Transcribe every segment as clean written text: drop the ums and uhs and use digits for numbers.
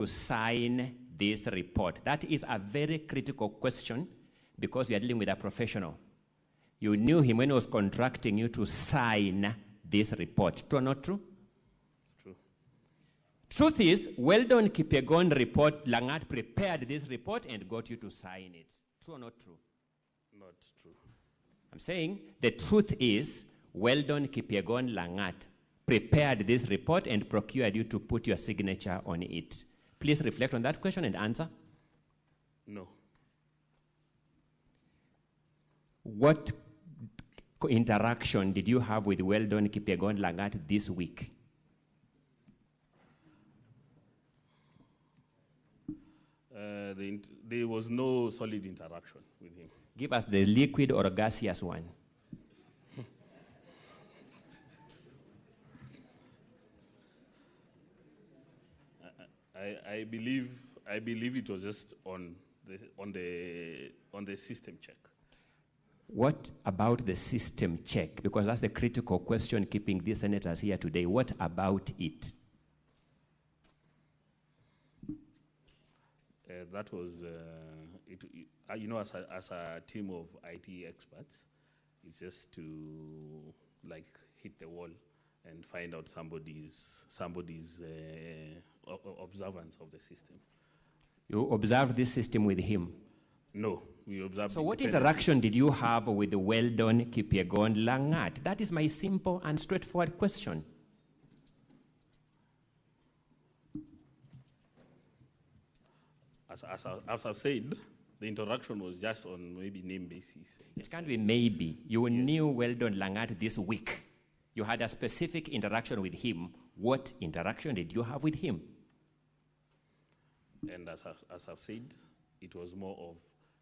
to sign this report? That is a very critical question because we are dealing with a professional. You knew him when he was contracting you to sign this report. True or not true? True. Truth is, Weldon Kipyegon report, Langat prepared this report and got you to sign it. True or not true? Not true. I'm saying the truth is, Weldon Kipyegon Langat prepared this report and procured you to put your signature on it. Please reflect on that question and answer. No. What interaction did you have with Weldon Kipyegon Langat this week? There was no solid interaction with him. Give us the liquid or gaseous one. I believe it was just on the system check. What about the system check? Because that's the critical question keeping these senators here today. What about it? That was, as a team of IT experts, it's just to hit the wall and find out somebody's observance of the system. You observed this system with him? No, we observed. So what interaction did you have with the Weldon Kipyegon Langat? That is my simple and straightforward question. As I've said, the interaction was just on maybe name basis. It can't be maybe. You knew Weldon Langat this week. You had a specific interaction with him. What interaction did you have with him? And as I've said, it was more of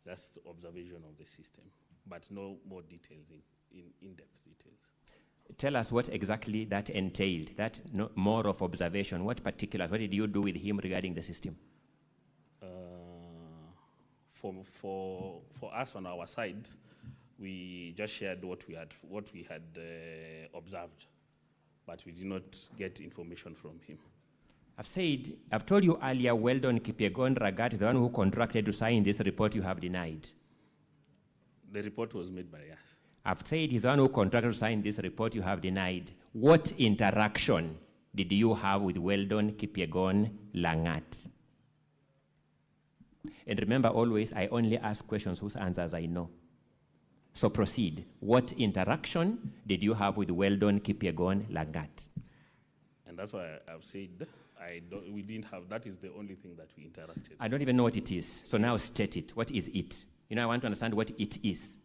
just observation of the system, but no more details, in-depth details. Tell us what exactly that entailed, that more of observation. What particulars, what did you do with him regarding the system? For us on our side, we just shared what we had observed, but we did not get information from him. I've told you earlier, Weldon Kipyegon Langat, the one who contracted to sign this report, you have denied. The report was made by us. I've said he's the one who contracted to sign this report, you have denied. What interaction did you have with Weldon Kipyegon Langat? And remember always, I only ask questions whose answers I know. So proceed. What interaction did you have with Weldon Kipyegon Langat? And that's why I've said we didn't have, that is the only thing that we interacted. I don't even know what it is. So now state it. What is it? I want to understand what it is.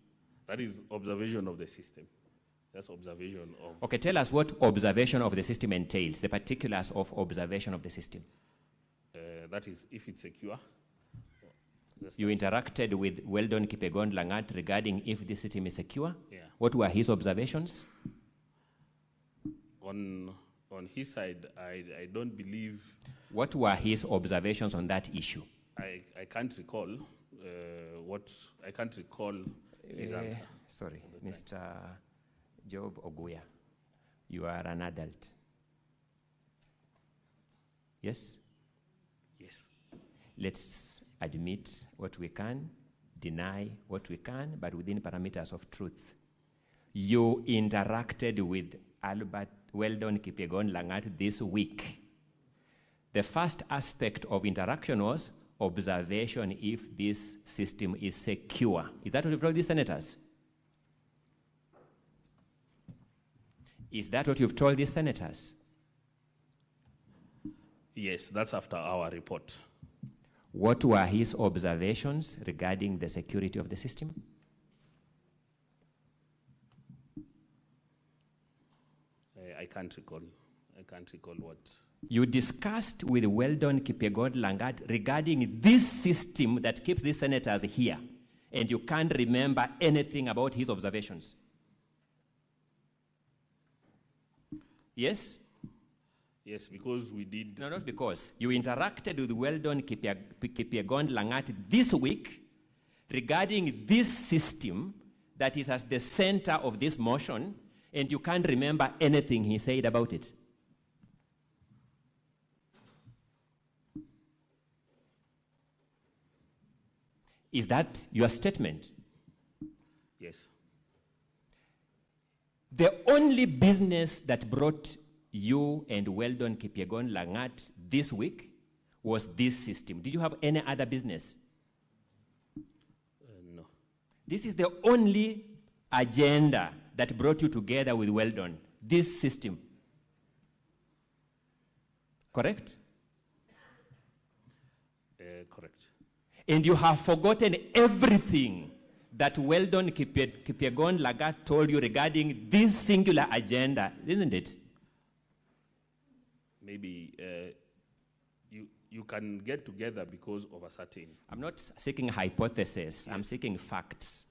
That is observation of the system. That's observation of... Okay, tell us what observation of the system entails, the particulars of observation of the system. That is, if it's secure. You interacted with Weldon Kipyegon Langat regarding if the system is secure? Yeah. What were his observations? On his side, I don't believe... What were his observations on that issue? I can't recall I can't recall his answer. Sorry, Mr. Job Oguya, you are an adult. Yes? Yes. Let's admit what we can, deny what we can, but within parameters of truth. You interacted with Weldon Kipyegon Langat this week. The first aspect of interaction was observation if this system is secure. Is that what you've told these senators? Is that what you've told these senators? Yes, that's after our report. What were his observations regarding the security of the system? I can't recall what. You discussed with Weldon Kipyegon Langat regarding this system that keeps these senators here, and you can't remember anything about his observations. Yes? Yes, because we did. No, not because. You interacted with Weldon Kipyegon Langat this week regarding this system that is at the center of this motion, and you can't remember anything he said about it. Is that your statement? Yes. The only business that brought you and Weldon Kipyegon Langat this week was this system. Did you have any other business? No. This is the only agenda that brought you together with Weldon, this system. Correct? Correct. And you have forgotten everything that Weldon Kipyegon Lagat told you regarding this singular agenda, isn't it? Maybe you can get together because of a certain. I'm not seeking hypothesis, I'm seeking facts.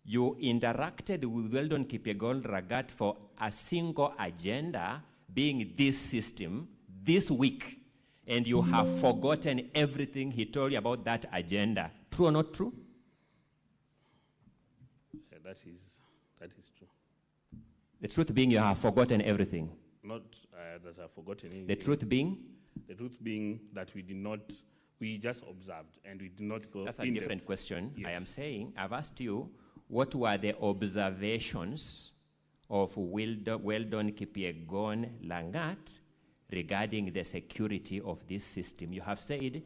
You interacted with Weldon Kipyegon Lagat for a single agenda, being this system, this week, and you have forgotten everything he told you about that agenda. True or not true? That is true. The truth being you have forgotten everything. Not that I've forgotten anything. The truth being? The truth being that we just observed and we did not go. That's a different question. Yes. I am saying, I've asked you, what were the observations of Weldon Kipyegon Langat regarding the security of this system? You have said.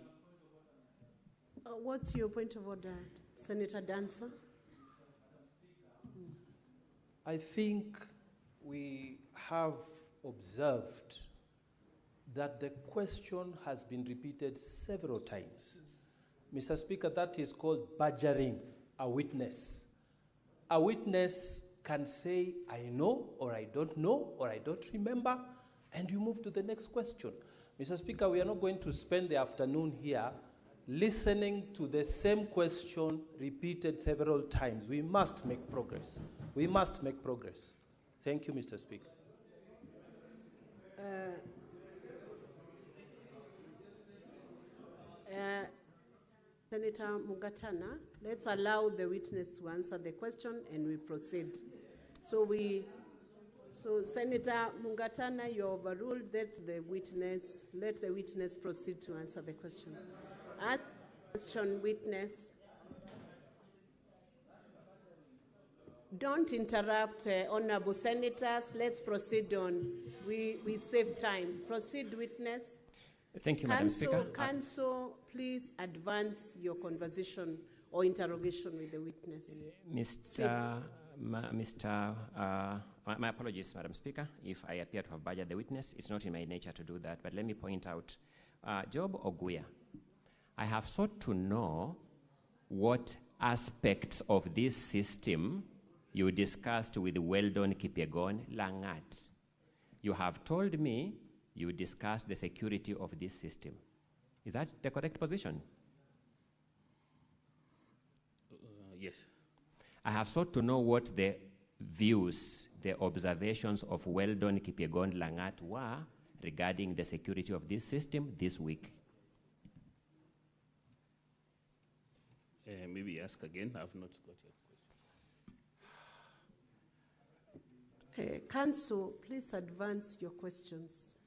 What's your point of order, Senator Dancer? I think we have observed that the question has been repeated several times. Mr. Speaker, that is called badgering a witness. A witness can say, I know, or I don't know, or I don't remember, and you move to the next question. Mr. Speaker, we are not going to spend the afternoon here listening to the same question repeated several times. We must make progress. We must make progress. Thank you, Mr. Speaker. Senator Mugatana, let's allow the witness to answer the question and we proceed. So Senator Mugatana, you overruled let the witness proceed to answer the question. Ask the question, witness. Don't interrupt, honorable senators. Let's proceed on. We save time. Proceed, witness. Thank you, Madam Speaker. Counsel, please advance your conversation or interrogation with the witness. My apologies, Madam Speaker, if I appear to have badgered the witness. It's not in my nature to do that, but let me point out, Job Oguya, I have sought to know what aspects of this system you discussed with Weldon Kipyegon Langat. You have told me you discussed the security of this system. Is that the correct position? Yes. I have sought to know what the views, the observations of Weldon Kipyegon Langat were regarding the security of this system this week. Maybe ask again. I've not got your question. Counsel, please advance your questions.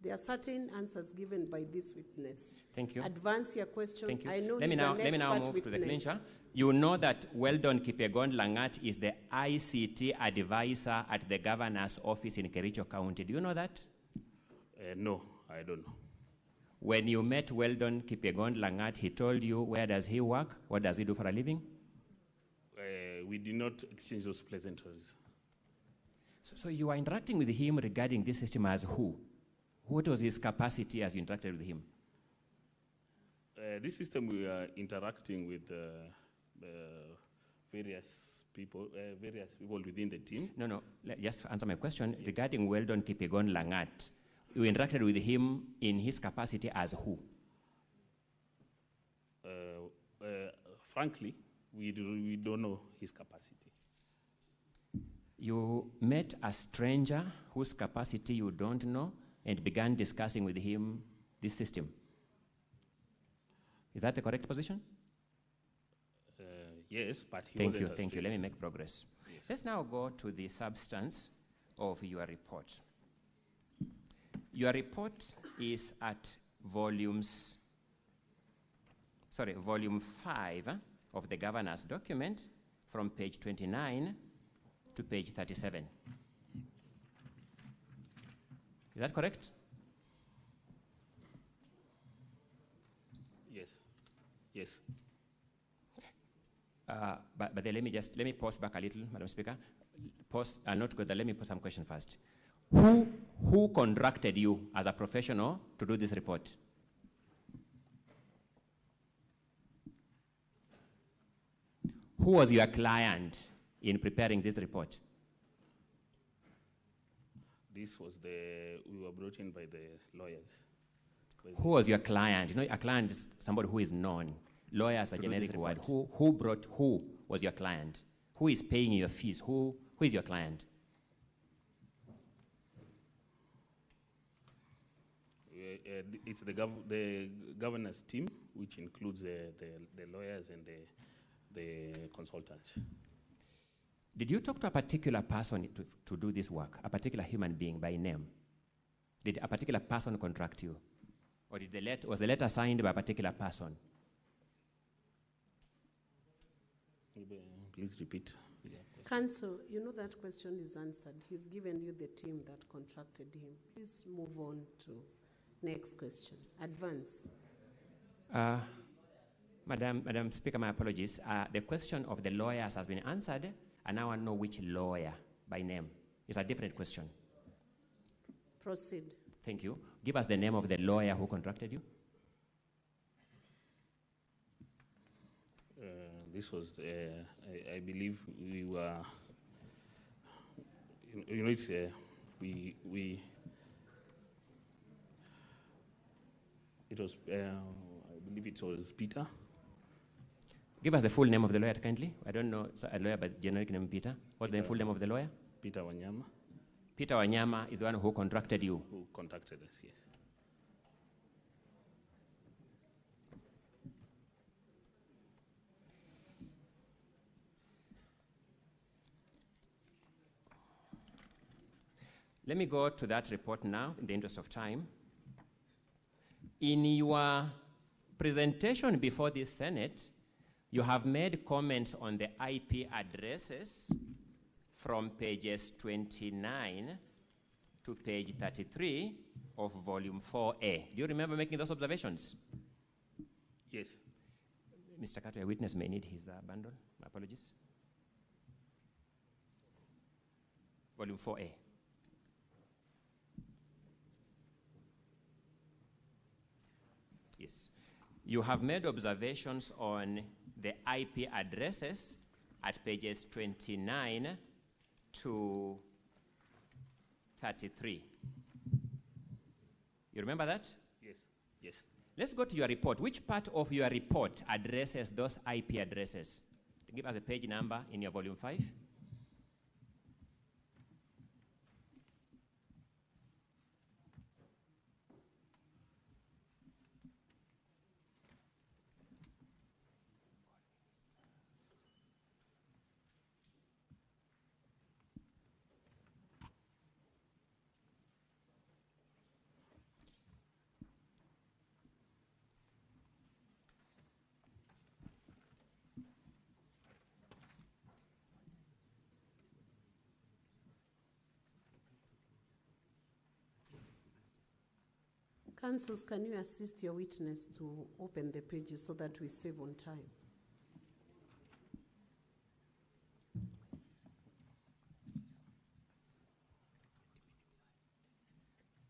There are certain answers given by this witness. Thank you. Advance your question. Thank you. I know let me now move witness. to the clincher. You know that Weldon Kipyegon Langat is the ICT advisor at the governor's office in Kericho County. Do you know that? No, I don't know. When you met Weldon Kipyegon Langat, he told you where does he work? What does he do for a living? We did not exchange those pleasantries. So you are interacting with him regarding this system as who? What was his capacity as you interacted with him? This system, we are interacting with various people within the team. No, just answer my question. Regarding Weldon Kipyegon Langat, you interacted with him in his capacity as who? Frankly, we don't know his capacity. You met a stranger whose capacity you don't know and began discussing with him this system. Is that the correct position? Yes, but he Thank wasn't you, a thank you. stranger. Let me make progress. Yes. Let's now go to the substance of your report. Your report is at volumes volume 5 of the governor's document from page 29 to page 37. Is that correct? Yes. Yes. But then let me pause back a little, Madam Speaker. Pause, not together, let me pose some question first. Who contracted you as a professional to do this report? Who was your client in preparing this report? This was we were brought in by the lawyers. Who was your client? You know, a client is somebody who is known. Lawyer is a generic word. Who was your client? Who is paying your fees? Who is your client? It's the governor's team, which includes the lawyers and the consultants. Did you talk to a particular person to do this work, a particular human being by name? Did a particular person contract you? Or was the letter signed by a particular person? Please repeat. Counsel, you know that question is answered. He's given you the team that contracted him. Please move on to next question. Advance. Madam Speaker, my apologies. The question of the lawyers has been answered, and now I know which lawyer by name. It's a different question. Proceed. Thank you. Give us the name of the lawyer who contracted you. This was, I believe we were, you know, it's, it was, I believe it was Peter. Give us the full name of the lawyer, kindly. I don't know a lawyer by generic name Peter. What's the full name of the lawyer? Peter Wanyama. Peter Wanyama is the one who contracted you. Who contacted us, yes. Let me go to that report now in the interest of time. In your presentation before this Senate, you have made comments on the IP addresses from pages 29 to page 33 of volume 4A. Do you remember making those observations? Yes. Mr. Carter, a witness may need his bundle. My apologies. Volume 4A. Yes. You have made observations on the IP addresses at pages 29 to 33. You remember that? Yes. Yes. Let's go to your report. Which part of your report addresses those IP addresses? Give us a page number in your volume 5. Counsels, can you assist your witness to open the pages so that we save on time?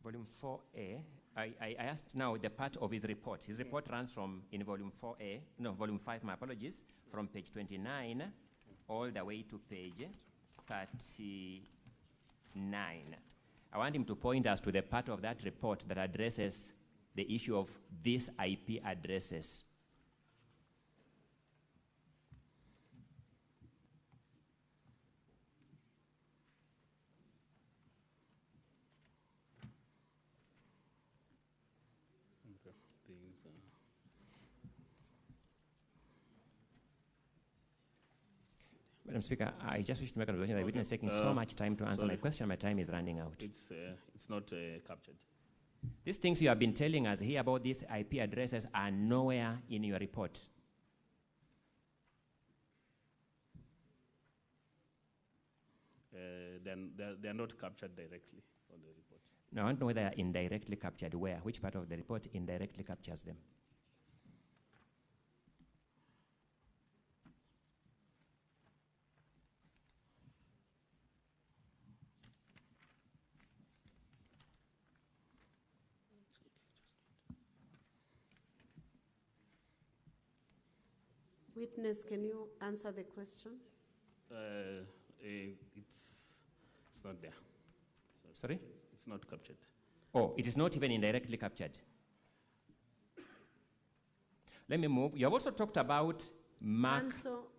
Volume 4A, I asked now the part of his report. His report runs from, in volume 4A, no, volume 5, my apologies, from page 29 all the way to page 39. I want him to point us to the part of that report that addresses the issue of these IP addresses. Okay. Madam Speaker, I just wish to make an observation that the witness is taking so much time to answer my question. My time is running out. It's not captured. These things you have been telling us here about these IP addresses are nowhere in your report. They're not captured directly on the report. Now, I want to know whether they are indirectly captured. Where? Which part of the report indirectly captures them? Witness, can you answer the question? It's not there. Sorry? It's not captured. Oh, it is not even indirectly captured. Let me move. You have also talked about mark.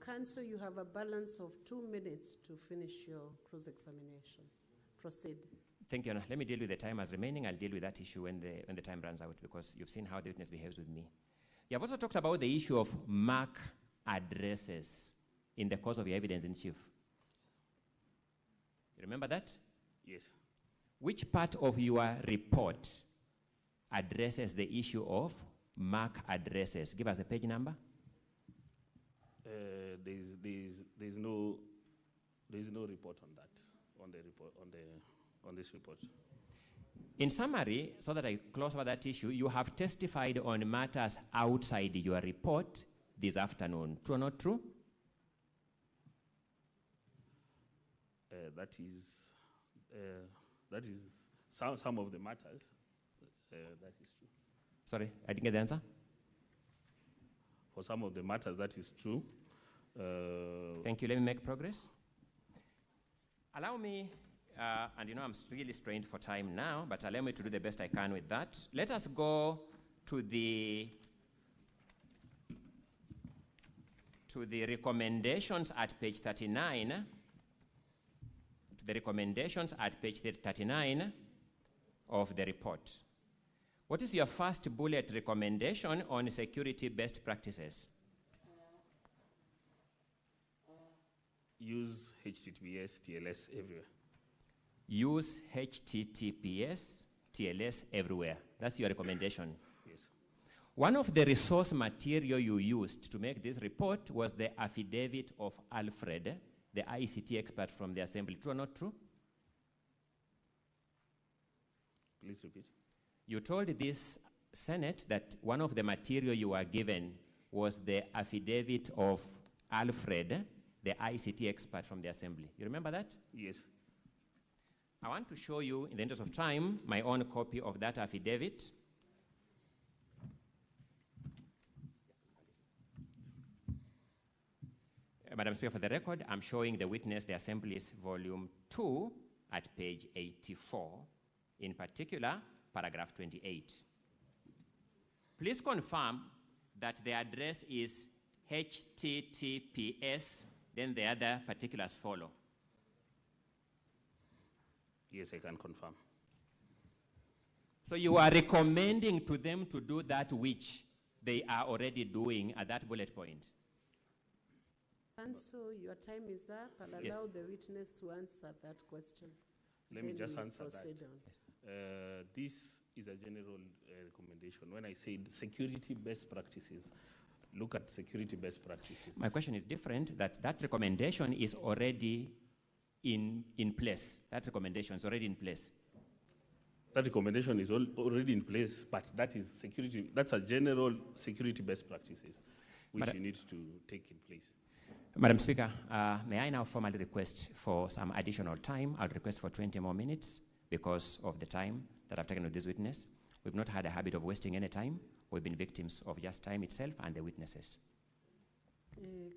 Counsel, you have a balance of 2 minutes to finish your cross-examination. Proceed. Thank you. Anna. Let me deal with the time as remaining. I'll deal with that issue when the time runs out, because you've seen how the witness behaves with me. You have also talked about the issue of MAC addresses in the course of your evidence in chief. You remember that? Yes. Which part of your report addresses the issue of MAC addresses? Give us a page number. There's no report on that on this report. In summary, so that I close over that issue, you have testified on matters outside your report this afternoon. True or not true? That is some of the matters. That is true. Sorry, I didn't get the answer. For some of the matters, that is true. Thank you. Let me make progress. Allow me, and you know I'm really strained for time now, but allow me to do the best I can with that. Let us go to the recommendations at page 39. To the recommendations at page 39 of the report. What is your first bullet recommendation on security best practices? Use HTTPS, TLS everywhere. Use HTTPS, TLS everywhere. That's your recommendation. Yes. One of the resource material you used to make this report was the affidavit of Alfred, the ICT expert from the assembly. True or not true? Please repeat. You told this Senate that one of the material you were given was the affidavit of Alfred, the ICT expert from the assembly. You remember that? Yes. I want to show you, in the interest of time, my own copy of that affidavit. Madam Speaker, for the record, I'm showing the witness the Assembly's volume 2 at page 84, in particular, paragraph 28. Please confirm that the address is HTTPS, then the other particulars follow. Yes, I can confirm. So you are recommending to them to do that which they are already doing at that bullet point. Counsel, your time is up. I'll allow the witness to answer that question. Let me just answer proceed that. on. This is a general recommendation. When I said security best practices, look at security best practices. My question is different, that recommendation is already in place. That recommendation is already in place. That recommendation is already in place, but that is security. That's a general security best practices, which you need to take in place. Madam Speaker, may I now formally request for some additional time? I'll request for 20 more minutes because of the time that I've taken with this witness. We've not had a habit of wasting any time. We've been victims of just time itself and the witnesses.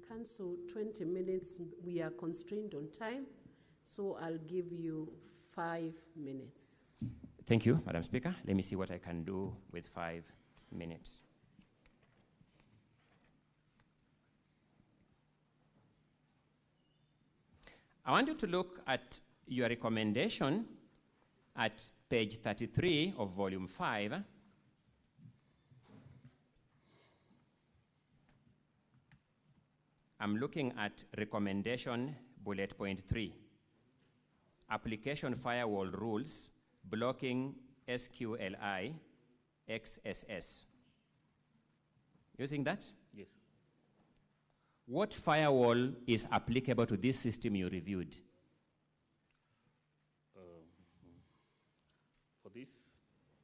Counsel, 20 minutes. We are constrained on time, so I'll give you 5 minutes. Thank you, Madam Speaker. Let me see what I can do with 5 minutes. I want you to look at your recommendation at page 33 of volume 5. I'm looking at recommendation bullet point 3. Application firewall rules blocking SQLI XSS. Using that? Yes. What firewall is applicable to this system you reviewed? For this,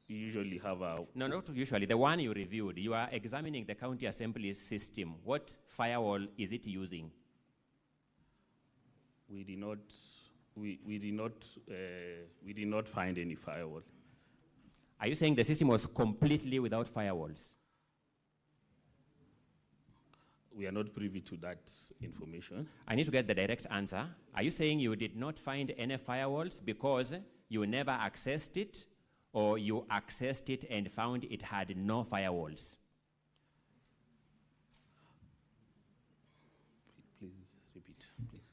we usually have a... No, not usually. The one you reviewed. You are examining the county assembly system. What firewall is it using? We did not find any firewall. Are you saying the system was completely without firewalls? We are not privy to that information. I need to get the direct answer. Are you saying you did not find any firewalls because you never accessed it, or you accessed it and found it had no firewalls? Please repeat, please.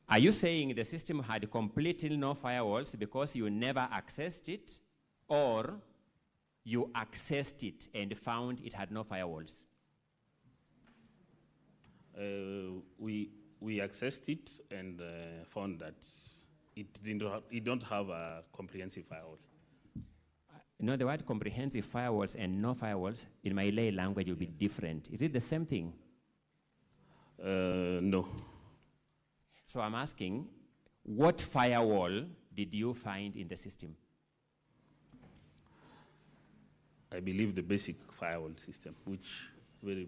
Are you saying the system had completely no firewalls because you never accessed it, or you accessed it and found it had no firewalls? We accessed it and found that it don't have a comprehensive firewall. No, the word comprehensive firewalls and no firewalls in my lay language will be different. Is it the same thing? No. So I'm asking, what firewall did you find in the system? I believe the basic firewall system, which very...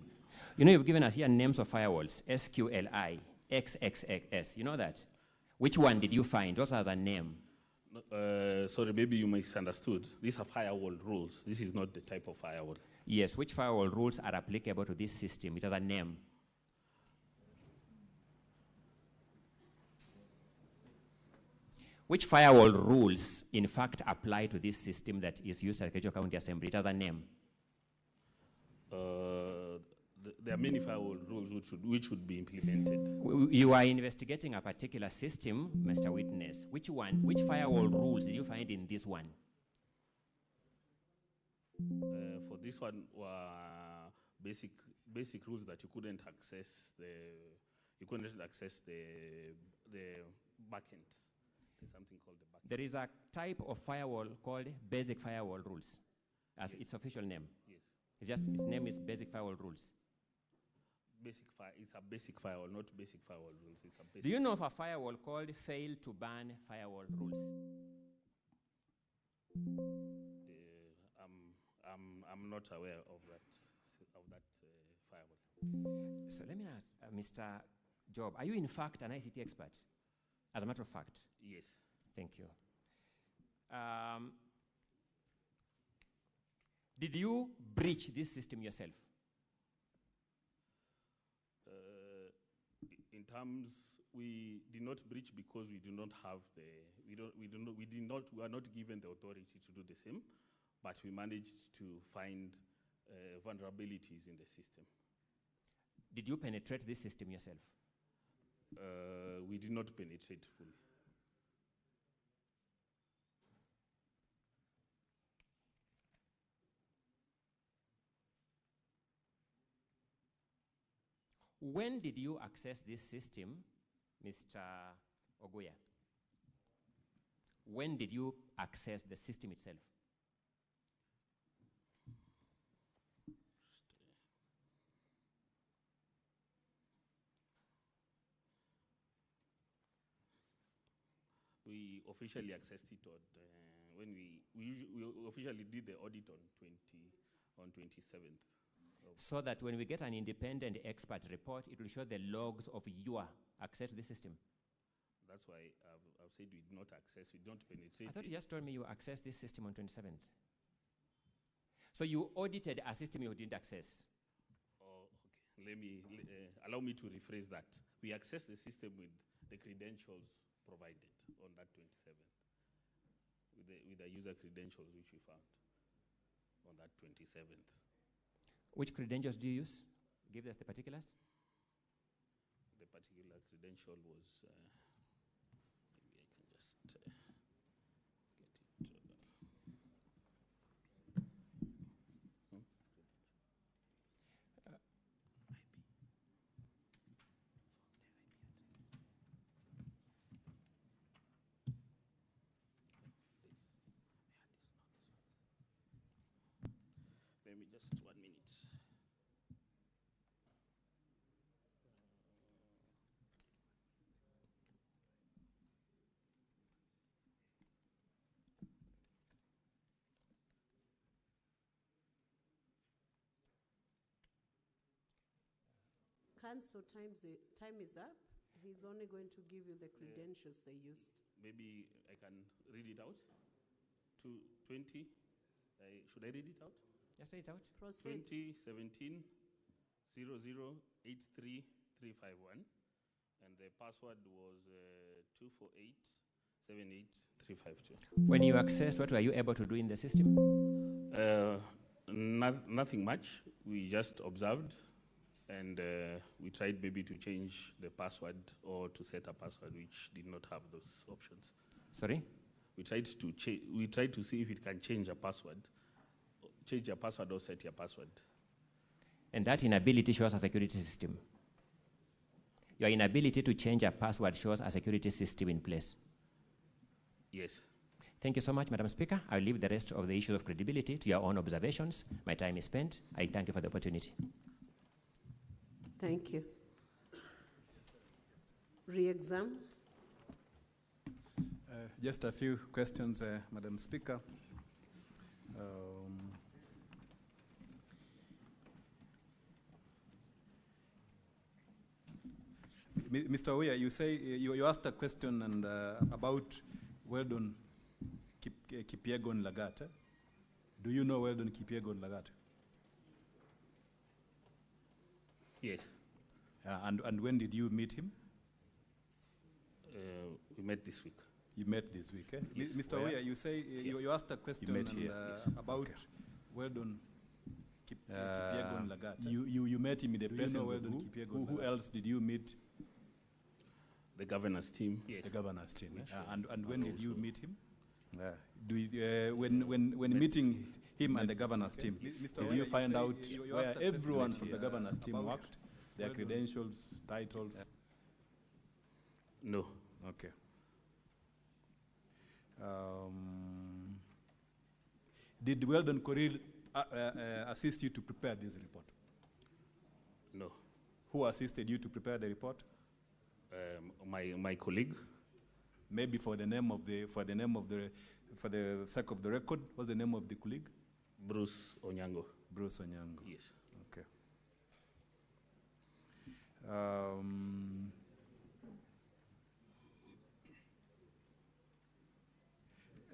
You know, you've given us here names of firewalls, SQLI, XXX. You know that? Which one did you find? Also as a name. Sorry, maybe you misunderstood. These are firewall rules. This is not the type of firewall. Yes, which firewall rules are applicable to this system? It has a name. Which firewall rules, in fact, apply to this system that is used at Kericho County Assembly? It has a name. There are many firewall rules which should be implemented. You are investigating a particular system, Mr. Witness. Which firewall rules did you find in this one? For this one, basic rules that you couldn't access the backend. There's something called the backend. There is a type of firewall called basic firewall rules, as Yes. its official name. Yes. Its name is basic firewall rules. It's a basic firewall, not basic firewall rules. It's a basic. Do you know of a firewall called fail to ban firewall rules? I'm not aware of that firewall. So let me ask, Mr. Job, are you in fact an ICT expert? As a matter of fact. Yes. Thank you. Did you breach this system yourself? In terms, we did not breach because we do not have we are not given the authority to do the same, but we managed to find vulnerabilities in the system. Did you penetrate this system yourself? We did not penetrate fully. When did you access this system, Mr. Oguya? When did you access the system itself? We officially accessed it when we officially did the audit on 27th. So that when we get an independent expert report, it will show the logs of your access to the system. That's why I've said we did not access, we don't penetrate. I thought you just told me you accessed this system on 27th. So you audited a system you didn't access. Oh, okay. Allow me to rephrase that. We accessed the system with the credentials provided on that 27th, with the user credentials which we found on that 27th. Which credentials do you use? Give us the particulars. The particular credential was, maybe I can just get it. me just 1 minute. Council, time is up. He's only going to give you the credentials they used. Maybe I can read it out. 20. Should I read it out? Just say it out. Proceed. 2017 0083351, and the password was 248-78352. When you accessed, what were you able to do in the system? Nothing much. We just observed, and we tried maybe to change the password or to set a password which did not have those options. Sorry? We tried to see if it can change a password or set your password. And that inability shows a security system. Your inability to change a password shows a security system in place. Yes. Thank you so much, Madam Speaker. I'll leave the rest of the issue of credibility to your own observations. My time is spent. I thank you for the opportunity. Thank you. Re-exam. Just a few questions, Madam Speaker. Mr. Oya, you say you asked a question and about Weldon Kipyegon Lagat. Do you know Weldon Kipyegon Lagat? Yes. And when did you meet him? We met this week. You met this week, eh? Yes. Mr. Oya, you say you asked a question met and, here, yes. about Okay. Weldon Kipyegon Lagat. You met him in the presence of who else did you meet? The governor's team. Yes. The governor's team. Which, And when did you meet him? When meeting him and the governor's team, did you find out where everyone from the governor's team worked? Their credentials, titles? No. Okay. Did Weldon Koril assist you to prepare this report? No. Who assisted you to prepare the report? My colleague. Maybe for the sake of the record, what's the name of the colleague? Bruce Onyango. Bruce Onyango. Yes. Okay.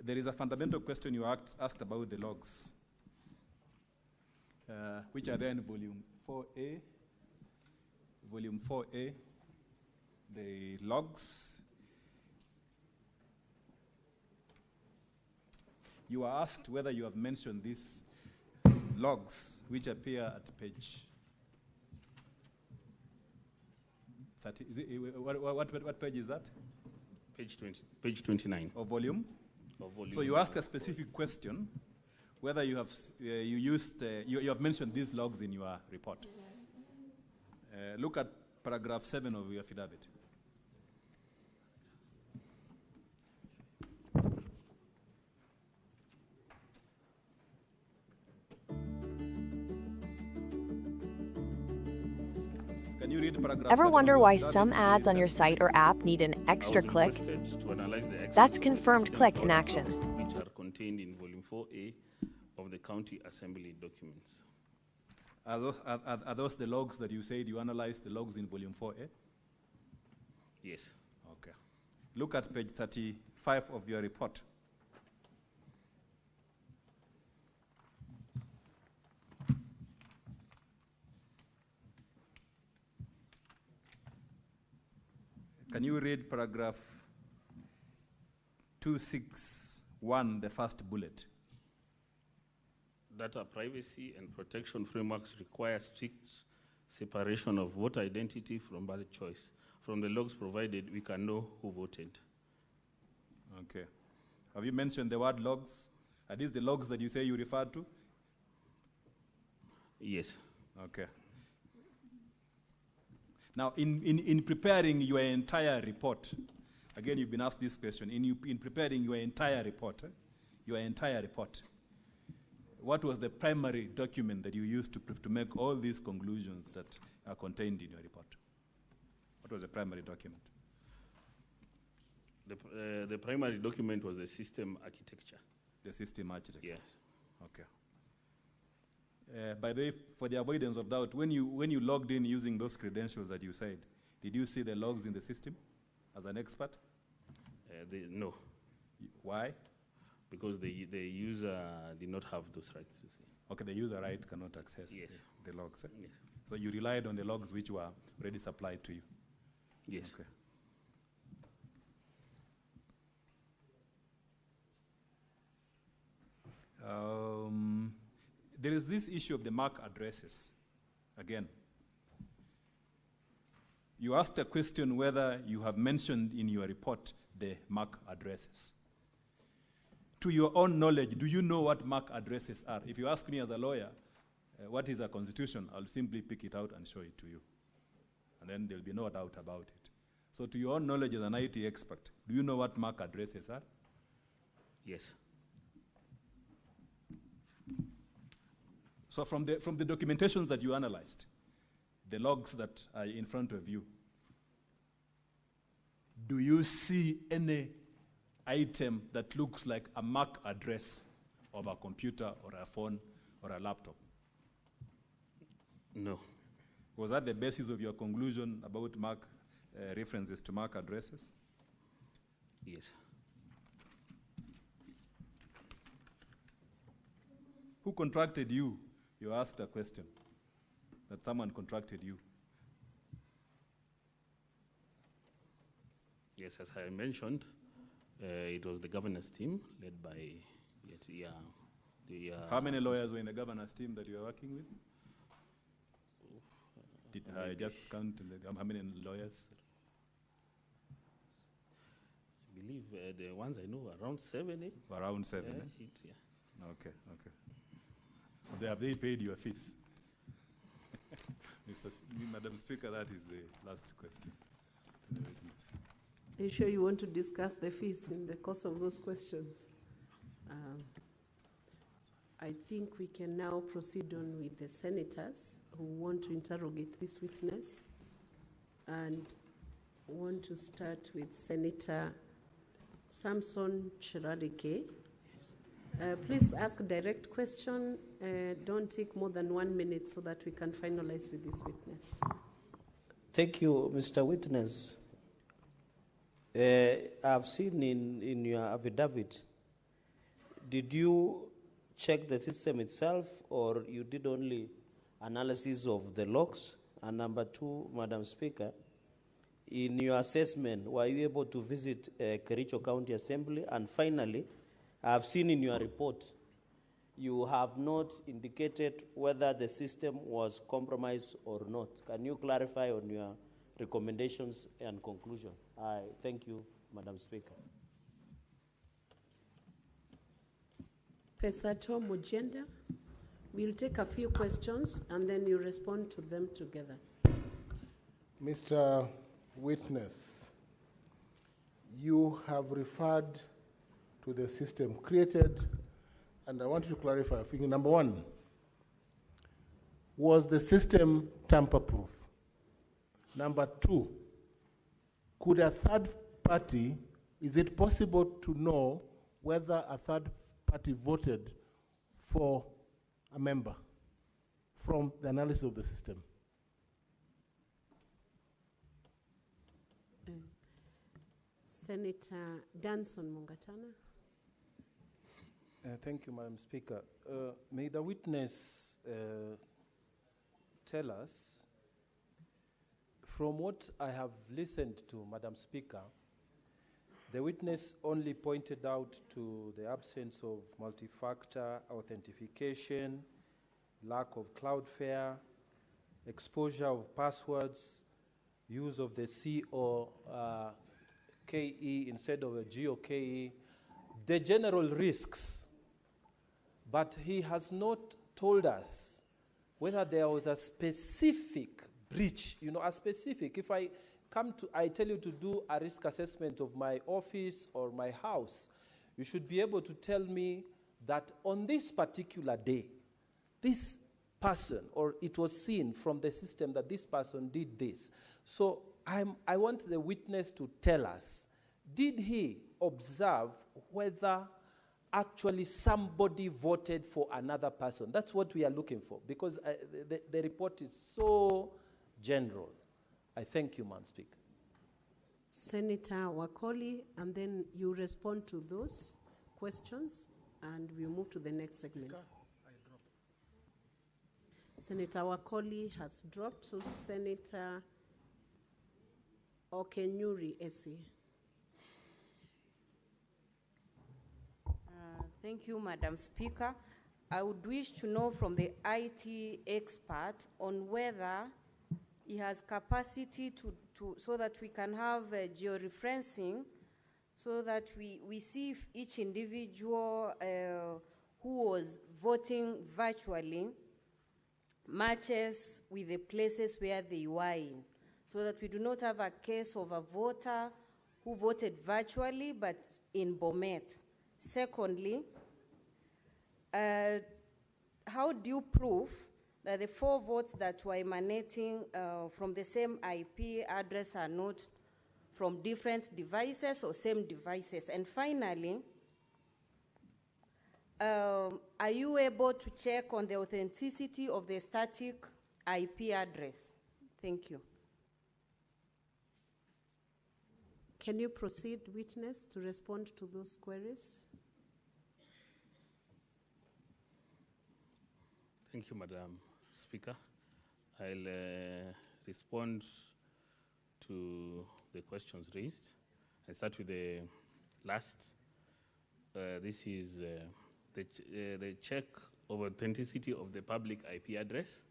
There is a fundamental question you asked about the logs, which are there in volume 4A. Volume 4A, the logs. You are asked whether you have mentioned these logs, which appear at page 30. What page is that? Page 29. Of volume? Of volume. So you ask a specific question, whether you have you have mentioned these logs in your report. Look at paragraph 7 of your affidavit. Can you read paragraph 7? Ever wonder why some ads on your site or app need an extra click? That's confirmed click in action. Which are contained in volume 4A of the county assembly documents. Are those the logs that you said you analyzed, the logs in volume 4A? Yes. Okay. Look at page 35 of your report. Can you read paragraph 261, the first bullet? Data privacy and protection frameworks require strict separation of voter identity from ballot choice. From the logs provided, we can know who voted. Okay. Have you mentioned the word logs? Are these the logs that you say you referred to? Yes. Okay. Now, in preparing your entire report, again, you've been asked this question, in preparing your entire report, what was the primary document that you used to make all these conclusions that are contained in your report? What was the primary document? The primary document was the system architecture. The system architecture? Yes. Okay. By the way, for the avoidance of doubt, when you logged in using those credentials that you said, did you see the logs in the system as an expert? No. Why? Because the user did not have those rights, you see. Okay, the user right cannot access the logs. Eh? Yes. So you relied on the logs which were already supplied to you? Yes. Okay. There is this issue of the MAC addresses. Again, you asked a question whether you have mentioned in your report the MAC addresses. To your own knowledge, do you know what MAC addresses are? If you ask me as a lawyer, what is a constitution, I'll simply pick it out and show it to you. And then there'll be no doubt about it. So to your own knowledge as an IT expert, do you know what MAC addresses are? Yes. So from the documentations that you analyzed, the logs that are in front of you, do you see any item that looks like a MAC address of a computer or a phone or a laptop? No. Was that the basis of your conclusion about MAC references to MAC addresses? Yes. Who contracted you? You asked a question that someone contracted you. Yes, as I mentioned, it was the governance team led by How many lawyers were in the governance team that you were working with? Did I just count how many lawyers? I believe the ones I know around 7, 8. Around 7, Yeah, eh? 8, yeah. Okay. Have they paid your fees? Madam Speaker, that is the last question to the witness. Are you sure you want to discuss the fees in the course of those questions? I think we can now proceed on with the senators who want to interrogate this witness, and want to start with Senator Samson Chiralike. Please ask a direct question. Don't take more than 1 minute so that we can finalize with this witness. Thank you, Mr. Witness. I've seen in your affidavit, did you check the system itself, or you did only analysis of the logs? And number 2, Madam Speaker, in your assessment, were you able to visit Kericho County Assembly? And finally, I've seen in your report, you have not indicated whether the system was compromised or not. Can you clarify on your recommendations and conclusion? I thank you, Madam Speaker. Pesato Mujenda, we'll take a few questions and then you respond to them together. Mr. Witness, you have referred to the system created, and I want to clarify. Number 1, was the system tamper-proof? Number 2, could a third party, is it possible to know whether a third party voted for a member from the analysis of the system? Senator Danson Mungatana. Thank you, Madam Speaker. May the witness tell us, from what I have listened to, Madam Speaker, the witness only pointed out to the absence of multi-factor authentication, lack of Cloudflare, exposure of passwords, use of the C or KE instead of a G or KE, the general risks. But he has not told us whether there was a specific breach, a specific. If I tell you to do a risk assessment of my office or my house, you should be able to tell me that on this particular day, this person, or it was seen from the system that this person did this. So I want the witness to tell us, did he observe whether actually somebody voted for another person? That's what we are looking for, because the report is so general. I thank you, Madam Speaker. Senator Wakoli, and then you respond to those questions, and we'll move to the next segment. Senator Wakoli has dropped, so Senator Okenyuri Esi. Thank you, Madam Speaker. I would wish to know from the IT expert on whether he has capacity so that we can have georeferencing, so that we see if each individual who was voting virtually matches with the places where they were in, so that we do not have a case of a voter who voted virtually but in Bomet. Secondly, how do you prove that the 4 votes that were emanating from the same IP address are not from different devices or same devices? And finally, are you able to check on the authenticity of the static IP address? Thank you. Can you proceed, witness, to respond to those queries? Thank you, Madam Speaker. I'll respond to the questions raised. I start with the last. This is the check of authenticity of the public IP address.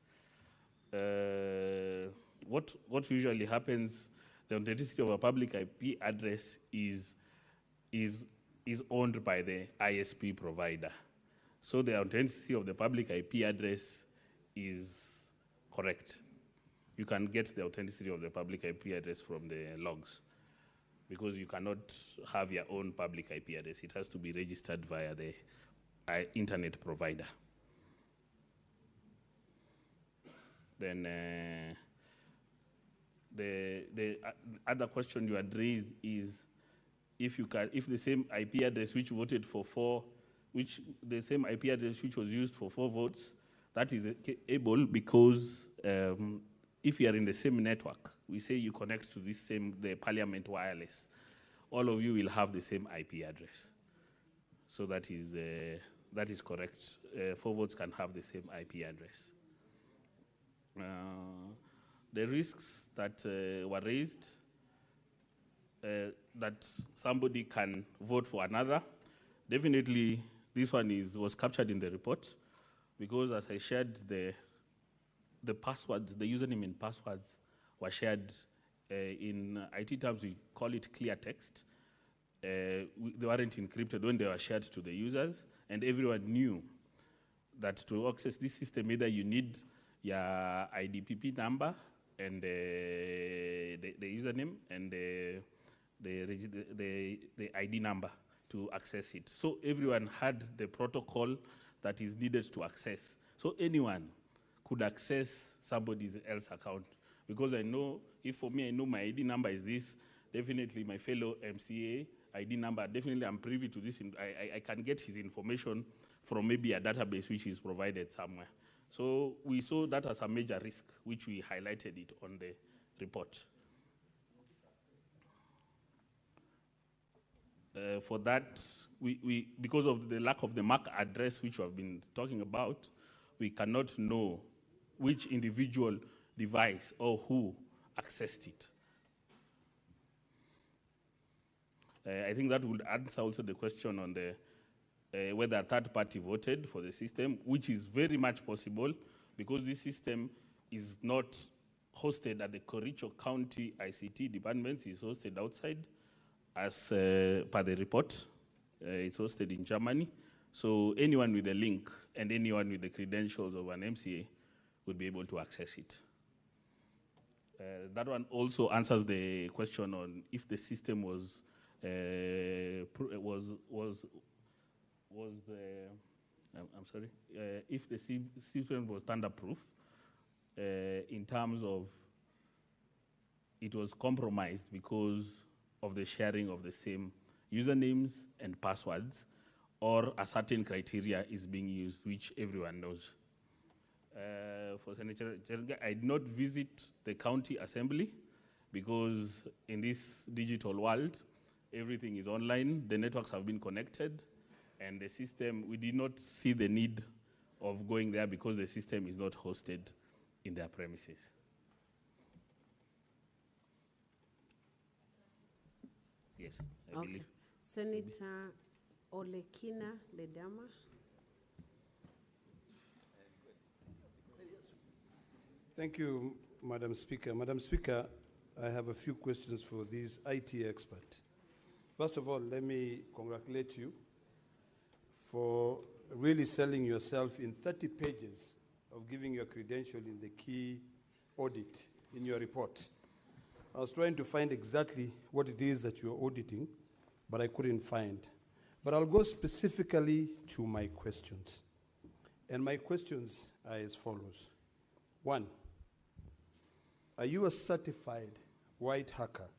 What usually happens, the authenticity of a public IP address is owned by the ISP provider. So the authenticity of the public IP address is correct. You can get the authenticity of the public IP address from the logs, because you cannot have your own public IP address. It has to be registered via the internet provider. Then the other question you had raised is if the same IP address which voted for 4, the same IP address which was used for 4 votes, that is able, because if you are in the same network, we say you connect to the Parliament wireless, all of you will have the same IP address. So that is correct. 4 votes can have the same IP address. The risks that were raised, that somebody can vote for another, definitely this one was captured in the report, because as I shared, the passwords, the username and passwords were shared in IT terms, we call it clear text. They weren't encrypted when they were shared to the users, and everyone knew that to access this system, either you need your IDPP number and the username and the ID number to access it. So everyone had the protocol that is needed to access. So anyone could access somebody else's account. Because I know, if for me I know my ID number is this, definitely my fellow MCA ID number, definitely I'm privy to this. I can get his information from maybe a database which is provided somewhere. So we saw that as a major risk, which we highlighted it on the report. For that, we because of the lack of the MAC address, which we have been talking about, we cannot know which individual device or who accessed it. I think that would answer also the question on the whether a third party voted for the system, which is very much possible, because this system is not hosted at the Kericho County ICT departments, it's hosted outside, as per the report. It's hosted in Germany. So anyone with a link and anyone with the credentials of an MCA would be able to access it. That one also answers the question on if the system was was I'm sorry, if the system was standard-proof in terms of it was compromised because of the sharing of the same usernames and passwords, or a certain criteria is being used, which everyone knows. For Senator Cherga, I did not visit the county assembly because in this digital world, everything is online, the networks have been connected, and the system, we did not see the need of going there because the system is not hosted in their premises. Yes, I believe. Senator Olekina Ledama. Thank you, Madam Speaker. Madam Speaker, I have a few questions for this IT expert. First of all, let me congratulate you for really selling yourself in 30 pages of giving your credential in the key audit in your report. I was trying to find exactly what it is that you're auditing, but I couldn't find. But I'll go specifically to my questions. And my questions are as follows. One, are you a certified white hacker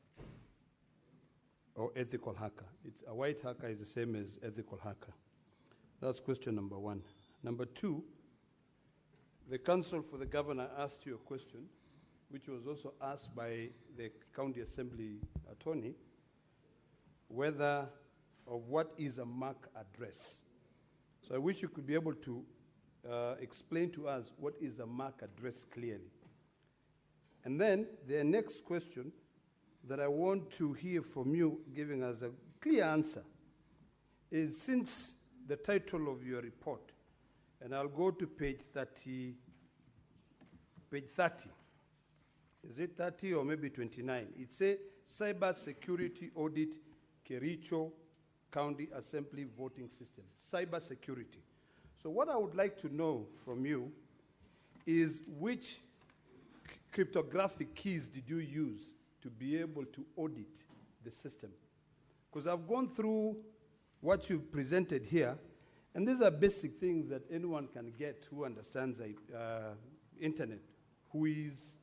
or ethical hacker? It's a white hacker is the same as ethical hacker. That's question number one. Number two, the counsel for the governor asked you a question, which was also asked by the county assembly attorney, whether or what is a MAC address. So I wish you could be able to explain to us what is a MAC address clearly. And then the next question that I want to hear from you giving us a clear answer is, since the title of your report, and I'll go to page 30, is it 30 or maybe 29? It's a cyber security audit, Kericho County Assembly voting system, cyber security. So what I would like to know from you is, which cryptographic keys did you use to be able to audit the system? Because I've gone through what you've presented here, and these are basic things that anyone can get who understands internet, who is,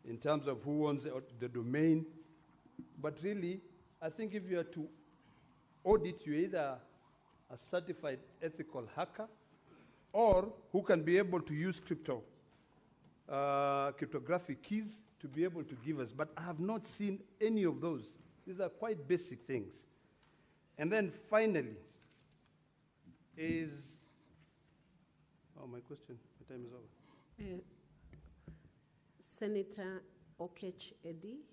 in terms of who owns the domain. But really, I think if you are to audit, you're either a certified ethical hacker or who can be able to use cryptographic keys to be able to give us. But I have not seen any of those. These are quite basic things. And then finally is, my question, my time is over. Senator Okech Eddy.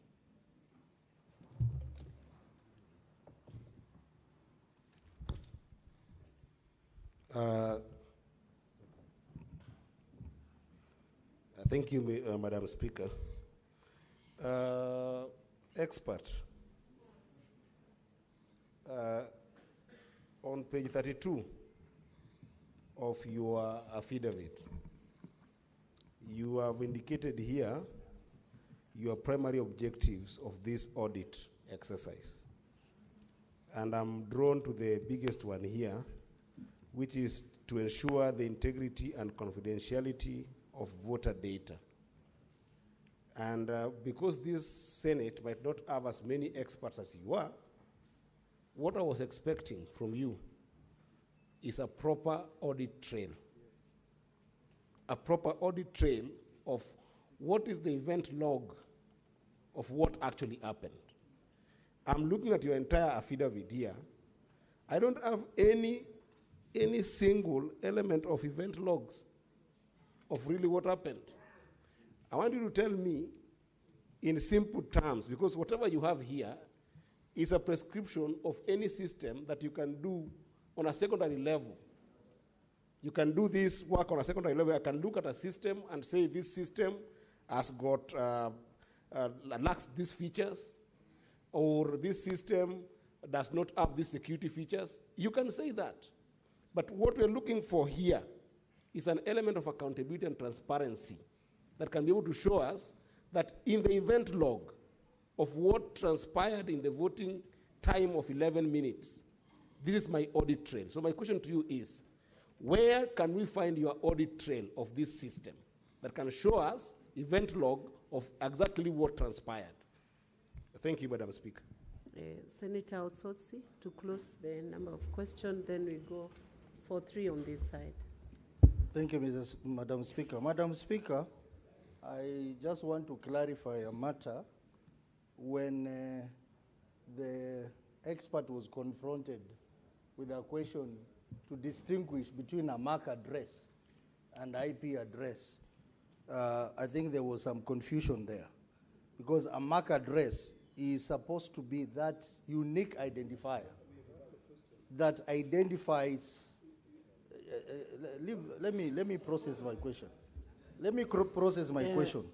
Thank you, Madam Speaker. Expert, on page 32 of your affidavit, you have indicated here your primary objectives of this audit exercise. And I'm drawn to the biggest one here, which is to ensure the integrity and confidentiality of voter data. And because this Senate might not have as many experts as you are, what I was expecting from you is a proper audit trail. A proper audit trail of what is the event log of what actually happened. I'm looking at your entire affidavit here. I don't have any single element of event logs of really what happened. I want you to tell me in simple terms, because whatever you have here is a prescription of any system that you can do on a secondary level. You can do this work on a secondary level. I can look at a system and say this system has got, lacks these features, or this system does not have these security features. You can say that. But what we're looking for here is an element of accountability and transparency that can be able to show us that in the event log of what transpired in the voting time of 11 minutes, this is my audit trail. So my question to you is, where can we find your audit trail of this system that can show us event log of exactly what transpired? Thank you, Madam Speaker. Senator Otsotsi, to close the number of questions, then we go for 3 on this side. Thank you, Madam Speaker. Madam Speaker, I just want to clarify a matter. When the expert was confronted with a question to distinguish between a MAC address and IP address, I think there was some confusion there, because a MAC address is supposed to be that unique identifier that identifies. Let me process my question. Let me process my question.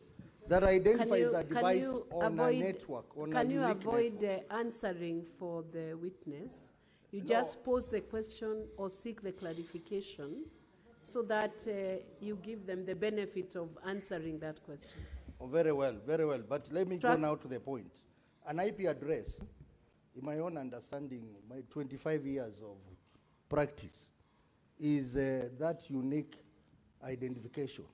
That identifies a device on a network, on a unique network. Can you avoid answering for the witness? You just pose the question or seek the clarification so that you give them the benefit of answering that question. Oh, very well, very well. But let me go now to the point. An IP address, in my own understanding, my 25 years of practice, is that unique identification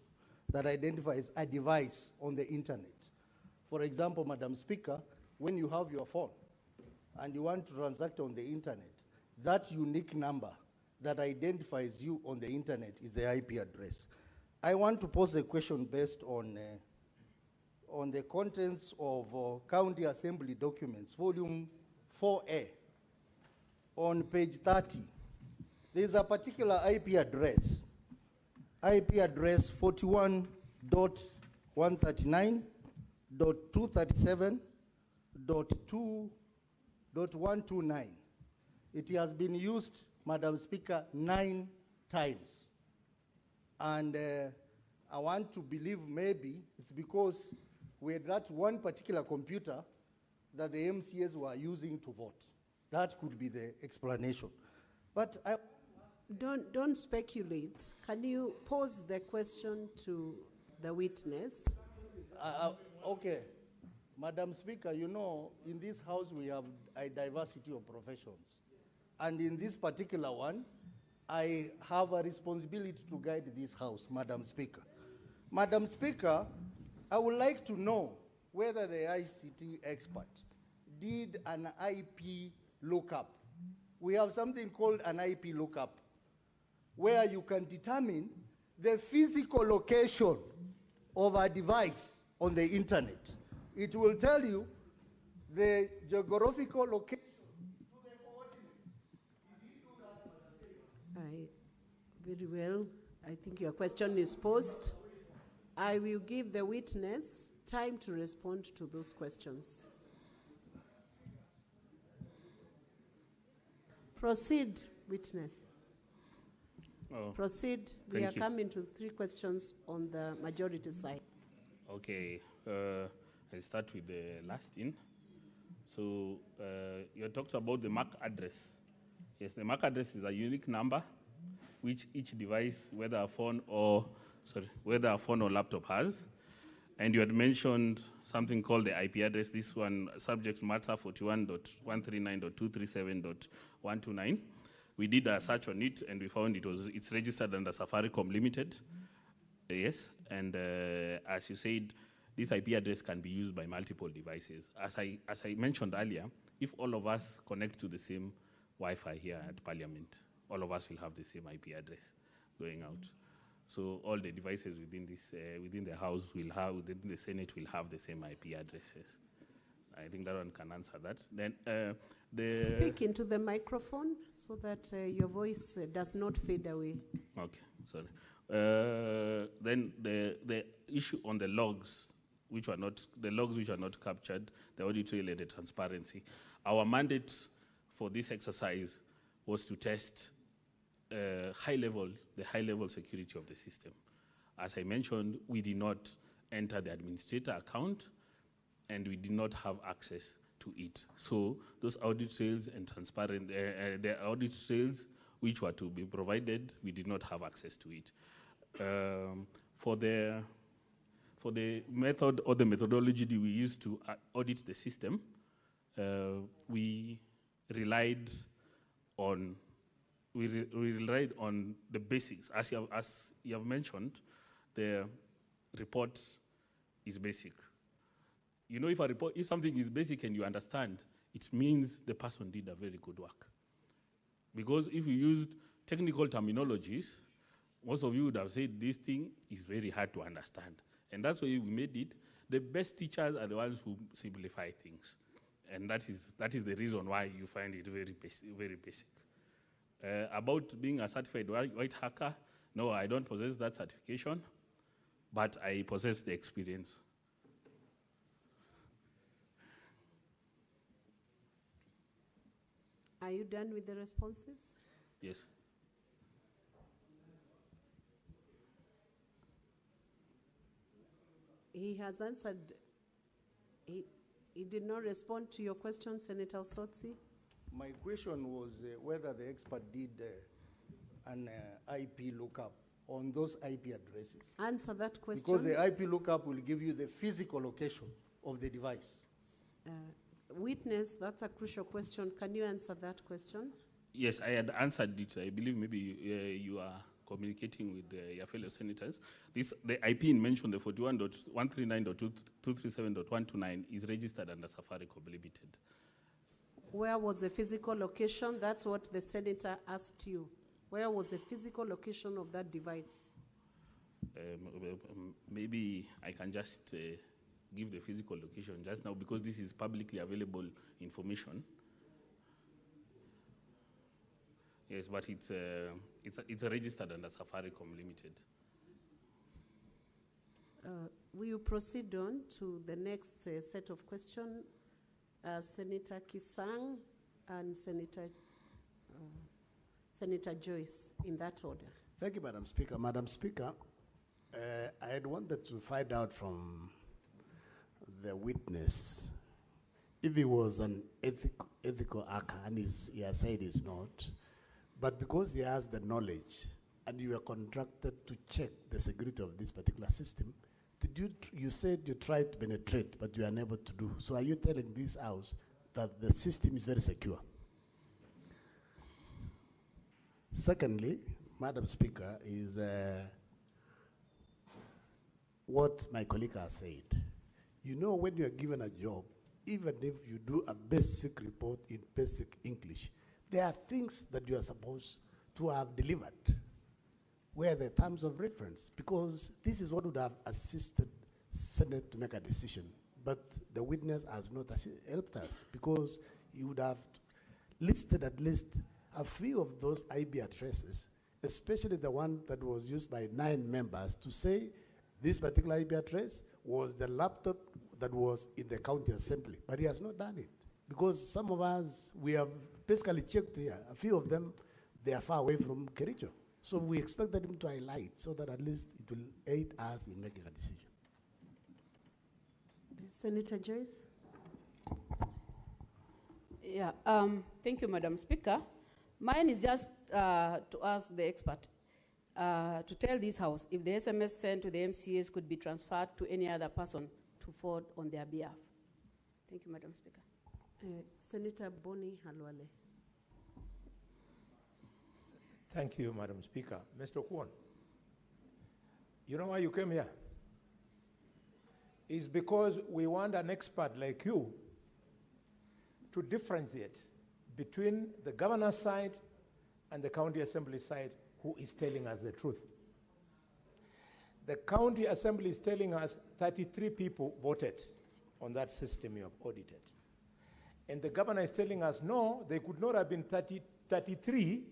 that identifies a device on the internet. For example, Madam Speaker, when you have your phone and you want to transact on the internet, that unique number that identifies you on the internet is the IP address. I want to pose a question based on the contents of County Assembly documents, volume 4A, on page 30. There's a particular IP address 41.139.237.2.129. It has been used, Madam Speaker, 9 times. And I want to believe maybe it's because we had that one particular computer that the MCAs were using to vote. That could be the explanation. But Don't speculate. Can you pose the question to the witness? Okay. Madam Speaker, you know, in this house we have a diversity of professions. And in this particular one, I have a responsibility to guide this house, Madam Speaker. Madam Speaker, I would like to know whether the ICT expert did an IP lookup. We have something called an IP lookup, where you can determine the physical location of a device on the internet. It will tell you the geographical location. Very well. I think your question is posed. I will give the witness time to respond to those questions. Proceed, witness. Oh, Proceed. We are coming to 3 questions on the majority side. Okay. I'll start with the last in. So you talked about the MAC address. Yes, the MAC address is a unique number which each device, whether a phone or laptop has. And you had mentioned something called the IP address. This one, subject matter 41.139.237.129. We did a search on it, and we found it's registered under Safaricom Limited. Yes, and as you said, this IP address can be used by multiple devices. As I mentioned earlier, if all of us connect to the same Wi-Fi here at Parliament, all of us will have the same IP address going out. So all the devices within the House will have, within the Senate will have the same IP addresses. I think that one can answer that. Then Speak into the microphone so that your voice does not fade away. Okay, sorry. Then the issue on the logs, which are not captured, the audit related transparency. Our mandate for this exercise was to test the high level security of the system. As I mentioned, we did not enter the administrator account, and we did not have access to it. So those audit trails and the audit trails which were to be provided, we did not have access to it. For the method or the methodology that we used to audit the system, we relied on, we relied on the basics. As you have mentioned, the report is basic. You know, if something is basic and you understand, it means the person did a very good work. Because if you used technical terminologies, most of you would have said this thing is very hard to understand. And that's why we made it. The best teachers are the ones who simplify things. And that is the reason why you find it very basic. About being a certified white hacker, no, I don't possess that certification, but I possess the experience. Are you done with the responses? Yes. He has answered. He did not respond to your question, Senator Sotsi. My question was whether the expert did an IP lookup on those IP addresses. Answer that question. Because the IP lookup will give you the physical location of the device. Witness, that's a crucial question. Can you answer that question? Yes, I had answered it. I believe maybe you are communicating with your fellow senators. The IP mentioned, the 41.139.237.129, is registered under Safaricom Limited. Where was the physical location? That's what the senator asked you. Where was the physical location of that device? Maybe I can just give the physical location just now because this is publicly available information. Yes, but it's registered under Safaricom Limited. Will you proceed on to the next set of questions? Senator Kisang and Senator Joyce, in that order. Thank you, Madam Speaker. Madam Speaker, I had wanted to find out from the witness if he was an ethical hacker, and he has said he's not, but because he has the knowledge and you were contracted to check the security of this particular system, you said you tried to penetrate, but you are unable to do. So are you telling this House that the system is very secure? Secondly, Madam Speaker, is what my colleague has said. You know, when you are given a job, even if you do a basic report in basic English, there are things that you are supposed to have delivered, where the terms of reference, because this is what would have assisted Senate to make a decision. But the witness has not helped us, because you would have listed at least a few of those IP addresses, especially the one that was used by 9 members, to say this particular IP address was the laptop that was in the county assembly. But he has not done it, because some of us, we have basically checked here. A few of them, they are far away from Kericho. So we expected him to highlight so that at least it will aid us in making a decision. Senator Joyce? Yeah, thank you, Madam Speaker. Mine is just to ask the expert to tell this House if the SMS sent to the MCAs could be transferred to any other person to forward on their behalf. Thank you, Madam Speaker. Senator Boni Halwale. Thank you, Madam Speaker. Mr. Kwon, you know why you came here? It's because we want an expert like you to differentiate between the governor's side and the county assembly side who is telling us the truth. The county assembly is telling us 33 people voted on that system you have audited. And the governor is telling us, no, they could not have been 33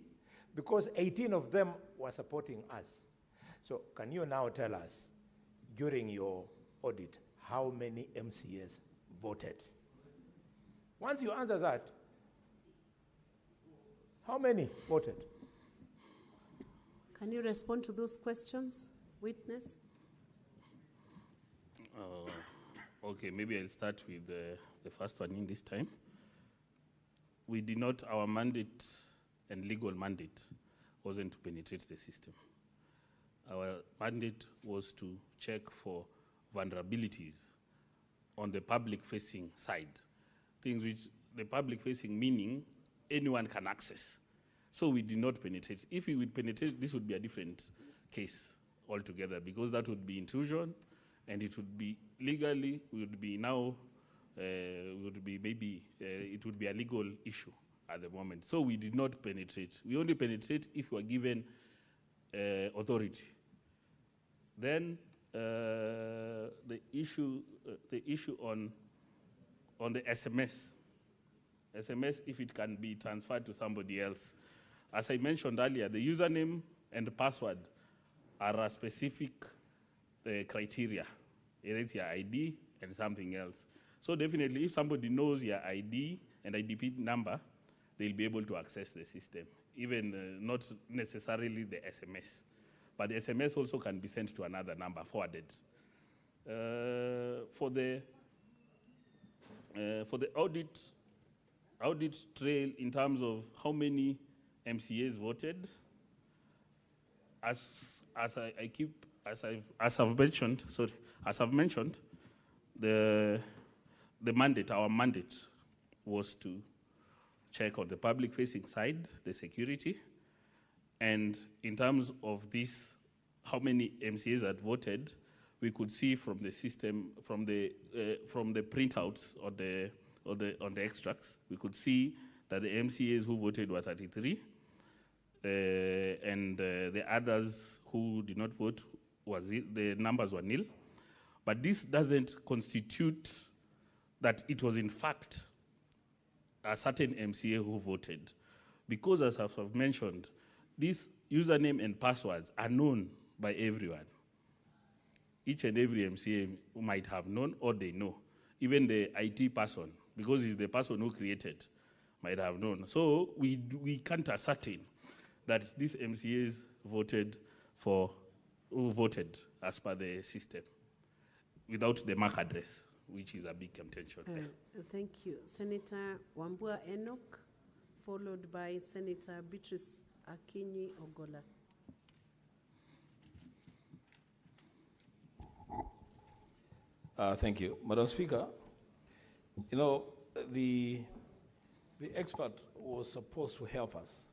because 18 of them were supporting us. So can you now tell us, during your audit, how many MCAs voted? Once you answer that, how many voted? Can you respond to those questions, witness? Okay, maybe I'll start with the first one in this time. We did not, our mandate and legal mandate wasn't to penetrate the system. Our mandate was to check for vulnerabilities on the public-facing side, things which the public-facing meaning anyone can access. So we did not penetrate. If we would penetrate, this would be a different case altogether, because that would be intrusion, and it would be legally, would be now, would be maybe, it would be a legal issue at the moment. So we did not penetrate. We only penetrate if we are given authority. Then the issue on the SMS, if it can be transferred to somebody else. As I mentioned earlier, the username and the password are a specific criteria. It's your ID and something else. So definitely, if somebody knows your ID and IDP number, they'll be able to access the system, even not necessarily the SMS. But the SMS also can be sent to another number, forwarded. For the audit trail in terms of how many MCAs voted, as I've mentioned, our mandate was to check on the public-facing side, the security, and in terms of this, how many MCAs had voted, we could see from the system, from the printouts on the extracts, we could see that the MCAs who voted were 33, and the others who did not vote, the numbers were nil. But this doesn't constitute that it was in fact a certain MCA who voted, because as I've mentioned, these username and passwords are known by everyone. Each and every MCA might have known, or they know. Even the IT person, because he's the person who created, might have known. So we can't ascertain that these MCAs voted who voted as per the system without the MAC address, which is a big contention there. Thank you. Senator Wambua Enoch, followed by Senator Beatrice Akinyi Ogola. Thank you. Madam Speaker, you know, the expert was supposed to help us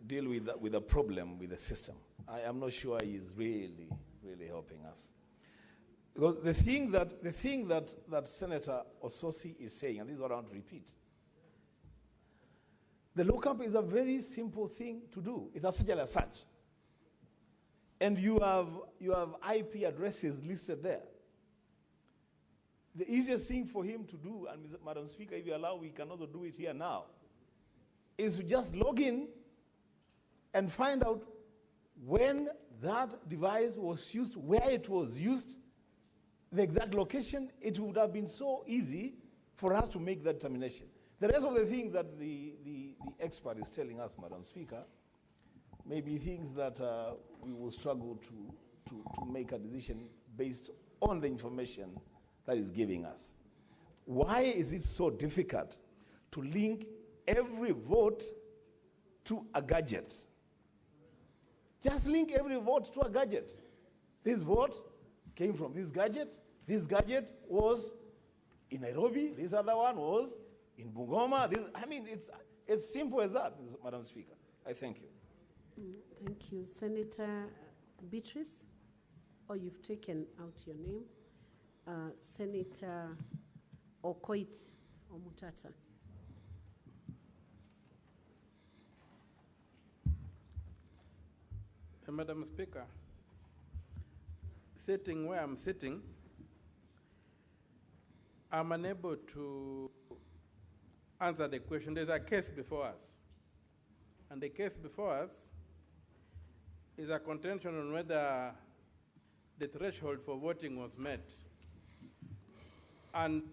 deal with the problem with the system. I am not sure he is really helping us. Because the thing that Senator Ososi is saying, and this is what I want to repeat, the lookup is a very simple thing to do. It's a serial search. And you have IP addresses listed there. The easiest thing for him to do, and Madam Speaker, if you allow, we can also do it here now, is to just log in and find out when that device was used, where it was used, the exact location. It would have been so easy for us to make that determination. The rest of the things that the expert is telling us, Madam Speaker, may be things that we will struggle to make a decision based on the information that is giving us. Why is it so difficult to link every vote to a gadget? Just link every vote to a gadget. This vote came from this gadget was in Nairobi, this other one was in Bungoma. I mean, it's as simple as that, Madam Speaker. I thank you. Thank you. Senator Beatrice, you've taken out your name. Senator Okoit Omutata. Madam Speaker, sitting where I'm sitting, I'm unable to answer the question. There's a case before us. And the case before us is a contention on whether the threshold for voting was met. And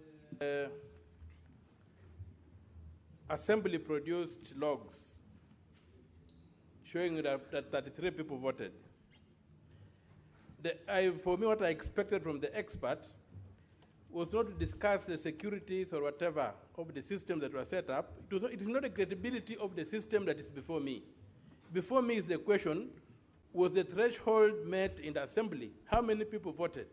Assembly produced logs showing that 33 people voted. For me, what I expected from the expert was not to discuss the securities or whatever of the system that was set up. It is not the credibility of the system that is before me. Before me is the question, was the threshold met in the Assembly? How many people voted?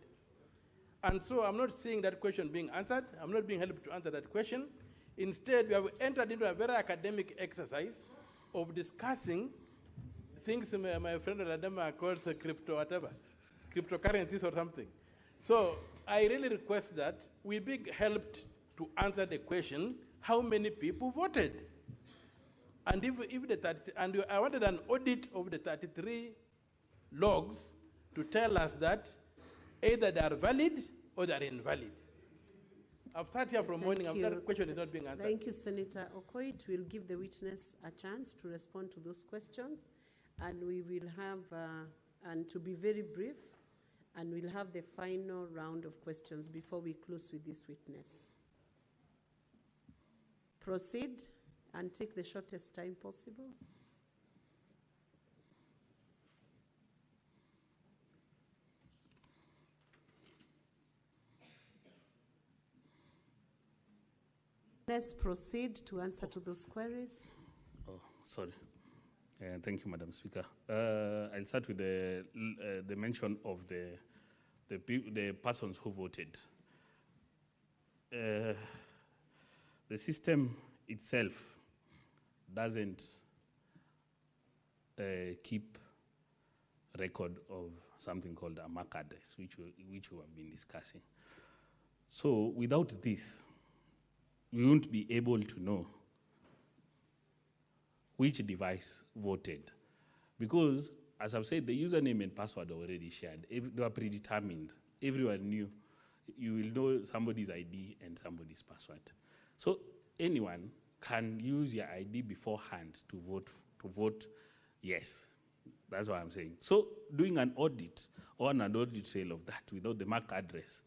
And so I'm not seeing that question being answered. I'm not being helped to answer that question. Instead, we have entered into a very academic exercise of discussing things my friend Ladema calls crypto whatever, cryptocurrencies or something. So I really request that we be helped to answer the question, how many people voted? And if the 30, and I wanted an audit of the 33 logs to tell us that either they are valid or they are invalid. I've sat here from morning, that question is not being answered. Thank you, Senator Okoit. We'll give the witness a chance to respond to those questions, and we will have, and to be very brief, and we'll have the final round of questions before we close with this witness. Proceed and take the shortest time possible. Let's proceed to answer to those queries. Oh, sorry. Thank you, Madam Speaker. I'll start with the mention of the persons who voted. The system itself doesn't keep record of something called a MAC address, which we have been discussing. So without this, we won't be able to know which device voted. Because, as I've said, the username and password are already shared. They were predetermined. Everyone knew. You will know somebody's ID and somebody's password. So anyone can use your ID beforehand to vote yes. That's what I'm saying. So doing an audit or an audit trail of that without the MAC address,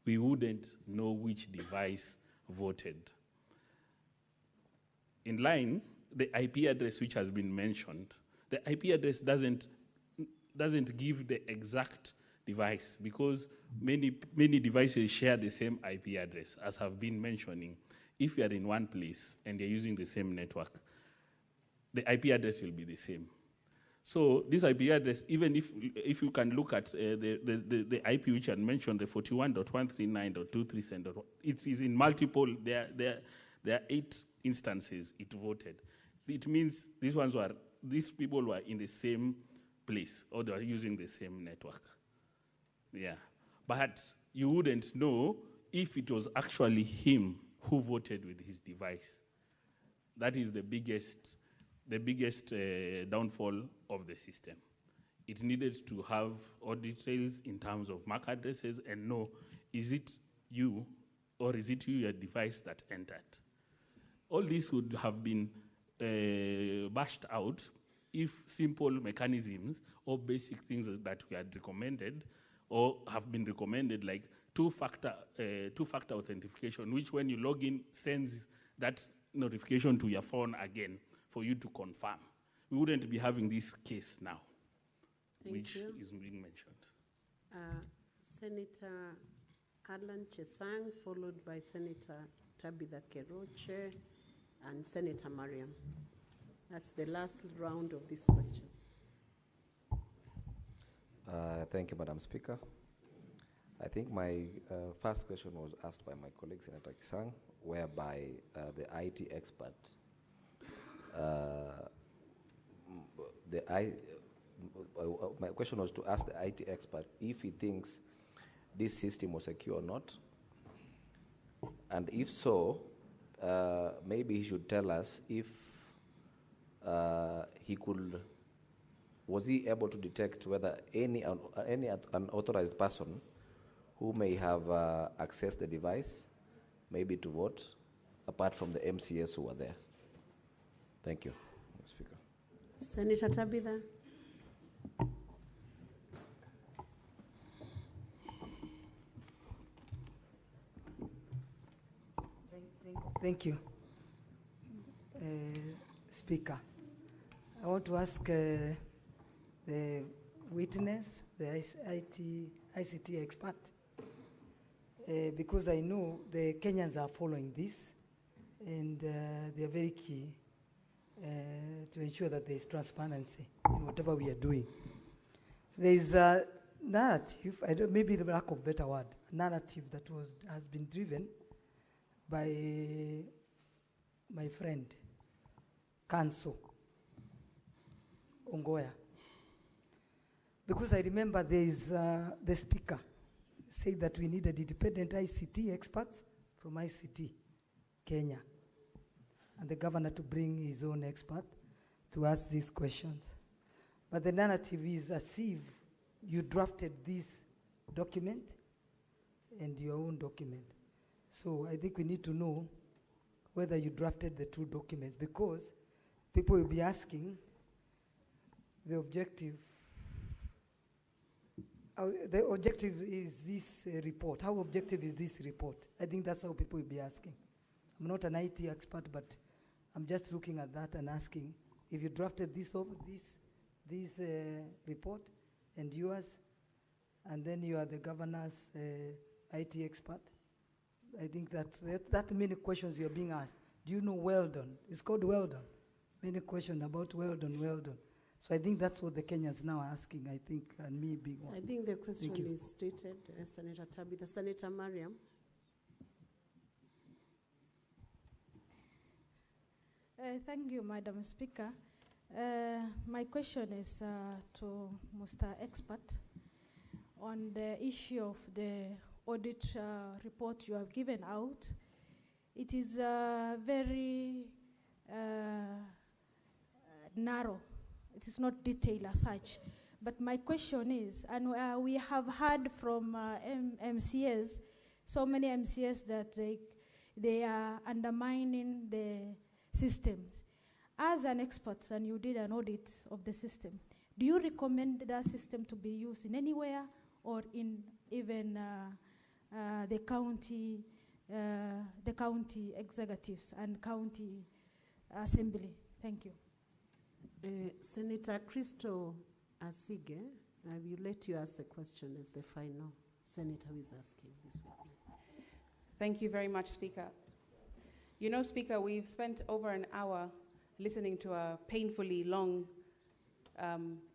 we wouldn't know which device voted. In line, the IP address which has been mentioned, the IP address doesn't give the exact device because many devices share the same IP address, as I've been mentioning. If you are in one place and you're using the same network, the IP address will be the same. So this IP address, even if you can look at the IP which I mentioned, the 41.139.237, it is in multiple, there are 8 instances it voted. It means these people were in the same place or they were using the same network. Yeah. But you wouldn't know if it was actually him who voted with his device. That is the biggest downfall of the system. It needed to have audit trails in terms of MAC addresses and know, is it you or is it your device that entered? All this would have been bashed out if simple mechanisms or basic things that we had recommended or have been recommended, like two-factor authentication, which when you log in sends that notification to your phone again for you to confirm. We wouldn't be having this case now, which is being mentioned. Senator Alan Chesang, followed by Senator Tabitha Keroche and Senator Mariam. That's the last round of this question. Thank you, Madam Speaker. I think my first question was asked by my colleague, Senator Kisang, whereby the IT expert, my question was to ask the IT expert if he thinks this system was secure or not. And if so, maybe he should tell us if was he able to detect whether any unauthorized person who may have accessed the device, maybe to vote, apart from the MCS who were there. Thank you, Mr. Speaker. Senator Tabitha. Thank you, Speaker. I want to ask the witness, the ICT expert, because I know the Kenyans are following this, and they are very key to ensure that there is transparency in whatever we are doing. There is a narrative, maybe the lack of better word, narrative that has been driven by my friend, Kanso Ongoya. Because I remember there is the speaker said that we needed independent ICT experts from ICT Kenya, and the governor to bring his own expert to ask these questions. But the narrative is as if you drafted this document and your own document. So I think we need to know whether you drafted the two documents, because people will be asking the objective. The objective is this report. How objective is this report? I think that's how people will be asking. I'm not an IT expert, but I'm just looking at that and asking if you drafted this report and yours, and then you are the governor's IT expert. I think that many questions you're being asked. Do you know well done? It's called well done. Many questions about well done, well done. So I think that's what the Kenyans now are asking, I think, and me being one. I think the question is stated, Senator Tabitha. Senator Mariam. Thank you, Madam Speaker. My question is to Mr. Expert on the issue of the audit report you have given out. It is very narrow. It is not detailed as such. But my question is, and we have heard from MCAs, so many MCAs that they are undermining the systems. As an expert, and you did an audit of the system, do you recommend that system to be used in anywhere, or in even the county executives and county assembly? Thank you. Senator Crystal Asige, I will let you ask the question as the final senator who is asking this witness. Thank you very much, Speaker. You know, Speaker, we've spent over an hour listening to a painfully long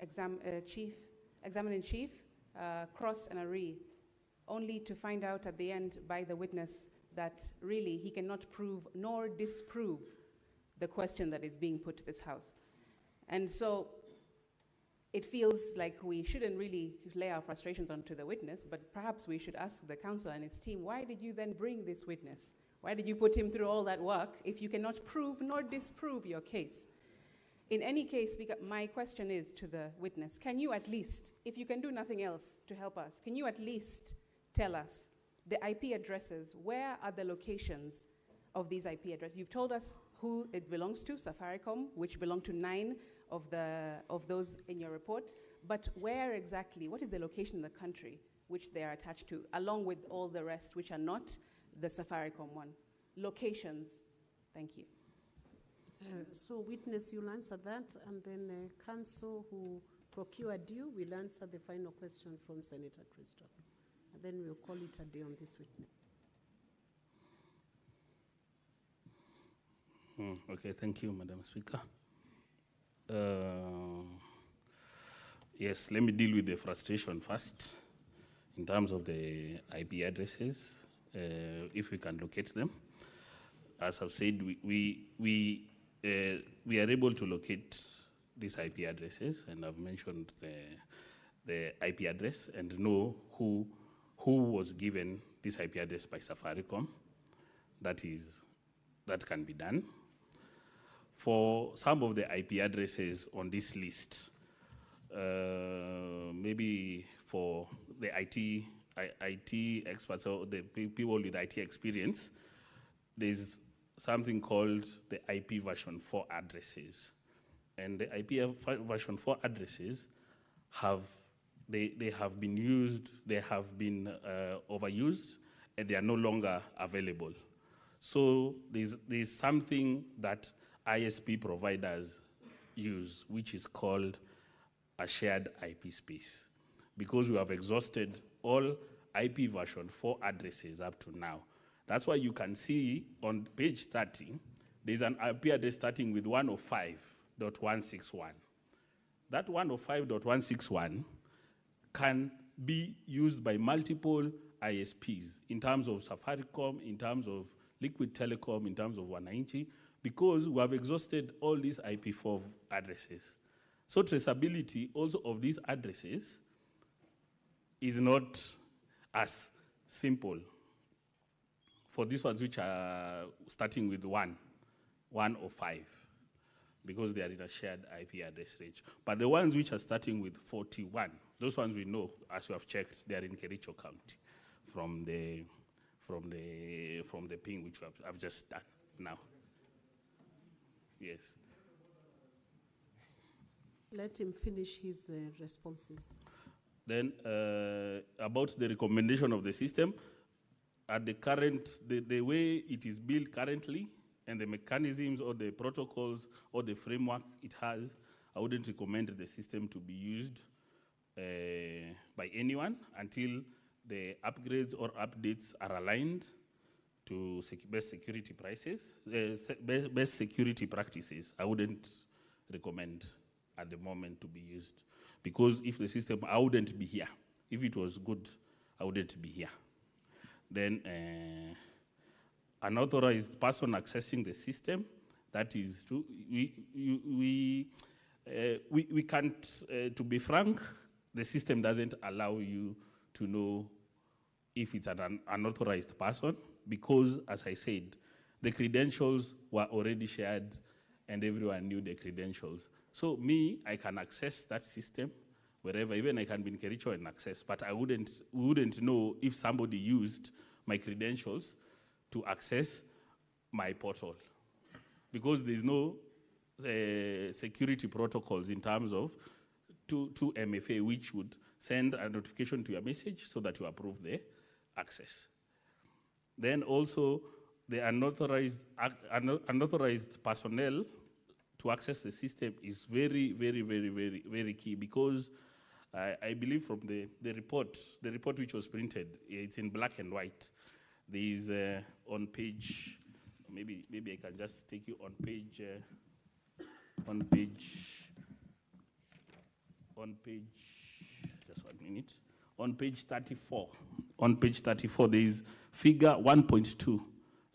examiner-in-chief, Cross and Ari, only to find out at the end by the witness that really he cannot prove nor disprove the question that is being put to this House. And so it feels like we shouldn't really lay our frustrations onto the witness, but perhaps we should ask the counsel and his team, why did you then bring this witness? Why did you put him through all that work if you cannot prove nor disprove your case? In any case, my question is to the witness, can you at least, if you can do nothing else to help us, can you at least tell us the IP addresses? Where are the locations of these IP addresses? You've told us who it belongs to, Safaricom, which belong to 9 of those in your report, but where exactly, what is the location in the country which they are attached to, along with all the rest which are not the Safaricom one? Locations. Thank you. So witness, you'll answer that, and then counsel who procured you will answer the final question from Senator Crystal. And then we'll call it a day on this witness. Okay, thank you, Madam Speaker. Yes, let me deal with the frustration first in terms of the IP addresses, if we can locate them. As I've said, we are able to locate these IP addresses, and I've mentioned the IP address and know who was given this IP address by Safaricom. That can be done. For some of the IP addresses on this list, maybe for the IT experts or the people with IT experience, there's something called the IP version 4 addresses. And the IP version 4 addresses they have been used, they have been overused, and they are no longer available. So there's something that ISP providers use, which is called a shared IP space. Because we have exhausted all IP version 4 addresses up to now. That's why you can see on page 30, there's an IP address starting with 105.161. That 105.161 can be used by multiple ISPs in terms of Safaricom, in terms of Liquid Telecom, in terms of 190, because we have exhausted all these IP4 addresses. So traceability also of these addresses is not as simple for these ones which are starting with 1 or 5, because they are in a shared IP address range. But the ones which are starting with 41, those ones we know, as we have checked, they are in Kericho County from the ping which I've just done now. Yes. Let him finish his responses. Then about the recommendation of the system, at the current, the way it is built currently, and the mechanisms or the protocols or the framework it has, I wouldn't recommend the system to be used by anyone until the upgrades or updates are aligned to best security best security practices. I wouldn't recommend at the moment to be used, because if the system, I wouldn't be here. If it was good, I wouldn't be here. Then unauthorized person accessing the system, that is true. We can't, to be frank, the system doesn't allow you to know if it's an unauthorized person, because, as I said, the credentials were already shared and everyone knew the credentials. So me, I can access that system wherever, even I can be in Kericho and access, but we wouldn't know if somebody used my credentials to access my portal, because there's no security protocols in terms of to MFA, which would send a notification to your message so that you approve the access. Then also the unauthorized personnel to access the system is very, very, very, very, very key, because I believe from the report which was printed, it's in black and white. There is on page, maybe I can just take you on page, just 1 minute, on page 34. On page 34, there is figure 1.2,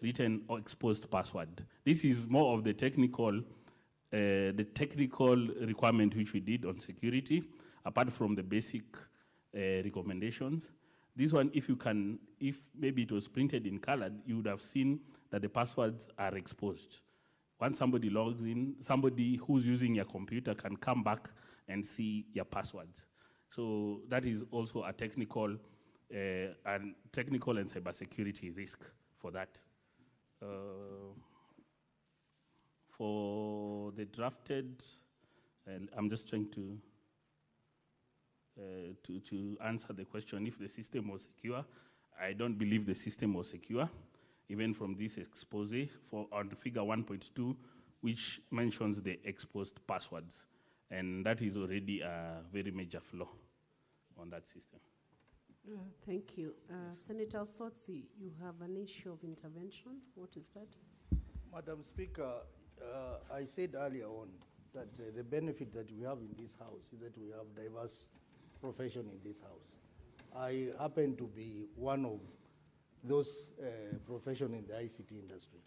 written or exposed password. This is more of the technical requirement which we did on security, apart from the basic recommendations. This one, if maybe it was printed in colored, you would have seen that the passwords are exposed. Once somebody logs in, somebody who's using your computer can come back and see your passwords. So that is also a technical and cybersecurity risk for that. For the drafted, I'm just trying to answer the question if the system was secure. I don't believe the system was secure, even from this expose on figure 1.2, which mentions the exposed passwords. And that is already a very major flaw on that system. Thank you. Senator Sotsi, you have an issue of intervention. What is that? Madam Speaker, I said earlier on that the benefit that we have in this house is that we have diverse profession in this house. I happen to be one of those profession in the ICT industry,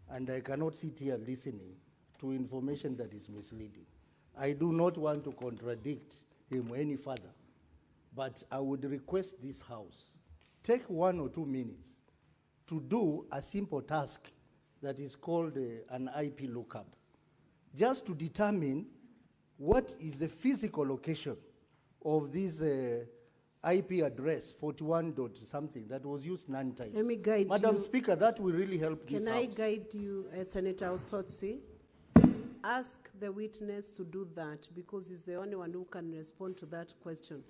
and I cannot sit here listening to information that is misleading. I do not want to contradict him any further, but I would request this house take 1 or 2 minutes to do a simple task that is called an IP lookup, just to determine what is the physical location of this IP address 41 dot something that was used 9 times. Let me guide Madam you. Speaker, that will really help this Can house. I guide you, Senator Osotsi? Ask the witness to do that, because he's the only one who can respond to that question.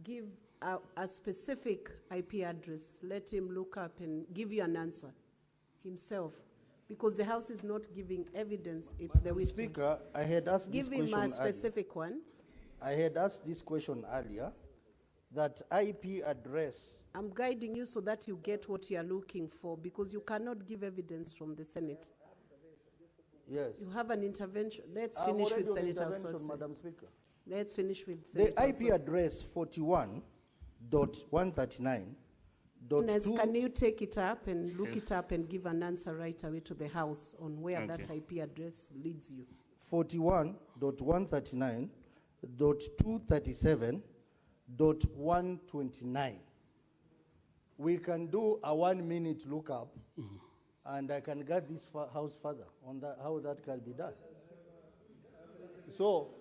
Give a specific IP address. Let him look up and give you an answer himself, because the House is not giving evidence, it's the witness. Speaker, I had asked this question Give him a specific one. I had asked this question earlier, that IP address. I'm guiding you so that you get what you are looking for, because you cannot give evidence from the Senate. Yes. You have an intervention. Let's finish with Senator Sotsi. Madam Speaker. Let's finish with Senator The IP address Can you take it up and look Yes. it up and give an answer right away to the House on where that Okay. IP address leads you? 41.139.237.129. We can do a 1 minute lookup, and I can get this House further on that, how that can be done. So,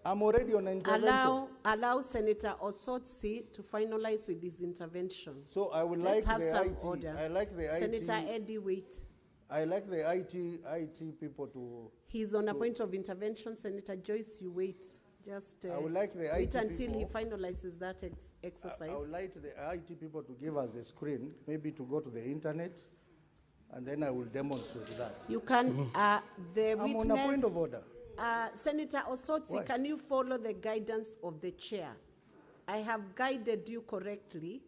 I'm already on intervention. Allow Senator Osotsi to finalize with his intervention. So I would Let's like have the some IT. order. I like the Senator IT. Eddie, wait. I like the IT people to. He's on a point of intervention. Senator Joyce, you wait. Just I would like the wait IT until he people- finalizes that exercise. I would like the IT people to give us a screen, maybe to go to the internet, and then I will demonstrate that. You can, the I'm witness. on a point of order. Senator Osotsi, Why? can you follow the guidance of the chair? I have guided you correctly.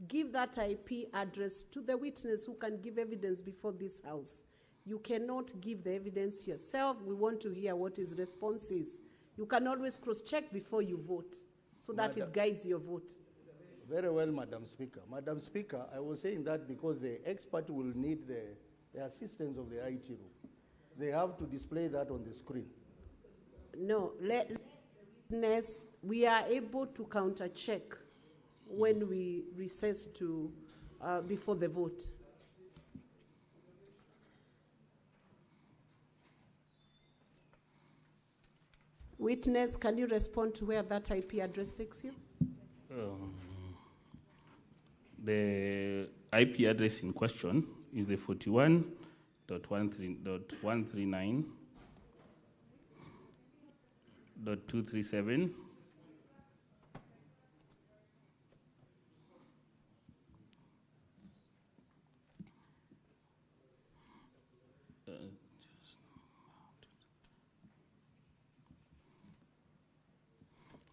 Give that IP address to the witness who can give evidence before this House. You cannot give the evidence yourself. We want to hear what his response is. You can always cross-check before you vote so that it guides your vote. Very well, Madam Speaker. Madam Speaker, I was saying that because the expert will need the assistance of the IT room. They have to display that on the screen. No, let the witness, we are able to counter-check when we recess to, before the vote. Witness, can you respond to where that IP address takes you? The IP address in question is the 41.139.237.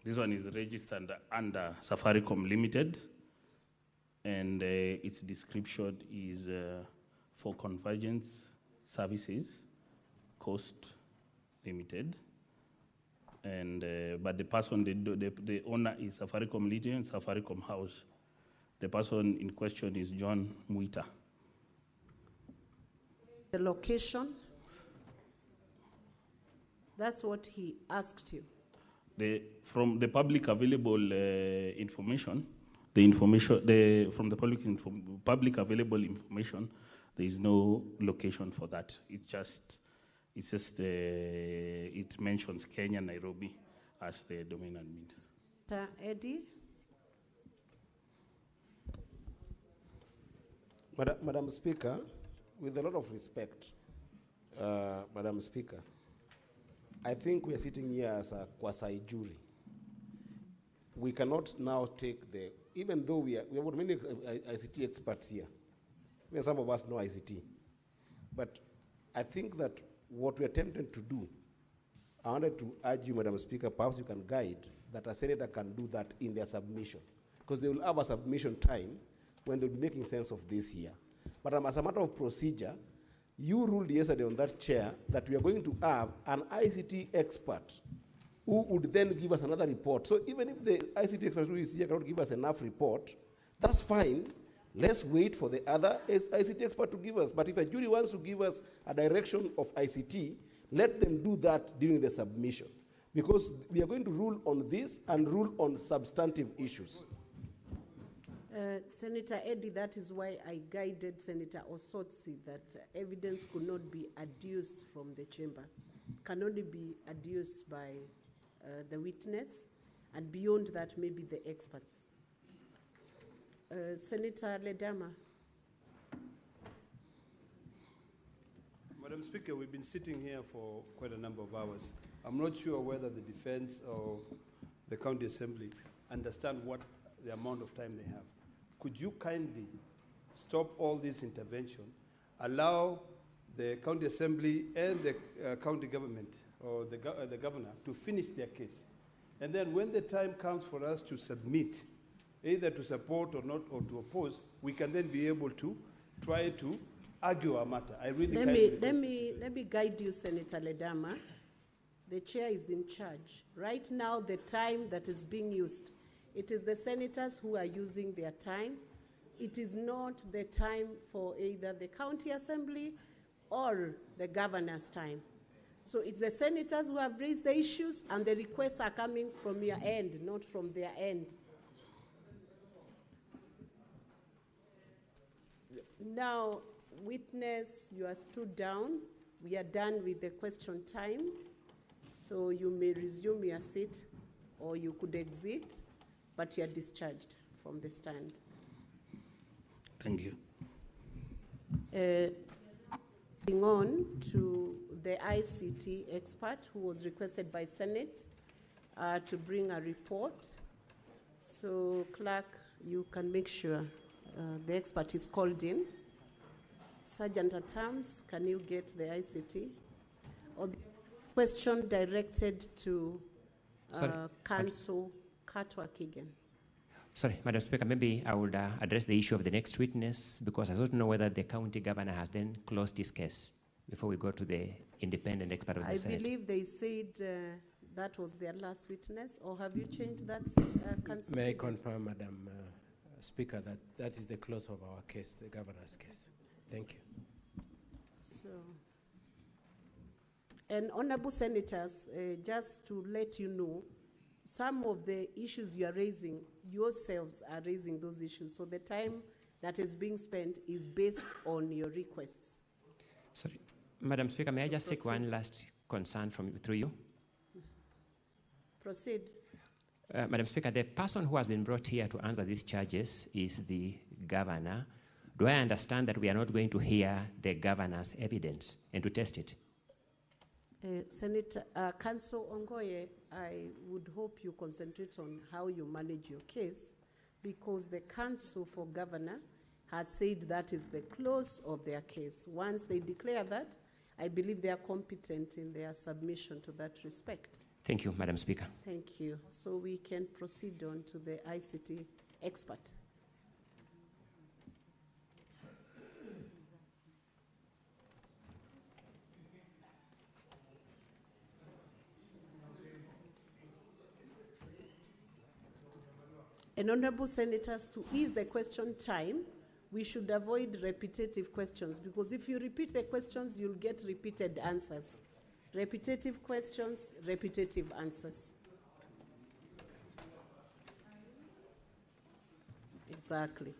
This one is registered under Safaricom Limited, and its description is for convergence services, cost limited. And but the person, the owner is Safaricom Limited and Safaricom House. The person in question is John Mutai. The location? That's what he asked you. From the public available information, from the public available information, there is no location for that. It mentions Kenya, Nairobi as the domain admin. Eddie? Madam Speaker, with a lot of respect, Madam Speaker, I think we are sitting here as a quasi jury. We cannot now take even though we have many ICT experts here, even some of us know ICT, but I think that what we are attempting to do, I wanted to urge you, Madam Speaker, perhaps you can guide that a senator can do that in their submission, because they will have a submission time when they'll be making sense of this here. But as a matter of procedure, you ruled yesterday on that chair that we are going to have an ICT expert who would then give us another report. So even if the ICT expert who is here cannot give us enough report, that's fine. Let's wait for the other ICT expert to give us. But if a jury wants to give us a direction of ICT, let them do that during the submission. Because we are going to rule on this and rule on substantive issues. Senator Eddie, that is why I guided Senator Osotsi that evidence could not be adduced from the chamber, can only be adduced by the witness, and beyond that, maybe the experts. Senator Ledama. Madam Speaker, we've been sitting here for quite a number of hours. I'm not sure whether the defense or the county assembly understand what the amount of time they have. Could you kindly stop all this intervention, allow the county assembly and the county government or the governor to finish their case? And then when the time comes for us to submit, either to support or not, or to oppose, we can then be able to try to argue our matter. I really let me guide you, Senator Ledama. The chair is in charge. Right now, the time that is being used It is the senators who are using their time. It is not the time for either the county assembly or the governor's time. So it's the senators who have raised the issues, and the requests are coming from your end, not from their end. Now, witness, you are stood down. We are done with the question time. So you may resume your seat, or you could exit, but you are discharged from the stand. Thank you. Moving on to the ICT expert who was requested by Senate to bring a report. So, clerk, you can make sure the expert is called in. Sergeant at Arms, can you get the ICT? Or the question directed to Council Katwa Kigen. Sorry, Madam Speaker, maybe I would address the issue of the next witness, because I don't know whether the county governor has then closed his case before we go to the independent expert of the Senate. I believe they said that was their last witness, or have you changed that, Council? May I confirm, Madam Speaker, that that is the close of our case, the governor's case. Thank you. So, and honorable senators, just to let you know, some of the issues you are raising, yourselves are raising those issues. So the time that is being spent is based on your requests. Sorry, Madam Speaker, may I just take proceed. one last concern through you? Proceed. Madam Speaker, the person who has been brought here to answer these charges is the governor. Do I understand that we are not going to hear the governor's evidence and to test it? Senator, Council Ongoye, I would hope you concentrate on how you manage your case, because the Council for Governor has said that is the close of their case. Once they declare that, I believe they are competent in their submission to that respect. Thank you, Madam Speaker. Thank you. So we can proceed on to the ICT expert. And honorable senators, to ease the question time, we should avoid repetitive questions, because if you repeat the questions, you'll get repeated answers. Repetitive questions, repetitive answers. Exactly.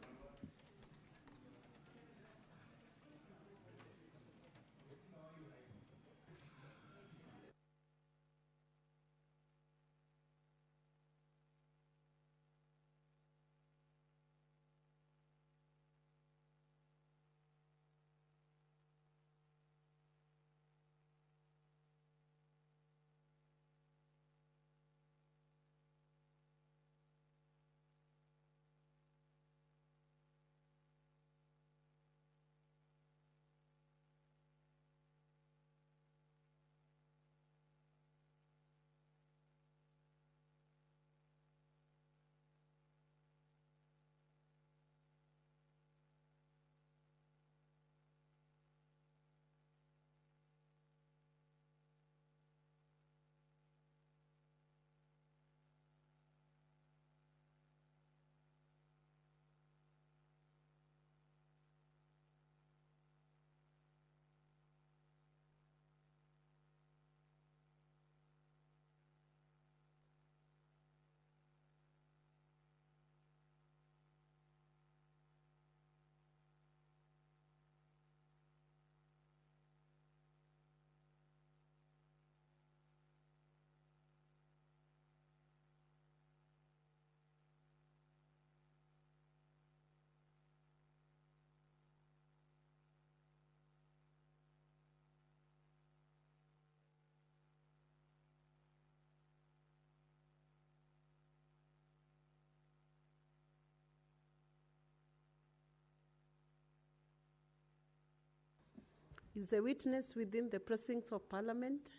Is the witness within the precincts of Parliament?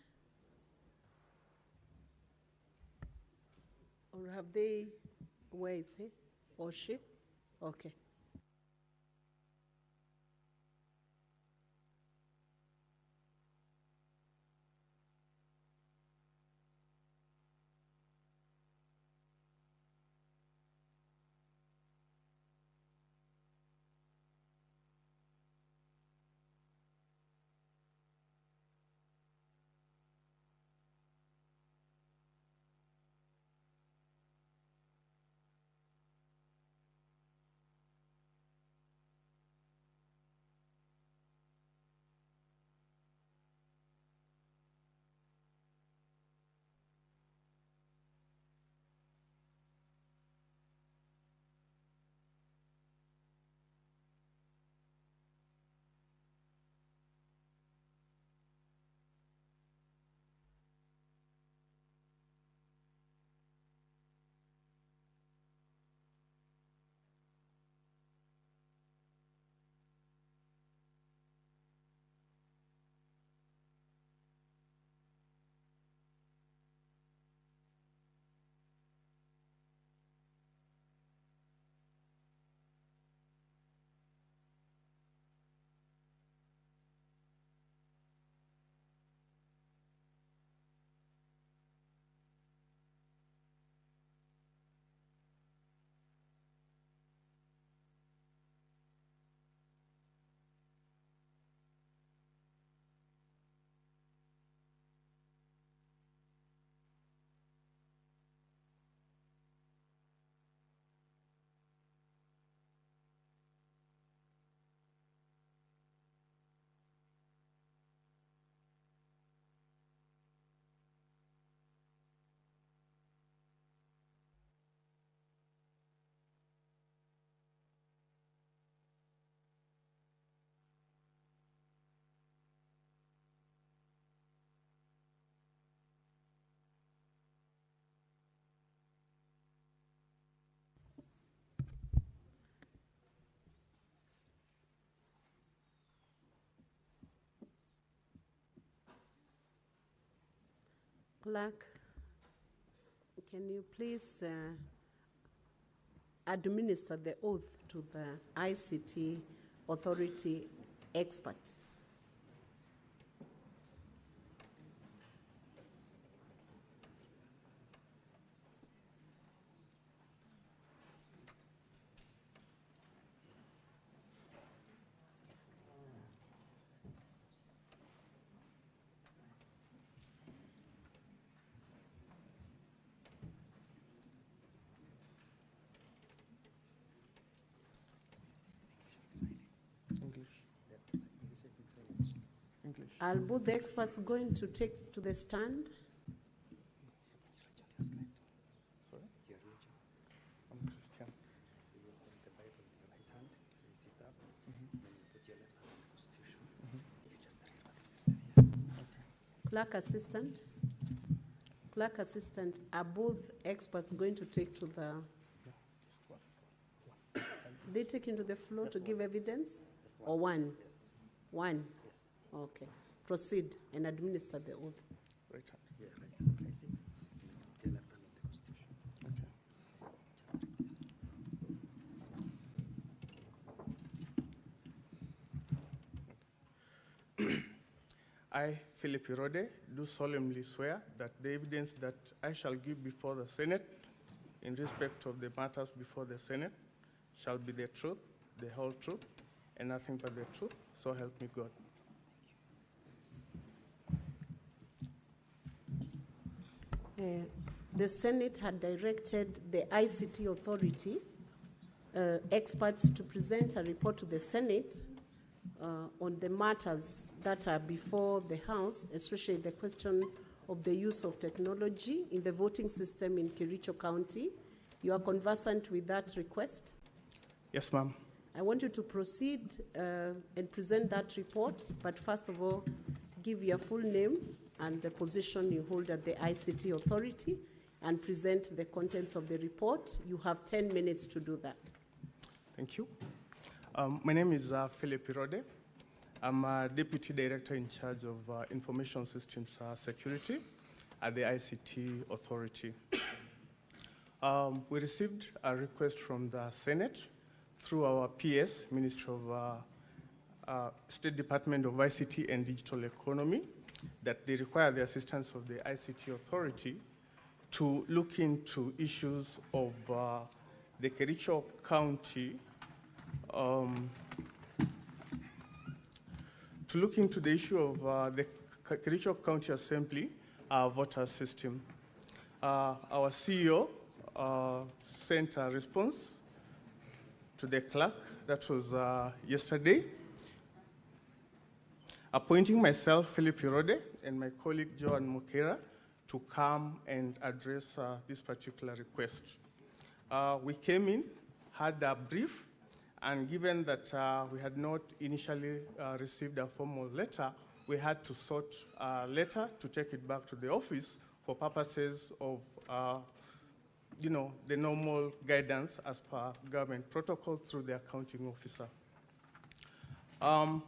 Or have they, where is he or she? Okay. Clerk, can you please administer the oath to the ICT authority experts? Are both the experts going to take to the stand? Sorry? I'm Christian. You will hold the Bible in your right hand, you sit up, then you put your left hand on the Constitution. You just read what is written here. Clerk assistant? Clerk assistant, are both experts going to take to the... They take into the floor to give evidence? Or one? Yes. One? Yes. Okay. Proceed and administer the oath. Right hand. Yeah, right hand. Place it. Put your left hand on the Constitution. Okay. I, Philip Irode, do solemnly swear that the evidence that I shall give before the Senate in respect of the matters before the Senate shall be the truth, the whole truth, and nothing but the truth, so help me God. The Senate had directed the ICT authority experts to present a report to the Senate on the matters that are before the House, especially the question of the use of technology in the voting system in Kericho County. You are conversant with that request? Yes, ma'am. I want you to proceed and present that report, but first of all, give your full name and the position you hold at the ICT authority and present the contents of the report. You have 10 minutes to do that. Thank you. My name is Philip Irode. I'm a Deputy Director in charge of Information Systems Security at the ICT Authority. We received a request from the Senate through our PS, Ministry of State Department of ICT and Digital Economy, that they require the assistance of the ICT Authority to look into issues of the Kericho County, to look into the issue of the Kericho County Assembly voter system. Our CEO sent a response to the clerk, that was yesterday, appointing myself, Philip Irode, and my colleague, Joan Mukera, to come and address this particular request. We came in, had a brief, and given that we had not initially received a formal letter, we had to sort a letter to take it back to the office for purposes of the normal guidance as per government protocol through the accounting officer.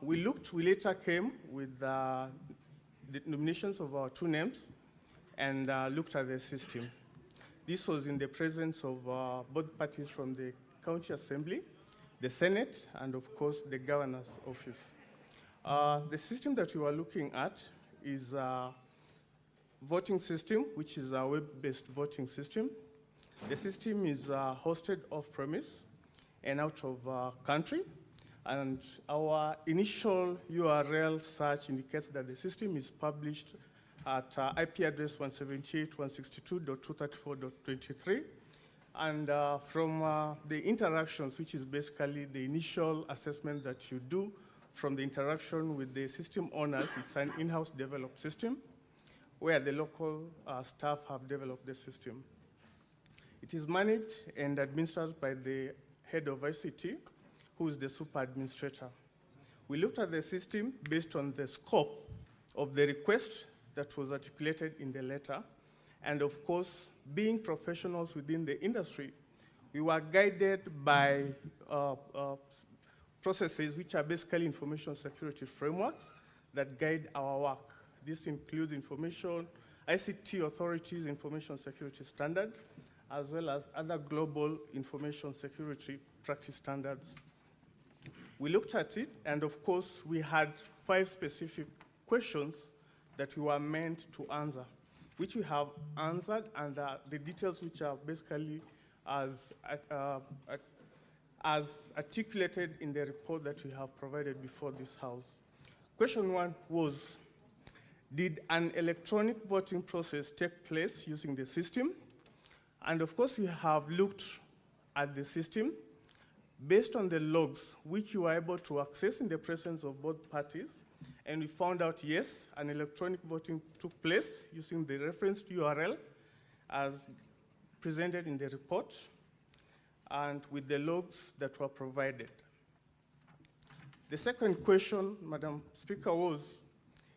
We later came with the nominations of our two names and looked at the system. This was in the presence of both parties from the County Assembly, the Senate, and of course the Governor's Office. The system that we were looking at is a voting system, which is a web-based voting system. The system is hosted off-premise and out of country, and our initial URL search indicates that the system is published at IP address 178.162.234.23, and from the interactions, which is basically the initial assessment that you do from the interaction with the system owners, it's an in-house developed system where the local staff have developed the system. It is managed and administered by the head of ICT, who is the super administrator. We looked at the system based on the scope of the request that was articulated in the letter, and of course, being professionals within the industry, we were guided by processes which are basically information security frameworks that guide our work. This includes information ICT Authority's Information Security Standard, as well as other global information security practice standards. We looked at it, and of course, we had 5 specific questions that we were meant to answer, which we have answered, and the details which are basically as articulated in the report that we have provided before this House. Question 1 was, did an electronic voting process take place using the system? And of course, we have looked at the system based on the logs which you were able to access in the presence of both parties, and we found out, yes, an electronic voting took place using the referenced URL as presented in the report and with the logs that were provided. The second question, Madam Speaker, was,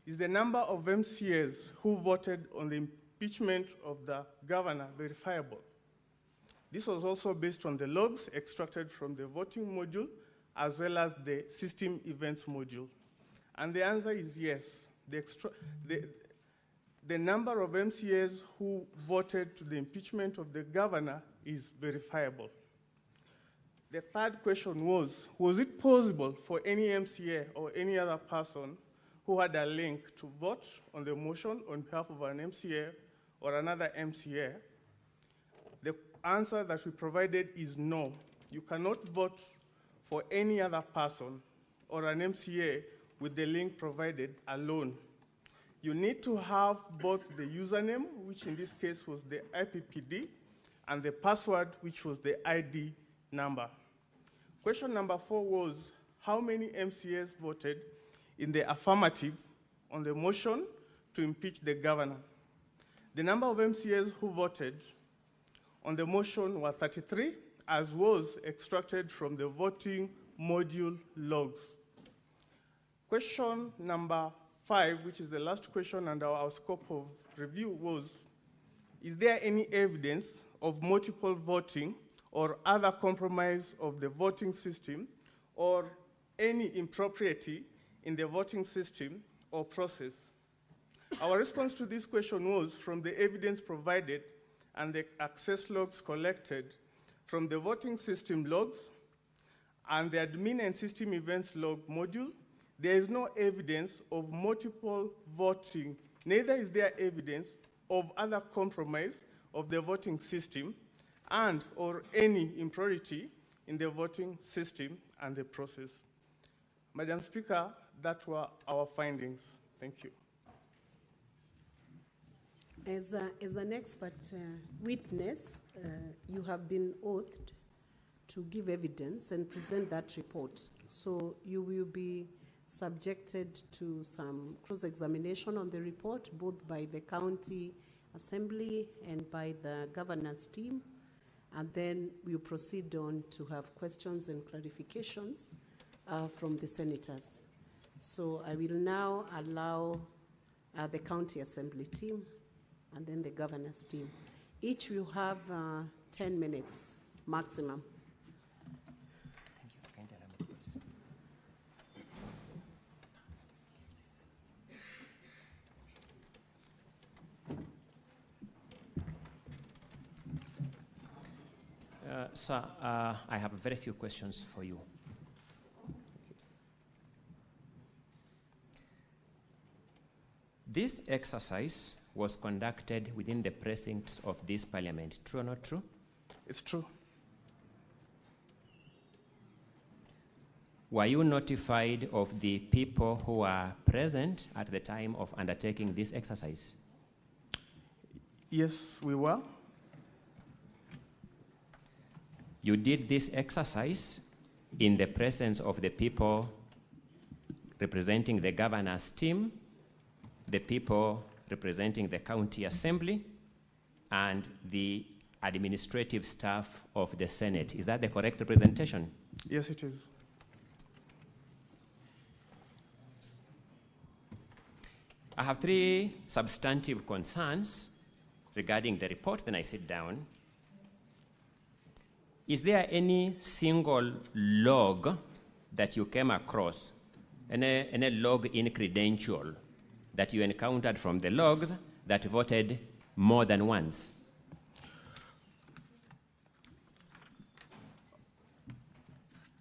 is the number of MCAs who voted on the impeachment of the governor verifiable? This was also based on the logs extracted from the voting module as well as the system events module. And the answer is yes. The number of MCAs who voted to the impeachment of the governor is verifiable. The third question was it possible for any MCA or any other person who had a link to vote on the motion on behalf of an MCA or another MCA? The answer that we provided is no. You cannot vote for any other person or an MCA with the link provided alone. You need to have both the username, which in this case was the IPPD, and the password, which was the ID number. Question number 4 was, how many MCAs voted in the affirmative on the motion to impeach the governor? The number of MCAs who voted on the motion was 33, as was extracted from the voting module logs. Question number 5, which is the last question under our scope of review, was, is there any evidence of multiple voting or other compromise of the voting system or any impropriety in the voting system or process? Our response to this question was, from the evidence provided and the access logs collected from the voting system logs and the admin and system events log module, there is no evidence of multiple voting, neither is there evidence of other compromise of the voting system and or any impropriety in the voting system and the process. Madam Speaker, that were our findings. Thank you. As an expert witness, you have been oathed to give evidence and present that report. So you will be subjected to some cross-examination on the report, both by the county assembly and by the governor's team. And then we'll proceed on to have questions and clarifications from the senators. So I will now allow the county assembly team and then the governor's team. Each will have 10 minutes maximum. Sir, I have very few questions for you. This exercise was conducted within the precincts of this parliament. True or not true? It's true. Were you notified of the people who were present at the time of undertaking this exercise? Yes, we were. You did this exercise in the presence of the people representing the governor's team, the people representing the county assembly, and the administrative staff of the Senate. Is that the correct representation? Yes, it is. I have 3 substantive concerns regarding the report, then I sit down. Is there any single log that you came across, any log in credential that you encountered from the logs that voted more than once?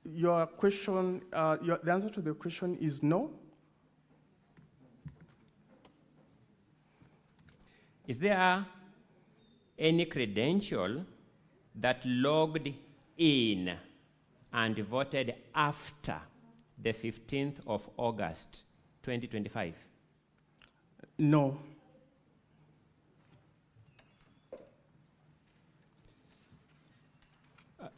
Your question, the answer to the question is no. Is there any credential that logged in and voted after the 15th of August, 2025? No.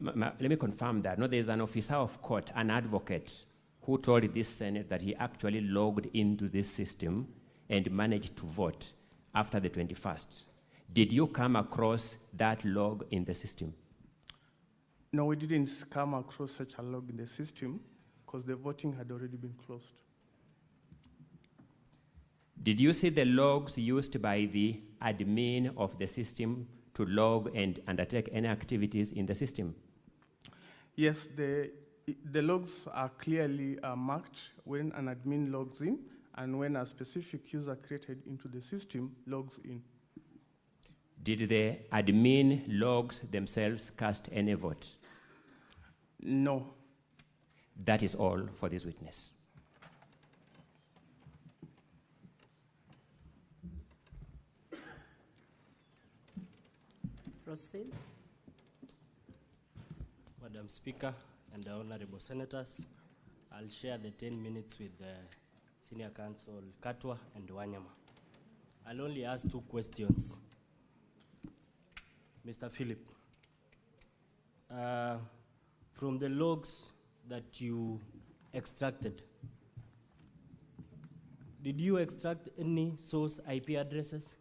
Let me confirm that. No, there's an officer of court, an advocate, who told this Senate that he actually logged into this system and managed to vote after the 21st. Did you come across that log in the system? No, we didn't come across such a log in the system because the voting had already been closed. Did you see the logs used by the admin of the system to log and undertake any activities in the system? Yes, the logs are clearly marked when an admin logs in and when a specific user created into the system logs in. Did the admin logs themselves cast any vote? No. That is all for this witness. Proceed. Madam Speaker and the Honorable Senators, I'll share the 10 minutes with Senior Counsel Katwa and Wanyama. I'll only ask 2 questions. Mr. Philip, from the logs that you extracted, did you extract any source IP addresses?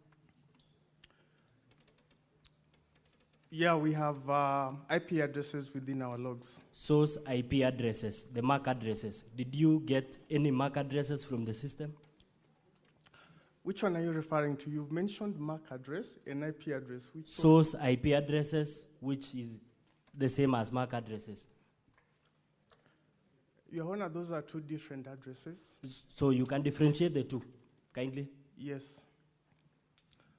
Yeah, we have IP addresses within our logs. Source IP addresses, the MAC addresses. Did you get any MAC addresses from the system? Which one are you referring to? You've mentioned MAC address and IP address. Which source one? IP addresses, which is the same as MAC addresses. Your Honor, those are 2 different addresses. So you can differentiate the 2, kindly? Yes.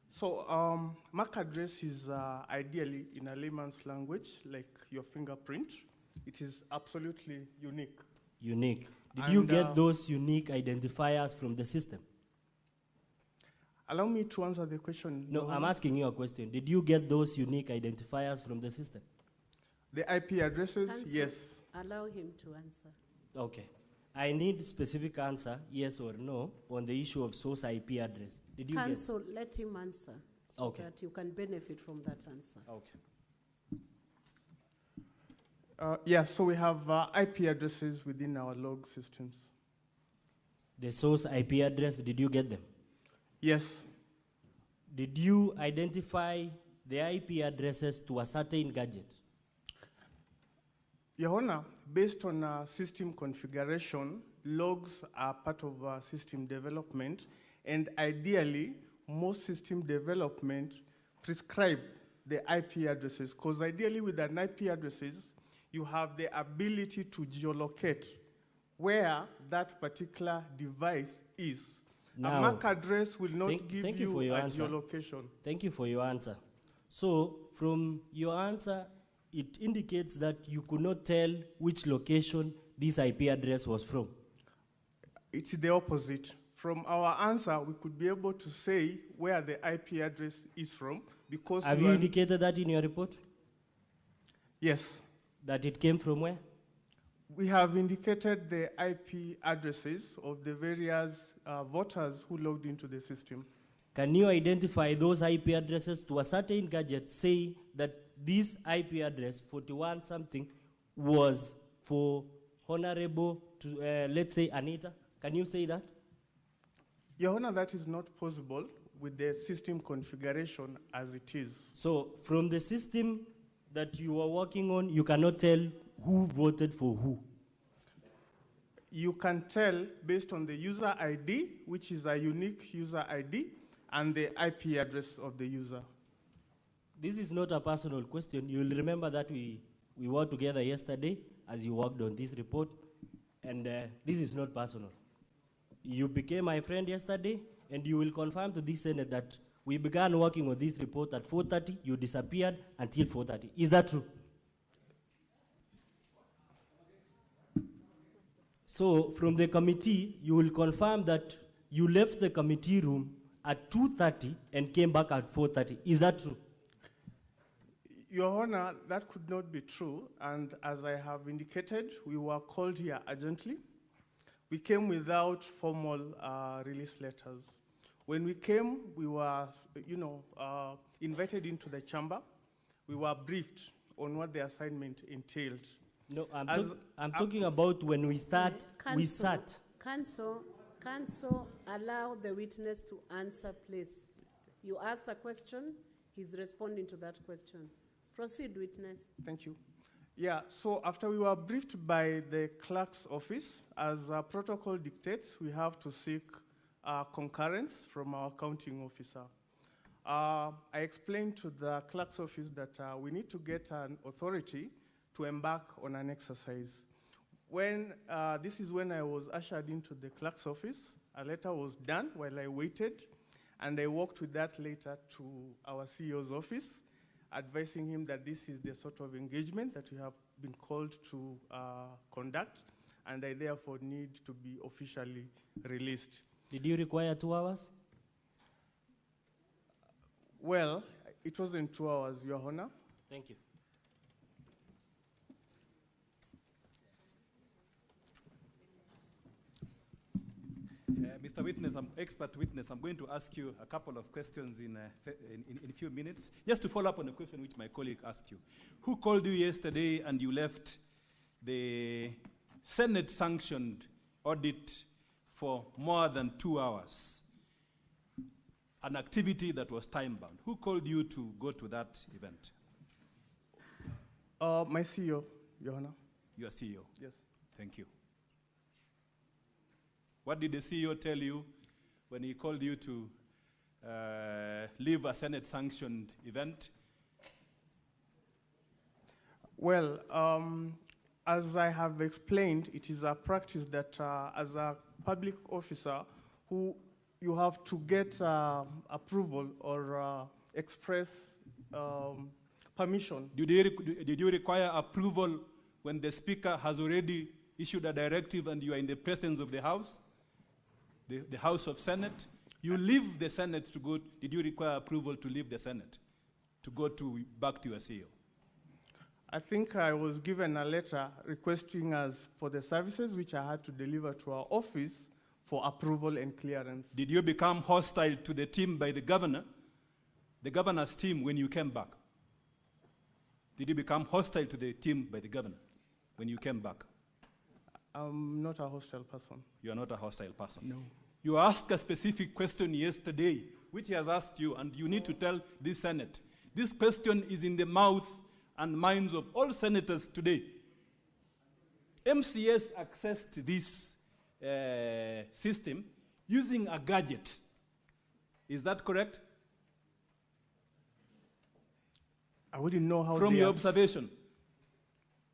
So MAC address is ideally, in a layman's language, like your fingerprint. It is absolutely unique. Unique. Did you get those unique identifiers from the system? Allow me to answer the question. No, I'm asking you a question. Did you get those unique identifiers from the system? The IP addresses, yes. Allow him to answer. Okay. I need specific answer, yes or no, on the issue of source IP address. Did you Counsel, let him answer so okay. that you can benefit from that answer. Okay. Yeah, so we have IP addresses within our log systems. The source IP address, did you get them? Yes. Did you identify the IP addresses to a certain gadget? Your Honor, based on system configuration, logs are part of system development, and ideally, most system development prescribe the IP addresses, because ideally with an IP addresses, you have the ability to geolocate where that particular device is. Now, a MAC address will not give you a geolocation. Thank you for your answer. So, from your answer, it indicates that you could not tell which location this IP address was from. It's the opposite. From our answer, we could be able to say where the IP address is from, because have you indicated that in your report? Yes. That it came from where? We have indicated the IP addresses of the various voters who logged into the system. Can you identify those IP addresses to a certain gadget, say that this IP address, 41 something, was for Honorable, let's say, Anita? Can you say that? Your Honor, that is not possible with the system configuration as it is. So, from the system that you are working on, you cannot tell who voted for who? You can tell based on the user ID, which is a unique user ID, and the IP address of the user. This is not a personal question. You'll remember that we were together yesterday as you worked on this report, and this is not personal. You became my friend yesterday, and you will confirm to this Senate that We began working on this report at 4:30. You disappeared until 4:30. Is that true? So from the committee, you will confirm that you left the committee room at 2:30 and came back at 4:30. Is that true? Your Honor, that could not be true. And as I have indicated, we were called here urgently. We came without formal release letters. When we came, we were, invited into the chamber. We were briefed on what the assignment entailed. No, I'm talking about when we start. We sat. Counsel, allow the witness to answer, please. You asked a question, he's responding to that question. Proceed, witness. Thank you. Yeah, so after we were briefed by the clerk's office, as protocol dictates, we have to seek concurrence from our accounting officer. I explained to the clerk's office that we need to get an authority to embark on an exercise. This is when I was ushered into the clerk's office. A letter was done while I waited, and I walked with that letter to our CEO's office, advising him that this is the sort of engagement that we have been called to conduct, and I therefore need to be officially released. Did you require 2 hours? Well, it wasn't 2 hours, Your Honor. Thank you. Mr. Witness, expert witness, I'm going to ask you a couple of questions in a few minutes. Just to follow up on a question which my colleague asked you. Who called you yesterday and you left the Senate-sanctioned audit for more than 2 hours? An activity that was time-bound. Who called you to go to that event? My CEO, Your Honor. Your CEO? Yes. Thank you. What did the CEO tell you when he called you to leave a Senate-sanctioned event? Well, as I have explained, it is a practice that as a public officer, you have to get approval or express permission. Did you require approval when the Speaker has already issued a directive and you are in the presence of the House? The House of Senate, you leave the Senate to go. Did you require approval to leave the Senate to go back to your CEO? I think I was given a letter requesting us for the services which I had to deliver to our office for approval and clearance. Did you become hostile to the team by the governor, the governor's team, when you came back? Did you become hostile to the team by the governor when you came back? I'm not a hostile person. You are not a hostile person? No. You asked a specific question yesterday, which he has asked you, and you need to tell this Senate. This question is in the mouth and minds of all senators today. MCS accessed this system using a gadget. Is that correct? I wouldn't know how. From your observation,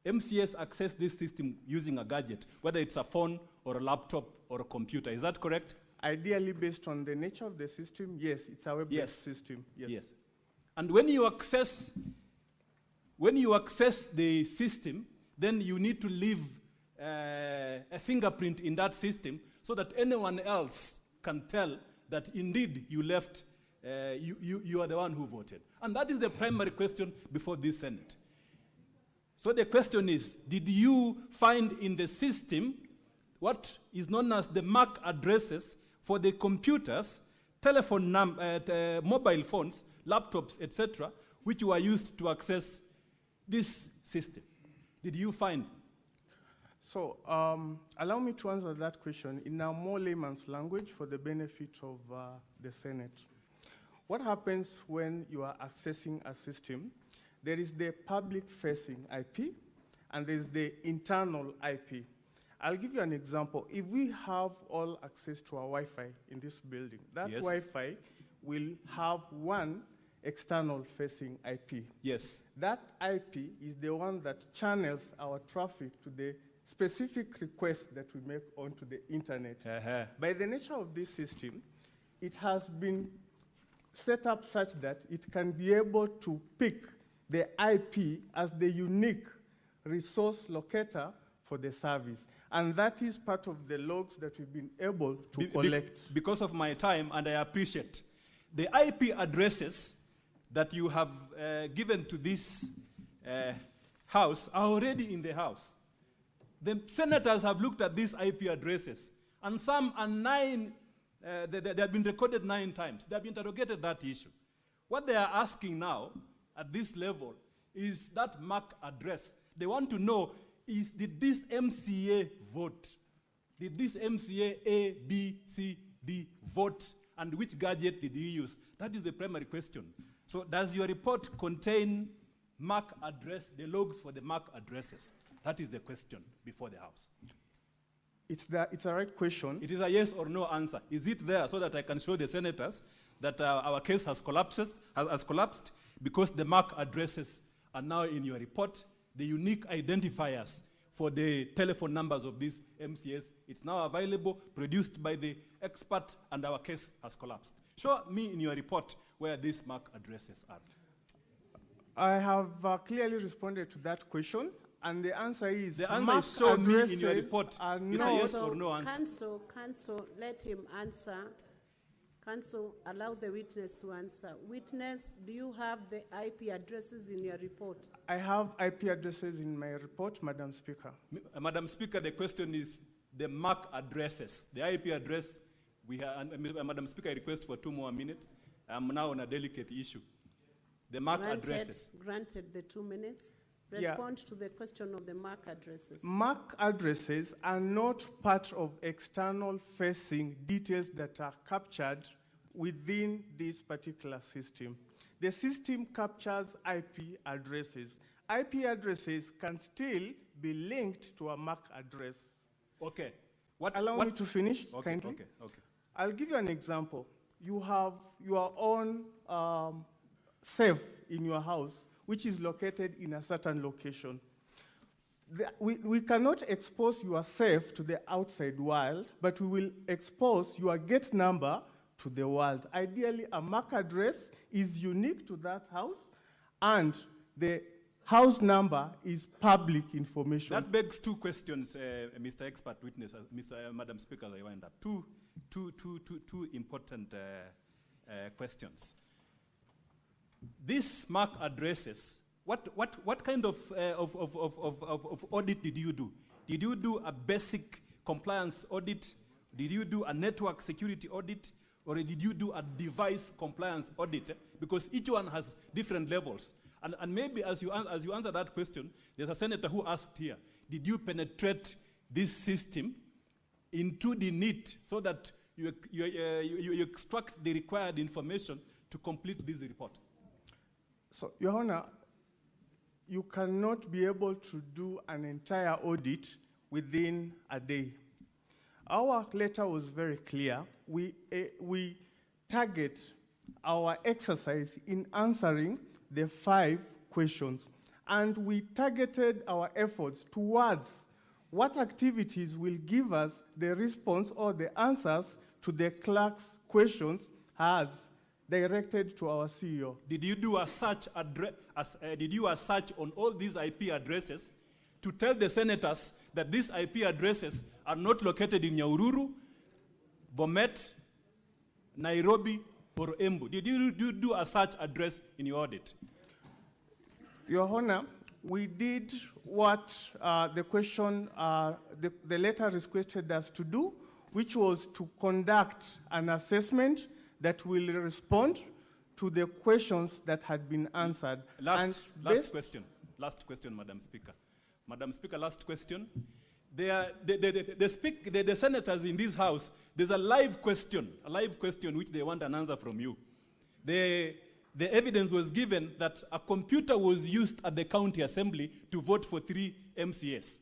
MCS accessed this system using a gadget, whether it's a phone or a laptop or a computer. Is that correct? Ideally, based on the nature of the system, yes, it's a web-based system. Yes. And when you access the system, then you need to leave a fingerprint in that system so that anyone else can tell that indeed you left, you are the one who voted. And that is the primary question before this Senate. So the question is, did you find in the system what is known as the MAC addresses for the computers, mobile phones, laptops, etc., which were used to access this system? Did you find? So allow me to answer that question in a more layman's language for the benefit of the Senate. What happens when you are accessing a system? There is the public-facing IP, and there's the internal IP. I'll give you an example. If we have all access to our Wi-Fi in this building, that Yes. Wi-Fi will have one external-facing IP. Yes. That IP is the one that channels our traffic to the specific requests that we make onto the internet. By the nature of this system, it has been set up such that it can be able to pick the IP as the unique resource locator for the service. And that is part of the logs that we've been able to collect. Because of my time, and I appreciate, the IP addresses that you have given to this house are already in the house. The senators have looked at these IP addresses, and some are they have been recorded 9 times. They have interrogated that issue. What they are asking now, at this level, is that MAC address. They want to know, did this MCA vote? Did this MCA A, B, C, D vote? And which gadget did he use? That is the primary question. So does your report contain MAC address, the logs for the MAC addresses? That is the question before the House. It's a right question. It is a yes or no answer. Is it there so that I can show the senators that our case has collapsed because the MAC addresses are now in your report, the unique identifiers for the telephone numbers of these MCS. It's now available, produced by the expert, and our case has collapsed. Show me in your report where these MAC addresses are. I have clearly responded to that question, and the answer is the answer MAC is show me addresses in your report. are It's not. a yes or no answer. Counsel, let him answer. Counsel, allow the witness to answer. Witness, do you have the IP addresses in your report? I have IP addresses in my report, Madam Speaker. Madam Speaker, the question is the MAC addresses. The IP address, Madam Speaker, I request for 2 more minutes. I'm now on a delicate issue. The MAC addresses. Granted the 2 minutes. Yeah. Respond to the question of the MAC addresses. MAC addresses are not part of external facing details that are captured within this particular system. The system captures IP addresses. IP addresses can still be linked to a MAC address. Okay. Allow me to finish, kindly. Okay. I'll give you an example. You have your own safe in your house, which is located in a certain location. We cannot expose your safe to the outside world, but we will expose your gate number to the world. Ideally, a MAC address is unique to that house, and the house number is public information. That begs 2 questions, Mr. Expert Witness, Madam Speaker, I wind up. Two important questions. These MAC addresses, what kind of audit did you do? Did you do a basic compliance audit? Did you do a network security audit? Or did you do a device compliance audit? Because each one has different levels. And maybe as you answer that question, there's a senator who asked here, did you penetrate this system into the NIT so that you extract the required information to complete this report? So, Your Honor, you cannot be able to do an entire audit within a day. Our letter was very clear. We target our exercise in answering the 5 questions, and we targeted our efforts towards what activities will give us the response or the answers to the clerk's questions as directed to our CEO. Did you do a search on all these IP addresses to tell the senators that these IP addresses are not located in Nyahururu, Bomet, Nairobi, or Embu? Did you do a search address in your audit? Your Honor, we did what the question, the letter requested us to do, which was to conduct an assessment that will respond to the questions that had been answered. Last question, Madam Speaker. Madam Speaker, last question. The senators in this house, there's a live question which they want an answer from you. The evidence was given that a computer was used at the county assembly to vote for 3 MCS.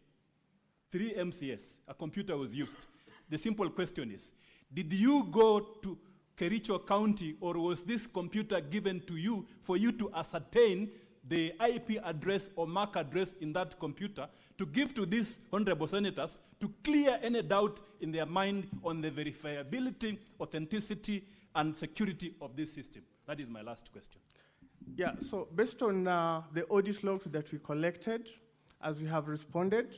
3 MCS, a computer was used. The simple question is, did you go to Kericho County, or was this computer given to you for you to ascertain the IP address or MAC address in that computer to give to these honorable senators to clear any doubt in their mind on the verifiability, authenticity, and security of this system? That is my last question. Yeah, so based on the audit logs that we collected, as we have responded,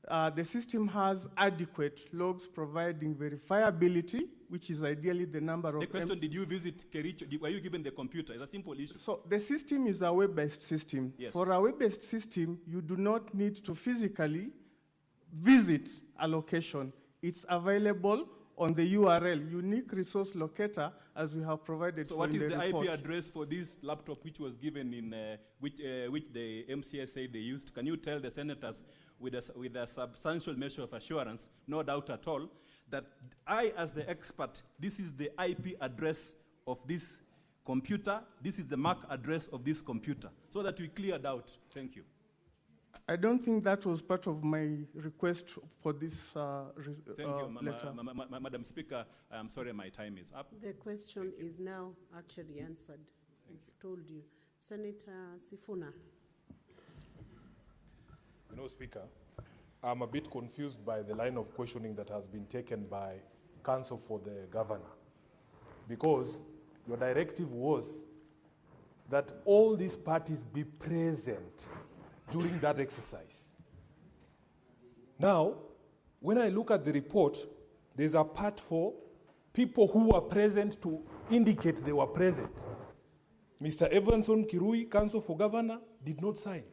the system has adequate logs providing verifiability, which is ideally the number of... The question, did you visit Kericho? Were you given the computer? It's a simple issue. So the system is a web-based system. Yes. For a web-based system, you do not need to physically visit a location. It's available on the URL, unique resource locator, as we have provided. So what is the report. IP address for this laptop which was given in, which the MCS said they used? Can you tell the senators with a substantial measure of assurance, no doubt at all, that I, as the expert, this is the IP address of this computer, this is the MAC address of this computer, so that we clear doubt. Thank you. I don't think that was part of my request for this Thank you, letter. Madam Speaker. I'm sorry, my time is up. The question is now actually answered. It's told you. Senator Sifuna. You know, Speaker, I'm a bit confused by the line of questioning that has been taken by counsel for the governor, because your directive was that all these parties be present during that exercise. Now, when I look at the report, there's a part for people who were present to indicate they were present. Mr. Evanson Kirui, counsel for governor, did not sign.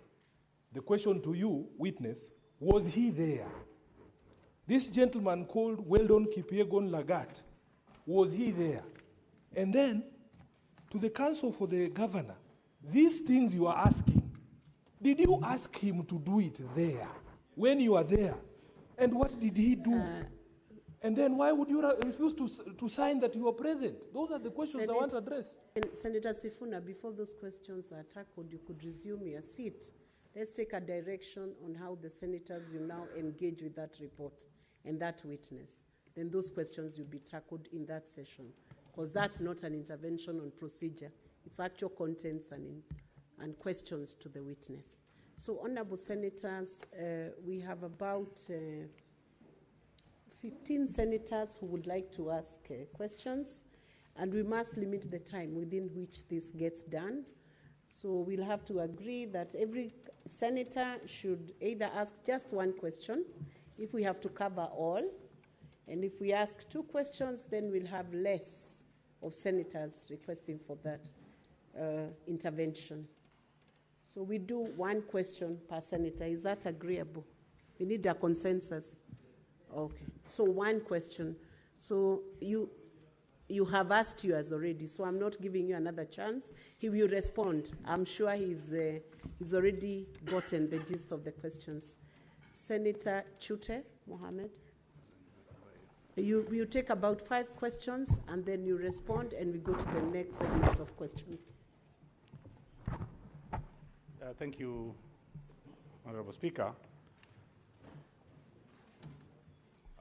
The question to you, witness, was he there? This gentleman called Weldon Kipyegon Lagat, was he there? And then, to the counsel for the governor, these things you are asking, did you ask him to do it there, when you are there? And what did he do? And then why would you refuse to sign that you are present? Those are the questions I want to address. Senator Sifuna, before those questions are tackled, you could resume your seat. Let's take a direction on how the senators will now engage with that report and that witness. Then those questions will be tackled in that session, because that's not an intervention on procedure. It's actual contents and questions to the witness. So, honorable senators, we have about 15 senators who would like to ask questions, and we must limit the time within which this gets done. So we'll have to agree that every senator should either ask just one question, if we have to cover all, and if we ask 2 questions, then we'll have less of senators requesting for that intervention. So we do 1 question per senator. Is that agreeable? We need a consensus. Okay. So 1 question. So you have asked yours already, so I'm not giving you another chance. He will respond. I'm sure he's already gotten the gist of the questions. Senator Chute Mohammed. You take about 5 questions, and then you respond, and we go to the next segment of questions. Thank you, Honorable Speaker.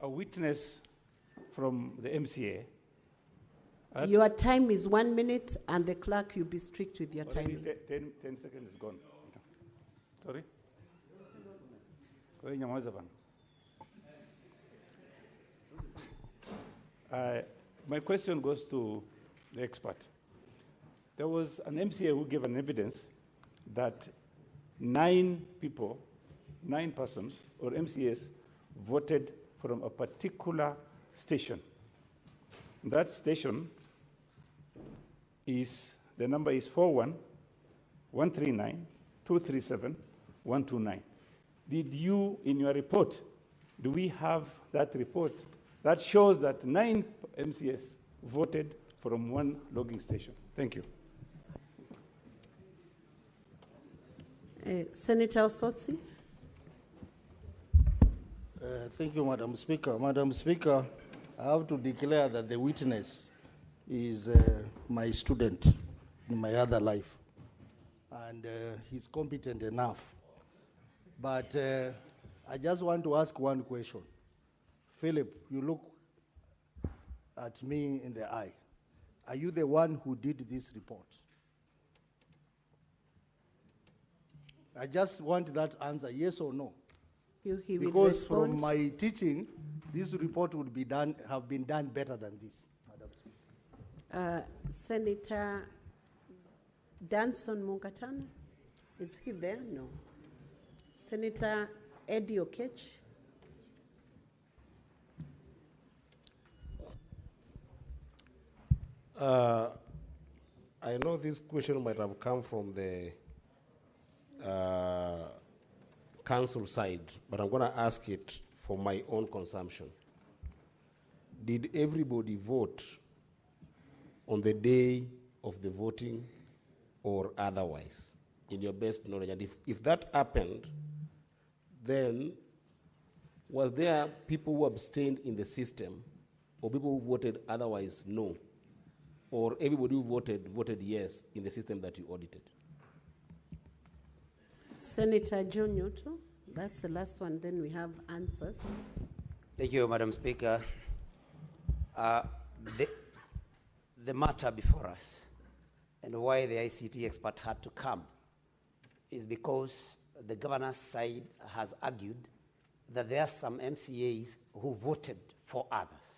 A witness from the MCA. Your time is 1 minute, and the clerk, you'll be strict with your time. 10 seconds is gone. Sorry? My question goes to the expert. There was an MCA who gave an evidence that 9 persons, or MCAs, voted from a particular station. That station is, the number is 41-139-237-129. Did you, in your report, do we have that report that shows that 9 MCAs voted from 1 logging station? Thank you. Senator Sotsi. Thank you, Madam Speaker. Madam Speaker, I have to declare that the witness is my student in my other life, and he's competent enough. But I just want to ask 1 question. Philip, you look at me in the eye. Are you the one who did this report? I just want that answer, yes or no. He will because respond. from my teaching, this report would be done, have been done better than this, Madam Speaker. Senator Danson Munkatana, is he there? No. Senator Eddie Okech. I know this question might have come from the council side, but I'm going to ask it for my own consumption. Did everybody vote on the day of the voting or otherwise, in your best knowledge? And if that happened, then was there people who abstained in the system or people who voted otherwise no? Or everybody who voted yes in the system that you audited? Senator John Nyoto, that's the last one, then we have answers. Thank you, Madam Speaker. The matter before us and why the ICT expert had to come is because the governor's side has argued that there are some MCAs who voted for others.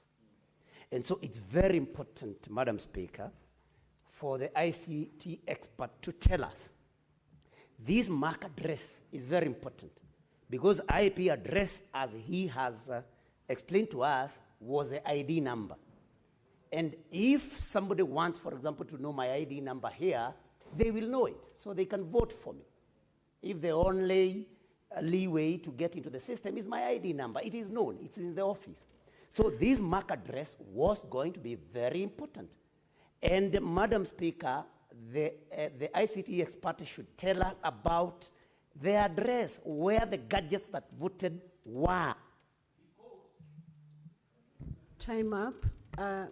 And so it's very important, Madam Speaker, for the ICT expert to tell us this MAC address is very important because IP address, as he has explained to us, was the ID number. And if somebody wants, for example, to know my ID number here, they will know it, so they can vote for me. If the only leeway to get into the system is my ID number, it is known, it's in the office. So this MAC address was going to be very important. And Madam Speaker, the ICT expert should tell us about the address where the gadgets that voted were. Time up.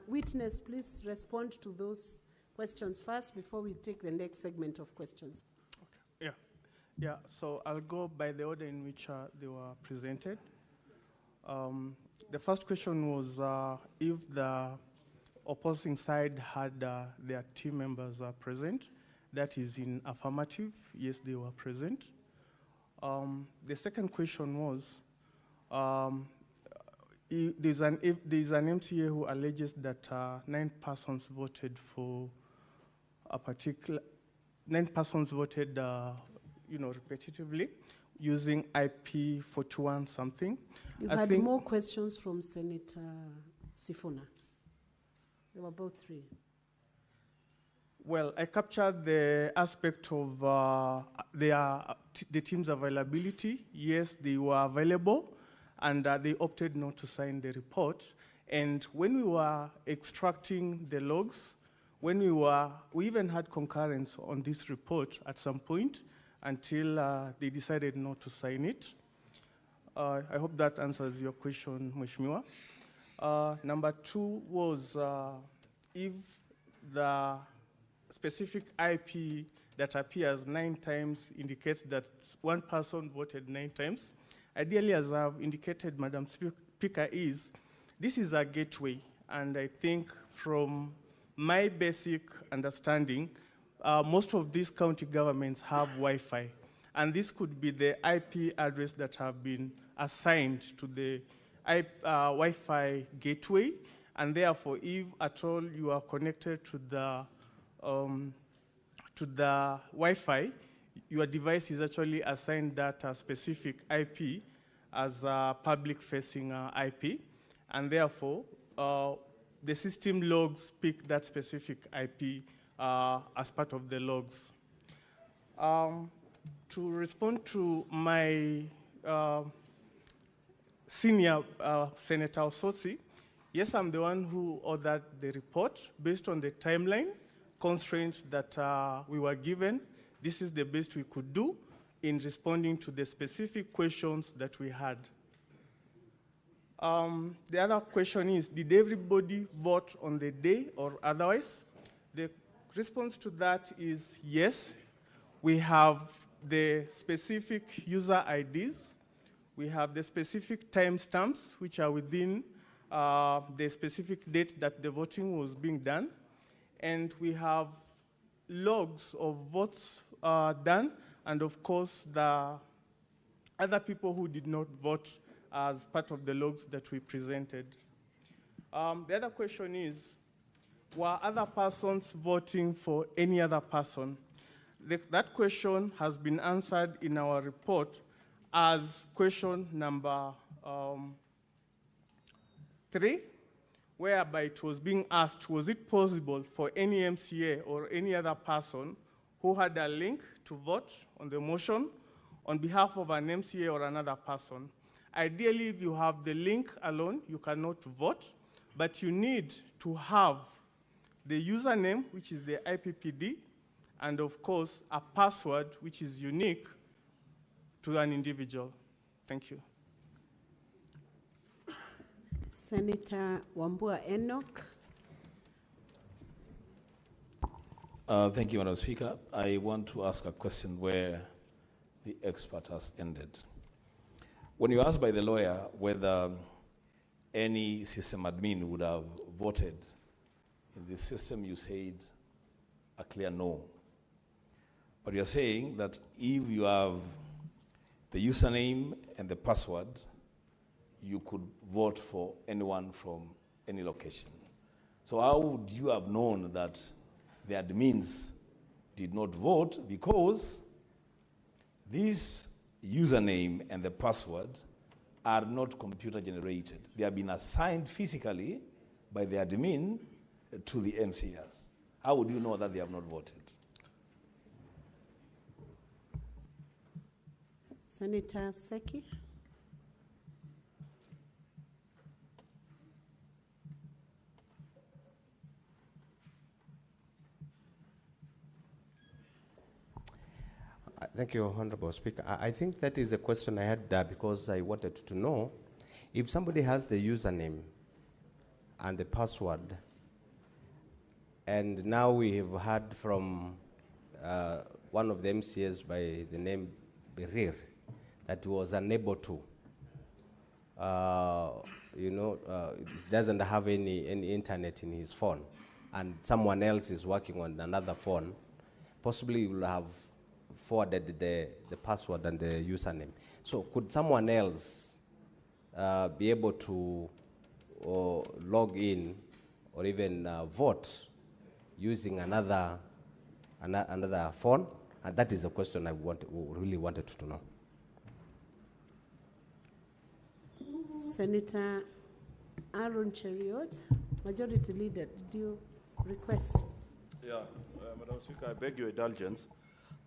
Witness, please respond to those questions first before we take the next segment of questions. Okay. Yeah. So I'll go by the order in which they were presented. The first question was if the opposing side had their team members present. That is in affirmative. Yes, they were present. The second question was, there's an MCA who alleges that 9 persons voted for a particular, 9 persons voted, repetitively, using IP 41 something. You had more questions from Senator Sifuna. There were both 3. Well, I captured the aspect of the team's availability. Yes, they were available, and they opted not to sign the report. And when we were extracting the logs, we even had concurrence on this report at some point until they decided not to sign it. I hope that answers your question, Mheshimiwa. Number 2 was if the specific IP that appears 9 times indicates that one person voted 9 times. Ideally, as I've indicated, Madam Speaker, this is a gateway, and I think from my basic understanding, most of these county governments have Wi-Fi, and this could be the IP address that have been assigned to the Wi-Fi gateway, and therefore, if at all you are connected to the Wi-Fi, your device is actually assigned that specific IP as a public-facing IP, and therefore, the system logs pick that specific IP as part of the logs. To respond to my senior Senator Osotsi, yes, I'm the one who authored the report based on the timeline constraints that we were given. This is the best we could do in responding to the specific questions that we had. The other question is, did everybody vote on the day or otherwise? The response to that is yes. We have the specific user IDs. We have the specific timestamps, which are within the specific date that the voting was being done. And we have logs of votes done, and of course, the other people who did not vote as part of the logs that we presented. The other question is, were other persons voting for any other person? That question has been answered in our report as question number 3, whereby it was being asked, was it possible for any MCA or any other person who had a link to vote on the motion on behalf of an MCA or another person? Ideally, if you have the link alone, you cannot vote, but you need to have the username, which is the IPPD, and of course, a password which is unique to an individual. Thank you. Senator Wambua Enoch. Thank you, Madam Speaker. I want to ask a question where the expert has ended. When you asked by the lawyer whether any system admin would have voted in this system, you said a clear no. But you're saying that if you have the username and the password, you could vote for anyone from any location. So how would you have known that the admins did not vote? Because this username and the password are not computer generated. They have been assigned physically by the admin to the MCS. How would you know that they have not voted? Senator Seki. Thank you, Honorable Speaker. I think that is the question I had because I wanted to know if somebody has the username and the password, and now we have heard from one of the MCAs by the name Berir that was unable to, doesn't have any internet in his phone, and someone else is working on another phone, possibly will have forwarded the password and the username. So could someone else be able to log in or even vote using another phone? And that is the question I really wanted to know. Senator Aaron Cheriot, Majority Leader, do you request? Yeah, Madam Speaker, I beg your indulgence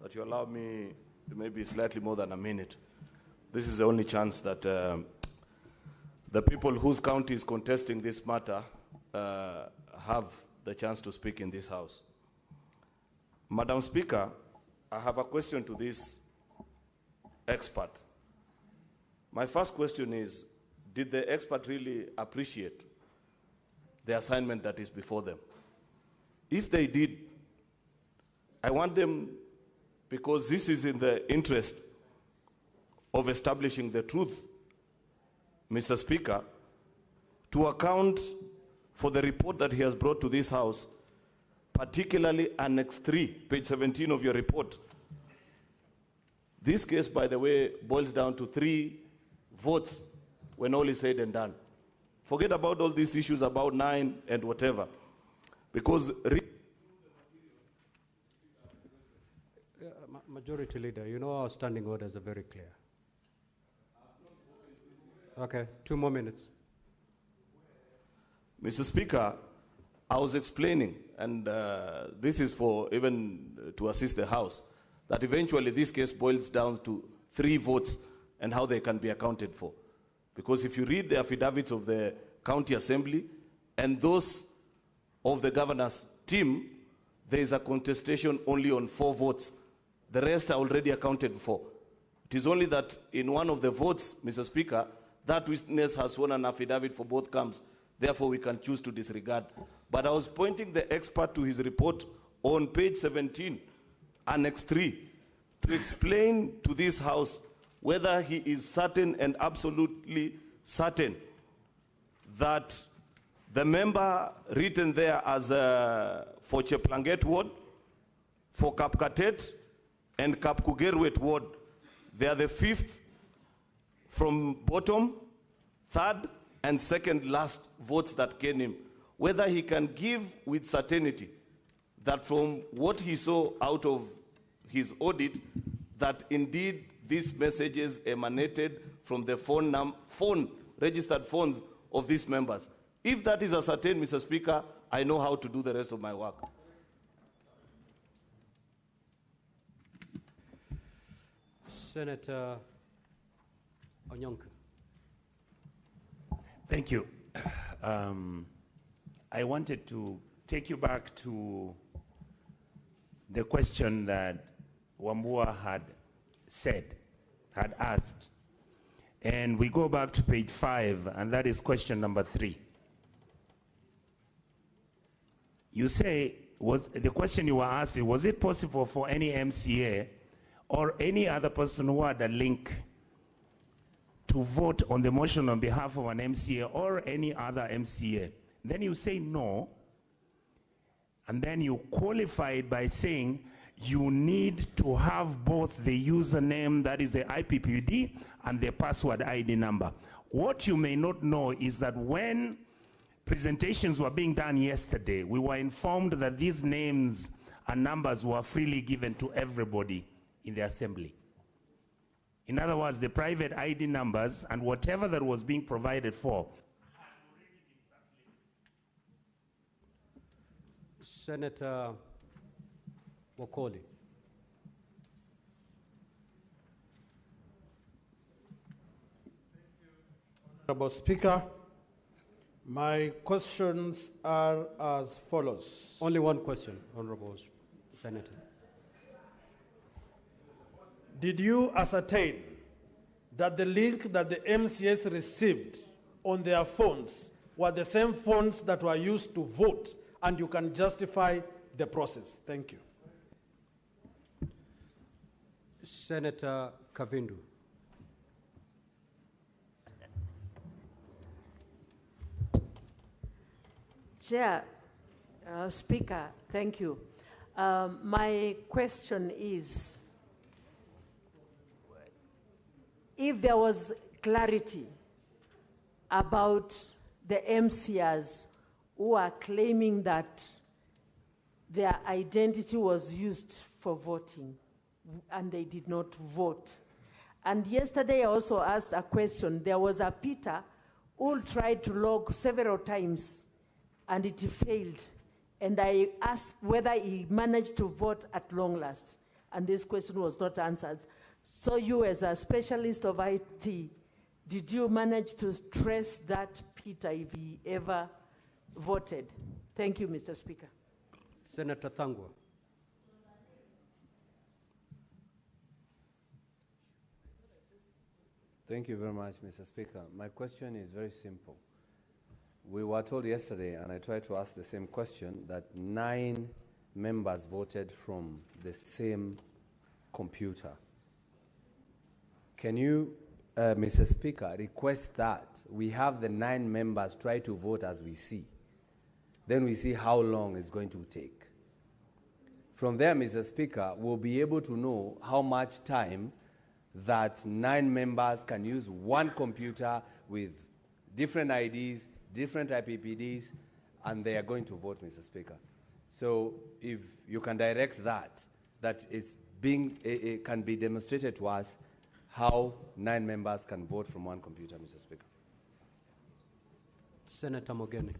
that you allow me maybe slightly more than a minute. This is the only chance that the people whose county is contesting this matter have the chance to speak in this House. Madam Speaker, I have a question to this expert. My first question is, did the expert really appreciate the assignment that is before them? If they did, I want them, because this is in the interest of establishing the truth, Mr. Speaker, to account for the report that he has brought to this House, particularly Annex 3, page 17 of your report. This case, by the way, boils down to 3 votes when all is said and done. Forget about all these issues about 9 and whatever, because Majority Leader, you know our standing orders are very clear. Okay, 2 more minutes. Mr. Speaker, I was explaining, and this is for even to assist the House, that eventually this case boils down to 3 votes and how they can be accounted for. Because if you read the affidavits of the County Assembly and those of the governor's team, there is a contestation only on 4 votes. The rest are already accounted for. It is only that in one of the votes, Mr. Speaker, that witness has sworn an affidavit for both camps. Therefore, we can choose to disregard. But I was pointing the expert to his report on page 17, Annex 3, to explain to this House whether he is certain and absolutely certain that the member written there as for Cheplanget ward, for Kapkatet, and Kapkugerwet ward, they are the 5th from bottom, 3rd, and 2nd last votes that came in. whether he can give with certainty that from what he saw out of his audit, that indeed these messages emanated from the registered phones of these members. If that is ascertained, Mr. Speaker, I know how to do the rest of my work. Senator Onyonka. Thank you. I wanted to take you back to the question that Wambua had asked. And we go back to page 5, and that is question number 3. You say, the question you were asked, was it possible for any MCA or any other person who had a link to vote on the motion on behalf of an MCA or any other MCA? Then you say no, and then you qualify it by saying you need to have both the username, that is the IPPD, and the password ID number. What you may not know is that when presentations were being done yesterday, we were informed that these names and numbers were freely given to everybody in the assembly. In other words, the private ID numbers and whatever that was being provided for. Senator Wakoli. Honorable Speaker, my questions are as follows. Only one question, Honorable Senator. Did you ascertain that the link that the MCS received on their phones were the same phones that were used to vote, and you can justify the process? Thank you. Senator Kavindu. Chair, Speaker, thank you. My question is, if there was clarity about the MCRs who are claiming that their identity was used for voting and they did not vote. And yesterday I also asked a question. There was a Peter who tried to log several times and it failed. And I asked whether he managed to vote at long last. And this question was not answered. So you, as a specialist of IT, did you manage to trace that Peter if he ever voted? Thank you, Mr. Speaker. Senator Thangwa. Thank you very much, Mr. Speaker. My question is very simple. We were told yesterday, and I tried to ask the same question, that 9 members voted from the same computer. Can you, Mr. Speaker, request that we have the 9 members try to vote as we see? Then we see how long it's going to take. From there, Mr. Speaker, we'll be able to know how much time that 9 members can use one computer with different IDs, different IPPDs, and they are going to vote, Mr. Speaker. So if you can direct that it's being, it can be demonstrated to us how 9 members can vote from one computer, Mr. Speaker. Senator Mogeni.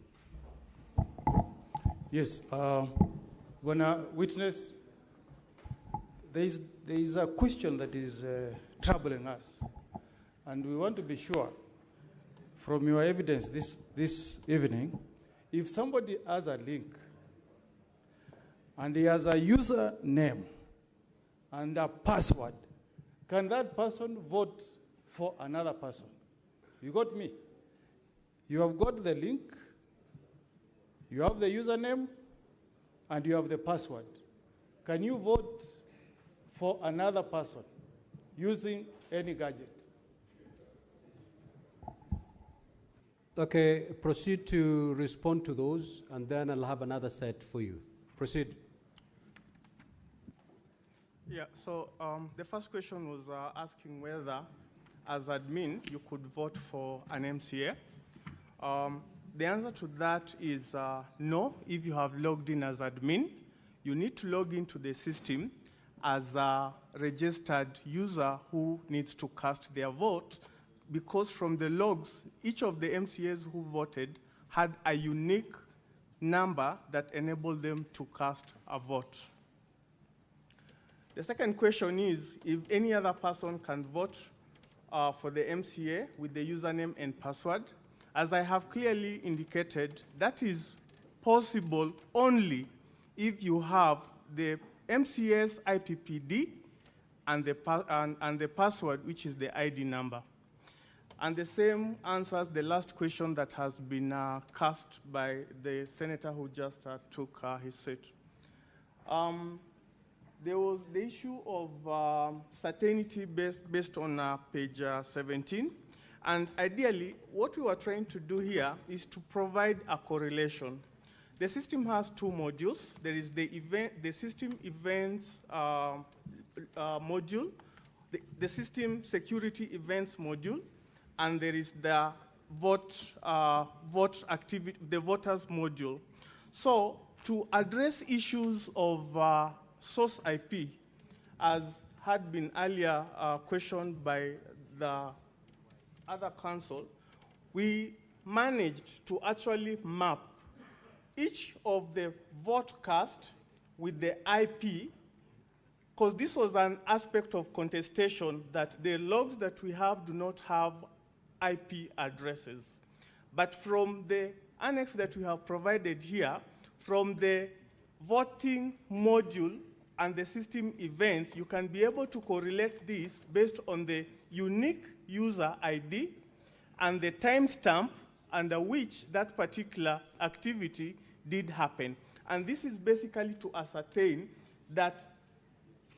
Yes, when a witness, there is a question that is troubling us, and we want to be sure from your evidence this evening, if somebody has a link and he has a user name and a password, can that person vote for another person? You got me? You have got the link, you have the username, and you have the password. Can you vote for another person using any gadget? Okay, proceed to respond to those, and then I'll have another set for you. Proceed. Yeah, so the first question was asking whether, as admin, you could vote for an MCA. The answer to that is no. If you have logged in as admin, you need to log into the system as a registered user who needs to cast their vote, because from the logs, each of the MCAs who voted had a unique number that enabled them to cast a vote. The second question is if any other person can vote for the MCA with the username and password. As I have clearly indicated, that is possible only if you have the MCA's IPPD and the password, which is the ID number. And the same answers the last question that has been cast by the senator who just took his seat. There was the issue of certainty based on page 17. And ideally, what we were trying to do here is to provide a correlation. The system has two modules. There is the system events module, the system security events module, and there is the vote activity, the voters module. So to address issues of source IP, as had been earlier questioned by the other council, we managed to actually map each of the vote cast with the IP, because this was an aspect of contestation that the logs that we have do not have IP addresses. But from the annex that we have provided here, from the voting module and the system events, you can be able to correlate this based on the unique user ID and the timestamp under which that particular activity did happen. And this is basically to ascertain that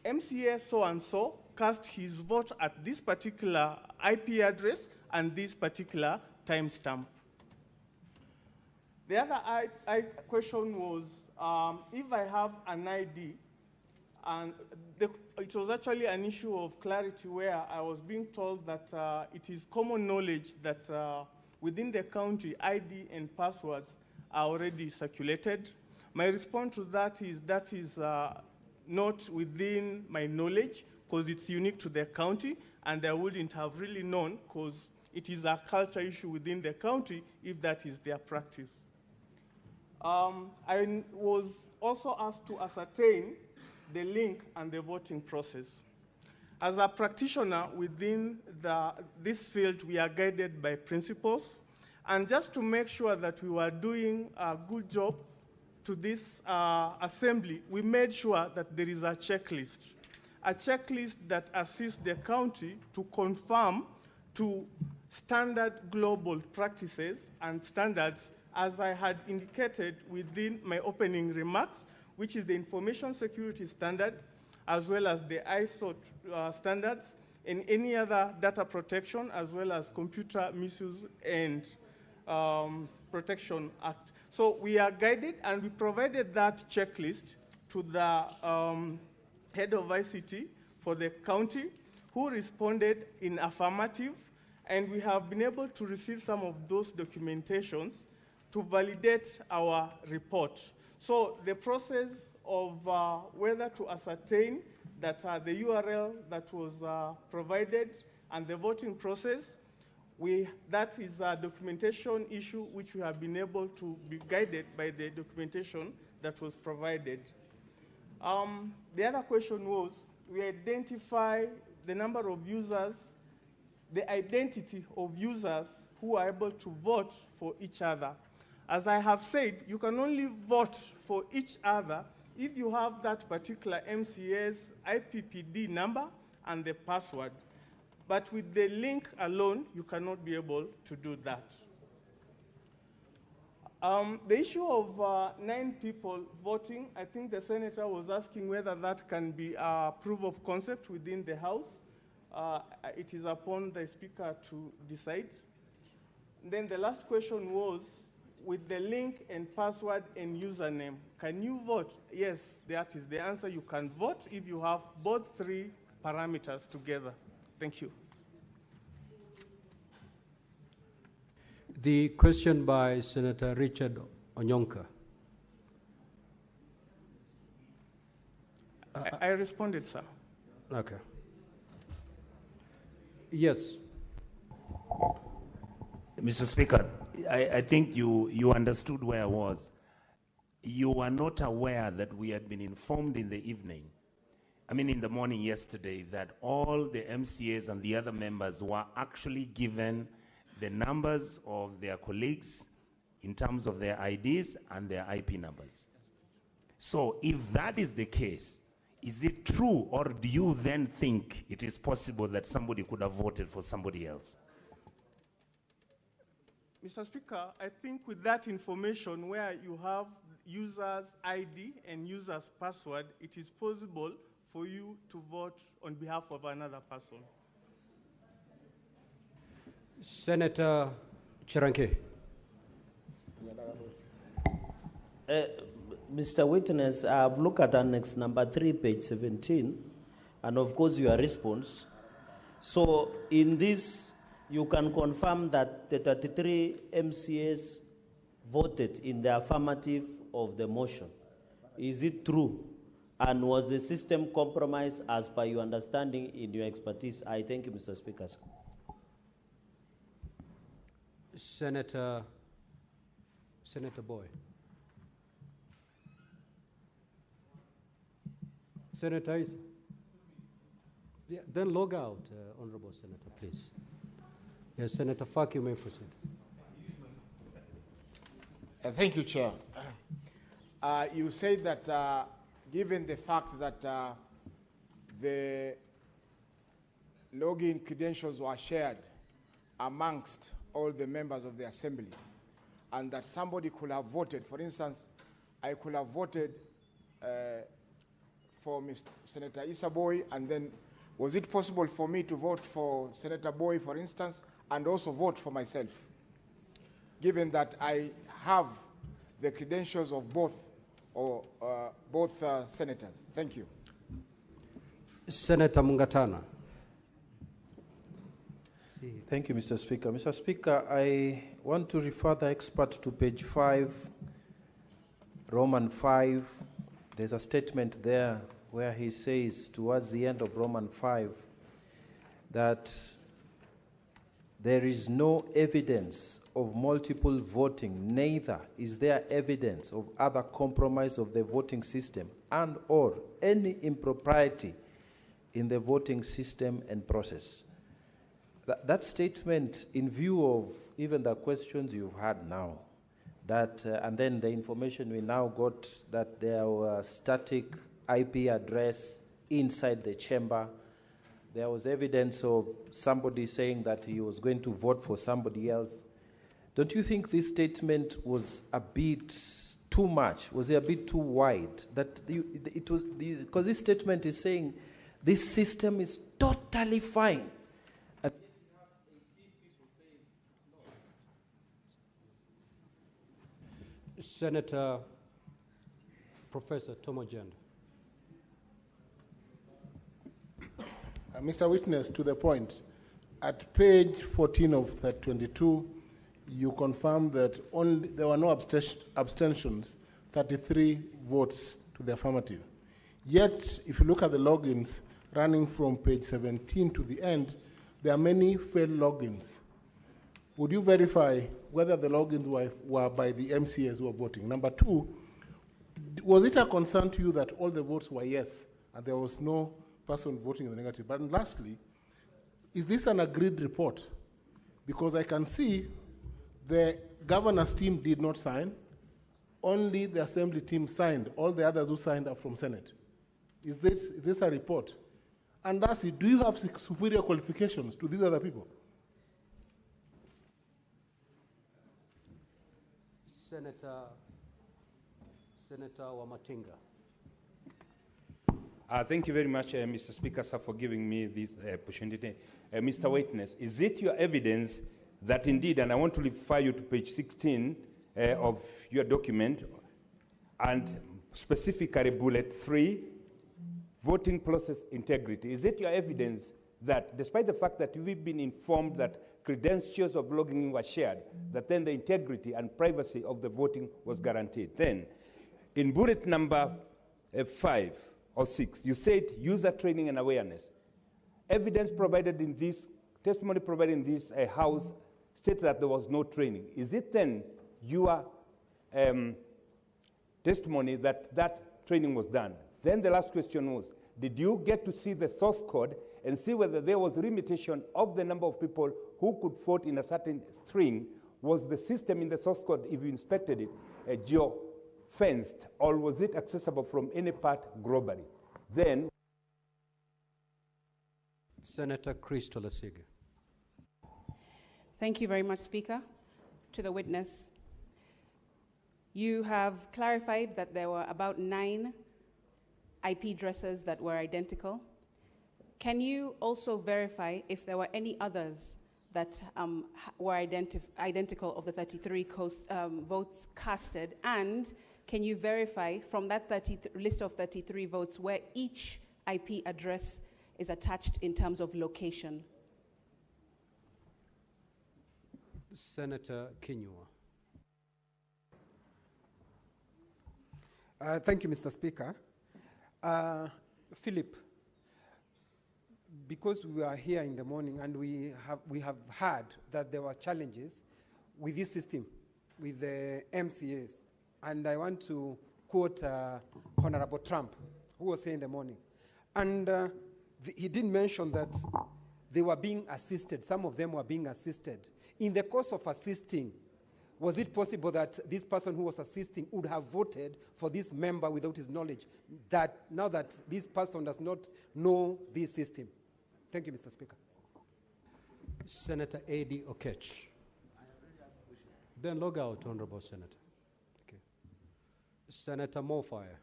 MCA so-and-so cast his vote at this particular IP address and this particular timestamp. The other question was, if I have an ID, and it was actually an issue of clarity where I was being told that it is common knowledge that within the county, ID and passwords are already circulated. My response to that is not within my knowledge, because it's unique to the county, and I wouldn't have really known, because it is a culture issue within the county if that is their practice. I was also asked to ascertain the link and the voting process. As a practitioner within this field, we are guided by principles. And just to make sure that we were doing a good job to this assembly, we made sure that there is a checklist that assists the county to conform to standard global practices and standards, as I had indicated within my opening remarks, which is the information security standard, as well as the ISO standards, and any other data protection, as well as computer misuse and Protection Act. So we are guided, and we provided that checklist to the head of ICT for the county, who responded in affirmative, and we have been able to receive some of those documentations to validate our report. So the process of whether to ascertain that the URL that was provided and the voting process, that is a documentation issue which we have been able to be guided by the documentation that was provided. The other question was, we identify the number of users, the identity of users who are able to vote for each other. As I have said, you can only vote for each other if you have that particular MCA's IPPD number and the password. But with the link alone, you cannot be able to do that. The issue of 9 people voting, I think the senator was asking whether that can be a proof of concept within the House. It is upon the speaker to decide. Then the last question was, with the link and password and username, can you vote? Yes, that is the answer. You can vote if you have both 3 parameters together. Thank you. The question by Senator Richard Onyonka. I responded, sir. Okay. Yes. Mr. Speaker, I think you understood where I was. You were not aware that we had been informed in the evening, in the morning yesterday, that all the MCAs and the other members were actually given the numbers of their colleagues in terms of their IDs and their IP numbers. So if that is the case, is it true, or do you then think it is possible that somebody could have voted for somebody else? Mr. Speaker, I think with that information where you have user's ID and user's password, it is possible for you to vote on behalf of another person. Senator Chiranke. Mr. Witness, I've looked at Annex number 3, page 17, and of course your response. So in this, you can confirm that the 33 MCAs voted in the affirmative of the motion. Is it true? And was the system compromised as per your understanding in your expertise? I thank you, Mr. Speaker. Senator Boy. Senator Isa. Yeah, then log out, Honorable Senator, please. Yes, Senator Fak, you may proceed. Thank you, Chair. You said that given the fact that the login credentials were shared amongst all the members of the Assembly, and that somebody could have voted, for instance, I could have voted for Senator Issa Boy, and then was it possible for me to vote for Senator Boy, for instance, and also vote for myself, given that I have the credentials of both senators? Thank you. Senator Mungatana. Thank you, Mr. Speaker. Mr. Speaker, I want to refer the expert to page 5, Roman 5. There's a statement there where he says, towards the end of Roman 5, that there is no evidence of multiple voting, neither is there evidence of other compromise of the voting system and or any impropriety in the voting system and process. That statement, in view of even the questions you've had now, that and then the information we now got that there was static IP address inside the chamber, there was evidence of somebody saying that he was going to vote for somebody else. Don't you think this statement was a bit too much? Was it a bit too wide? That it was, because this statement is saying this system is totally fine. Senator Professor Tomojand. Mr. Witness, to the point, at page 14 of that 22, you confirm that there were no abstentions, 33 votes to the affirmative. Yet, if you look at the logins running from page 17 to the end, there are many failed logins. Would you verify whether the logins were by the MCAs who were voting? Number two, was it a concern to you that all the votes were yes and there was no person voting in the negative? But lastly, is this an agreed report? Because I can see the governor's team did not sign, only the assembly team signed. All the others who signed are from Senate. Is this a report? And lastly, do you have superior qualifications to these other people? Senator Wamatinga. Thank you very much, Mr. Speaker, sir, for giving me this opportunity. Mr. Witness, is it your evidence that indeed, and I want to refer you to page 16 of your document, and specifically bullet 3, voting process integrity. Is it your evidence that despite the fact that we've been informed that credentials of logging were shared, that then the integrity and privacy of the voting was guaranteed. Then, in bullet number 5 or 6, you said user training and awareness. Evidence provided in this, testimony provided in this house states that there was no training. Is it then your testimony that that training was done? Then the last question was, did you get to see the source code and see whether there was a limitation of the number of people who could vote in a certain string? Was the system in the source code, if you inspected it, geo-fenced, or was it accessible from any part globally? Then, Senator Crystal Asige. Thank you very much, Speaker. To the witness, you have clarified that there were about 9 IP addresses that were identical. Can you also verify if there were any others that were identical of the 33 votes casted? And can you verify from that list of 33 votes where each IP address is attached in terms of location? Senator Kinyua. Thank you, Mr. Speaker. Philip, because we are here in the morning and we have heard that there were challenges with this system, with the MCAs, and I want to quote Honorable Trump, who was here in the morning. And he did mention that they were being assisted, some of them were being assisted. In the course of assisting, was it possible that this person who was assisting would have voted for this member without his knowledge, that now that this person does not know this system? Thank you, Mr. Speaker. Senator A.D. Okech. Then log out, Honorable Senator. Okay. Senator Mofire.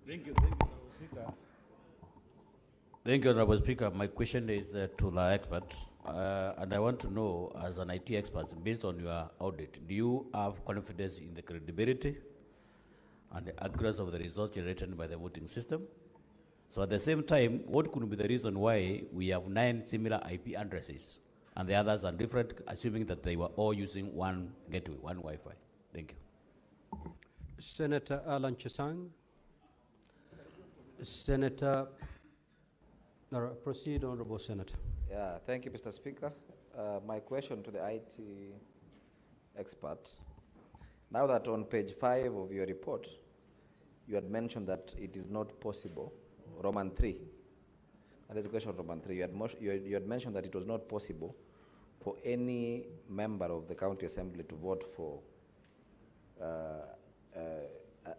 Thank you, Speaker. Thank you, Honorable Speaker. My question is to the experts, and I want to know, as an IT expert, based on your audit, do you have confidence in the credibility and the accuracy of the results generated by the voting system? So at the same time, what could be the reason why we have 9 similar IP addresses and the others are different, assuming that they were all using one gateway, one Wi-Fi? Thank you. Senator Alan Chesang. Senator, proceed, Honorable Senator. Yeah, thank you, Mr. Speaker. My question to the IT expert. Now that on page 5 of your report, you had mentioned that it is not possible, Roman 3, that is a question of Roman 3, you had mentioned that it was not possible for any member of the county assembly to vote for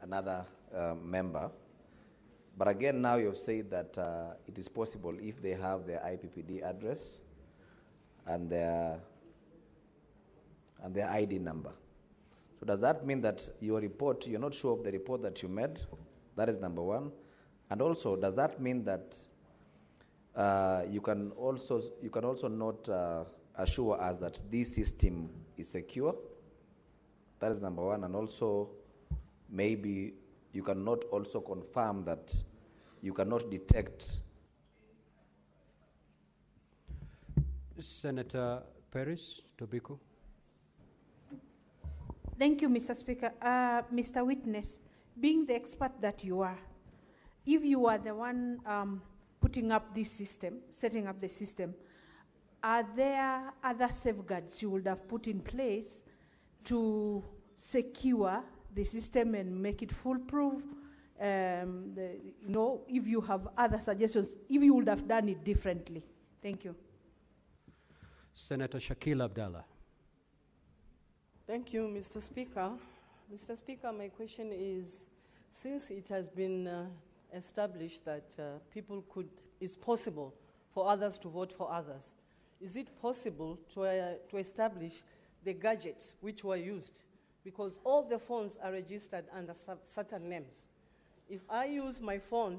another member. But again, now you've said that it is possible if they have their IPPD address and their ID number. So does that mean that your report, you're not sure of the report that you made? That is number one. And also, does that mean that you can also not assure us that this system is secure? That is number one. And also, maybe you cannot also confirm that you cannot detect. Senator Paris Tobiko. Thank you, Mr. Speaker. Mr. Witness, being the expert that you are, if you are the one putting up this system, setting up the system, are there other safeguards you would have put in place to secure the system and make it foolproof? If you have other suggestions, if you would have done it differently. Thank you. Senator Shakil Abdallah. Thank you, Mr. Speaker. Mr. Speaker, my question is, since it has been established that it's possible for others to vote for others, is it possible to establish the gadgets which were used? Because all the phones are registered under certain names. If I use my phone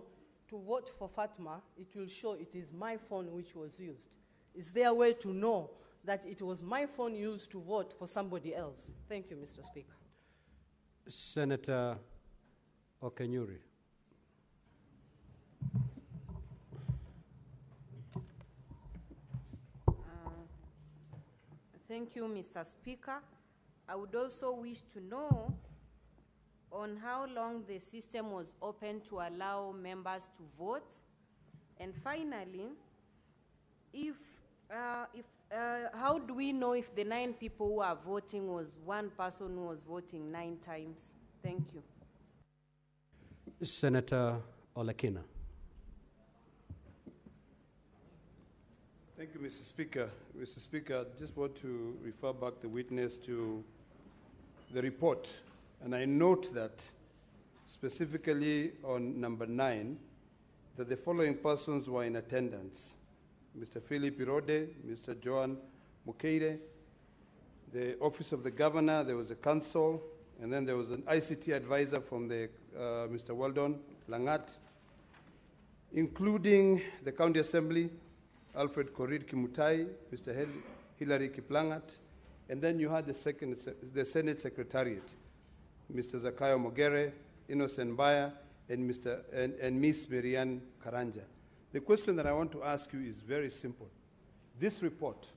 to vote for Fatma, it will show it is my phone which was used. Is there a way to know that it was my phone used to vote for somebody else? Thank you, Mr. Speaker. Senator Okenyuri. Thank you, Mr. Speaker. I would also wish to know on how long the system was open to allow members to vote. And finally, how do we know if the 9 people who are voting was one person who was voting 9 times? Thank you. Senator Olekina. Thank you, Mr. Speaker. Mr. Speaker, I just want to refer back the witness to the report. And I note that specifically on number 9, that the following persons were in attendance: Mr. Philip Irode, Mr. Joan Mukeire, the Office of the Governor, there was a council, and then there was an ICT advisor from the Mr. Weldon Langat, including the County Assembly, Alfred Korir Kimutai, Mr. Hilary Kiplangat, and then you had the Senate Secretariat, Mr. Zakayo Mogere, Innocent Baya, and Miss Marianne Karanja. The question that I want to ask you is very simple. This report,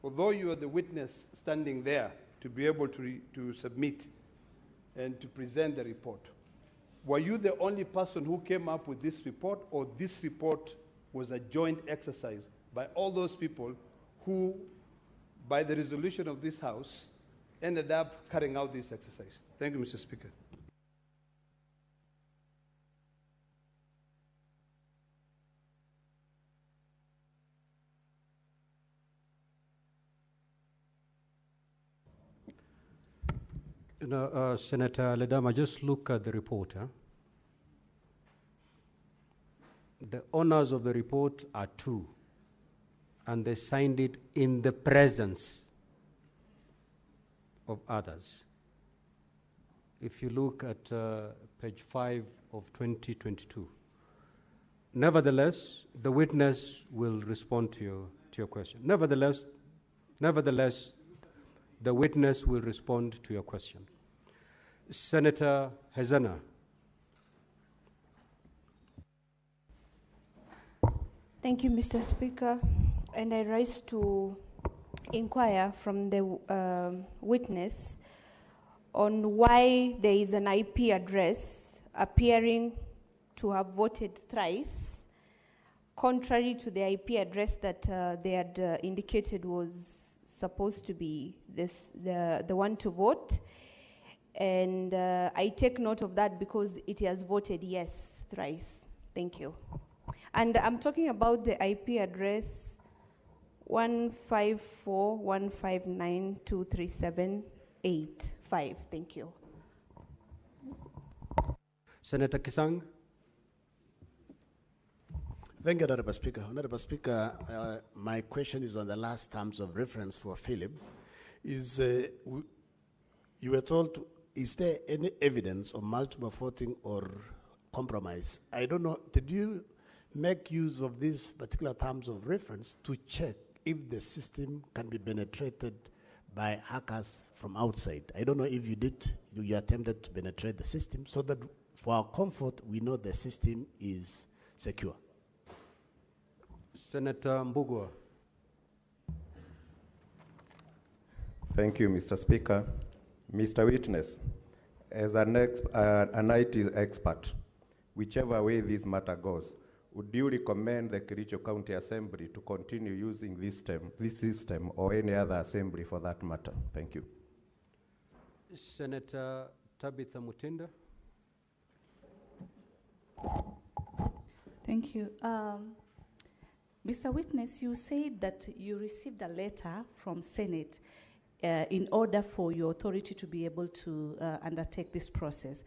although you are the witness standing there to be able to submit and to present the report, were you the only person who came up with this report, or this report was a joint exercise by all those people who, by the resolution of this House, ended up carrying out this exercise? Thank you, Mr. Speaker. Senator Ledama, just look at the report. The owners of the report are 2, and they signed it in the presence of others. If you look at page 5 of 2022. Nevertheless, the witness will respond to your question. Nevertheless, the witness will respond to your question. Senator Hezana. Thank you, Mr. Speaker. And I rise to inquire from the witness on why there is an IP address appearing to have voted thrice, contrary to the IP address that they had indicated was supposed to be the one to vote. And I take note of that because it has voted yes thrice. Thank you. And I'm talking about the IP address 154.159.237.85. Thank you. Senator Kisang. Thank you, Honorable Speaker. Honorable Speaker, my question is on the last terms of reference for Philip. You were told, is there any evidence of multiple voting or compromise? I don't know, did you make use of these particular terms of reference to check if the system can be penetrated by hackers from outside? I don't know if you did, you attempted to penetrate the system so that for our comfort, we know the system is secure. Senator Mbugua. Thank you, Mr. Speaker. Mr. Witness, as an IT expert, whichever way this matter goes, would you recommend the Kericho County Assembly to continue using this system or any other assembly for that matter? Thank you. Senator Tabitha Mutinda. Thank you. Mr. Witness, you said that you received a letter from Senate in order for your authority to be able to undertake this process.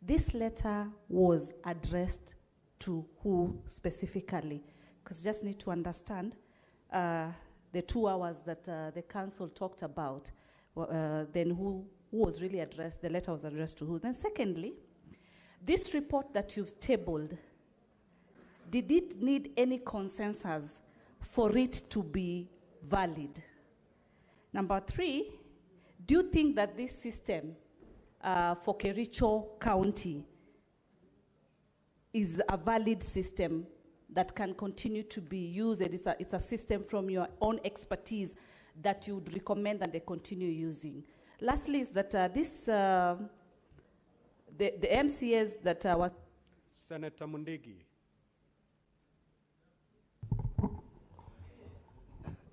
This letter was addressed to who specifically? Because just need to understand the 2 hours that the council talked about, then who was really addressed, the letter was addressed to who. Then secondly, this report that you've tabled, did it need any consensus for it to be valid? Number 3, do you think that this system for Kericho County is a valid system that can continue to be used? It's a system from your own expertise that you would recommend that they continue using. Lastly is that the MCAs that were... Senator Mundigi.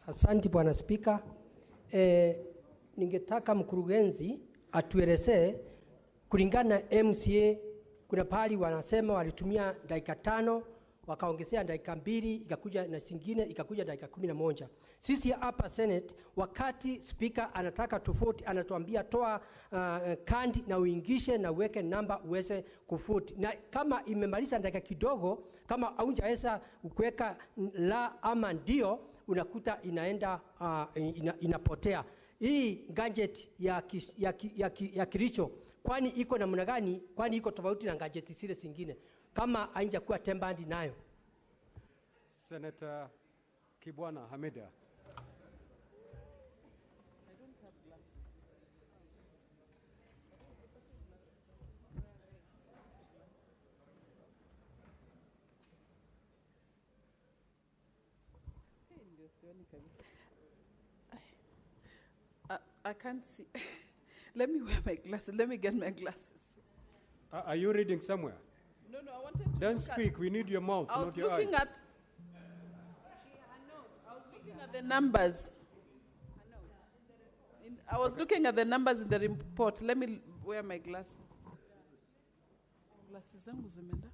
Asante Bwana Spika. Ningetaka mkurugenzi atuelezee kulingana na MCA, kuna pahali wanasema walitumia dakika 5 wakaongezea dakika 2 ikakuja na singine ikakuja dakika 11. Sisi hapa Senate wakati speaker anataka tofauti anatuambia toa kandi na uingishe na uweke namba uweze kufuti. Na kama imemaliza dakika kidogo, kama haujaweza kuweka la ama ndio, unakuta inaenda inapotea. Hii gadget ya Kericho kwani iko namna gani? Kwani iko tofauti na gadget zile zingine kama haijakuwa tembandi nayo? Senator Kibwana Hamida. I can't see. Let me wear my glasses. Let me get my glasses. Are you reading somewhere? No, I wanted to. Then speak. We need your mouth, not your eyes. I was looking at the numbers. I was looking at the numbers in the report. Let me wear my glasses. Glasses zangu zimeenda.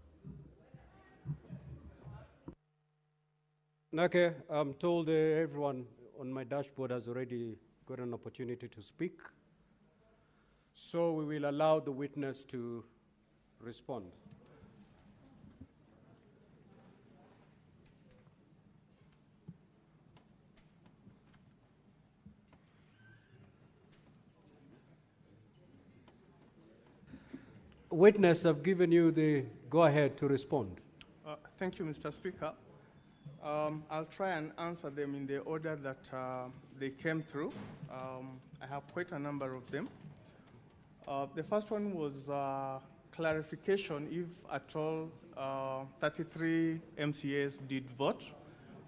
Okay, I'm told everyone on my dashboard has already got an opportunity to speak. So we will allow the witness to respond. Witness, I've given you the go-ahead to respond. Thank you, Mr. Speaker. I'll try and answer them in the order that they came through. I have quite a number of them. The first one was clarification if at all 33 MCAs did vote.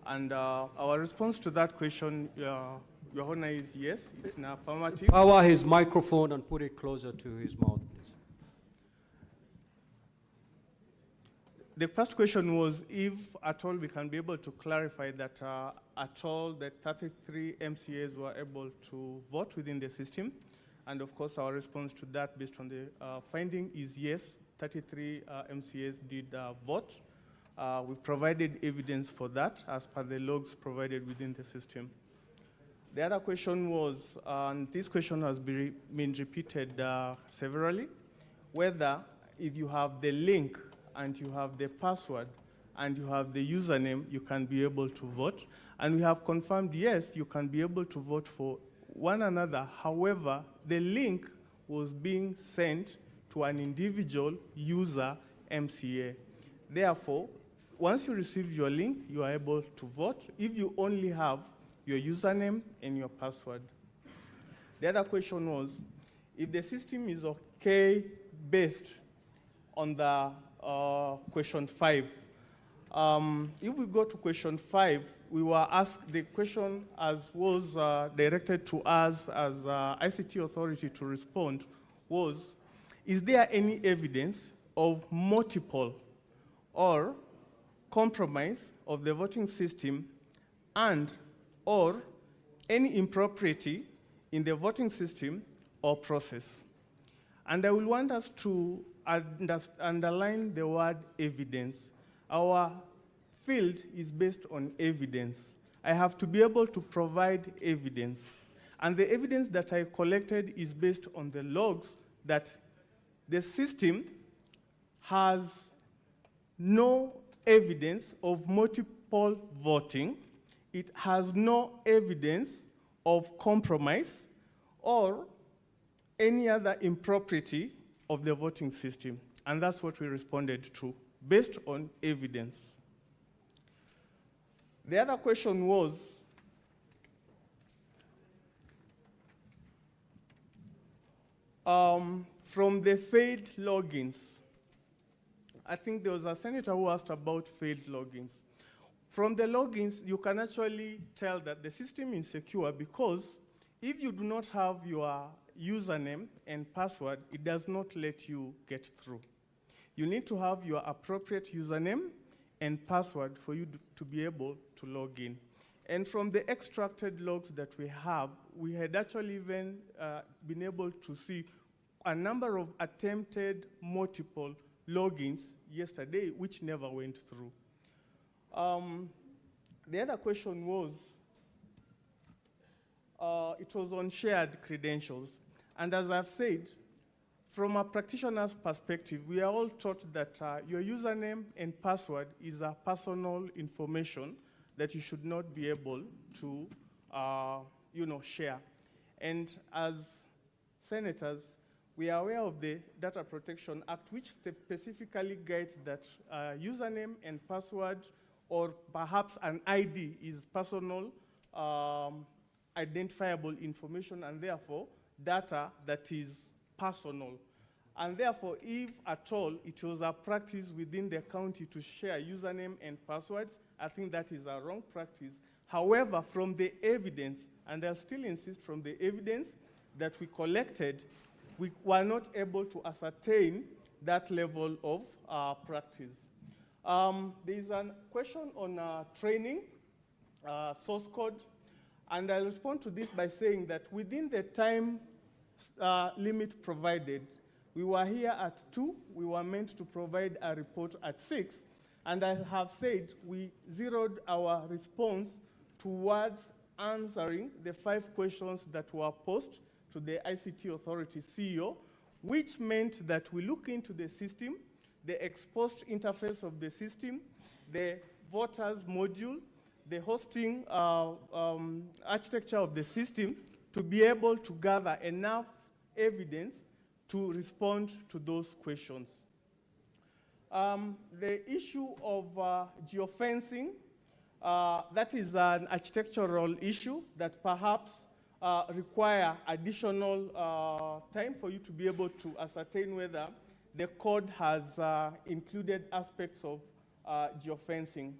And our response to that question, Your Honor, is yes, it's an affirmative. Power his microphone and put it closer to his mouth, please. The first question was if at all we can be able to clarify that at all the 33 MCAs were able to vote within the system. And of course, our response to that based on the finding is yes, 33 MCAs did vote. We've provided evidence for that as per the logs provided within the system. The other question was, and this question has been repeated severally, whether if you have the link and you have the password and you have the username, you can be able to vote. And we have confirmed, yes, you can be able to vote for one another. However, the link was being sent to an individual user MCA. Therefore, once you receive your link, you are able to vote if you only have your username and your password. The other question was, if the system is okay based on the question 5. If we go to question 5, we were asked the question as was directed to us as ICT authority to respond was, is there any evidence of multiple or compromise of the voting system and or any impropriety in the voting system or process? And I will want us to underline the word evidence. Our field is based on evidence. I have to be able to provide evidence. And the evidence that I collected is based on the logs that the system has no evidence of multiple voting. It has no evidence of compromise or any other impropriety of the voting system. And that's what we responded to, based on evidence. The other question was, from the failed logins. I think there was a senator who asked about failed logins. From the logins, you can actually tell that the system is secure because if you do not have your username and password, it does not let you get through. You need to have your appropriate username and password for you to be able to log in. And from the extracted logs that we have, we had actually even been able to see a number of attempted multiple logins yesterday, which never went through. The other question was, it was on shared credentials. And as I've said, from a practitioner's perspective, we are all taught that your username and password is a personal information that you should not be able to share. And as senators, we are aware of the Data Protection Act, which specifically guides that username and password, or perhaps an ID, is personal identifiable information, and therefore data that is personal. And therefore, if at all it was a practice within the county to share username and passwords, I think that is a wrong practice. However, from the evidence, and I'll still insist from the evidence that we collected, we were not able to ascertain that level of practice. There's a question on training, source code, and I'll respond to this by saying that within the time limit provided, we were here at 2, we were meant to provide a report at 6, and I have said we zeroed our response towards answering the 5 questions that were posed to the ICT Authority CEO, which meant that we look into the system, the exposed interface of the system, the voters module, the hosting architecture of the system, to be able to gather enough evidence to respond to those questions. The issue of geofencing, that is an architectural issue that perhaps require additional time for you to be able to ascertain whether the code has included aspects of geofencing.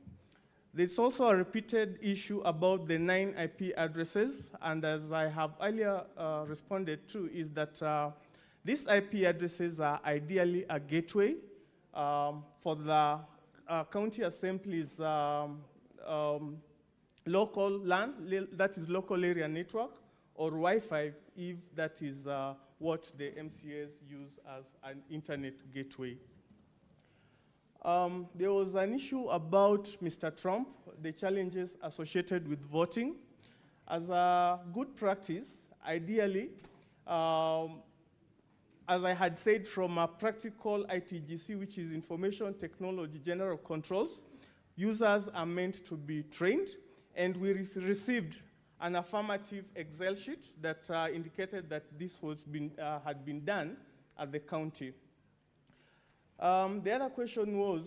There's also a repeated issue about the 9 IP addresses, and as I have earlier responded to, is that these IP addresses are ideally a gateway for the county assemblies local LAN, that is local area network, or Wi-Fi, if that is what the MCAs use as an internet gateway. There was an issue about Mr. Trump, the challenges associated with voting. As a good practice, ideally, as I had said, from a practical ITGC, which is Information Technology General Controls, users are meant to be trained, and we received an affirmative Excel sheet that indicated that this had been done at the county. The other question was,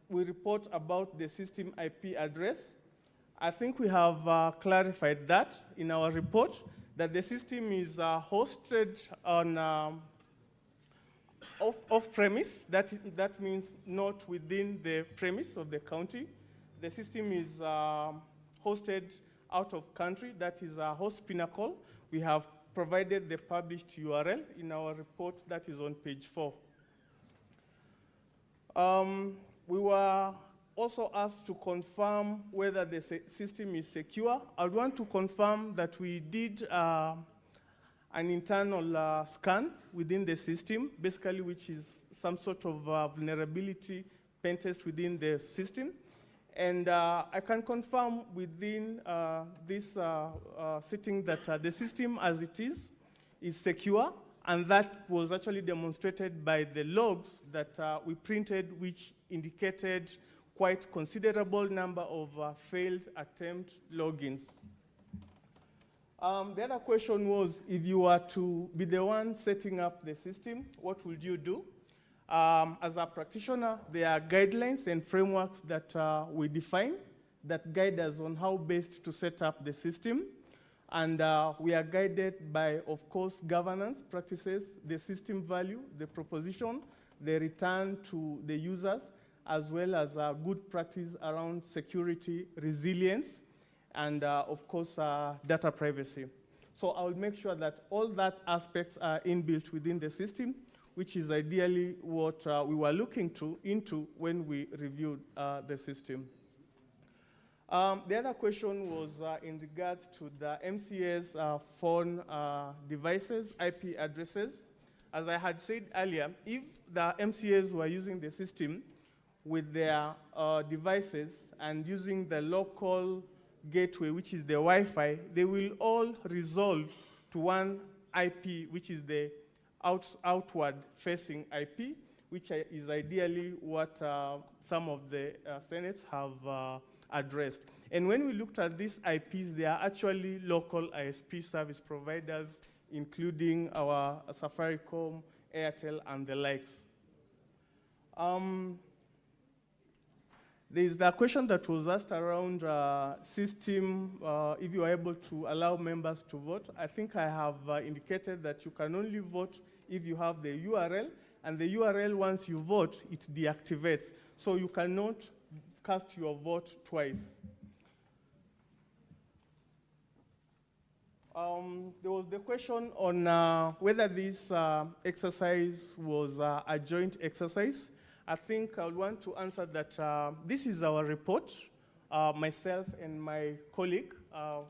we report about the system IP address. I think we have clarified that in our report, that the system is hosted on off-premise. That means not within the premise of the county. The system is hosted out of country. That is a host pinnacle. We have provided the published URL in our report that is on page 4. We were also asked to confirm whether the system is secure. I want to confirm that we did an internal scan within the system, basically, which is some sort of vulnerability pen test within the system. And I can confirm within this sitting that the system as it is secure, and that was actually demonstrated by the logs that we printed, which indicated quite considerable number of failed attempt logins. The other question was, if you were to be the one setting up the system, what would you do? As a practitioner, there are guidelines and frameworks that we define that guide us on how best to set up the system. And we are guided by, of course, governance practices, the system value, the proposition, the return to the users, as well as good practice around security, resilience, and of course, data privacy. So I will make sure that all that aspects are inbuilt within the system, which is ideally what we were looking into when we reviewed the system. The other question was in regards to the MCA's phone devices, IP addresses. As I had said earlier, if the MCAs were using the system with their devices and using the local gateway, which is the Wi-Fi, they will all resolve to one IP, which is the outward-facing IP, which is ideally what some of the senates have addressed. And when we looked at these IPs, they are actually local ISP service providers, including our Safaricom, Airtel, and the likes. There's the question that was asked around system, if you are able to allow members to vote. I think I have indicated that you can only vote if you have the URL, and the URL, once you vote, it deactivates. So you cannot cast your vote twice. There was the question on whether this exercise was a joint exercise. I think I would want to answer that this is our report. Myself and my colleague,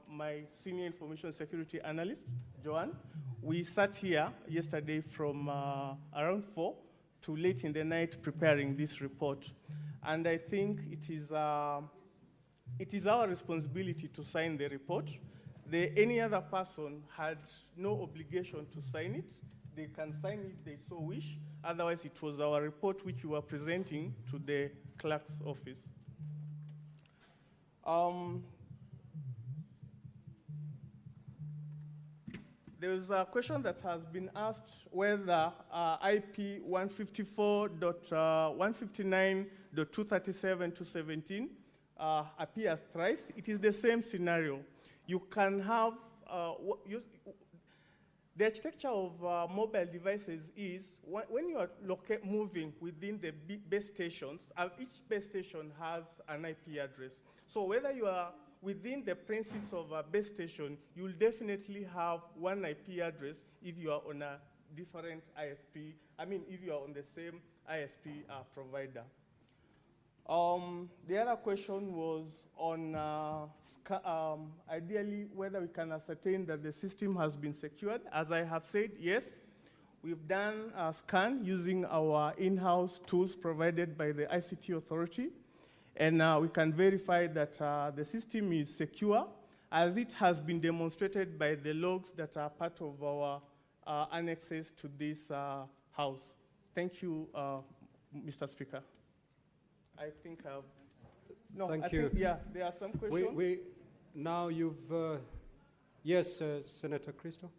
my senior information security analyst, Joanne, we sat here yesterday from around 4 to late in the night preparing this report. And I think it is our responsibility to sign the report. Any other person had no obligation to sign it. They can sign it if they so wish. Otherwise, it was our report which we were presenting to the clerk's office. There is a question that has been asked whether IP 154.159.237.217 appears thrice. It is the same scenario. You can have, the architecture of mobile devices is when you are moving within the base stations, each base station has an IP address. So whether you are within the premises of a base station, you will definitely have one IP address if you are on a different ISP, if you are on the same ISP provider. The other question was on ideally whether we can ascertain that the system has been secured. As I have said, yes, we've done a scan using our in-house tools provided by the ICT authority, and we can verify that the system is secure, as it has been demonstrated by the logs that are part of our annexes to this house. Thank you, Mr. Speaker. I think I've... No, Thank you. Yeah, there are some questions. Now you've... yes, Senator Christo.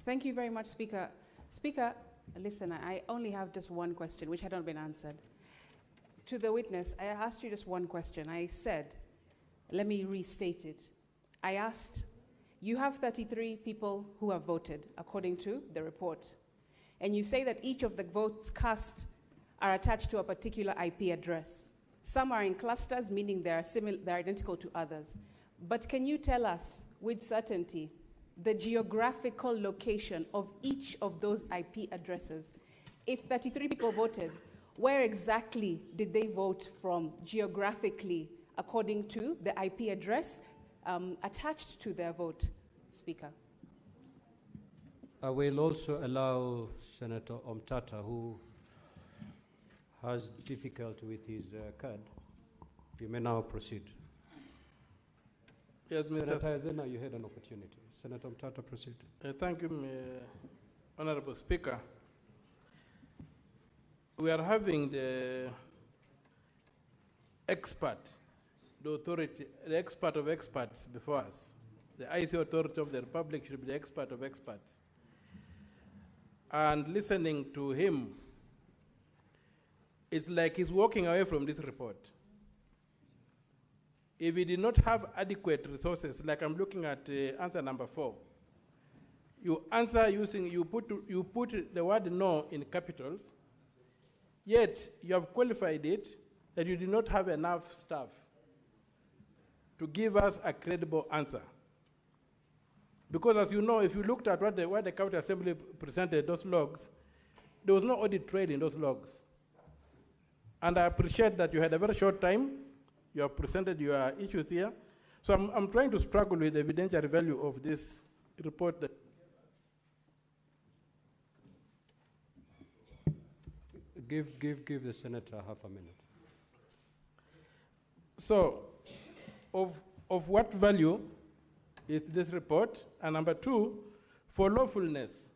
Thank you very much, Speaker. Speaker, listen, I only have just one question, which had not been answered. To the witness, I asked you just one question. I said, let me restate it. I asked, you have 33 people who have voted, according to the report. And you say that each of the votes cast are attached to a particular IP address. Some are in clusters, meaning they're identical to others. But can you tell us with certainty the geographical location of each of those IP addresses? If 33 people voted, where exactly did they vote from geographically according to the IP address attached to their vote, Speaker? I will also allow Senator Omtata, who has difficulty with his card. You may now proceed. Yes, Mr. Senator Azena, you had an opportunity. Senator Omtata, proceed. Thank you, Honorable Speaker. We are having the expert, the authority, the expert of experts before us. The IC authority of the Republic should be the expert of experts. And listening to him, it's like he's walking away from this report. If he did not have adequate resources, like I'm looking at answer number 4, you answer using, you put the word no in capitals, Yet, you have qualified it that you do not have enough staff to give us a credible answer. Because as you know, if you looked at what the County Assembly presented, those logs, there was no audit trail in those logs. And I appreciate that you had a very short time. You have presented your issues here. So I'm trying to struggle with the evidentiary value of this report. That Give the senator half a minute. So, of what value is this report? And number two, for lawfulness,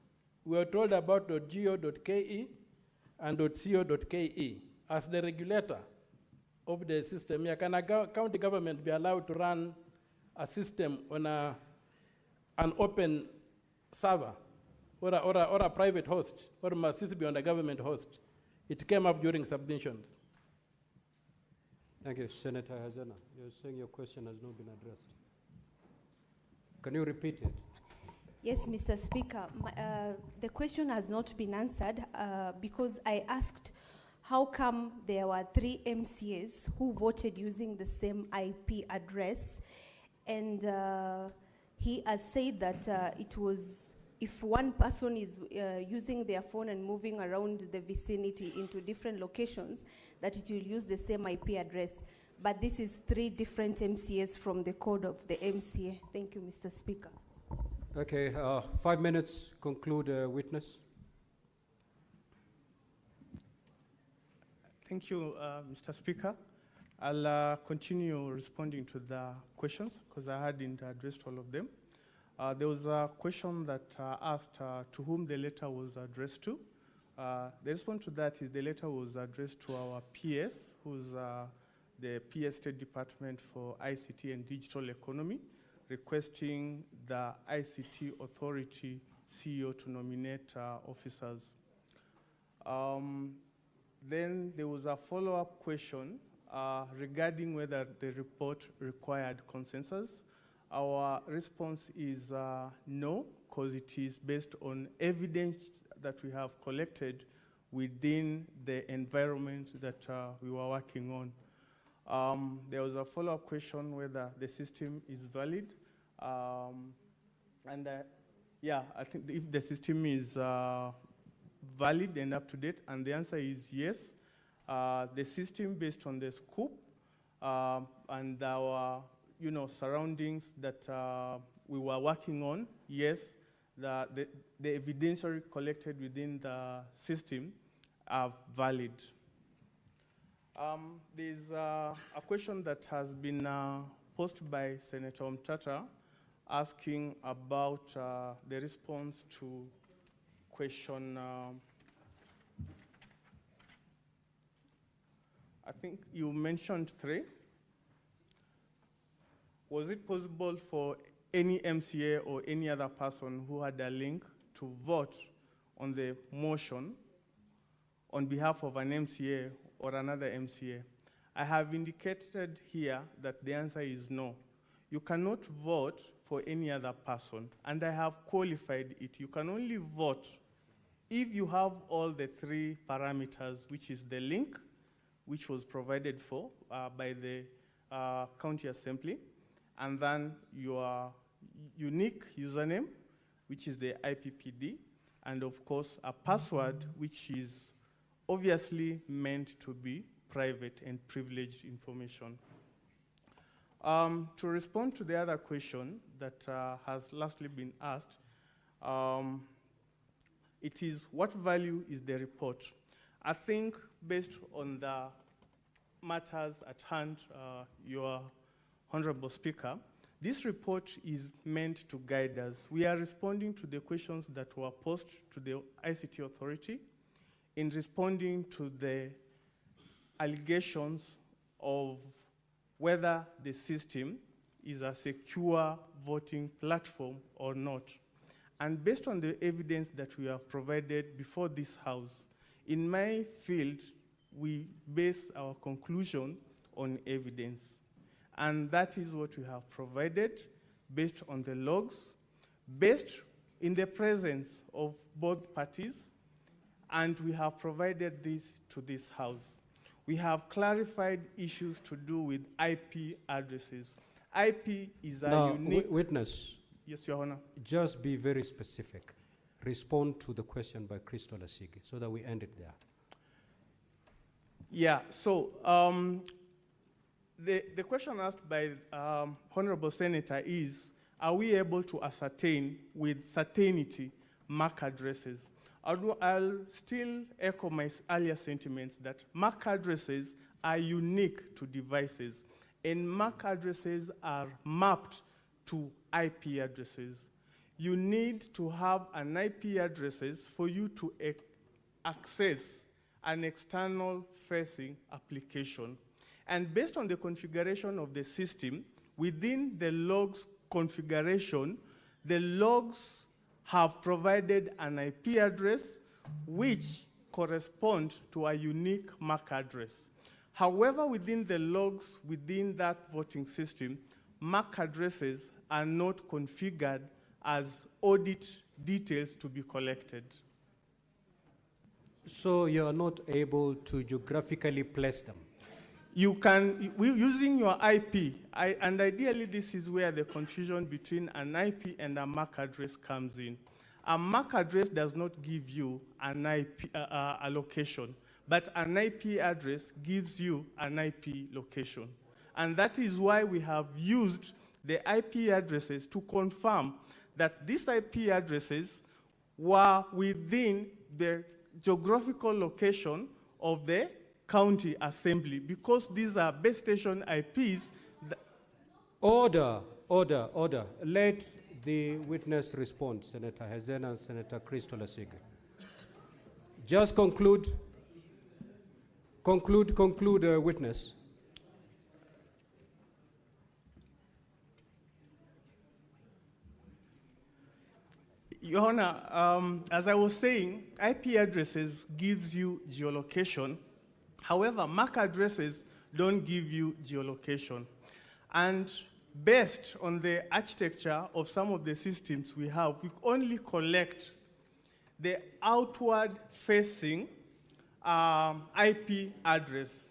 we are told about .go.ke and .co.ke. As the regulator of the system, can a county government be allowed to run a system on an open server or a private host, or must this be on a government host? It came up during submissions. Thank you. Senator Hazana, you're saying your question has not been addressed. Can you repeat it? Yes, Mr. Speaker. The question has not been answered because I asked how come there were 3 MCAs who voted using the same IP address, and he has said that it was, if one person is using their phone and moving around the vicinity into different locations, that it will use the same IP address. But this is 3 different MCAs from the code of the MCA. Thank you, Mr. Speaker. Okay, 5 minutes, conclude witness. Thank you, Mr. Speaker. I'll continue responding to the questions because I hadn't addressed all of them. There was a question that asked to whom the letter was addressed to. The response to that is the letter was addressed to our PS, who's the PS State Department for ICT and Digital Economy, requesting the ICT Authority CEO to nominate officers. Then there was a follow-up question regarding whether the report required consensus. Our response is no, because it is based on evidence that we have collected within the environment that we were working on. There was a follow-up question whether the system is valid. Yeah, I think if the system is valid and up to date, and the answer is yes. The system based on the scope and our surroundings that we were working on, yes, the evidence collected within the system are valid. There's a question that has been posed by Senator Mtata asking about the response to question, I think you mentioned 3. Was it possible for any MCA or any other person who had a link to vote on the motion on behalf of an MCA or another MCA? I have indicated here that the answer is no. You cannot vote for any other person, and I have qualified it. You can only vote if you have all the 3 parameters, which is the link, which was provided for by the County Assembly, and then your unique username, which is the IPPD, and of course a password, which is obviously meant to be private and privileged information. To respond to the other question that has lastly been asked, it is what value is the report? I think based on the matters at hand, your Honorable Speaker, this report is meant to guide us. We are responding to the questions that were posed to the ICT Authority in responding to the allegations of whether the system is a secure voting platform or not. And based on the evidence that we have provided before this House, in my field, we base our conclusion on evidence. And that is what we have provided based on the logs, based in the presence of both parties, and we have provided this to this House. We have clarified issues to do with IP addresses. IP is a Now, unique... witness. Yes, Your Honor. Just be very specific. Respond to the question by Crystal Asigi so that we end it there. Yeah, so the question asked by Honorable Senator is, are we able to ascertain with certainty MAC addresses? I'll still echo my earlier sentiments that MAC addresses are unique to devices, and MAC addresses are mapped to IP addresses. You need to have an IP addresses for you to access an external facing application. And based on the configuration of the system, within the logs configuration, the logs have provided an IP address which correspond to a unique MAC address. However, within the logs within that voting system, MAC addresses are not configured as audit details to be collected. So you are not able to geographically place them? You can, using your IP, and ideally this is where the confusion between an IP and a MAC address comes in. A MAC address does not give you an IP a location, but an IP address gives you an IP location. And that is why we have used the IP addresses to confirm that these IP addresses were within the geographical location of the county assembly, because these are base station IPs. Order. Let the witness respond, Senator Hezena and Senator Crystal Asigi. Just conclude, witness. Your Honor, as I was saying, IP addresses gives you geolocation. However, MAC addresses don't give you geolocation. And based on the architecture of some of the systems we have, we only collect the outward-facing IP address.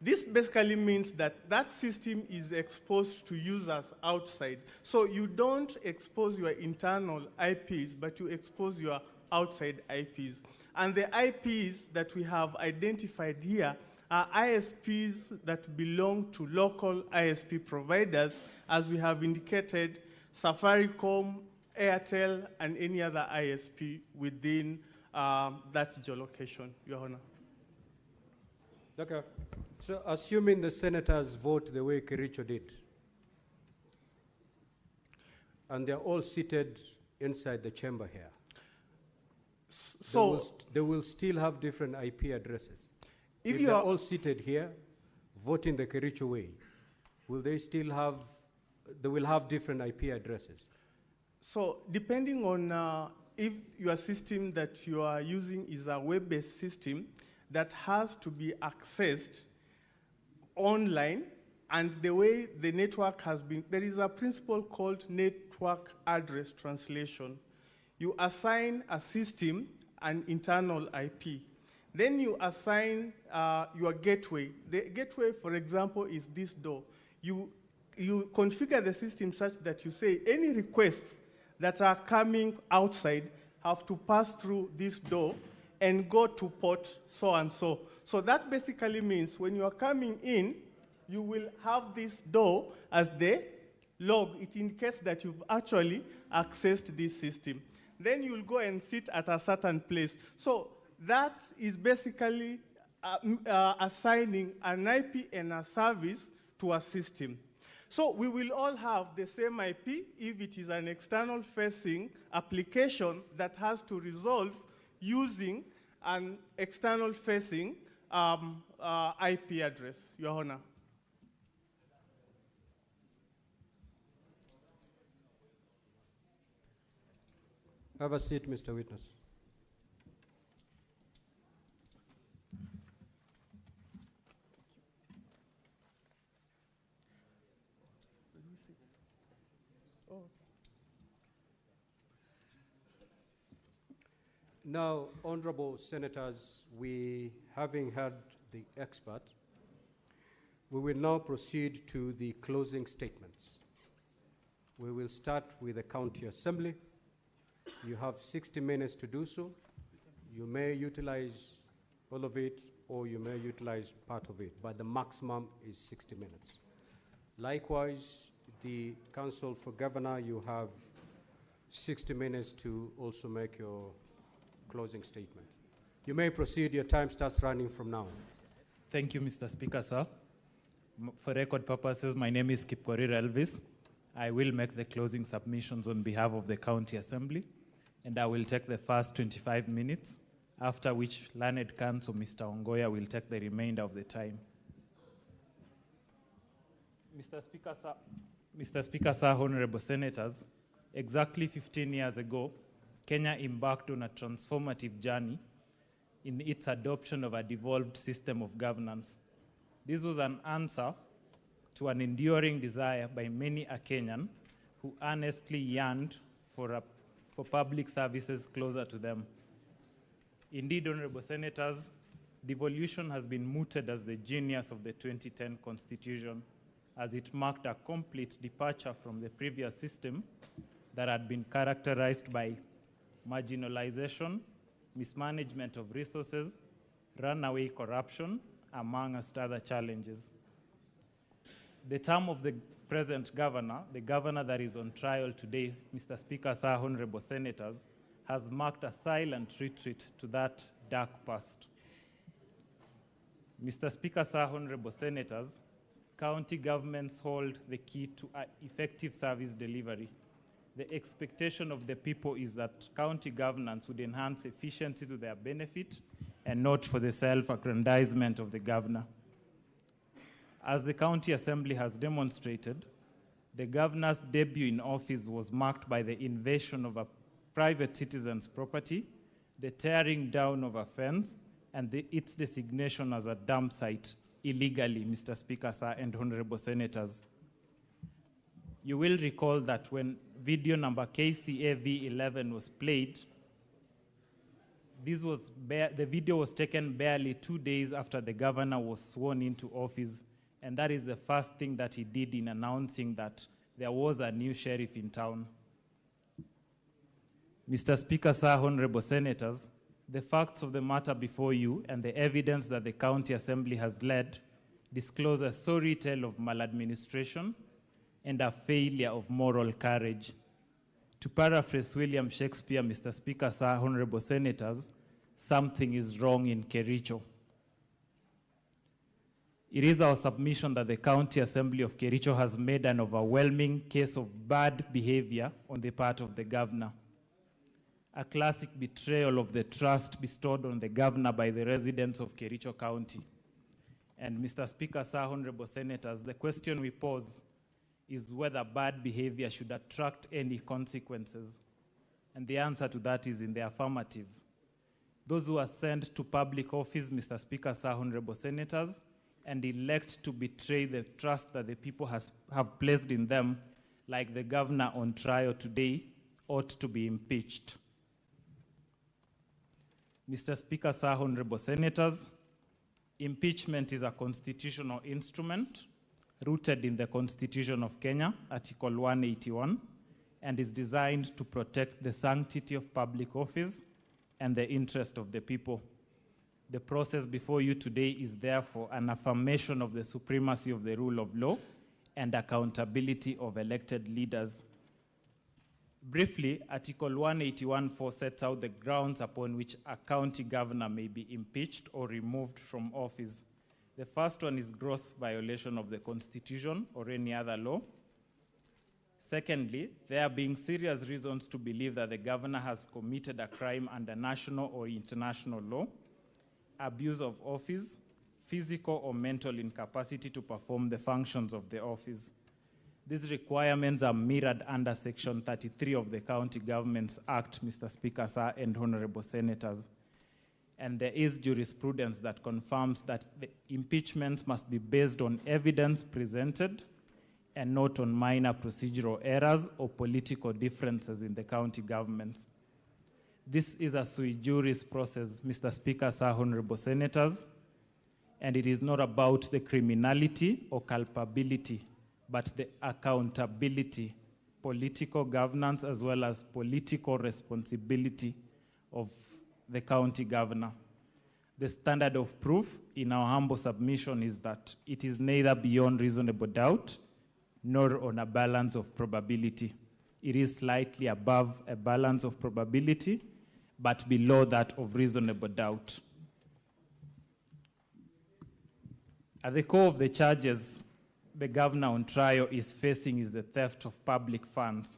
This basically means that that system is exposed to users outside. So you don't expose your internal IPs, but you expose your outside IPs. And the IPs that we have identified here are ISPs that belong to local ISP providers, as we have indicated, Safaricom, Airtel, and any other ISP within that geolocation, Your Honor. Okay. So assuming the senators vote the way Kericho did, and they're all seated inside the chamber here, so they will still have different IP addresses. If you they're are all seated here, voting the Kericho way, will they still have, they will have different IP addresses? So depending on if your system that you are using is a web-based system that has to be accessed online, and the way the network has been, there is a principle called network address translation. You assign a system an internal IP. Then you assign your gateway. The gateway, for example, is this door. You configure the system such that you say any requests that are coming outside have to pass through this door and go to port so and so. So that basically means when you are coming in, you will have this door as the log. It indicates that you've actually accessed this system. Then you'll go and sit at a certain place. So that is basically assigning an IP and a service to a system. So we will all have the same IP if it is an external facing application that has to resolve using an external facing IP address, Your Honor. Have a seat, Mr. Witness. Now, honorable senators, having heard the expert, we will now proceed to the closing statements. We will start with the County Assembly. You have 60 minutes to do so. You may utilize all of it, or you may utilize part of it, but the maximum is 60 minutes. Likewise, the Council for Governor, you have 60 minutes to also make your closing statement. You may proceed. Your time starts running from now. Thank you, Mr. Speaker, sir. For record purposes, my name is Kipkorir Elvis. I will make the closing submissions on behalf of the County Assembly, and I will take the first 25 minutes, after which Learned Counsel Mr. Ongoya will take the remainder of the time. Mr. Speaker, sir, honorable senators, exactly 15 years ago, Kenya embarked on a transformative journey in its adoption of a devolved system of governance. This was an answer to an enduring desire by many a Kenyan who earnestly yearned for public services closer to them. Indeed, honorable senators, devolution has been mooted as the genius of the 2010 Constitution, as it marked a complete departure from the previous system that had been characterized by marginalization, mismanagement of resources, runaway corruption, amongst other challenges. The term of the present governor, the governor that is on trial today, Mr. Speaker, sir, honorable senators, has marked a silent retreat to that dark past. Mr. Speaker, sir, honorable senators, county governments hold the key to effective service delivery. The expectation of the people is that county governance would enhance efficiency to their benefit and not for the self-aggrandizement of the governor. As the County Assembly has demonstrated, the governor's debut in office was marked by the invasion of a private citizen's property, the tearing down of a fence, and its designation as a dump site illegally, Mr. Speaker, sir, and honorable senators. You will recall that when video number KCAV11 was played, the video was taken barely 2 days after the governor was sworn into office, and that is the first thing that he did in announcing that there was a new sheriff in town. Mr. Speaker, sir, honorable senators, the facts of the matter before you and the evidence that the County Assembly has led disclose a sorry tale of maladministration and a failure of moral courage. To paraphrase William Shakespeare, Mr. Speaker, sir, honorable senators, something is wrong in Kericho. It is our submission that the County Assembly of Kericho has made an overwhelming case of bad behavior on the part of the governor. A classic betrayal of the trust bestowed on the governor by the residents of Kericho County. And Mr. Speaker, sir, honorable senators, the question we pose is whether bad behavior should attract any consequences. And the answer to that is in the affirmative. Those who are sent to public office, Mr. Speaker, sir, honorable senators, and elect to betray the trust that the people have placed in them, like the governor on trial today, ought to be impeached. Mr. Speaker, sir, honorable senators, impeachment is a constitutional instrument rooted in the Constitution of Kenya, Article 181, and is designed to protect the sanctity of public office and the interest of the people. The process before you today is therefore an affirmation of the supremacy of the rule of law and accountability of elected leaders. Briefly, Article 181(4) sets out the grounds upon which a county governor may be impeached or removed from office. The first one is gross violation of the Constitution or any other law. Secondly, there being serious reasons to believe that the governor has committed a crime under national or international law, abuse of office, physical or mental incapacity to perform the functions of the office. These requirements are mirrored under Section 33 of the County Governments Act, Mr. Speaker, sir, and honorable senators. And there is jurisprudence that confirms that the impeachments must be based on evidence presented and not on minor procedural errors or political differences in the county governments. This is a sui juris process, Mr. Speaker, sir, honorable senators, and it is not about the criminality or culpability, but the accountability, political governance, as well as political responsibility of the county governor. The standard of proof in our humble submission is that it is neither beyond reasonable doubt nor on a balance of probability. It is slightly above a balance of probability, but below that of reasonable doubt. At the core of the charges the governor on trial is facing is the theft of public funds,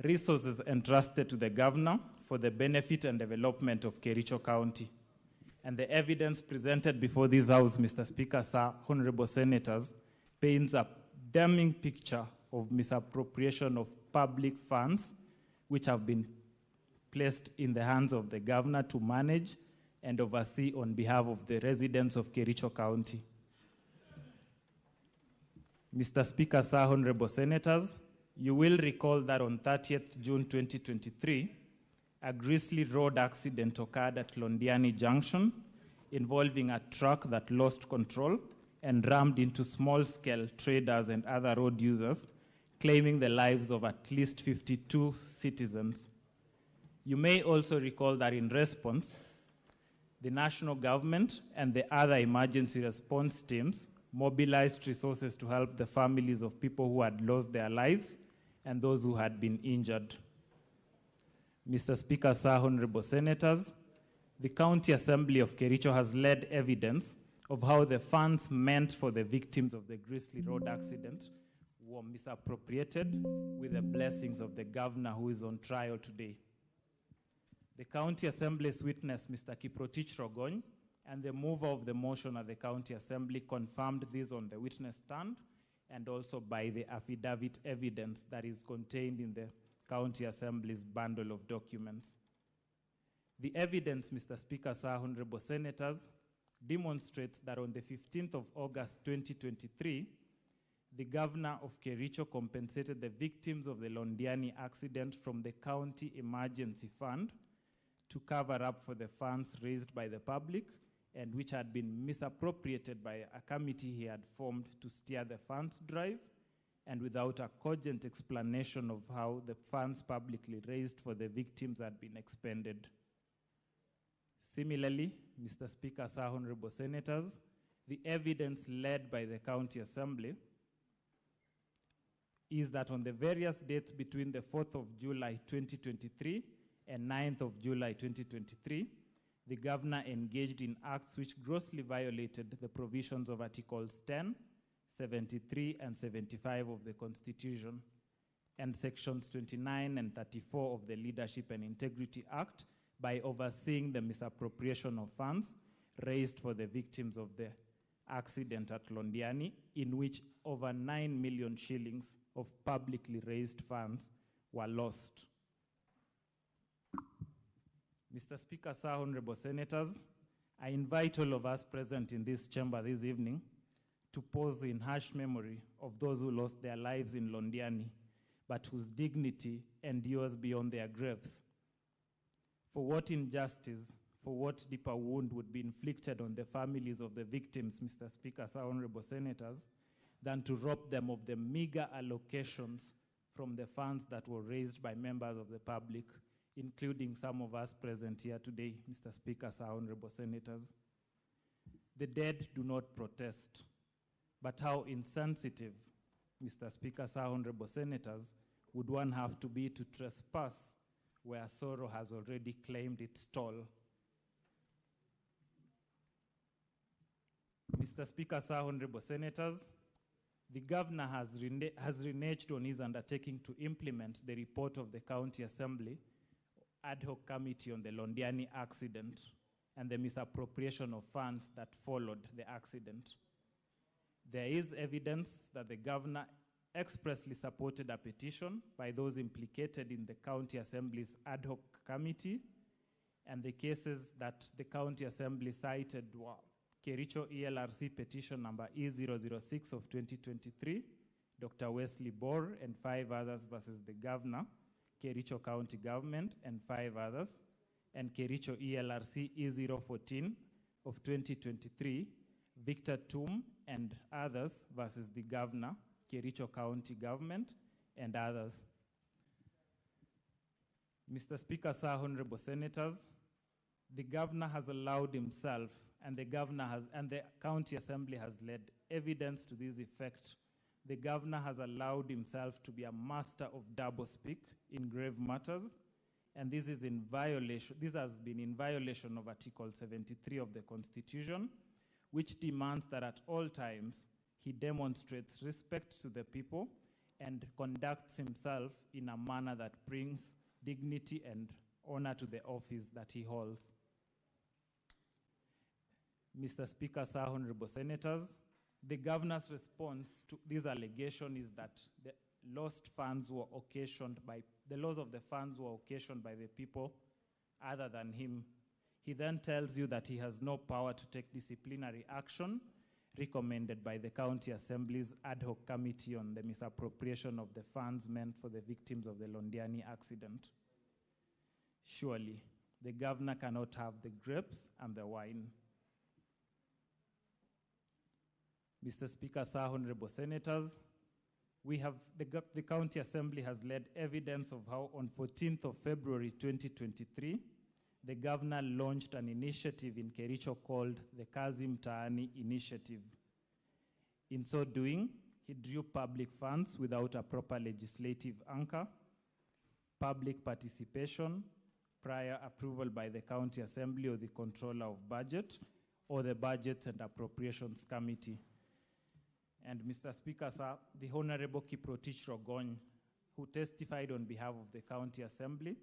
resources entrusted to the governor for the benefit and development of Kericho County. And the evidence presented before this House, Mr. Speaker, sir, honorable senators, paints a damning picture of misappropriation of public funds which have been placed in the hands of the governor to manage and oversee on behalf of the residents of Kericho County. Mr. Speaker, sir, honorable senators, you will recall that on 30th June 2023, a grisly road accident occurred at Londiani Junction involving a truck that lost control and rammed into small-scale traders and other road users, claiming the lives of at least 52 citizens. You may also recall that in response, the national government and the other emergency response teams mobilized resources to help the families of people who had lost their lives and those who had been injured. Mr. Speaker, sir, honorable senators, the County Assembly of Kericho has led evidence of how the funds meant for the victims of the grisly road accident were misappropriated with the blessings of the governor who is on trial today. The County Assembly's witness, Mr. Kiprotich Rogony, and the mover of the motion at the County Assembly confirmed this on the witness stand and also by the affidavit evidence that is contained in the County Assembly's bundle of documents. The evidence, Mr. Speaker, sir, honorable senators, demonstrates that on the 15th of August 2023, the governor of Kericho compensated the victims of the Londiani accident from the county emergency fund to cover up for the funds raised by the public and which had been misappropriated by a committee he had formed to steer the funds drive, and without a cogent explanation of how the funds publicly raised for the victims had been expended. Similarly, Mr. Speaker, sir, honorable senators, the evidence led by the County Assembly is that on the various dates between the 4th of July 2023 and 9th of July 2023, the governor engaged in acts which grossly violated the provisions of Articles 10, 73, and 75 of the Constitution, and Sections 29 and 34 of the Leadership and Integrity Act by overseeing the misappropriation of funds raised for the victims of the accident at Londiani, in which over 9 million shillings of publicly raised funds were lost. Mr. Speaker, sir, honorable senators, I invite all of us present in this chamber this evening to pause in harsh memory of those who lost their lives in Londiani, but whose dignity endures beyond their graves. For what injustice, for what deeper wound would be inflicted on the families of the victims, Mr. Speaker, sir, honorable senators, than to rob them of the meager allocations from the funds that were raised by members of the public, including some of us present here today, Mr. Speaker, sir, honorable senators. The dead do not protest, but how insensitive, Mr. Speaker, sir, honorable senators, would one have to be to trespass where sorrow has already claimed its toll? Mr. Speaker, sir, honorable senators, the governor has reneged on his undertaking to implement the report of the County Assembly ad hoc committee on the Londiani accident and the misappropriation of funds that followed the accident. There is evidence that the governor expressly supported a petition by those implicated in the County Assembly's ad hoc committee, and the cases that the County Assembly cited were Kericho ELRC petition number E006 of 2023, Dr. Wesley Bor and 5 others versus the governor, Kericho County Government, and 5 others, and Kericho ELRC E014 of 2023, Victor Tum and others versus the Governor, Kericho County Government, and others. Mr. Speaker, sir, honorable senators, the Governor has allowed himself, and the County Assembly has led evidence to this effect. The Governor has allowed himself to be a master of doublespeak in grave matters, and this has been in violation of Article 73 of the Constitution, which demands that at all times he demonstrates respect to the people and conducts himself in a manner that brings dignity and honor to the office that he holds. Mr. Speaker, sir, honorable senators, the Governor's response to this allegation is that the loss of the funds were occasioned by the people other than him. He then tells you that he has no power to take disciplinary action recommended by the County Assembly's ad hoc committee on the misappropriation of the funds meant for the victims of the Londiani accident. Surely, the Governor cannot have the grapes and the wine. Mr. Speaker, sir, honorable senators, the County Assembly has led evidence of how on 14th of February 2023, the Governor launched an initiative in Kericho called the Kazi Mtaani Initiative. In so doing, he drew public funds without a proper legislative anchor, public participation, prior approval by the County Assembly or the Controller of Budget, or the Budget and Appropriations Committee. And Mr. Speaker, sir, the Honorable Kiprotich Rogony, who testified on behalf of the County Assembly,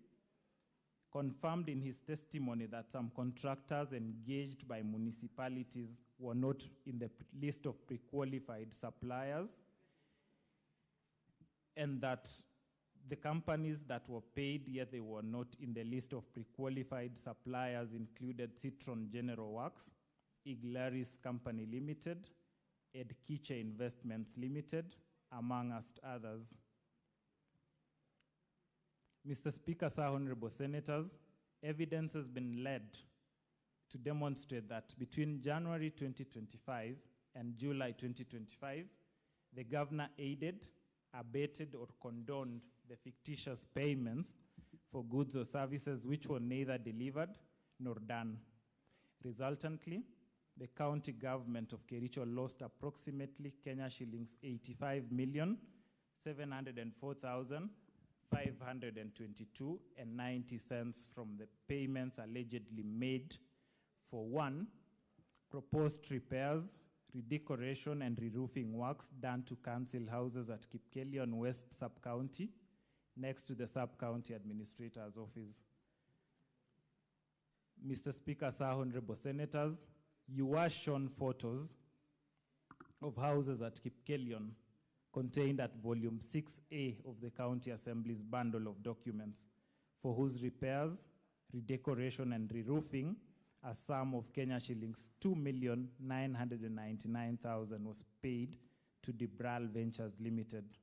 confirmed in his testimony that some contractors engaged by municipalities were not in the list of pre-qualified suppliers, and that the companies that were paid, yet they were not in the list of pre-qualified suppliers, included Citron General Works, Iglaris Company Limited, Edkiche Investments Limited, amongst others. Mr. Speaker, sir, honorable senators, evidence has been led to demonstrate that between January 2025 and July 2025, the Governor aided, abated, or condoned the fictitious payments for goods or services which were neither delivered nor done. Resultantly, the county government of Kericho lost approximately Kenya shillings 85,704,522.90 from the payments allegedly made for 1, proposed repairs, redecoration and re-roofing works done to council houses at Kipkelion West Sub-County, next to the Sub-County Administrator's Office. Mr. Speaker, sir, honorable senators, you were shown photos of houses at Kipkelion contained at volume 6A of the County Assembly's bundle of documents, for whose repairs, redecoration and re-roofing a sum of Kenya shillings 2,999,000 was paid to Dibral Ventures Limited.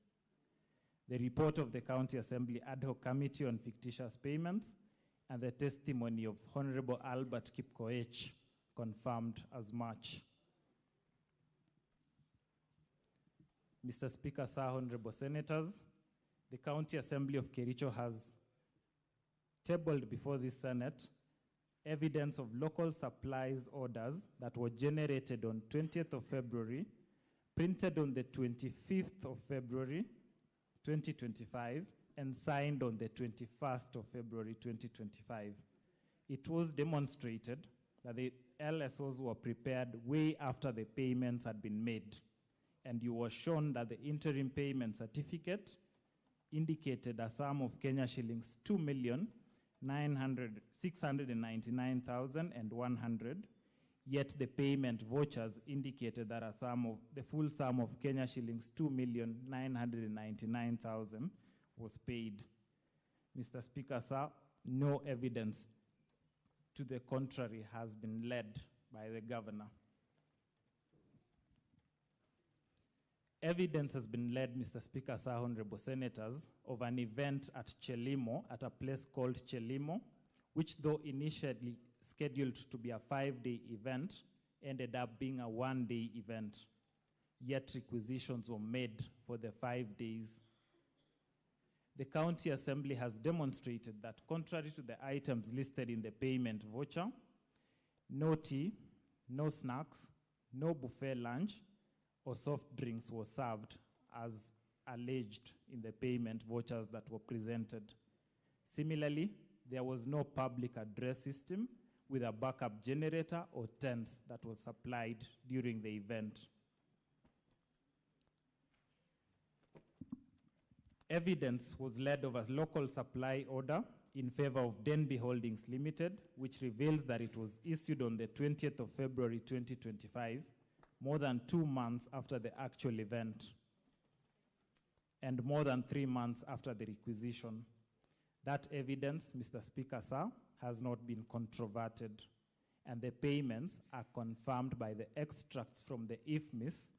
The report of the County Assembly Ad Hoc Committee on Fictitious Payments and the testimony of Honorable Albert Kipkoech confirmed as much. Mr. Speaker, sir, honorable senators, the County Assembly of Kericho has tabled before the Senate evidence of local supplies orders that were generated on 20th of February, printed on the 25th of February, 2025, and signed on the 21st of February, 2025. It was demonstrated that the LSOs were prepared way after the payments had been made, and you were shown that the interim payment certificate indicated a sum of Kenya shillings 2,699,100, yet the payment vouchers indicated that the full sum of Kenya shillings 2,999,000 was paid. Mr. Speaker, sir, no evidence to the contrary has been led by the Governor. Evidence has been led, Mr. Speaker, sir, honorable senators, of an event at Chelimo, at a place called Chelimo, which though initially scheduled to be a 5-day event, ended up being a 1-day event. Yet requisitions were made for the 5 days. The County Assembly has demonstrated that contrary to the items listed in the payment voucher, no tea, no snacks, no buffet lunch, or soft drinks were served as alleged in the payment vouchers that were presented. Similarly, there was no public address system with a backup generator or tents that was supplied during the event. Evidence was led of a local supply order in favor of Denby Holdings Limited, which reveals that it was issued on the 20th of February 2025, more than 2 months after the actual event, and more than 3 months after the requisition. That evidence, Mr. Speaker, sir, has not been controverted, and the payments are confirmed by the extracts from the IFMIS,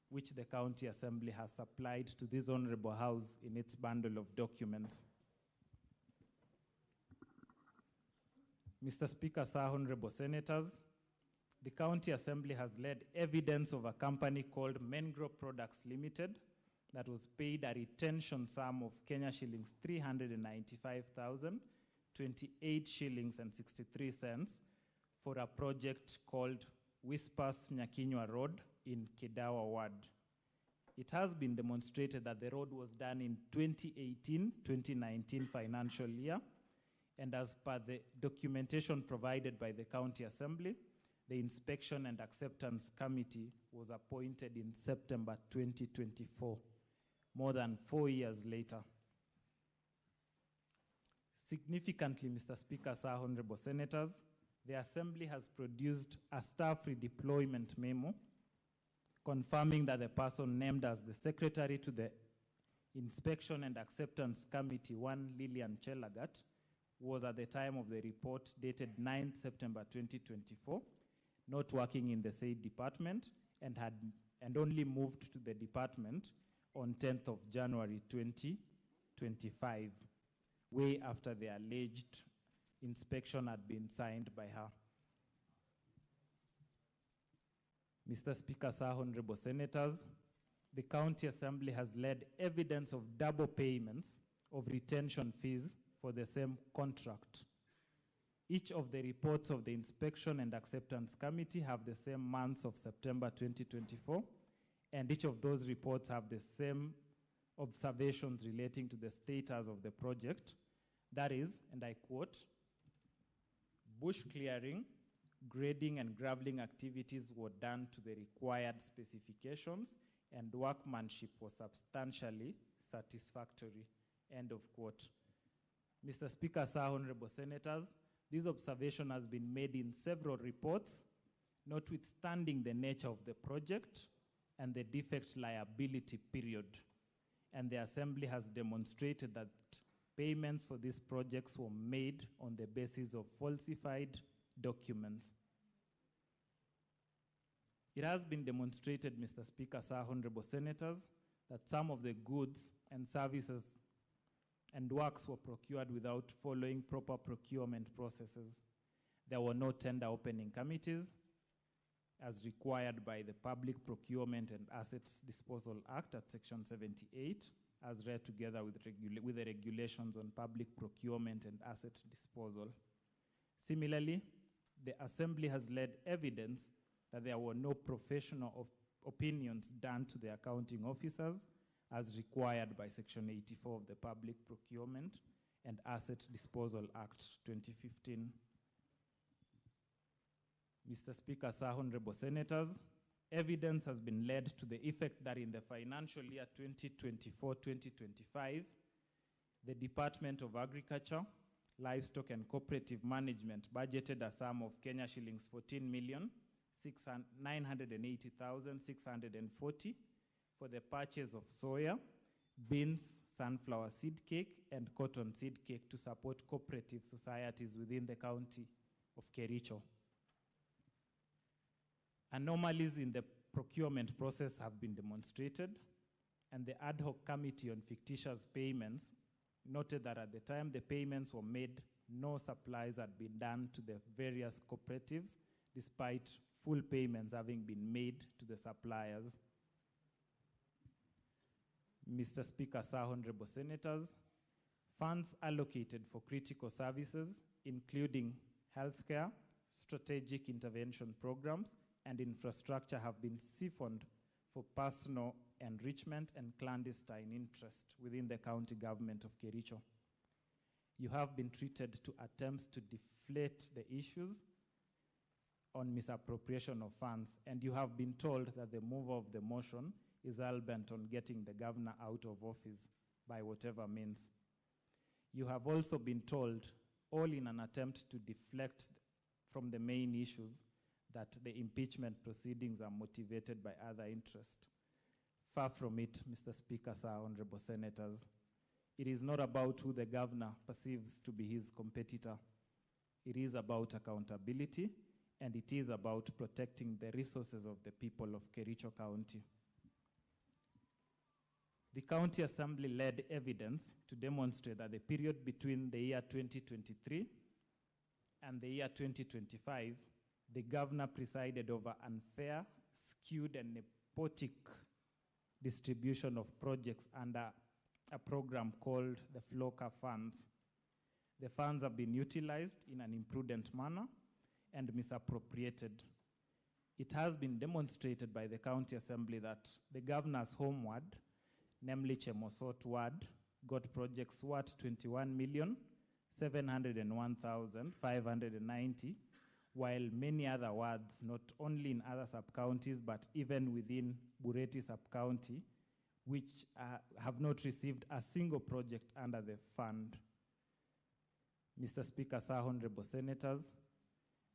which the County Assembly has supplied to this Honorable House in its bundle of documents. Mr. Speaker, sir, honorable senators, the County Assembly has led evidence of a company called Mengro Products Limited that was paid a retention sum of Kenya shillings 395,028 shillings and 63 cents for a project called Whispers Nyakinywa Road in Kedawa Ward. It has been demonstrated that the road was done in 2018-2019 financial year, and as per the documentation provided by the County Assembly, the Inspection and Acceptance Committee was appointed in September 2024, more than 4 years later. Significantly, Mr. Speaker, sir, honorable senators, the Assembly has produced a staff redeployment memo confirming that the person named as the Secretary to the Inspection and Acceptance Committee, one Lillian Chelagat, was at the time of the report dated 9th September 2024, not working in the said department and only moved to the department on 10th of January 2025, way after the alleged inspection had been signed by her. Mr. Speaker, sir, honorable senators, the County Assembly has led evidence of double payments of retention fees for the same contract. Each of the reports of the Inspection and Acceptance Committee have the same months of September 2024, and each of those reports have the same observations relating to the status of the project. That is, and I quote, bush clearing, grading and graveling activities were done to the required specifications and workmanship was substantially satisfactory, end of quote. Mr. Speaker, sir, honorable senators, this observation has been made in several reports, notwithstanding the nature of the project and the defect liability period. And the Assembly has demonstrated that payments for these projects were made on the basis of falsified documents. It has been demonstrated, Mr. Speaker, sir, honorable senators, that some of the goods and services and works were procured without following proper procurement processes. There were no tender opening committees, as required by the Public Procurement and Assets Disposal Act at Section 78, as read together with the regulations on public procurement and asset disposal. Similarly, the Assembly has led evidence that there were no professional opinions done to the accounting officers as required by Section 84 of the Public Procurement and Asset Disposal Act 2015. Mr. Speaker, sir, honorable senators, evidence has been led to the effect that in the financial year 2024-2025, the Department of Agriculture, Livestock and Cooperative Management budgeted a sum of Kenya shillings 14,980,640 for the purchase of soya, beans, sunflower seed cake, and cotton seed cake to support cooperative societies within the county of Kericho. Anomalies in the procurement process have been demonstrated, And the ad hoc committee on fictitious payments noted that at the time the payments were made, no supplies had been done to the various cooperatives, despite full payments having been made to the suppliers. Mr. Speaker, Sir, Honorable Senators, funds allocated for critical services, including healthcare, strategic intervention programs, and infrastructure have been siphoned for personal enrichment and clandestine interest within the county government of Kericho. You have been treated to attempts to deflate the issues on misappropriation of funds, and you have been told that the mover of the motion is hell-bent on getting the governor out of office by whatever means. You have also been told, all in an attempt to deflect from the main issues, that the impeachment proceedings are motivated by other interests. Far from it, Mr. Speaker, Sir, Honorable Senators. It is not about who the governor perceives to be his competitor. It is about accountability, and it is about protecting the resources of the people of Kericho County. The County Assembly led evidence to demonstrate that the period between the year 2023 and the year 2025, the governor presided over unfair, skewed, and nepotic distribution of projects under a program called the FLOCA funds. The funds have been utilized in an imprudent manner and misappropriated. It has been demonstrated by the County Assembly that the governor's home ward, namely Chemosot ward, got projects worth 21,701,590, while many other wards, not only in other sub-counties, but even within Bureti sub-county, which have not received a single project under the fund. Mr. Speaker, Sir, Honorable Senators,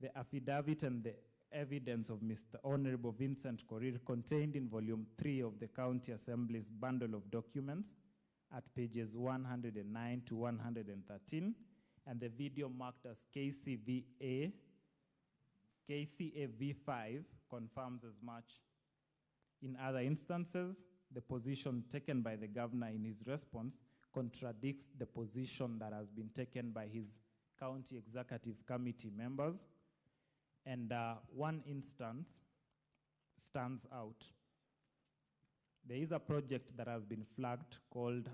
the affidavit and the evidence of Mr. Honorable Vincent Korir contained in Volume 3 of the County Assembly's bundle of documents at pages 109 to 113, and the video marked as KCAV5 confirms as much. In other instances, the position taken by the governor in his response contradicts the position that has been taken by his county executive committee members, and one instance stands out. There is a project that has been flagged called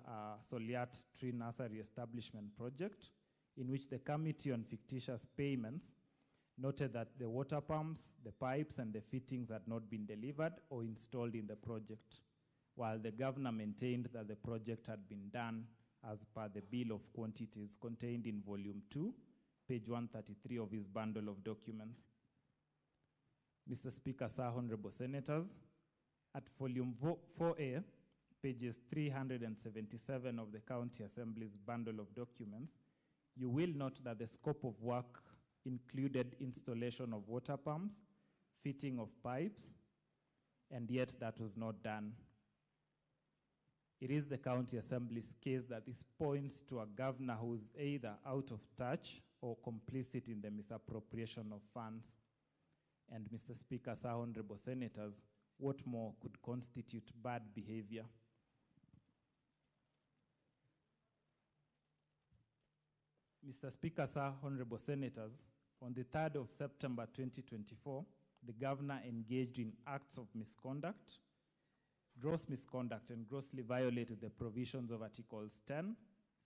Soliat Tree Nursery Establishment Project, in which the Committee on Fictitious Payments noted that the water pumps, the pipes, and the fittings had not been delivered or installed in the project, while the governor maintained that the project had been done as per the bill of quantities contained in Volume 2, page 133 of his bundle of documents. Mr. Speaker, Sir, Honorable Senators, at Volume 4A, pages 377 of the County Assembly's bundle of documents, you will note that the scope of work included installation of water pumps, fitting of pipes, and yet that was not done. It is the County Assembly's case that this points to a governor who is either out of touch or complicit in the misappropriation of funds. And Mr. Speaker, Sir, Honorable Senators, what more could constitute bad behavior? Mr. Speaker, Sir, Honorable Senators, on the 3rd of September 2024, the governor engaged in acts of misconduct, gross misconduct, and grossly violated the provisions of Articles 10,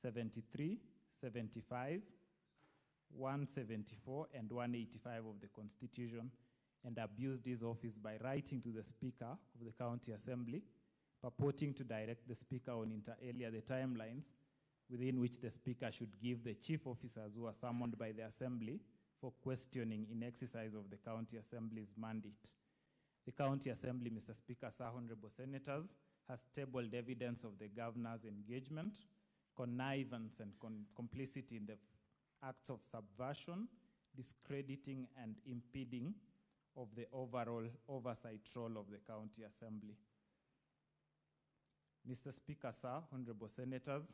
73, 75, 174, and 185 of the Constitution, and abused his office by writing to the Speaker of the County Assembly, purporting to direct the Speaker on inter alia the timelines within which the Speaker should give the chief officers who are summoned by the Assembly for questioning in exercise of the County Assembly's mandate. The County Assembly, Mr. Speaker, Sir, Honorable Senators, has tabled evidence of the governor's engagement, connivance, and complicity in the acts of subversion, discrediting, and impeding of the overall oversight role of the County Assembly. Mr. Speaker, Sir, Honorable Senators,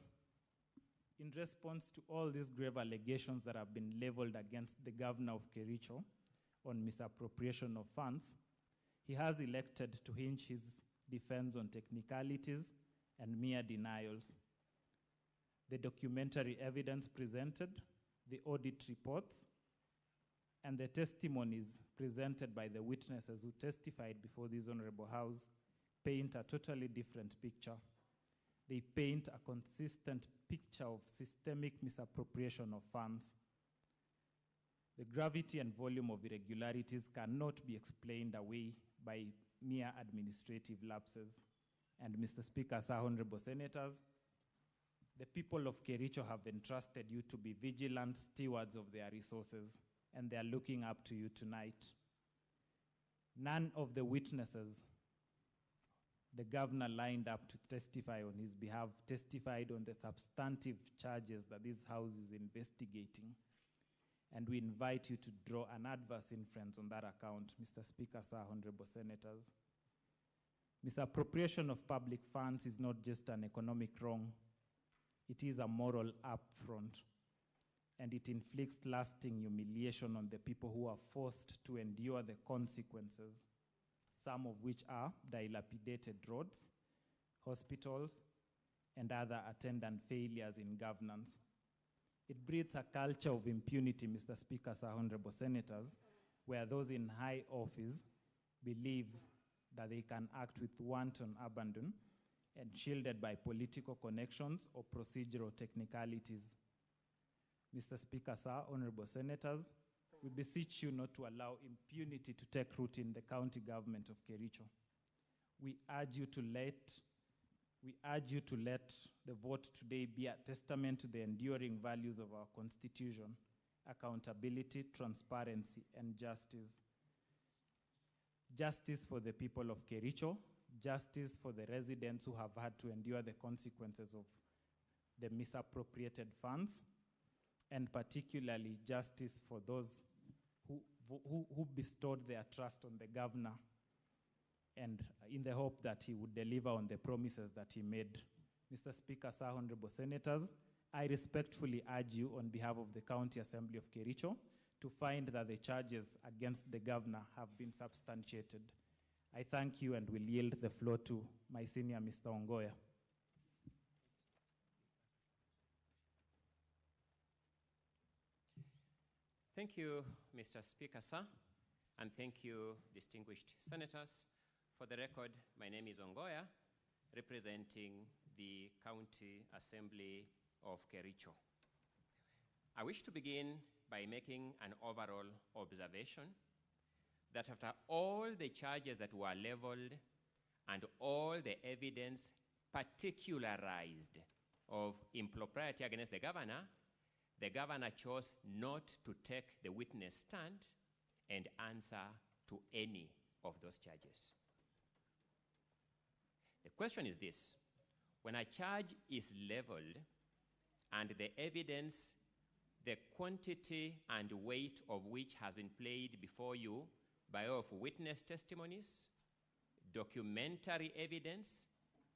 in response to all these grave allegations that have been leveled against the governor of Kericho on misappropriation of funds, he has elected to hinge his defense on technicalities and mere denials. The documentary evidence presented, the audit reports, and the testimonies presented by the witnesses who testified before this Honorable House paint a totally different picture. They paint a consistent picture of systemic misappropriation of funds. The gravity and volume of irregularities cannot be explained away by mere administrative lapses. And Mr. Speaker, Sir, Honorable Senators, the people of Kericho have entrusted you to be vigilant stewards of their resources, and they are looking up to you tonight. None of the witnesses the governor lined up to testify on his behalf testified on the substantive charges that this House is investigating. And we invite you to draw an adverse inference on that account, Mr. Speaker, Sir, Honorable Senators. Misappropriation of public funds is not just an economic wrong, it is a moral affront, and it inflicts lasting humiliation on the people who are forced to endure the consequences, some of which are dilapidated roads, hospitals, and other attendant failures in governance. It breeds a culture of impunity, Mr. Speaker, Sir, Honorable Senators, where those in high office believe that they can act with wanton abandon and shielded by political connections or procedural technicalities. Mr. Speaker, Sir, Honorable Senators, we beseech you not to allow impunity to take root in the county government of Kericho. We urge you to let the vote today be a testament to the enduring values of our Constitution: accountability, transparency, and justice. Justice for the people of Kericho, justice for the residents who have had to endure the consequences of the misappropriated funds, and particularly justice for those who bestowed their trust on the governor and in the hope that he would deliver on the promises that he made. Mr. Speaker, Sir, Honorable Senators, I respectfully urge you on behalf of the County Assembly of Kericho to find that the charges against the governor have been substantiated. I thank you and will yield the floor to my senior, Mr. Ongoya. Thank you, Mr. Speaker, sir, and thank you, distinguished senators. For the record, my name is Ongoya, representing the County Assembly of Kericho. I wish to begin by making an overall observation that after all the charges that were leveled and all the evidence particularized of impropriety against the governor chose not to take the witness stand and answer to any of those charges. The question is this: when a charge is leveled and the evidence, the quantity and weight of which has been played before you by way of witness testimonies, documentary evidence,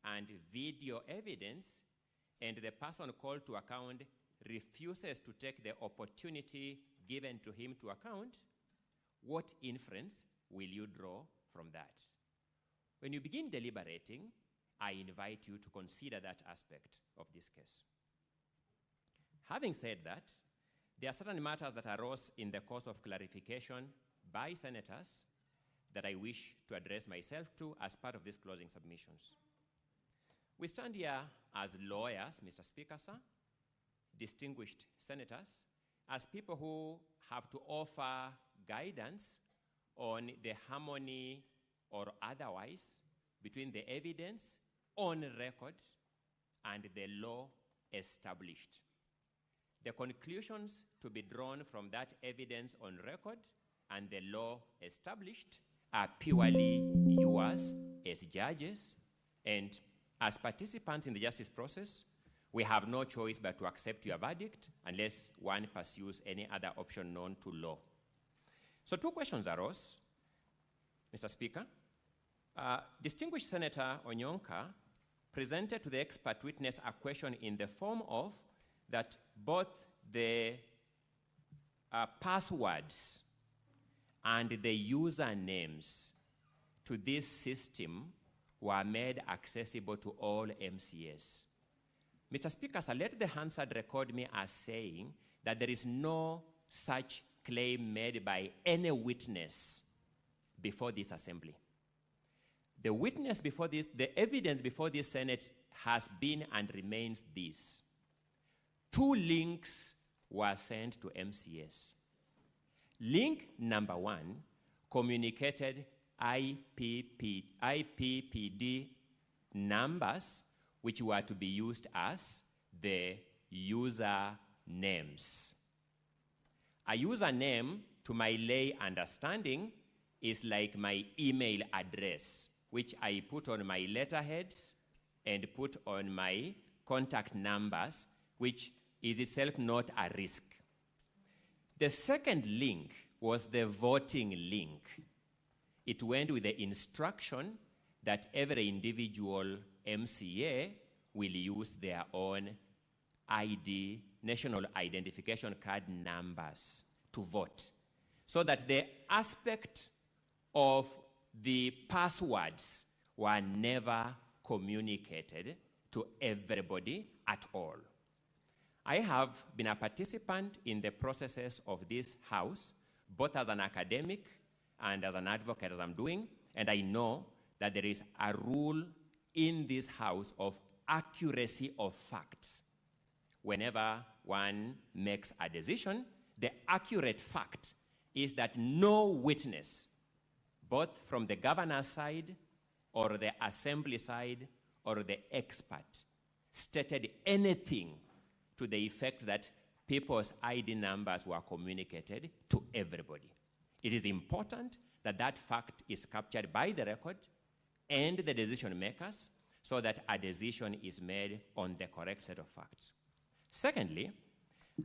and video evidence, and the person called to account refuses to take the opportunity given to him to account, what inference will you draw from that? When you begin deliberating, I invite you to consider that aspect of this case. Having said that, there are certain matters that arose in the course of clarification by senators that I wish to address myself to as part of these closing submissions. We stand here as lawyers, Mr. Speaker, sir, distinguished senators, as people who have to offer guidance on the harmony or otherwise between the evidence on record and the law established. The conclusions to be drawn from that evidence on record and the law established are purely yours as judges, and as participants in the justice process, we have no choice but to accept your verdict unless one pursues any other option known to law. So two questions arose, Mr. Speaker. Distinguished Senator Onyonka presented to the expert witness a question in the form of that both the passwords and the usernames to this system were made accessible to all MCAs. Mr. Speaker, sir, let the Hansard record me as saying that there is no such claim made by any witness before this assembly. The witness before this, the evidence before this Senate has been and remains this. 2 links were sent to MCAs. Link number 1 communicated IPPD numbers which were to be used as the user names. A username, to my lay understanding, is like my email address, which I put on my letterheads and put on my contact numbers, which is itself not a risk. The second link was the voting link. It went with the instruction that every individual MCA will use their own ID, national identification card numbers to vote, so that the aspect of the passwords were never communicated to everybody at all. I have been a participant in the processes of this House, both as an academic and as an advocate, as I'm doing, and I know that there is a rule in this House of accuracy of facts. Whenever one makes a decision, the accurate fact is that no witness, both from the governor's side or the assembly side or the expert, stated anything to the effect that people's ID numbers were communicated to everybody. It is important that that fact is captured by the record and the decision makers so that a decision is made on the correct set of facts. Secondly,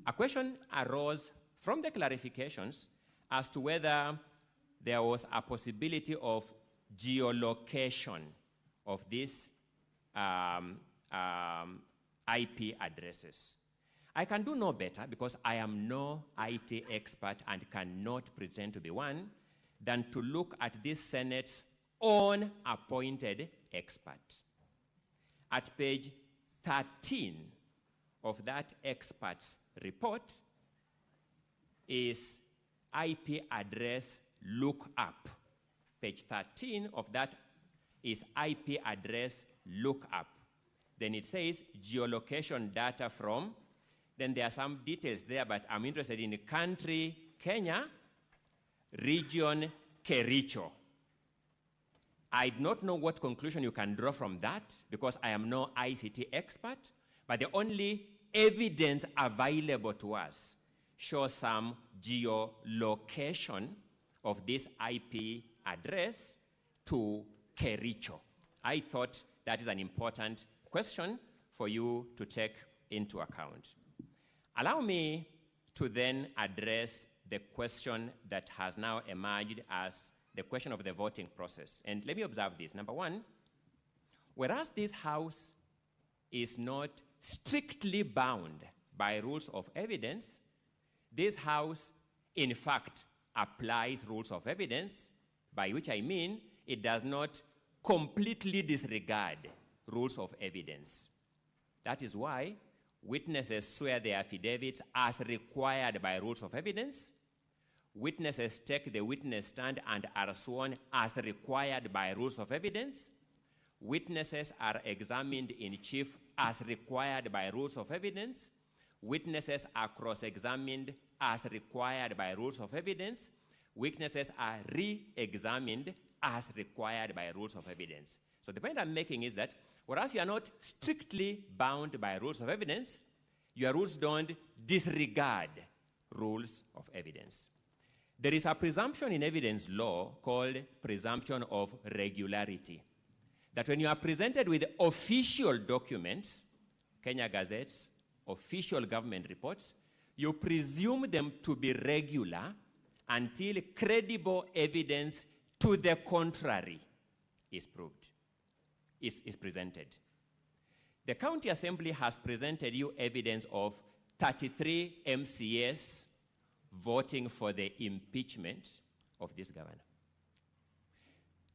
a question arose from the clarifications as to whether there was a possibility of geolocation of these IP addresses. I can do no better, because I am no IT expert and cannot pretend to be one, than to look at this Senate's own appointed expert. At page 13 of that expert's report is IP address lookup. Page 13 of that is IP address lookup. Then it says geolocation data from, then there are some details there, but I'm interested in the country, Kenya, region, Kericho. I do not know what conclusion you can draw from that, because I am no ICT expert, but the only evidence available to us shows some geolocation of this IP address to Kericho. I thought that is an important question for you to take into account. Allow me to then address the question that has now emerged as the question of the voting process. And let me observe this. Number one, whereas this House is not strictly bound by rules of evidence, this House, in fact, applies rules of evidence, by which I mean it does not completely disregard rules of evidence. That is why witnesses swear their affidavits as required by rules of evidence. Witnesses take the witness stand and are sworn as required by rules of evidence. Witnesses are examined in chief as required by rules of evidence. Witnesses are cross-examined as required by rules of evidence. Witnesses are re-examined as required by rules of evidence. So the point I'm making is that whereas you are not strictly bound by rules of evidence, your rules don't disregard rules of evidence. There is a presumption in evidence law called presumption of regularity, that when you are presented with official documents, Kenya Gazettes, official government reports, you presume them to be regular until credible evidence to the contrary is proved, is presented. The County Assembly has presented you evidence of 33 MCAs voting for the impeachment of this governor.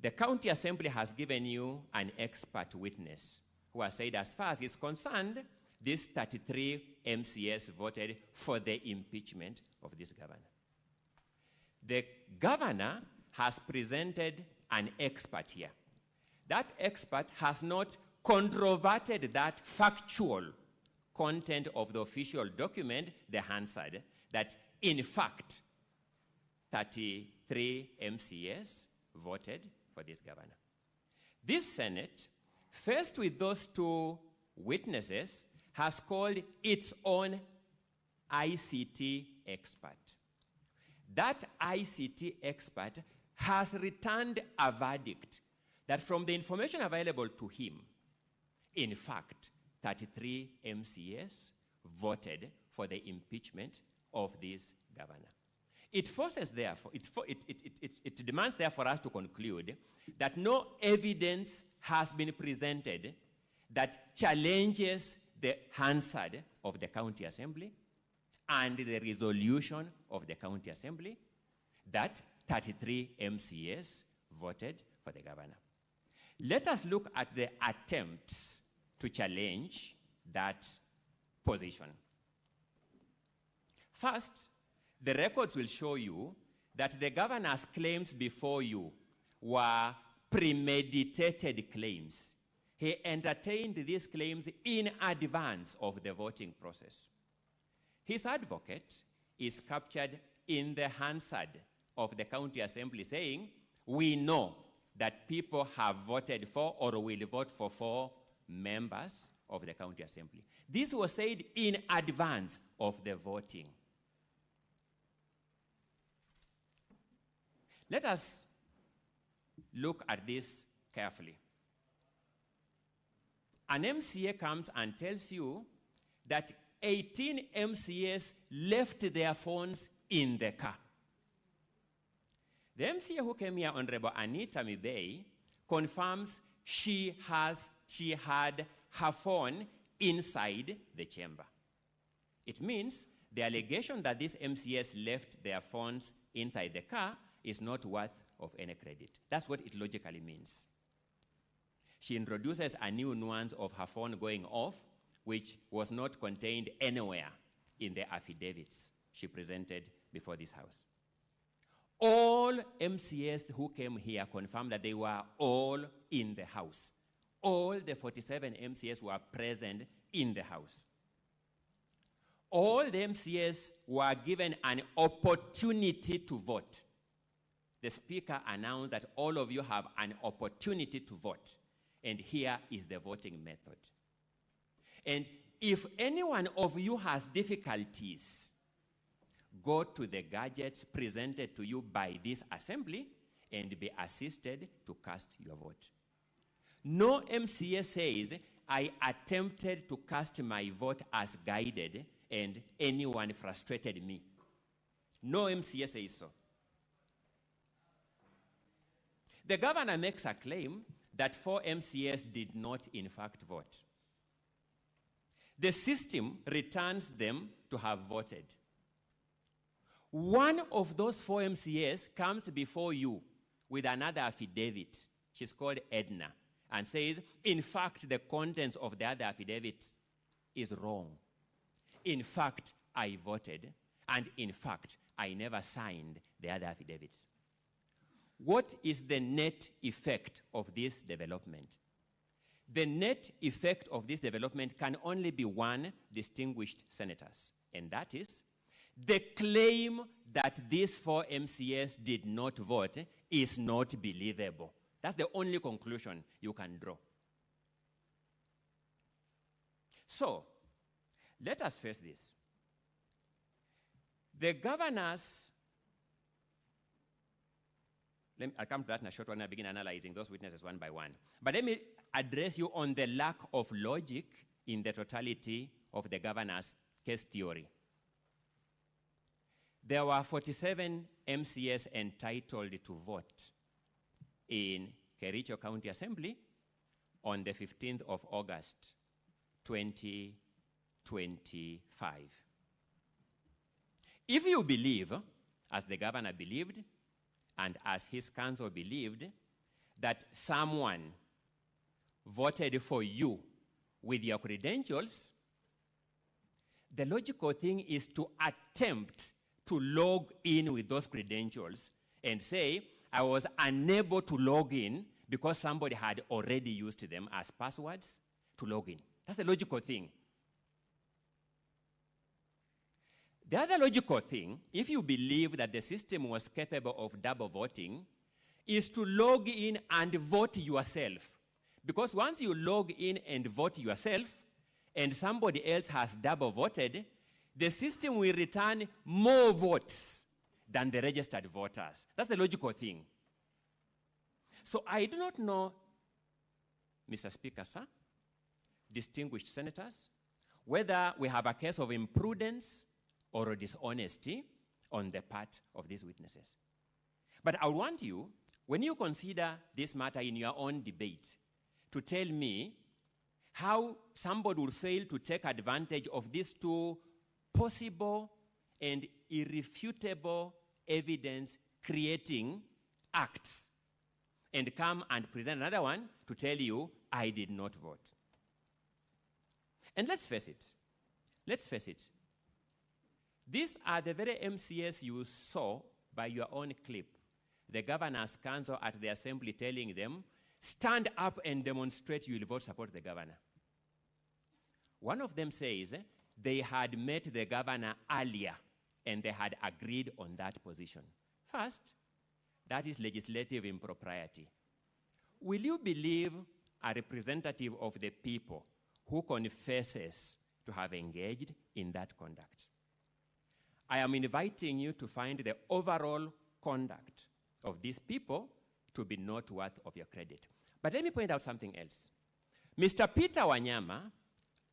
The county assembly has given you an expert witness who has said, as far as is concerned, these 33 MCAs voted for the impeachment of this governor. The governor has presented an expert here. That expert has not controverted that factual content of the official document, the Hansard, that in fact 33 MCAs voted for this governor. This Senate, faced with those two witnesses, has called its own ICT expert. That ICT expert has returned a verdict that from the information available to him, in fact, 33 MCAs voted for the impeachment of this governor. It forces, therefore, it demands, therefore, us to conclude that no evidence has been presented that challenges the Hansard of the county assembly and the resolution of the county assembly that 33 MCAs voted for the governor. Let us look at the attempts to challenge that position. First, the records will show you that the governor's claims before you were premeditated claims. He entertained these claims in advance of the voting process. His advocate is captured in the Hansard of the county assembly saying, we know that people have voted for or will vote for 4 members of the county assembly. This was said in advance of the voting. Let us look at this carefully. An MCA comes and tells you that 18 MCAs left their phones in the car. The MCA who came here, Honorable Anita Mibei, confirms she had her phone inside the chamber. It means the allegation that these MCAs left their phones inside the car is not worth of any credit. That's what it logically means. She introduces a new nuance of her phone going off, which was not contained anywhere in the affidavits she presented before this House. All MCAs who came here confirmed that they were all in the House. All the 47 MCAs were present in the House. All the MCAs were given an opportunity to vote. The Speaker announced that all of you have an opportunity to vote, and here is the voting method. And if any one of you has difficulties, go to the gadgets presented to you by this assembly and be assisted to cast your vote. No MCA says, I attempted to cast my vote as guided and anyone frustrated me. No MCA says so. The governor makes a claim that 4 MCAs did not in fact vote. The system returns them to have voted. One of those 4 MCAs comes before you with another affidavit. She's called Edna, and says, in fact, the contents of the other affidavit is wrong. In fact, I voted, and in fact, I never signed the other affidavits. What is the net effect of this development? The net effect of this development can only be one distinguished senators, and that is the claim that these 4 MCAs did not vote is not believable. That's the only conclusion you can draw. So, let us face this. The governors, I'll come to that in a short while and I'll begin analyzing those witnesses one by one. But let me address you on the lack of logic in the totality of the governor's case theory. There were 47 MCAs entitled to vote in Kericho County Assembly on the 15th of August, 2025. If you believe, as the governor believed, and as his council believed, that someone voted for you with your credentials, the logical thing is to attempt to log in with those credentials and say, I was unable to log in because somebody had already used them as passwords to log in. That's the logical thing. The other logical thing, if you believe that the system was capable of double voting, is to log in and vote yourself. Because once you log in and vote yourself, and somebody else has double voted, the system will return more votes than the registered voters. That's the logical thing. So I do not know, Mr. Speaker, sir, distinguished senators, whether we have a case of imprudence or dishonesty on the part of these witnesses. But I want you, when you consider this matter in your own debate, to tell me how somebody would fail to take advantage of these two possible and irrefutable evidence creating acts and come and present another one to tell you, I did not vote. And let's face it, these are the very MCAs you saw by your own clip, the Governor's Council at the Assembly telling them, stand up and demonstrate you will vote support the governor. One of them says they had met the governor earlier and they had agreed on that position. First, that is legislative impropriety. Will you believe a representative of the people who confesses to have engaged in that conduct? I am inviting you to find the overall conduct of these people to be not worth of your credit. But let me point out something else. Mr. Peter Wanyama,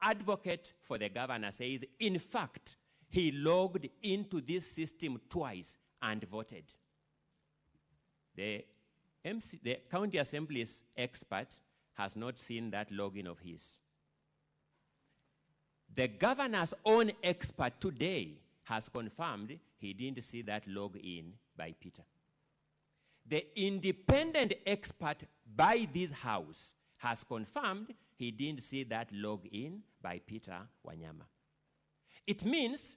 advocate for the governor, says, in fact, he logged into this system twice and voted. The county assembly's expert has not seen that login of his. The governor's own expert today has confirmed he didn't see that login by Peter. The independent expert by this house has confirmed he didn't see that login by Peter Wanyama. It means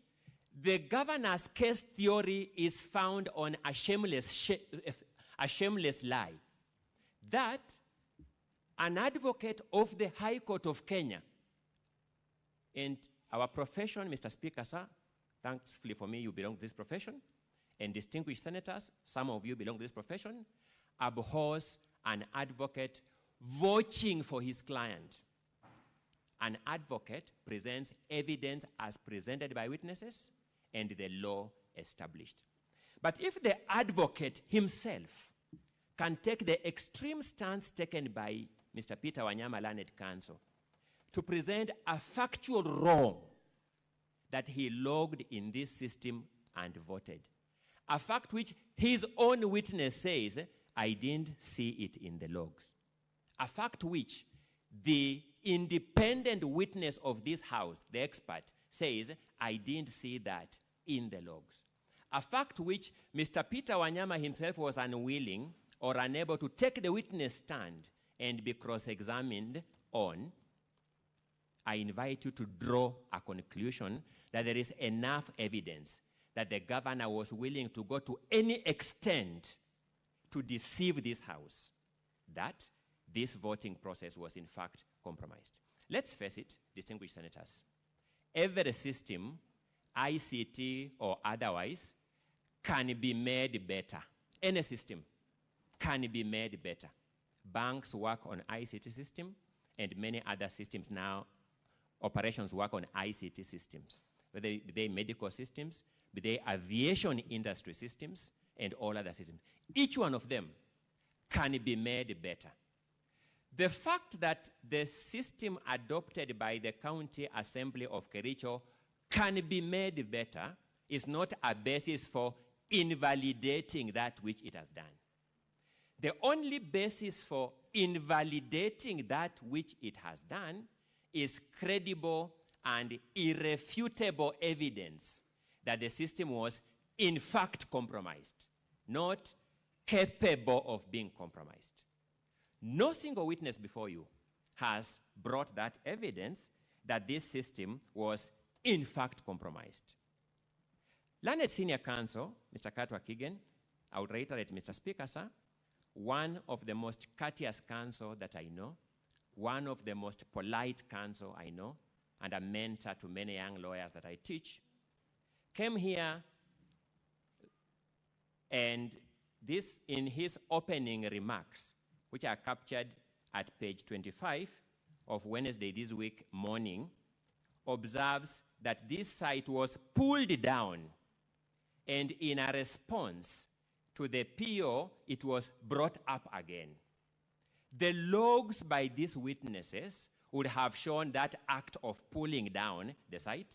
the governor's case theory is found on a shameless lie that an advocate of the High Court of Kenya, and our profession, Mr. Speaker, sir, thankfully for me, you belong to this profession, and distinguished senators, some of you belong to this profession, abhors an advocate vouching for his client. An advocate presents evidence as presented by witnesses and the law established. But if the advocate himself can take the extreme stance taken by Mr. Peter Wanyama Learned Counsel to present a factual wrong that he logged in this system and voted, a fact which his own witness says, I didn't see it in the logs, a fact which the independent witness of this house, the expert, says, I didn't see that in the logs, a fact which Mr. Peter Wanyama himself was unwilling or unable to take the witness stand and be cross-examined on. I invite you to draw a conclusion that there is enough evidence that the governor was willing to go to any extent to deceive this house, that this voting process was in fact compromised. Let's face it, distinguished senators, every system, ICT or otherwise, can be made better. Any system can be made better. Banks work on ICT system, and many other systems now, operations work on ICT systems, whether they medical systems, be they aviation industry systems, and all other systems. Each one of them can be made better. The fact that the system adopted by the County Assembly of Kericho can be made better is not a basis for invalidating that which it has done. The only basis for invalidating that which it has done is credible and irrefutable evidence that the system was in fact compromised, not capable of being compromised. No single witness before you has brought that evidence that this system was in fact compromised. Learned Senior Counsel, Mr. Katwa Kigen, I would reiterate, Mr. Speaker, sir, one of the most courteous counsel that I know, one of the most polite counsel I know, and a mentor to many young lawyers that I teach, came here and this, in his opening remarks, which are captured at page 25 of Wednesday this week morning, observes that this site was pulled down, and in a response to the PO, it was brought up again. The logs by these witnesses would have shown that act of pulling down the site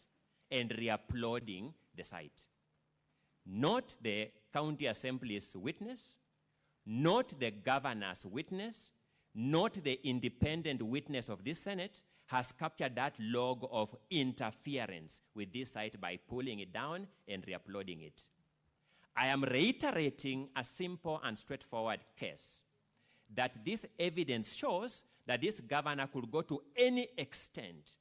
and re-uploading the site. Not the county assembly's witness, not the governor's witness, not the independent witness of this Senate has captured that log of interference with this site by pulling it down and re-uploading it. I am reiterating a simple and straightforward case that this evidence shows that this governor could go to any extent,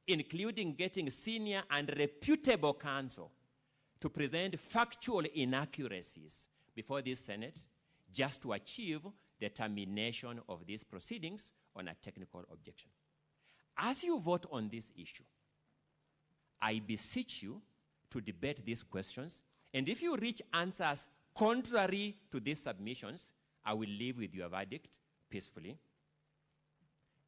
including getting senior and reputable counsel to present factual inaccuracies before this Senate just to achieve the termination of these proceedings on a technical objection. As you vote on this issue, I beseech you to debate these questions, and if you reach answers contrary to these submissions, I will live with your verdict peacefully.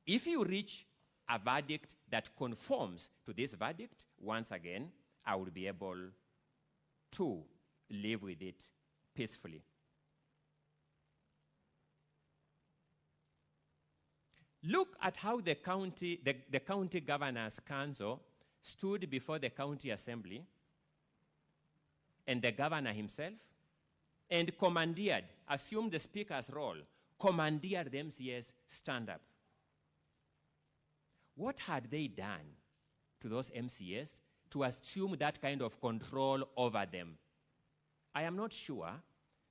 If you reach a verdict that conforms to this verdict, once again, I will be able to live with it peacefully. Look at how the county governor's council stood before the county assembly and the governor himself and commandeered, assumed the speaker's role, commandeered the MCAs stand up. What had they done to those MCAs to assume that kind of control over them? I am not sure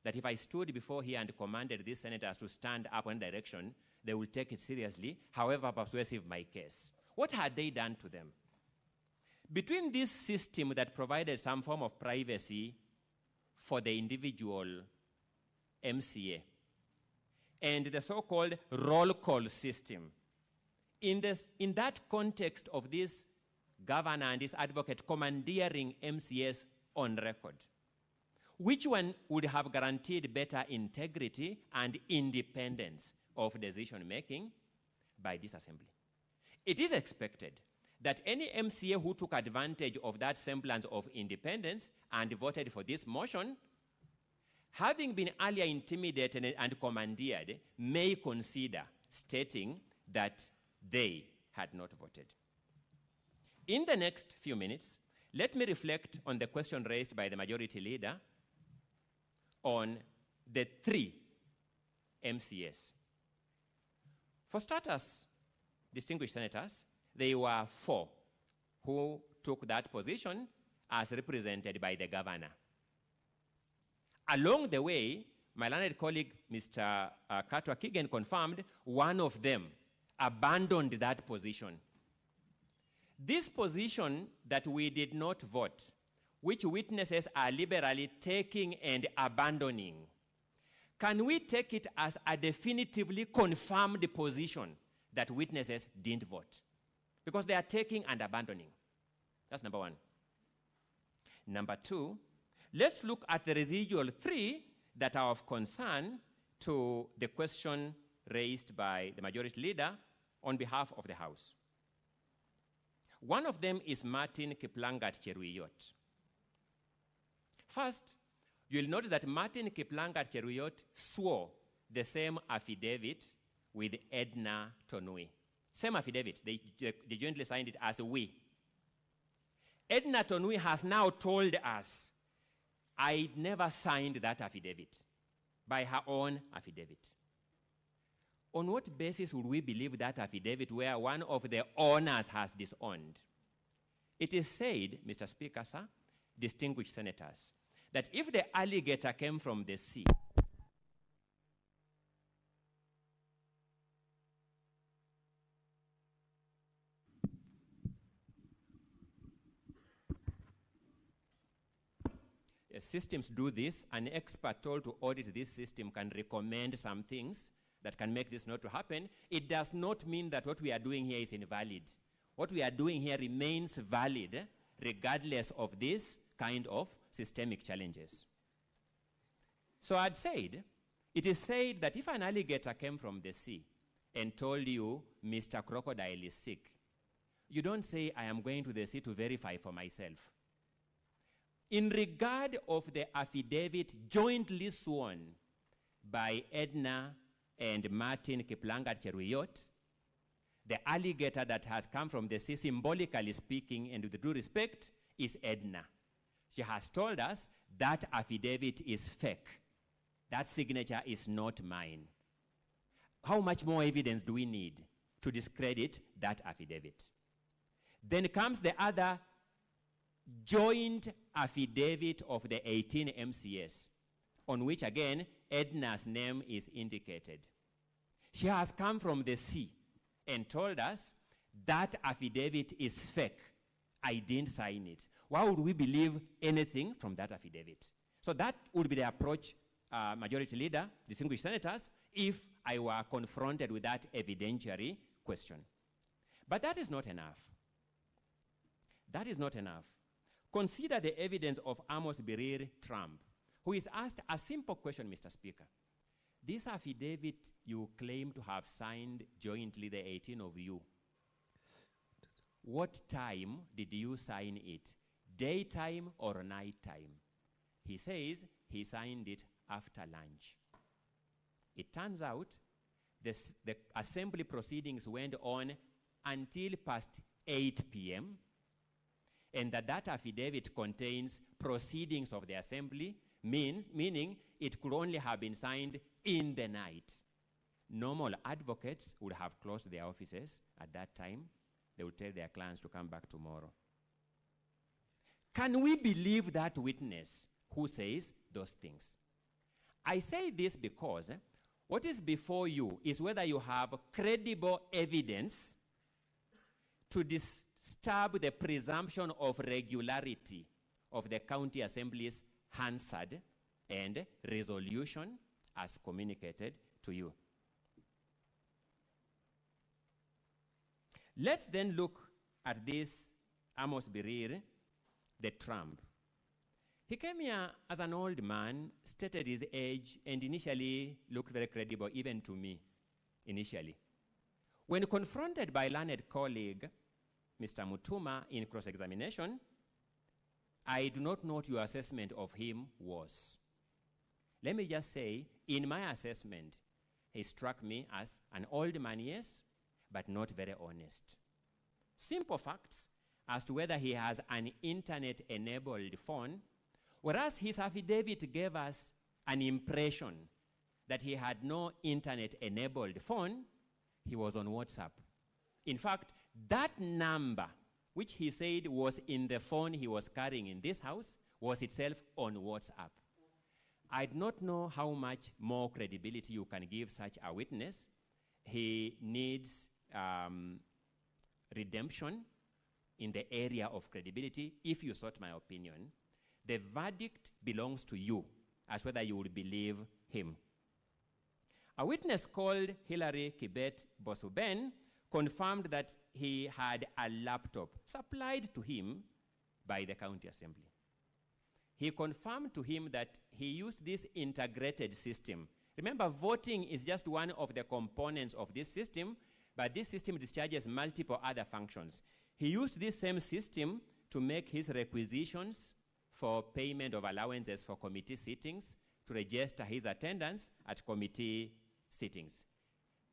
that if I stood before here and commanded these senators to stand up in direction, they will take it seriously, however persuasive my case. What had they done to them? Between this system that provided some form of privacy for the individual MCA and the so-called roll call system, in that context of this governor and this advocate commandeering MCAs on record, which one would have guaranteed better integrity and independence of decision-making by this assembly? It is expected that any MCA who took advantage of that semblance of independence and voted for this motion, having been earlier intimidated and commandeered, may consider stating that they had not voted. In the next few minutes, let me reflect on the question raised by the majority leader on the 3 MCAs. For starters, distinguished senators, there were 4 who took that position as represented by the governor. Along the way, my learned colleague, Mr. Katwa Kigen, confirmed one of them abandoned that position. This position that we did not vote, which witnesses are liberally taking and abandoning, can we take it as a definitively confirmed position that witnesses didn't vote? Because they are taking and abandoning. That's number 1. Number 2, let's look at the residual 3 that are of concern to the question raised by the majority leader on behalf of the House. One of them is Martin Kiplangat Cheruyot. First, you'll notice that Martin Kiplangat Cheruyot swore the same affidavit with Edna Tonui. Same affidavit, they jointly signed it as we. Edna Tonui has now told us, I never signed that affidavit, by her own affidavit. On what basis would we believe that affidavit where one of the owners has disowned? It is said, Mr. Speaker, sir, distinguished senators, that if the alligator came from the sea, systems do this, an expert told to audit this system can recommend some things that can make this not to happen, it does not mean that what we are doing here is invalid. What we are doing here remains valid regardless of this kind of systemic challenges. So I'd said, it is said that if an alligator came from the sea and told you, Mr. Crocodile is sick, you don't say, I am going to the sea to verify for myself. In regard of the affidavit jointly sworn by Edna and Martin Kiplangat Cheruyot, the alligator that has come from the sea, symbolically speaking and with due respect, is Edna. She has told us that affidavit is fake. That signature is not mine. How much more evidence do we need to discredit that affidavit? Then comes the other joint affidavit of the 18 MCS, on which again Edna's name is indicated. She has come from the sea and told us that affidavit is fake. I didn't sign it. Why would we believe anything from that affidavit? So that would be the approach, Majority Leader, distinguished senators, if I were confronted with that evidentiary question. But that is not enough. That is not enough. Consider the evidence of Amos Birir Trump, who is asked a simple question, Mr. Speaker. This affidavit you claim to have signed jointly, the 18 of you, what time did you sign it? Daytime or nighttime? He says he signed it after lunch. It turns out the assembly proceedings went on until past 8 p.m., and that affidavit contains proceedings of the assembly, meaning it could only have been signed in the night. Normal advocates would have closed their offices at that time. They would tell their clients to come back tomorrow. Can we believe that witness who says those things? I say this because what is before you is whether you have credible evidence to disturb the presumption of regularity of the county assembly's Hansard and resolution as communicated to you. Let's then look at this Amos Birir, the Trump. He came here as an old man, stated his age, and initially looked very credible, even to me, initially. When confronted by learned colleague, Mr. Mutuma, in cross-examination, I do not know what your assessment of him was. Let me just say, in my assessment, he struck me as an old man, yes, but not very honest. Simple facts as to whether he has an internet-enabled phone, whereas his affidavit gave us an impression that he had no internet-enabled phone, he was on WhatsApp. In fact, that number, which he said was in the phone he was carrying in this house, was itself on WhatsApp. I do not know how much more credibility you can give such a witness. He needs redemption in the area of credibility, if you sought my opinion. The verdict belongs to you, as whether you will believe him. A witness called Hilary Kibet Bosuben confirmed that he had a laptop supplied to him by the county assembly. He confirmed to him that he used this integrated system. Remember, voting is just one of the components of this system, but this system discharges multiple other functions. He used this same system to make his requisitions for payment of allowances for committee sittings, to register his attendance at committee sittings.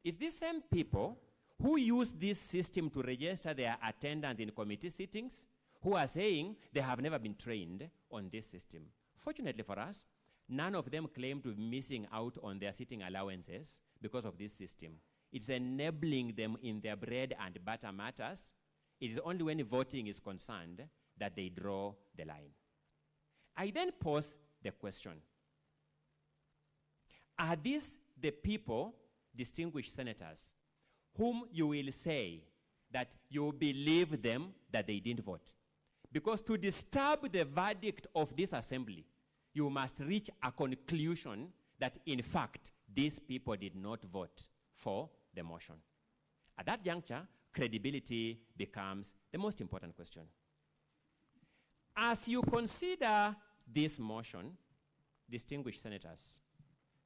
It's these same people who use this system to register their attendance in committee sittings who are saying they have never been trained on this system. Fortunately for us, none of them claim to be missing out on their sitting allowances because of this system. It's enabling them in their bread and butter matters. It is only when voting is concerned that they draw the line. I then pose the question, are these the people, distinguished senators, whom you will say that you believe them that they didn't vote? Because to disturb the verdict of this assembly, you must reach a conclusion that, in fact, these people did not vote for the motion. At that juncture, credibility becomes the most important question. As you consider this motion, distinguished senators,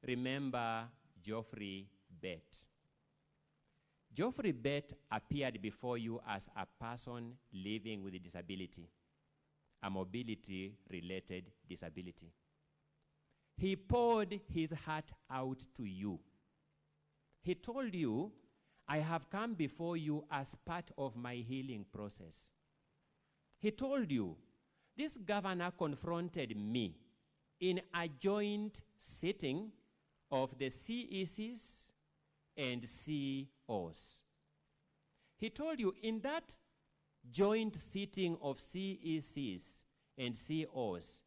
remember Geoffrey Bett. Geoffrey Bett appeared before you as a person living with a disability, a mobility-related disability. He poured his heart out to you. He told you, I have come before you as part of my healing process. He told you, this governor confronted me in a joint sitting of the CECs and COs. He told you in that joint sitting of CECs and COs,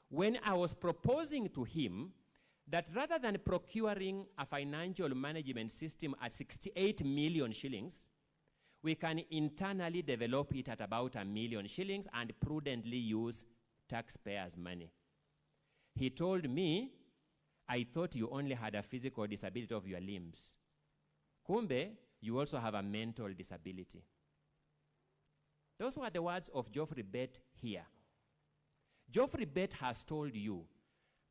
when I was proposing to him that rather than procuring a financial management system at 68 million shillings, we can internally develop it at about 1 million shillings and prudently use taxpayers' money. He told me, I thought you only had a physical disability of your limbs. Kumbe, you also have a mental disability. Those were the words of Geoffrey Bett here. Geoffrey Bett has told you,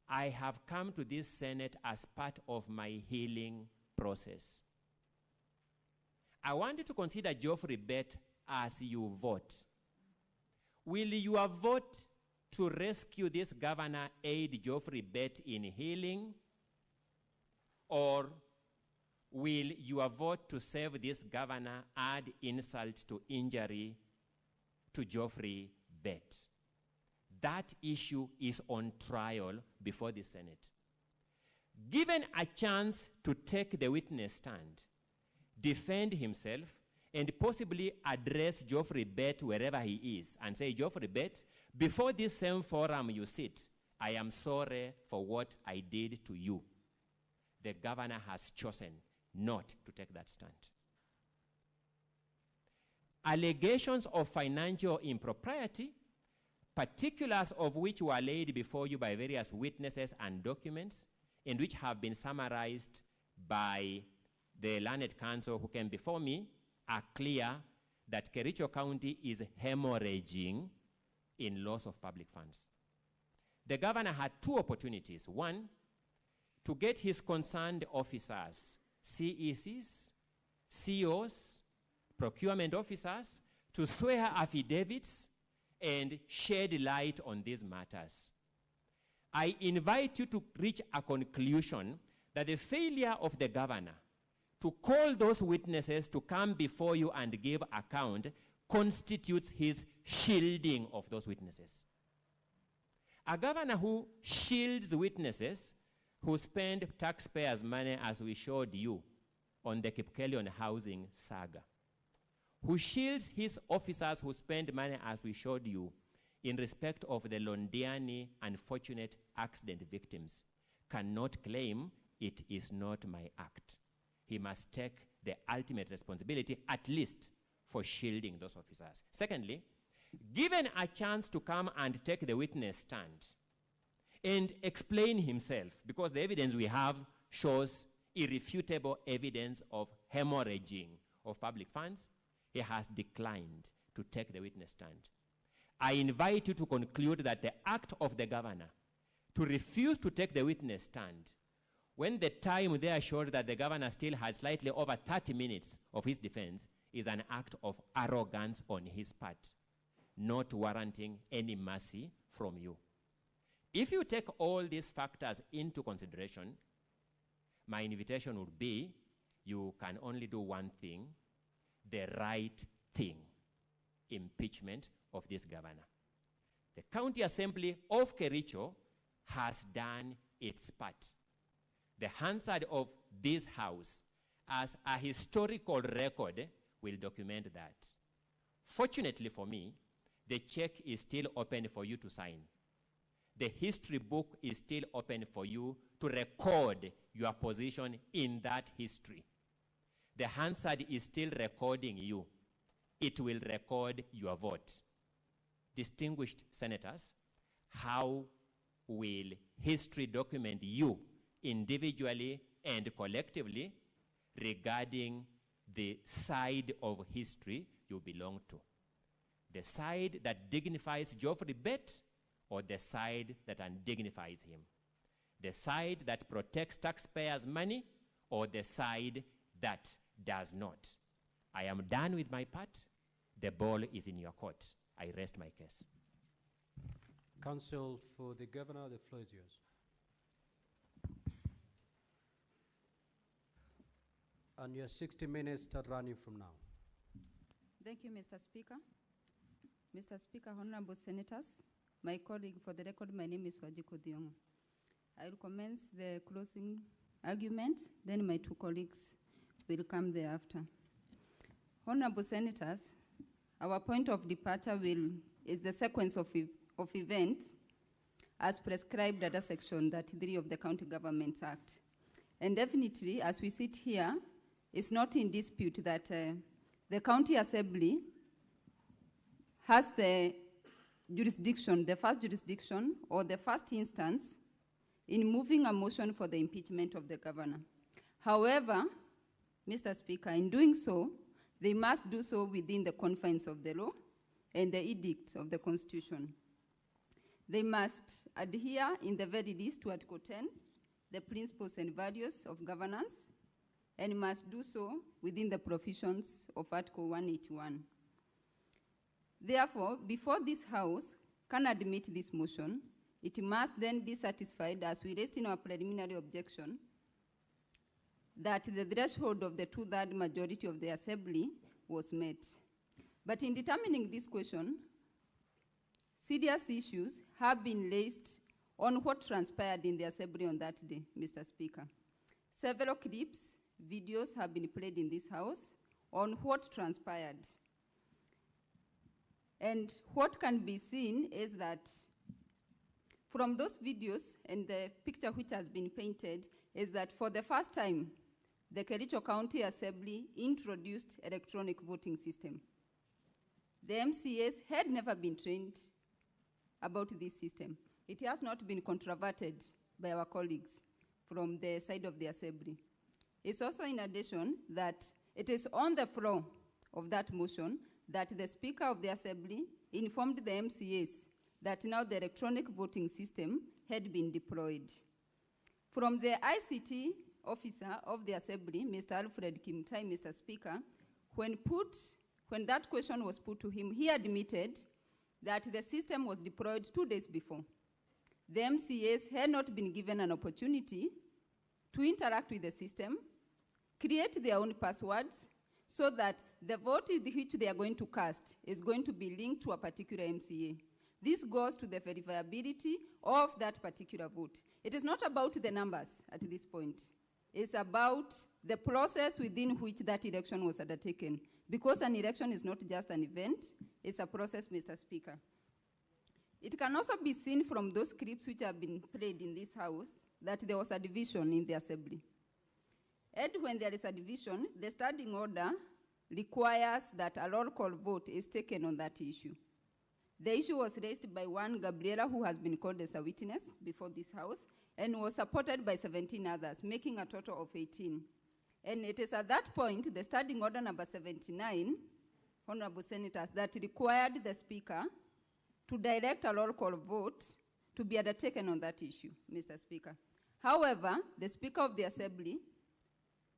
I have come to this Senate as part of my healing process. I want you to consider Geoffrey Bett as you vote. Will your vote to rescue this governor aid Geoffrey Bett in healing? Or will your vote to save this governor add insult to injury to Geoffrey Bett? That issue is on trial before the Senate. Given a chance to take the witness stand, defend himself, and possibly address Geoffrey Bett wherever he is and say, Geoffrey Bett, before this same forum you sit, I am sorry for what I did to you. The governor has chosen not to take that stand. Allegations of financial impropriety, particulars of which were laid before you by various witnesses and documents, and which have been summarized by the learned counsel who came before me, are clear that Kericho County is hemorrhaging in loss of public funds. The governor had two opportunities. One, to get his concerned officers, CECs, COs, procurement officers, to swear affidavits and shed light on these matters. I invite you to reach a conclusion that the failure of the governor to call those witnesses to come before you and give account constitutes his shielding of those witnesses. A governor who shields witnesses who spend taxpayers' money, as we showed you on the Kipkelion housing saga, who shields his officers who spend money, as we showed you, in respect of the Londiani unfortunate accident victims, cannot claim it is not my act. He must take the ultimate responsibility, at least for shielding those officers. Secondly, given a chance to come and take the witness stand and explain himself, because the evidence we have shows irrefutable evidence of hemorrhaging of public funds, he has declined to take the witness stand. I invite you to conclude that the act of the governor to refuse to take the witness stand, when the time there showed that the governor still had slightly over 30 minutes of his defense, is an act of arrogance on his part, not warranting any mercy from you. If you take all these factors into consideration, my invitation would be, you can only do one thing, the right thing: impeachment of this governor. The County Assembly of Kericho has done its part. The Hansard of this house, as a historical record, will document that. Fortunately for me, the check is still open for you to sign. The history book is still open for you to record your position in that history. The Hansard is still recording you. It will record your vote. Distinguished senators, how will history document you individually and collectively regarding the side of history you belong to. The side that dignifies Geoffrey Bett or the side that undignifies him. The side that protects taxpayers' money or the side that does not. I am done with my part. The ball is in your court. I rest my case. Counsel for the Governor, the floor is yours. And your 60 minutes start running from now. Thank you, Mr. Speaker. Mr. Speaker, honorable senators, my colleague, for the record, my name is Wajiko Diong. I will commence the closing argument, then my two colleagues will come thereafter. Honorable senators, our point of departure is the sequence of events as prescribed under Section 33 of the County Governments Act. And definitely, as we sit here, it's not in dispute that the County Assembly has the jurisdiction, the first jurisdiction or the first instance in moving a motion for the impeachment of the governor. However, Mr. Speaker, in doing so, they must do so within the confines of the law and the edicts of the Constitution. They must adhere in the very least to Article 10, the principles and values of governance, and must do so within the provisions of Article 181. Therefore, before this House can admit this motion, it must then be satisfied, as we raised in our preliminary objection, that the threshold of the 2/3 majority of the Assembly was met. But in determining this question, serious issues have been raised on what transpired in the Assembly on that day, Mr. Speaker. Several clips, videos have been played in this House on what transpired. And what can be seen is that from those videos and the picture which has been painted is that for the first time, the Kericho County Assembly introduced electronic voting system. The MCAs had never been trained about this system. It has not been controverted by our colleagues from the side of the Assembly. It's also in addition that it is on the floor of that motion that the Speaker of the Assembly informed the MCAs that now the electronic voting system had been deployed. From the ICT officer of the Assembly, Mr. Alfred Mutai, Mr. Speaker, when that question was put to him, he admitted that the system was deployed 2 days before. The MCAs had not been given an opportunity to interact with the system, create their own passwords, so that the vote which they are going to cast is going to be linked to a particular MCA. This goes to the verifiability of that particular vote. It is not about the numbers at this point. It's about the process within which that election was undertaken. Because an election is not just an event, it's a process, Mr. Speaker. It can also be seen from those clips which have been played in this House that there was a division in the Assembly. And when there is a division, the standing order requires that a roll call vote is taken on that issue. The issue was raised by one Gabriela, who has been called as a witness before this House, and was supported by 17 others, making a total of 18. And it is at that point, the standing order number 79, honorable senators, that required the Speaker to direct a roll call vote to be undertaken on that issue, Mr. Speaker. However, the Speaker of the Assembly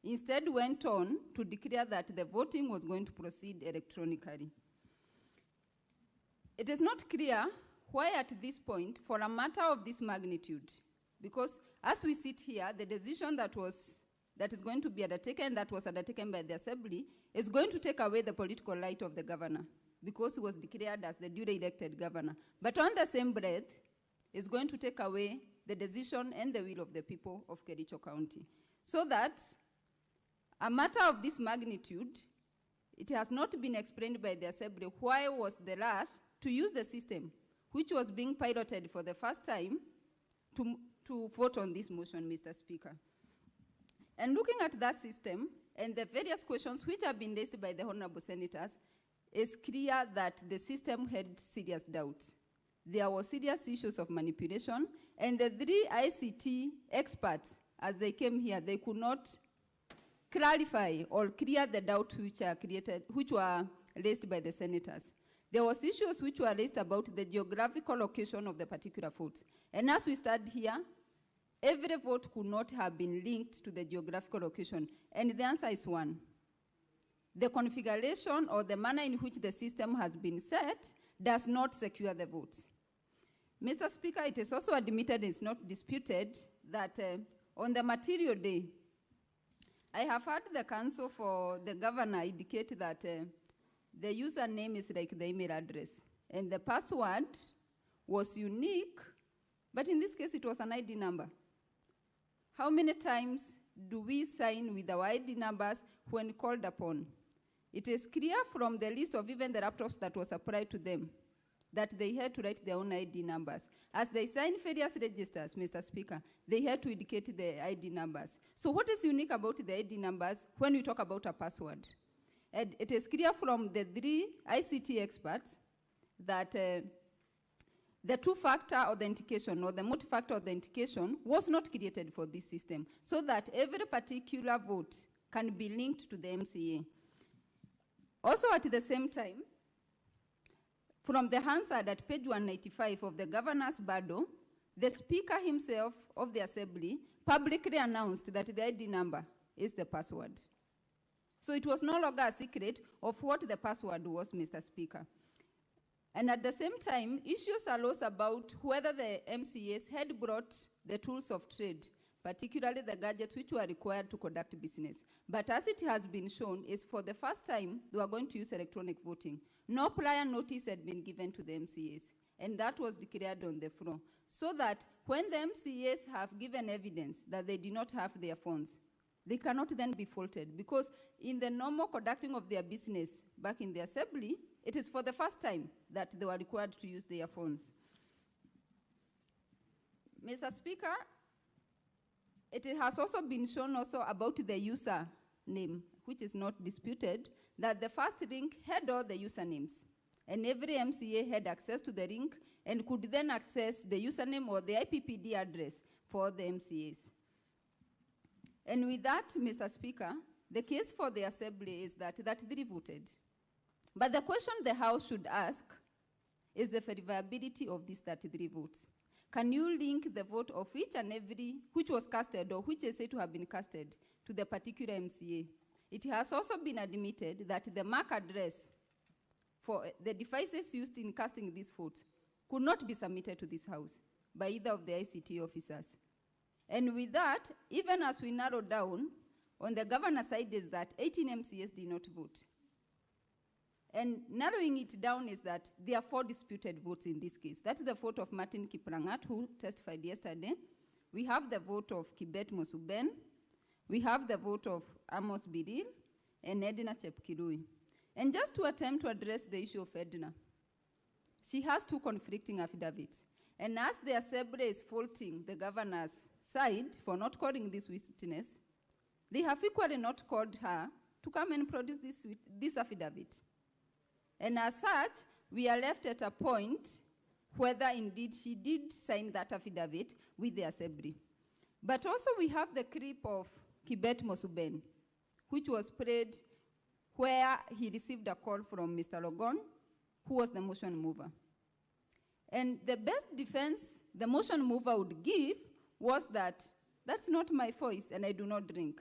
instead went on to declare that the voting was going to proceed electronically. It is not clear why at this point, for a matter of this magnitude, because as we sit here, the decision that is going to be undertaken, that was undertaken by the Assembly, is going to take away the political right of the governor, because he was declared as the duly elected governor. But on the same breath, it's going to take away the decision and the will of the people of Kericho County. So that a matter of this magnitude, it has not been explained by the Assembly why was the rush to use the system, which was being piloted for the first time, to vote on this motion, Mr. Speaker. And looking at that system and the various questions which have been raised by the honorable senators, it's clear that the system had serious doubts. there were serious issues of manipulation, and the 3 ICT experts, as they came here, they could not clarify or clear the doubt which were raised by the senators. There was issues which were raised about the geographical location of the particular votes. And as we stand here, every vote could not have been linked to the geographical location. And the answer is one. The configuration or the manner in which the system has been set does not secure the votes. Mr. Speaker, it is also admitted, it's not disputed, that on the material day, I have heard the counsel for the governor indicate that the username is like the email address, and the password was unique, but in this case, it was an ID number. How many times do we sign with our ID numbers when called upon? It is clear from the list of even the laptops that was applied to them that they had to write their own ID numbers. As they sign various registers, Mr. Speaker, they had to indicate the ID numbers. So what is unique about the ID numbers when we talk about a password? And it is clear from the 3 ICT experts that the two-factor authentication or the multi-factor authentication was not created for this system, so that every particular vote can be linked to the MCA. Also at the same time, from the Hansard at page 195 of the governor's BADO, the Speaker himself of the Assembly publicly announced that the ID number is the password. So it was no longer a secret of what the password was, Mr. Speaker. And at the same time, issues arose about whether the MCAs had brought the tools of trade, particularly the gadgets which were required to conduct business. But as it has been shown, is for the first time they were going to use electronic voting. No prior notice had been given to the MCAs, and that was declared on the floor. So that when the MCAs have given evidence that they did not have their phones, they cannot then be faulted, because in the normal conducting of their business back in the Assembly, it is for the first time that they were required to use their phones. Mr. Speaker, it has also been shown also about the user name, which is not disputed, that the first link had all the usernames, and every MCA had access to the link and could then access the username or the IPPD address for the MCAs. And with that, Mr. Speaker, the case for the Assembly is that 3 voted. But the question the House should ask is the verifiability of these 33 votes. Can you link the vote of each and every which was casted or which is said to have been casted to the particular MCA? It has also been admitted that the MAC address for the devices used in casting these votes could not be submitted to this House by either of the ICT officers. And with that, even as we narrow down, on the governor's side is that 18 MCAs did not vote. And narrowing it down is that there are 4 disputed votes in this case. That's the vote of Martin Kiprangat, who testified yesterday. We have the vote of Kibet Mosuben. We have the vote of Amos Biril and Edna Chepkirui. And just to attempt to address the issue of Edna, she has 2 conflicting affidavits. And as the Assembly is faulting the governor's side for not calling this witness, they have equally not called her to come and produce this affidavit. And as such, we are left at a point whether indeed she did sign that affidavit with the Assembly. But also we have the clip of Kibet Mosuben, which was played where he received a call from Mr. Logon, who was the motion mover. And the best defense the motion mover would give was that that's not my voice and I do not drink.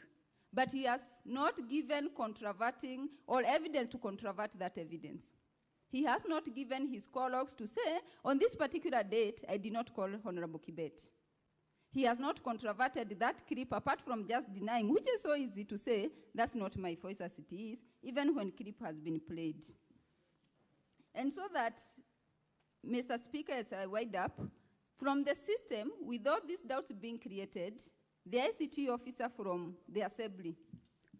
But he has not given controverting or evidence to controvert that evidence. He has not given his call logs to say, on this particular date, I did not call Honorable Kibet. He has not controverted that clip apart from just denying, which is so easy to say, that's not my voice as it is, even when clip has been played. And so that, Mr. Speaker, as I wind up, from the system, without these doubts being created, the ICT officer from the Assembly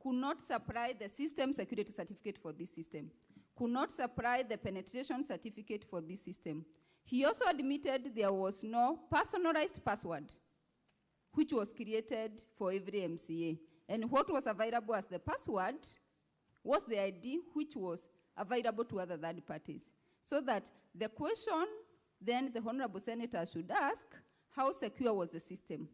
could not supply the system security certificate for this system, could not supply the penetration certificate for this system. He also admitted there was no personalized password which was created for every MCA. And what was available as the password was the ID which was available to other third parties. So that the question then the honorable senator should ask, how secure was the system?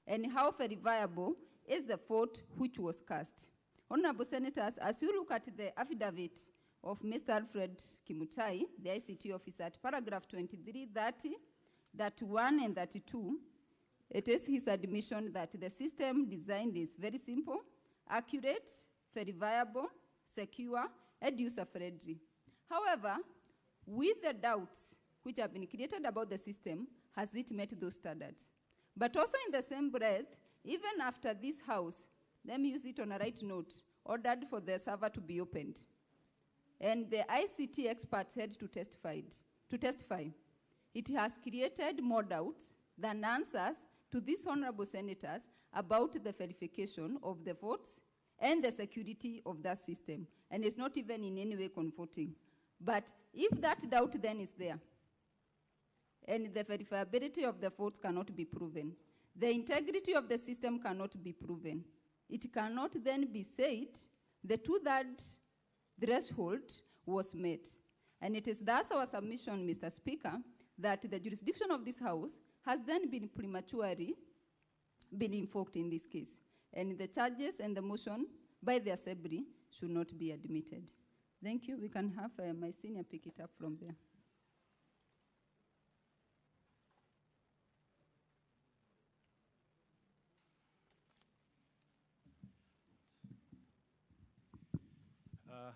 And how verifiable is the vote which was cast? Honorable senators, as you look at the affidavit of Mr. Alfred Kimutai, the ICT officer, at paragraph 23, 30, 31, and 32, it is his admission that the system designed is very simple, accurate, verifiable, secure, and user-friendly. However, with the doubts which have been created about the system, has it met those standards? But also in the same breath, even after this House, let me use it on a right note, ordered for the server to be opened, and the ICT experts had to testify, it has created more doubts than answers to these honorable senators about the verification of the votes and the security of that system. And it's not even in any way comforting. But if that doubt then is there, and the verifiability of the votes cannot be proven, the integrity of the system cannot be proven, it cannot then be said the 2/3 threshold was met. And it is thus our submission, Mr. Speaker, that the jurisdiction of this House has then been prematurely been invoked in this case. And the charges and the motion by the Assembly should not be admitted. Thank you. We can have my senior pick it up from there.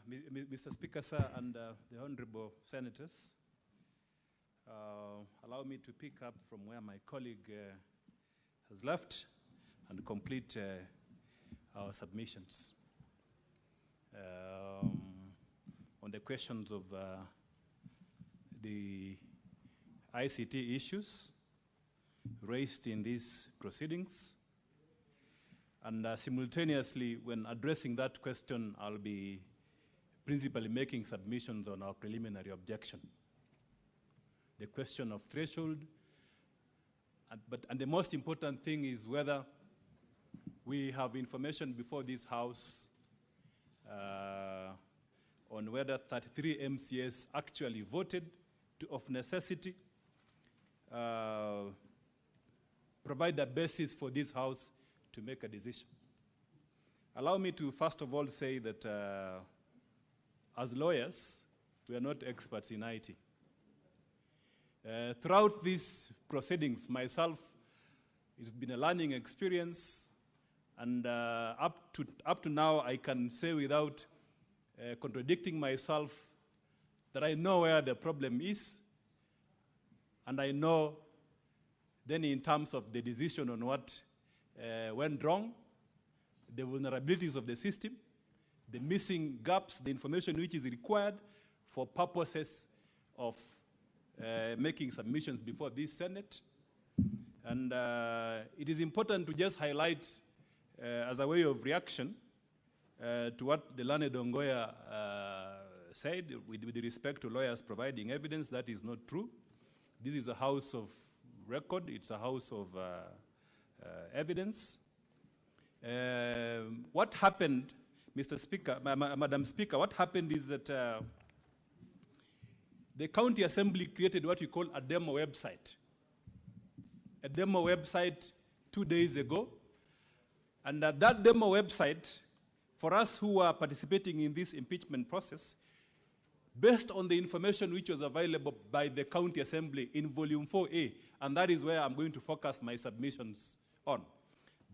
Mr. Speaker, sir, and the honorable senators, allow me to pick up from where my colleague has left and complete our submissions on the questions of the ICT issues raised in these proceedings. And simultaneously, when addressing that question, I'll be principally making submissions on our preliminary objection. The question of threshold, and the most important thing is whether we have information before this House on whether 33 MCAs actually voted of necessity, provide a basis for this House to make a decision. Allow me to first of all say that as lawyers, we are not experts in IT. Throughout these proceedings, myself, it's been a learning experience, and up to now, I can say without contradicting myself that I know where the problem is, and I know then in terms of the decision on what went wrong, the vulnerabilities of the system, the missing gaps, the information which is required for purposes of making submissions before this Senate. And it is important to just highlight as a way of reaction to what the learned Ongoya said with respect to lawyers providing evidence. That is not true. This is a house of record. It's a house of evidence. What happened, Mr. Speaker, Madam Speaker, what happened is that the County Assembly created what we call a demo website. A demo website 2 days ago. And that demo website, for us who are participating in this impeachment process, based on the information which was available by the County Assembly in Volume 4A, and that is where I'm going to focus my submissions on.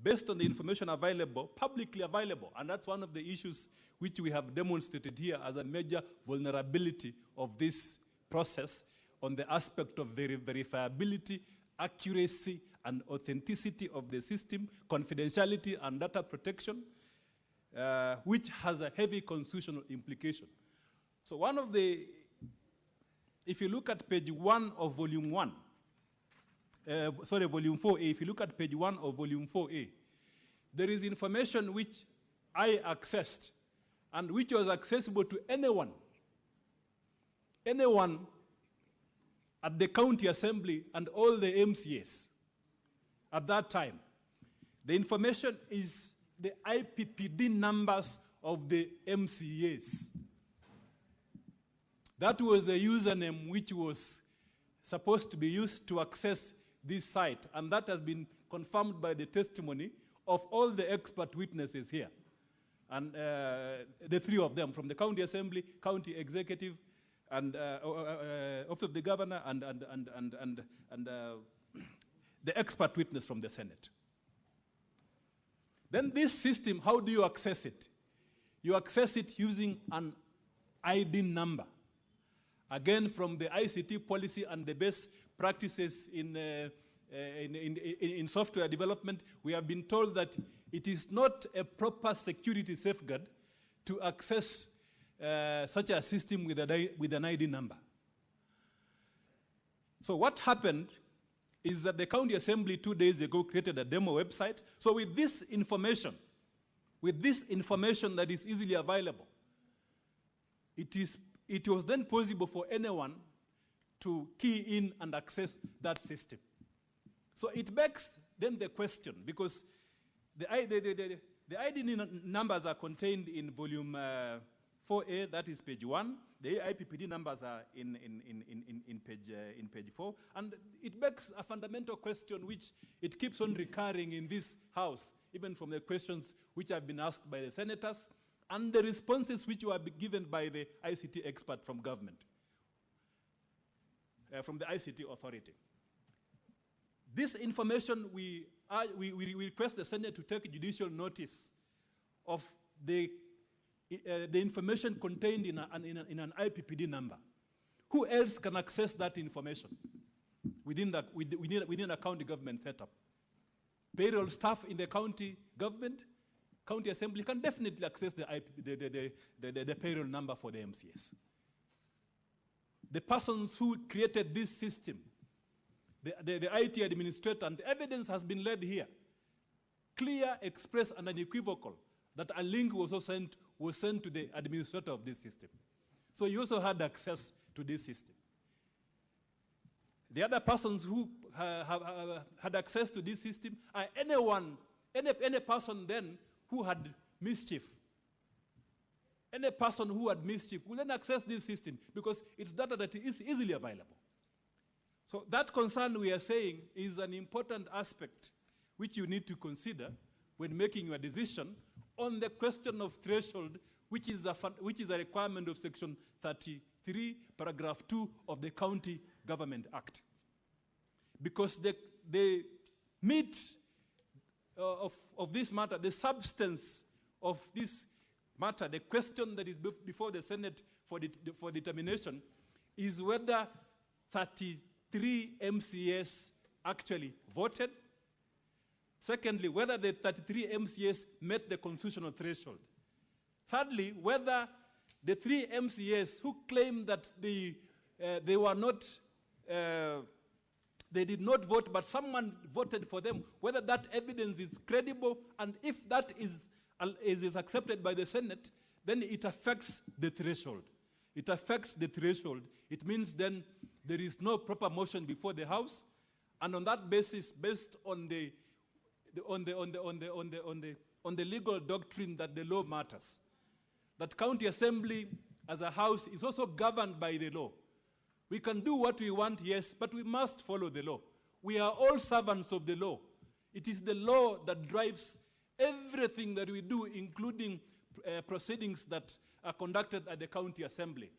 Based on the information available, publicly available, and that's one of the issues which we have demonstrated here as a major vulnerability of this process on the aspect of verifiability, accuracy, and authenticity of the system, confidentiality and data protection, which has a heavy constitutional implication. So one of the, if you look at page 1 of volume 1, volume 4A, if you look at page 1 of volume 4A, there is information which I accessed and which was accessible to anyone at the County Assembly and all the MCAs at that time. The information is the IPPD numbers of the MCAs. That was the username which was supposed to be used to access this site, and that has been confirmed by the testimony of all the expert witnesses here. And the three of them, from the county assembly, county executive, and office of the governor, and the expert witness from the Senate. Then this system, how do you access it? You access it using an ID number. Again, from the ICT policy and the best practices in software development, we have been told that it is not a proper security safeguard to access such a system with an ID number. So what happened is that the county assembly 2 days ago created a demo website. So with this information that is easily available, it was then possible for anyone to key in and access that system. So it begs then the question, because the ID numbers are contained in volume 4A, that is page 1. The IPPD numbers are in page 4. And it begs a fundamental question which it keeps on recurring in this house, even from the questions which have been asked by the senators and the responses which were given by the ICT expert from government, from the ICT authority. This information, we request the Senate to take judicial notice of the information contained in an IPPD number. Who else can access that information within a county government setup? Payroll staff in the county government, county assembly can definitely access the payroll number for the MCS. The persons who created this system, the IT administrator, and the evidence has been laid here, clear, express, and unequivocal, that a link was sent to the administrator of this system. So he also had access to this system. The other persons who had access to this system are any person then who had mischief. Any person who had mischief will then access this system because it's data that is easily available. So that concern, we are saying, is an important aspect which you need to consider when making your decision on the question of threshold, which is a requirement of Section 33, Paragraph 2 of the County Government Act. Because the meat of this matter, the substance of this matter, the question that is before the Senate for determination is whether 33 MCS actually voted. Secondly, whether the 33 MCS met the constitutional threshold. Thirdly, whether the 3 MCS who claim that they were not, they did not vote, but someone voted for them, whether that evidence is credible, and if that is accepted by the Senate, then it affects the threshold. It affects the threshold. It means then there is no proper motion before the House, and on that basis, based on the legal doctrine that the law matters, that county assembly as a house is also governed by the law. We can do what we want, yes, but we must follow the law. We are all servants of the law. It is the law that drives everything that we do, including proceedings that are conducted at the county assembly.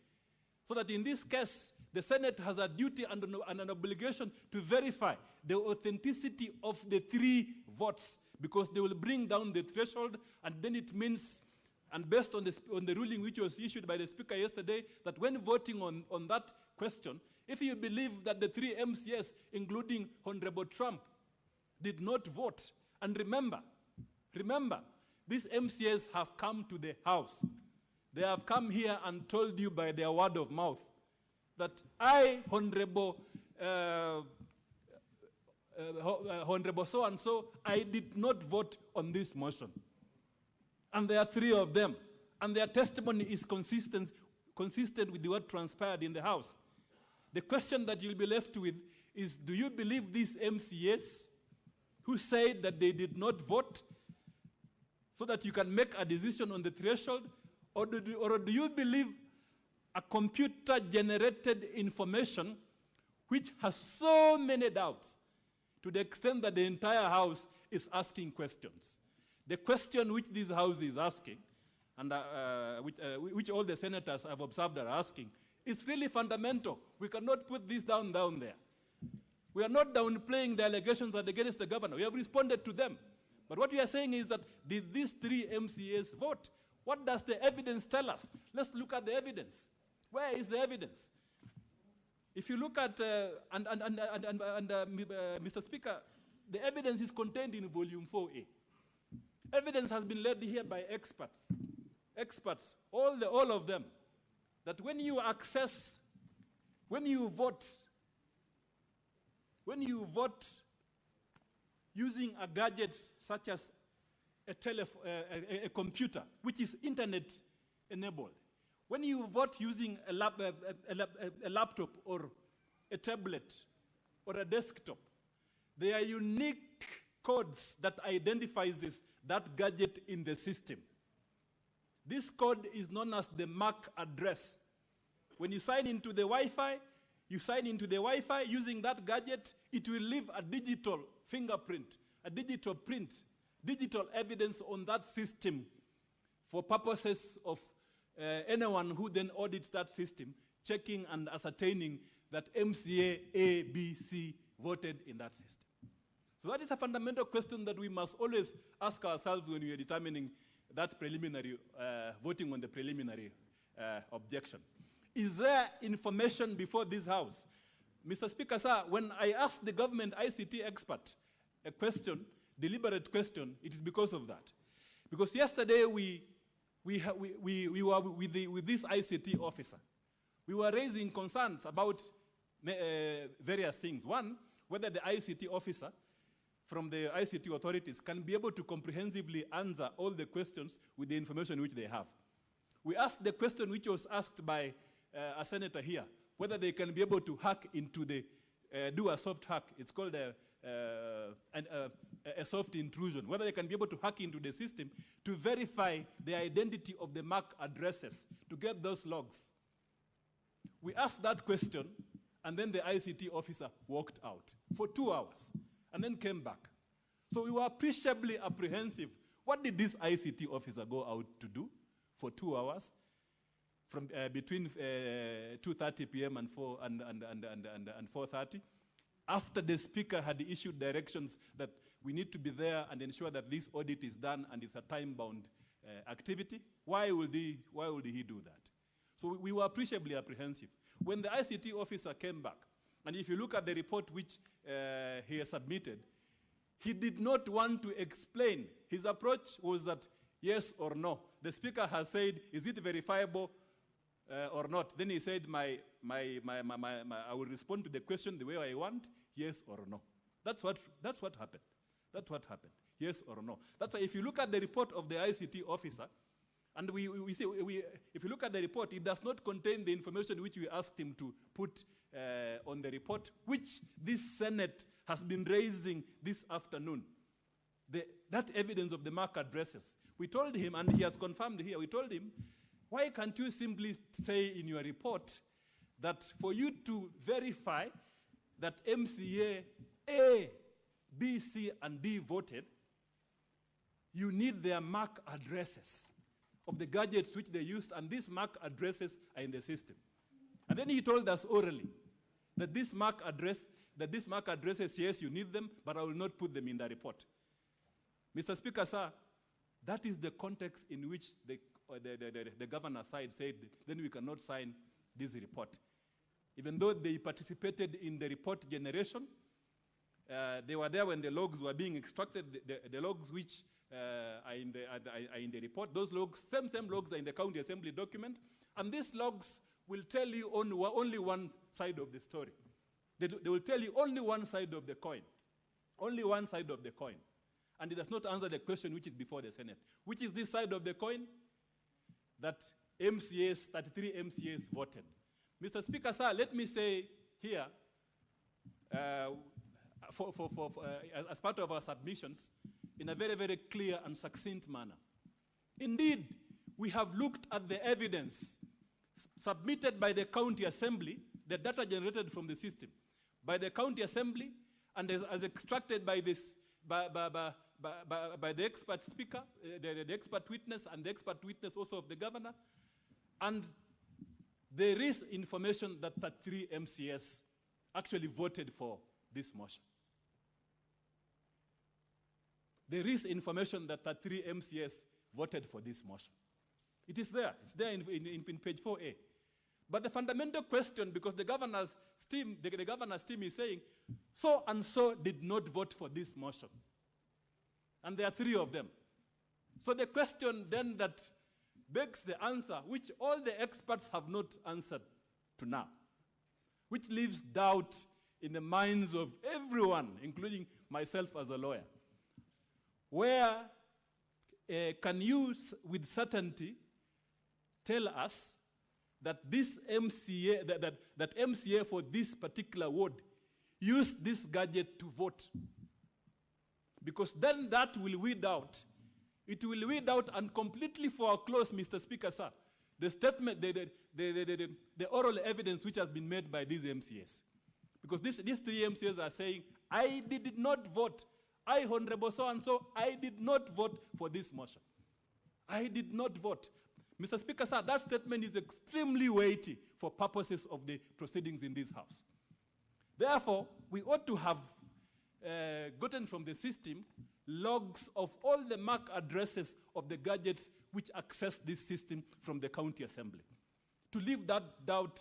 So that in this case, the Senate has a duty and an obligation to verify the authenticity of the 3 votes, because they will bring down the threshold, and then it means, and based on the ruling which was issued by the Speaker yesterday, that when voting on that question, if you believe that the 3 MCS, including Honorable Trump, did not vote, and remember, these MCS have come to the House. They have come here and told you by their word of mouth that I, Honorable so-and-so, I did not vote on this motion. And there are 3 of them. And their testimony is consistent with what transpired in the House. The question that you'll be left with is, do you believe these MCS who said that they did not vote so that you can make a decision on the threshold? Or do you believe a computer-generated information which has so many doubts, to the extent that the entire House is asking questions. The question which this House is asking, and which all the senators have observed are asking, is really fundamental. We cannot put this down there. We are not downplaying the allegations against the governor. We have responded to them. But what we are saying is that did these 3 MCAs vote? What does the evidence tell us? Let's look at the evidence. Where is the evidence? If you look at, Mr. Speaker, the evidence is contained in volume 4A. Evidence has been led here by experts, all of them, that when you vote using a gadget such as a computer, which is internet-enabled, when you vote using a laptop or a tablet or a desktop, there are unique codes that identifies that gadget in the system. This code is known as the MAC address. When you sign into the Wi-Fi, using that gadget, it will leave a digital fingerprint, a digital print, digital evidence on that system for purposes of anyone who then audits that system, checking and ascertaining that MCA A, B, C voted in that system. So that is a fundamental question that we must always ask ourselves when we are determining that preliminary, voting on the preliminary objection. Is there information before this House? Mr. Speaker, sir, when I asked the government ICT expert a question, deliberate question, it is because of that. Because yesterday we were with this ICT officer. We were raising concerns about various things. One, whether the ICT officer from the ICT authorities can be able to comprehensively answer all the questions with the information which they have. We asked the question which was asked by a senator here, whether they can be able to hack into the, do a soft hack. It's called a soft intrusion, whether they can be able to hack into the system to verify the identity of the MAC addresses, to get those logs. We asked that question, and then the ICT officer walked out for 2 hours, and then came back. So we were appreciably apprehensive. What did this ICT officer go out to do for 2 hours? From between 2:30 p.m. and 4:30, after the speaker had issued directions that we need to be there and ensure that this audit is done and it's a time-bound activity. Why would he do that? So we were appreciably apprehensive. When the ICT officer came back, and if you look at the report which he has submitted, he did not want to explain. His approach was that yes or no. The speaker has said, is it verifiable or not? Then he said, I will respond to the question the way I want, yes or no. That's what happened. That's what happened, yes or no. That's why if you look at the report of the ICT officer, and if you look at the report, it does not contain the information which we asked him to put on the report, which this Senate has been raising this afternoon. That evidence of the MAC addresses. We told him, and he has confirmed here, we told him, why can't you simply say in your report that for you to verify that MCA A, B, C, and D voted, you need their MAC addresses of the gadgets which they used, and these MAC addresses are in the system. And then he told us orally that this MAC addresses, yes, you need them, but I will not put them in the report. Mr. Speaker, sir, that is the context in which the governor side said, then we cannot sign this report. Even though they participated in the report generation, they were there when the logs were being extracted, the logs which are in the report. Those logs, same logs are in the county assembly document, and these logs will tell you only one side of the story. They will tell you only one side of the coin. Only one side of the coin. And it does not answer the question which is before the Senate. Which is this side of the coin? That 33 MCAs voted. Mr. Speaker, sir, let me say here, as part of our submissions, in a very, very clear and succinct manner. Indeed, we have looked at the evidence submitted by the county assembly, the data generated from the system. by the county assembly and as extracted by this by the expert speaker, the expert witness, and the expert witness also of the governor. And there is information that 33 MCS actually voted for this motion. There is information that 33 MCS voted for this motion. It is there. It's there in page 4A. But the fundamental question, because the governor's team is saying, so and so did not vote for this motion. And there are 3 of them. So the question then that begs the answer, which all the experts have not answered to now, which leaves doubt in the minds of everyone, including myself as a lawyer. Where can you with certainty tell us that this MCA, that MCA for this particular ward used this gadget to vote? Because then that will weed out. It will weed out and completely foreclose, Mr. Speaker, sir, the statement, the oral evidence which has been made by these MCAs. Because these 3 MCAs are saying, I did not vote. I, Honorable so-and-so, I did not vote for this motion. I did not vote. Mr. Speaker, sir, that statement is extremely weighty for purposes of the proceedings in this House. Therefore, we ought to have gotten from the system logs of all the MAC addresses of the gadgets which access this system from the county assembly. To leave that doubt,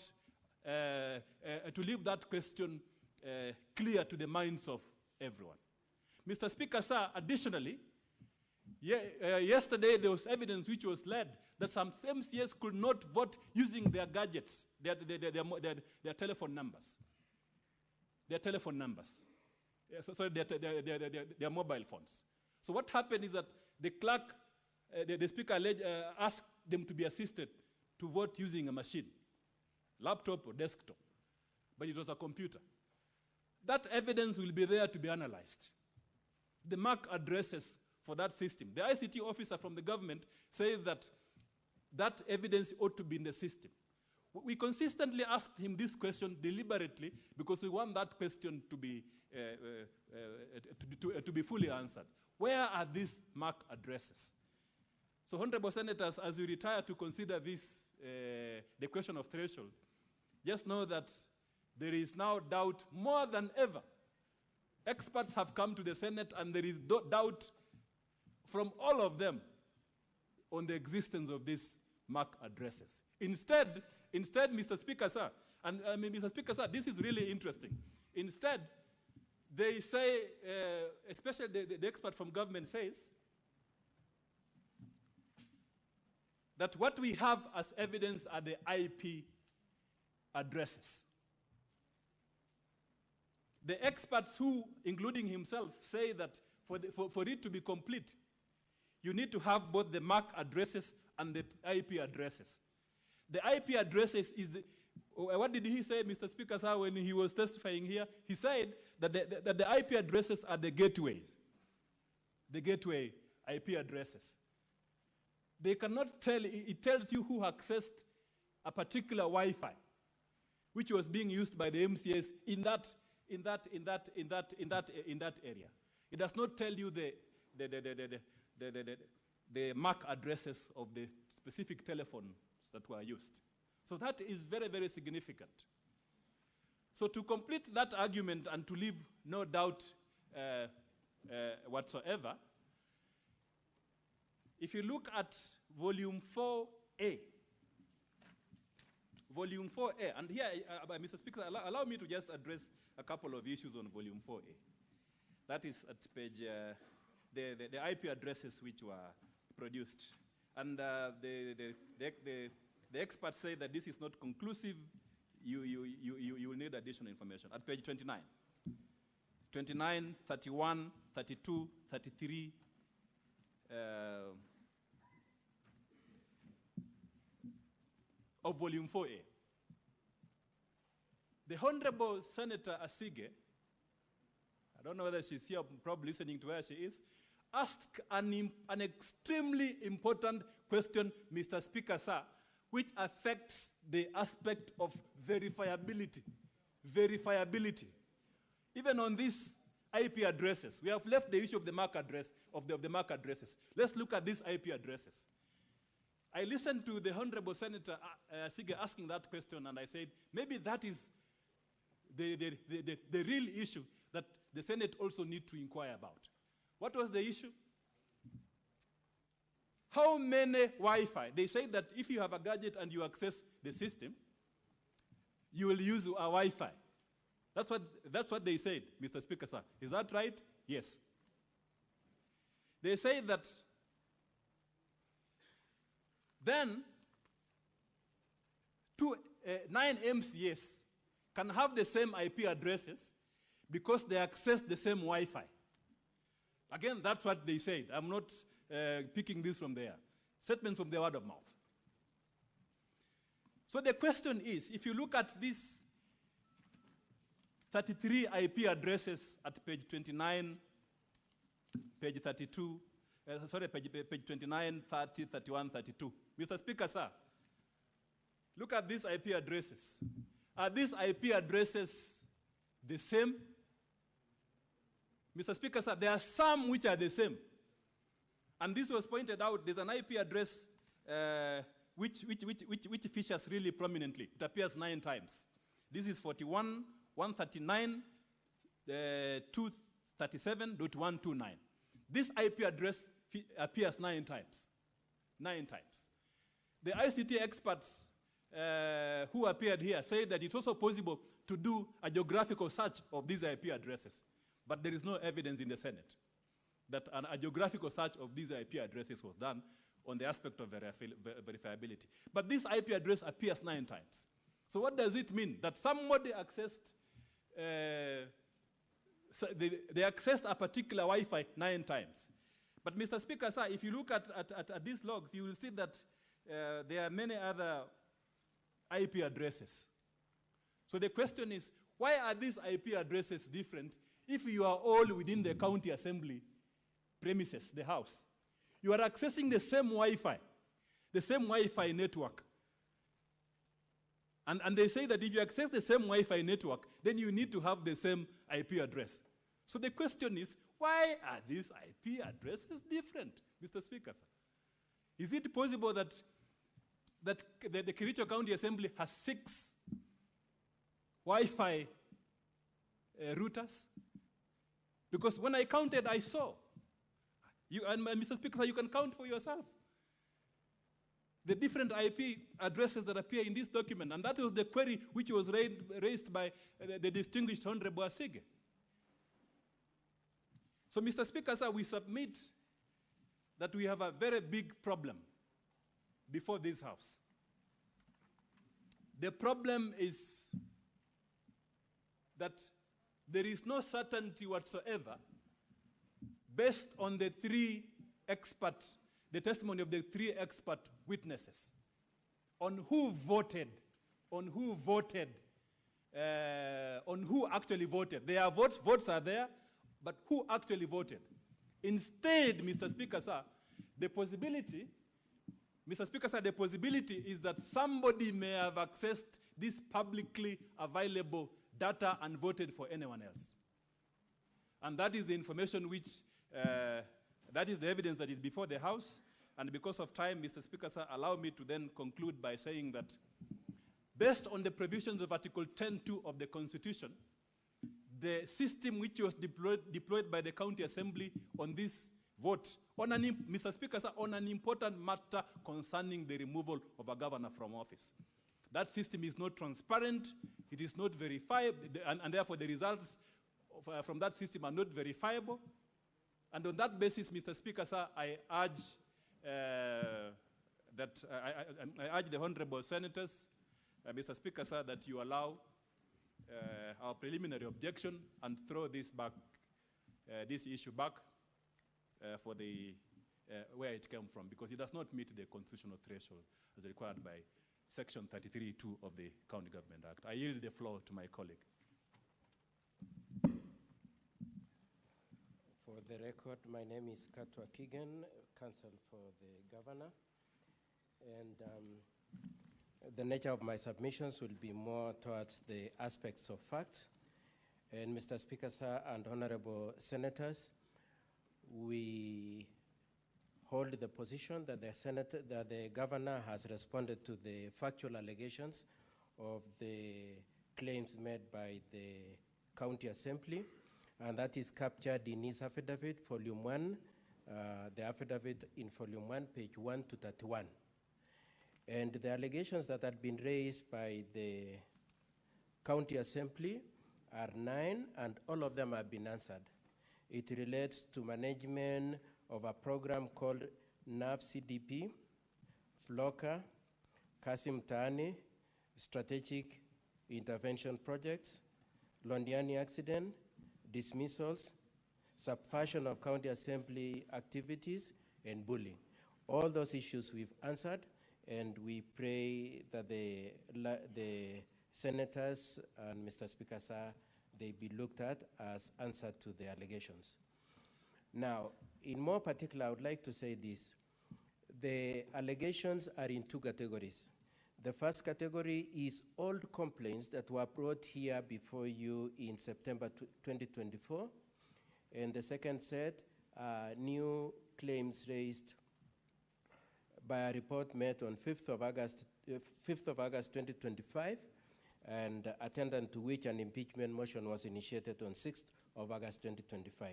to leave that question clear to the minds of everyone. Mr. Speaker, sir, additionally, yesterday there was evidence which was led that some MCAs could not vote using their gadgets, their telephone numbers. Their telephone numbers. Their mobile phones. So what happened is that the clerk, the speaker asked them to be assisted to vote using a machine, laptop or desktop, but it was a computer. That evidence will be there to be analyzed. The MAC addresses for that system. The ICT officer from the government says that that evidence ought to be in the system. We consistently asked him this question deliberately because we want that question to be fully answered. Where are these MAC addresses? So, Honorable Senators, as you retire to consider this, the question of threshold, just know that there is now doubt more than ever. Experts have come to the Senate and there is doubt from all of them on the existence of these MAC addresses. Instead, Mr. Speaker, sir, and Mr. Speaker, sir, this is really interesting. Instead, they say, especially the expert from government says, that what we have as evidence are the IP addresses. The experts who, including himself, say that for it to be complete, you need to have both the MAC addresses and the IP addresses. The IP addresses is, what did he say, Mr. Speaker, sir, when he was testifying here? He said that the IP addresses are the gateways, the gateway IP addresses. They cannot tell, it tells you who accessed a particular Wi-Fi, which was being used by the MCAs in that area. It does not tell you the MAC addresses of the specific telephones that were used. So that is very, very significant. So to complete that argument and to leave no doubt whatsoever, if you look at volume 4A, and here, Mr. Speaker, allow me to just address a couple of issues on volume 4A. That is at page, the IP addresses which were produced. And the experts say that this is not conclusive. You will need additional information. At page 29, 31, 32, 33, of volume 4A. The Honorable Senator Asige, I don't know whether she's here, probably listening to where she is, asked an extremely important question, Mr. Speaker, sir, which affects the aspect of verifiability. Verifiability. Even on these IP addresses, we have left the issue of the MAC address, of the MAC addresses. Let's look at these IP addresses. I listened to the Honorable Senator Sige asking that question, and I said, maybe that is the real issue that the Senate also need to inquire about. What was the issue? How many Wi-Fi? They say that if you have a gadget and you access the system, you will use a Wi-Fi. That's what they said, Mr. Speaker, sir. Is that right? Yes. They say that then 9 MCS can have the same IP addresses because they access the same Wi-Fi. Again, that's what they said. I'm not picking this from there. Statements from the word of mouth. So the question is, if you look at these 33 IP addresses at page 29, page 32, page 29, 30, 31, 32. Mr. Speaker, sir, look at these IP addresses. Are these IP addresses the same? Mr. Speaker, sir, there are some which are the same. And this was pointed out. There's an IP address which features really prominently. It appears 9 times. This is 41, 139, 237.129. This IP address appears 9 times. 9 times. The ICT experts who appeared here say that it's also possible to do a geographical search of these IP addresses. But there is no evidence in the Senate that a geographical search of these IP addresses was done on the aspect of verifiability. But this IP address appears 9 times. So what does it mean? That somebody accessed, they accessed a particular Wi-Fi 9 times. But Mr. Speaker, sir, if you look at these logs, you will see that there are many other IP addresses. So the question is, why are these IP addresses different if you are all within the county assembly premises, the house? You are accessing the same Wi-Fi network. And they say that if you access the same Wi-Fi network, then you need to have the same IP address. So the question is, why are these IP addresses different, Mr. Speaker, sir? Is it possible that the Kericho County Assembly has 6 Wi-Fi routers? Because when I counted, I saw. And Mr. Speaker, you can count for yourself the different IP addresses that appear in this document. And that was the query which was raised by the distinguished Honorable Asige. So, Mr. Speaker, sir, we submit that we have a very big problem before this House. The problem is that there is no certainty whatsoever based on the testimony of the 3 expert witnesses on who actually voted. Their votes are there, but who actually voted? Instead, Mr. Speaker, sir, the possibility is that somebody may have accessed this publicly available data and voted for anyone else. And that is the information which, that is the evidence that is before the House. And because of time, Mr. Speaker, sir, allow me to then conclude by saying that based on the provisions of Article 10.2 of the Constitution, the system which was deployed by the County Assembly on this vote, Mr. Speaker, sir, on an important matter concerning the removal of a governor from office. That system is not transparent, it is not verifiable, and therefore the results from that system are not verifiable. And on that basis, Mr. Speaker, sir, I urge I urge the honorable senators, Mr. Speaker, sir, that you allow our preliminary objection and throw this issue back for the where it came from, because it does not meet the constitutional threshold as required by Section 33(2) of the County Government Act. I yield the floor to my colleague. For the record, my name is Katwa Kigen, counsel for the governor. And the nature of my submissions will be more towards the aspects of fact. And Mr. Speaker, sir, and honorable senators, we hold the position that the governor has responded to the factual allegations of the claims made by the county assembly, and that is captured in his affidavit, volume 1, the affidavit in volume 1, page 1 to 31. And the allegations that had been raised by the county assembly are 9, and all of them have been answered. It relates to management of a program called NAV-CDP, FLOCA, Kasim Tani, Strategic Intervention Projects, Londiani accident, dismissals, subversion of county assembly activities, and bullying. All those issues we've answered, and we pray that the senators and Mr. Speaker, sir, they be looked at as answer to the allegations. Now, in more particular, I would like to say this. The allegations are in 2 categories. The first category is old complaints that were brought here before you in September 2024. And the second set are new claims raised by a report made on 5th of August 2025, and attendant to which an impeachment motion was initiated on 6th of August 2025.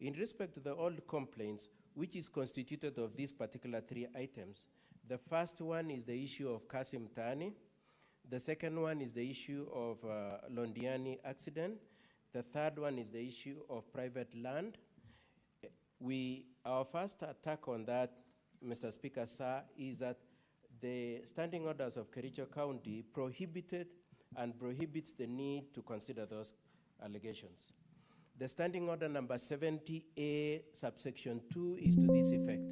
In respect to the old complaints, which is constituted of these particular 3 items, the first one is the issue of Kasim Tani. The second one is the issue of Londiani accident. The third one is the issue of private land. Our first attack on that, Mr. Speaker, sir, is that the standing orders of Kericho County prohibited and prohibits the need to consider those allegations. The standing order number 70A subsection 2 is to this effect.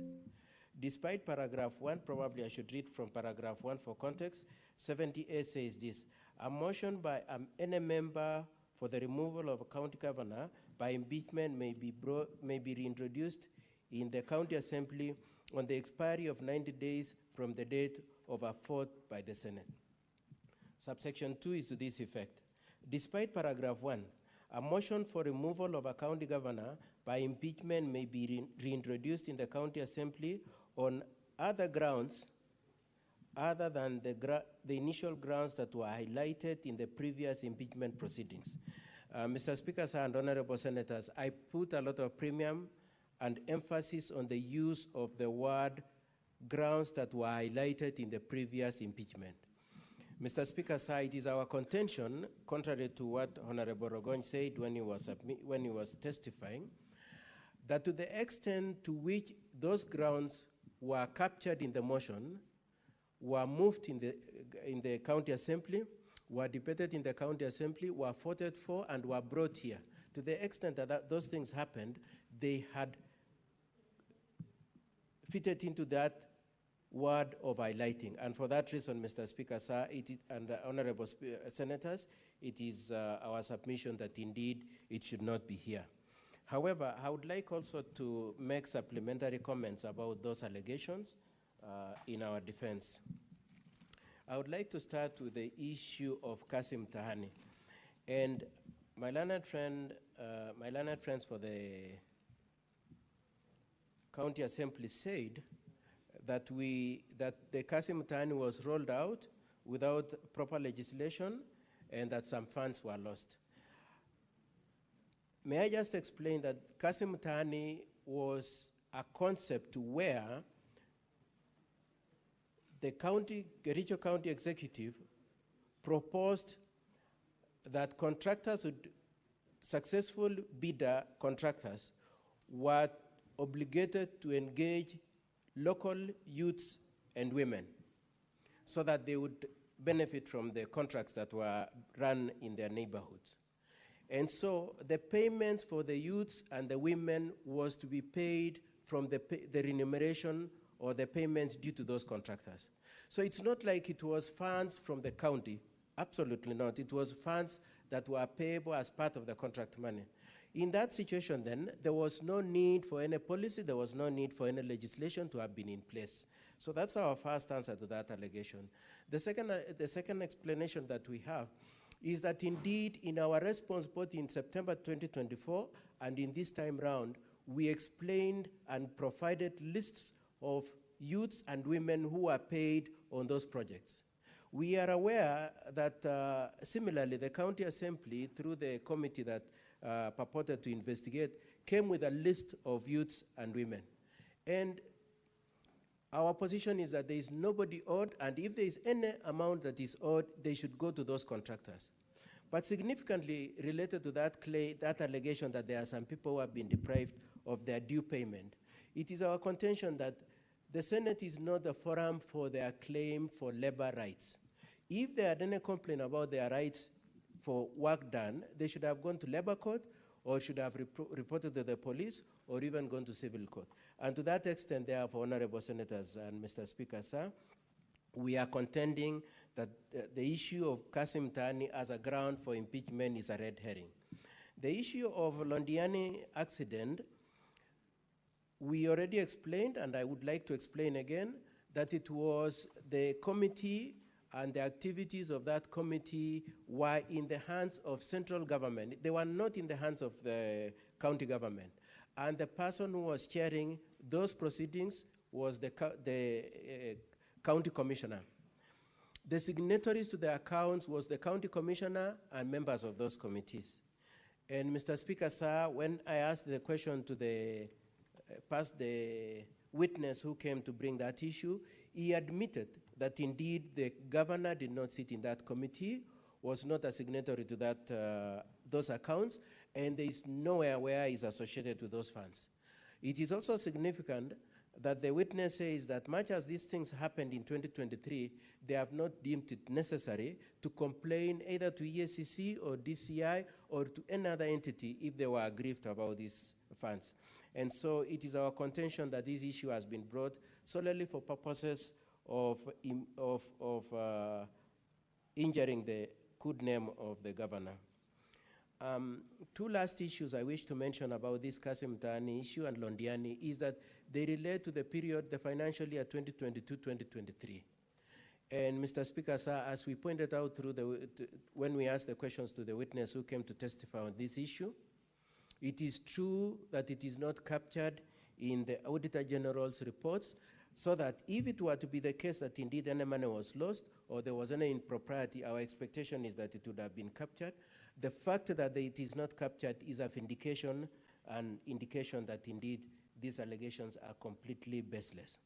Despite paragraph 1, probably I should read from paragraph 1 for context, 70A says this: a motion by any member for the removal of a county governor by impeachment may be reintroduced in the county assembly on the expiry of 90 days from the date of a vote by the Senate. Subsection 2 is to this effect. Despite paragraph 1, a motion for removal of a county governor by impeachment may be reintroduced in the county assembly on other grounds other than the initial grounds that were highlighted in the previous impeachment proceedings. Mr. Speaker, sir, and honorable senators, I put a lot of premium and emphasis on the use of the word grounds that were highlighted in the previous impeachment. Mr. Speaker, sir, it is our contention, contrary to what Honorable Rogoñ said when he was testifying, that to the extent to which those grounds were captured in the motion, were moved in the county assembly, were debated in the county assembly, were voted for, and were brought here. To the extent that those things happened, they had fitted into that word of highlighting. And for that reason, Mr. Speaker, sir, and honorable senators, it is our submission that indeed it should not be here. However, I would like also to make supplementary comments about those allegations in our defense. I would like to start with the issue of Kasim Tahani. And my learned friends for the county assembly said that the Kasim Tahani was rolled out without proper legislation and that some funds were lost. May I just explain that Kasim Tahani was a concept where the Kericho County Executive proposed that successful bidder contractors were obligated to engage local youths and women so that they would benefit from the contracts that were run in their neighborhoods. And so the payments for the youths and the women was to be paid from the remuneration or the payments due to those contractors. So it's not like it was funds from the county. Absolutely not. It was funds that were payable as part of the contract money. In that situation then, there was no need for any policy, there was no need for any legislation to have been in place. So that's our first answer to that allegation. The second explanation that we have is that indeed in our response both in September 2024 and in this time round, we explained and provided lists of youths and women who are paid on those projects. We are aware that similarly, the County Assembly, through the committee that purported to investigate, came with a list of youths and women. And our position is that there is nobody owed, and if there is any amount that is owed, they should go to those contractors. But significantly related to that that allegation that there are some people who have been deprived of their due payment, it is our contention that the Senate is not the forum for their claim for labor rights. If they had any complaint about their rights for work done, they should have gone to labor court or should have reported to the police or even gone to civil court. And to that extent, therefore, Honorable Senators and Mr. Speaker, sir, we are contending that the issue of Kasim Tani as a ground for impeachment is a red herring. The issue of Londiani accident, we already explained, and I would like to explain again, that it was the committee and the activities of that committee were in the hands of central government. They were not in the hands of the county government. And the person who was chairing those proceedings was the county commissioner. The signatories to the accounts was the county commissioner and members of those committees. And Mr. Speaker, sir, when I asked the question to the witness who came to bring that issue, he admitted that indeed the governor did not sit in that committee, was not a signatory to that, those accounts, and there is nowhere where he's associated with those funds. It is also significant that the witness says that much as these things happened in 2023, they have not deemed it necessary to complain either to EACC or DCI or to any other entity if they were aggrieved about these funds. And so it is our contention that this issue has been brought solely for purposes of injuring the good name of the governor. Two last issues I wish to mention about this Kasim Tani issue and Londiani is that they relate to the period, the financial year 2022-2023. And Mr. Speaker, sir, as we pointed out through when we asked the questions to the witness who came to testify on this issue, it is true that it is not captured in the Auditor General's reports, so that if it were to be the case that indeed any money was lost or there was any impropriety, our expectation is that it would have been captured. The fact that it is not captured is an indication that indeed these allegations are completely baseless.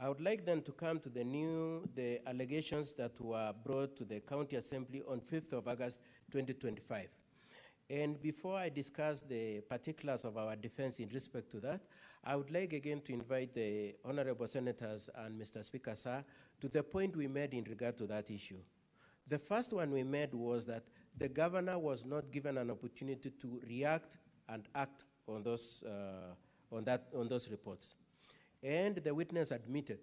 I would like then to come to the allegations that were brought to the County Assembly on 5th of August 2025. And before I discuss the particulars of our defense in respect to that, I would like again to invite the Honorable Senators and Mr. Speaker, sir, to the point we made in regard to that issue. The first one we made was that the governor was not given an opportunity to react and act on those, on those reports. And the witness admitted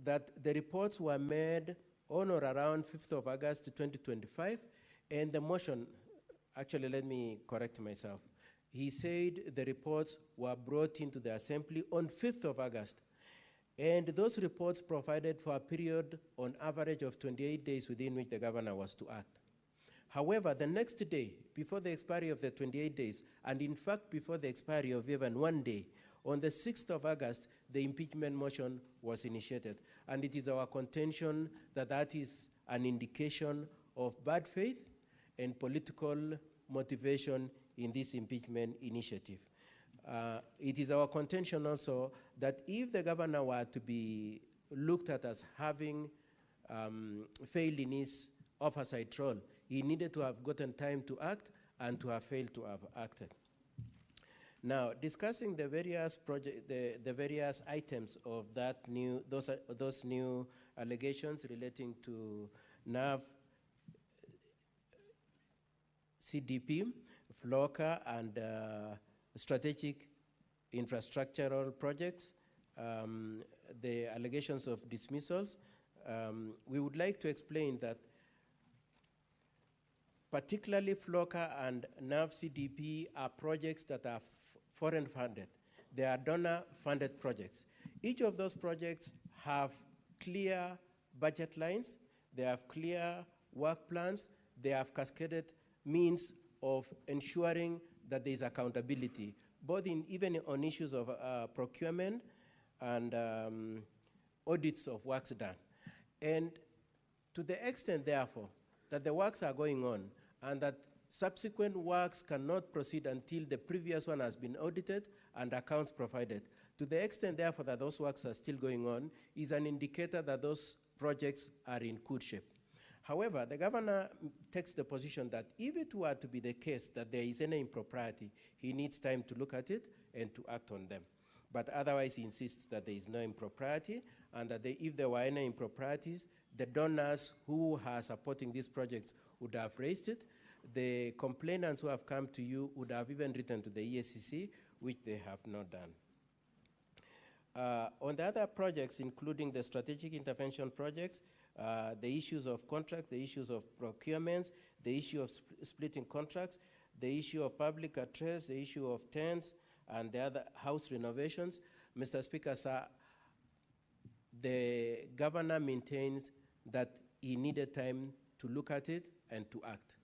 that the reports were made on or around 5th of August 2025, and the motion, actually let me correct myself. He said the reports were brought into the Assembly on 5th of August. And those reports provided for a period on average of 28 days within which the governor was to act. However, the next day, before the expiry of the 28 days, and in fact before the expiry of even 1 day, on the 6th of August, the impeachment motion was initiated. And it is our contention that that is an indication of bad faith and political motivation in this impeachment initiative. It is our contention also that if the governor were to be looked at as having failed in his oversight role, he needed to have gotten time to act and to have failed to have acted. Now, discussing the various the various items of that those new allegations relating to NAV, CDP, FLOCA, and strategic infrastructural projects, the allegations of dismissals, we would like to explain that particularly FLOCA and NAV CDP are projects that are foreign funded. They are donor funded projects. Each of those projects have clear budget lines, they have clear work plans. They have cascaded means of ensuring that there is accountability, both even on issues of procurement and audits of works done. And to the extent, therefore, that the works are going on and that subsequent works cannot proceed until the previous one has been audited and accounts provided, to the extent, therefore, that those works are still going on, is an indicator that those projects are in good shape. However, the governor takes the position that if it were to be the case that there is any impropriety, he needs time to look at it and to act on them. But otherwise, he insists that there is no impropriety, and that if there were any improprieties, the donors who are supporting these projects would have raised it. The complainants who have come to you would have even written to the EACC, which they have not done. On the other projects, including the strategic intervention projects, the issues of contract, the issues of procurements, the issue of splitting contracts, the issue of public address, the issue of tents, and the other house renovations, Mr. Speaker, sir, the governor maintains that he needed time to look at it and to act.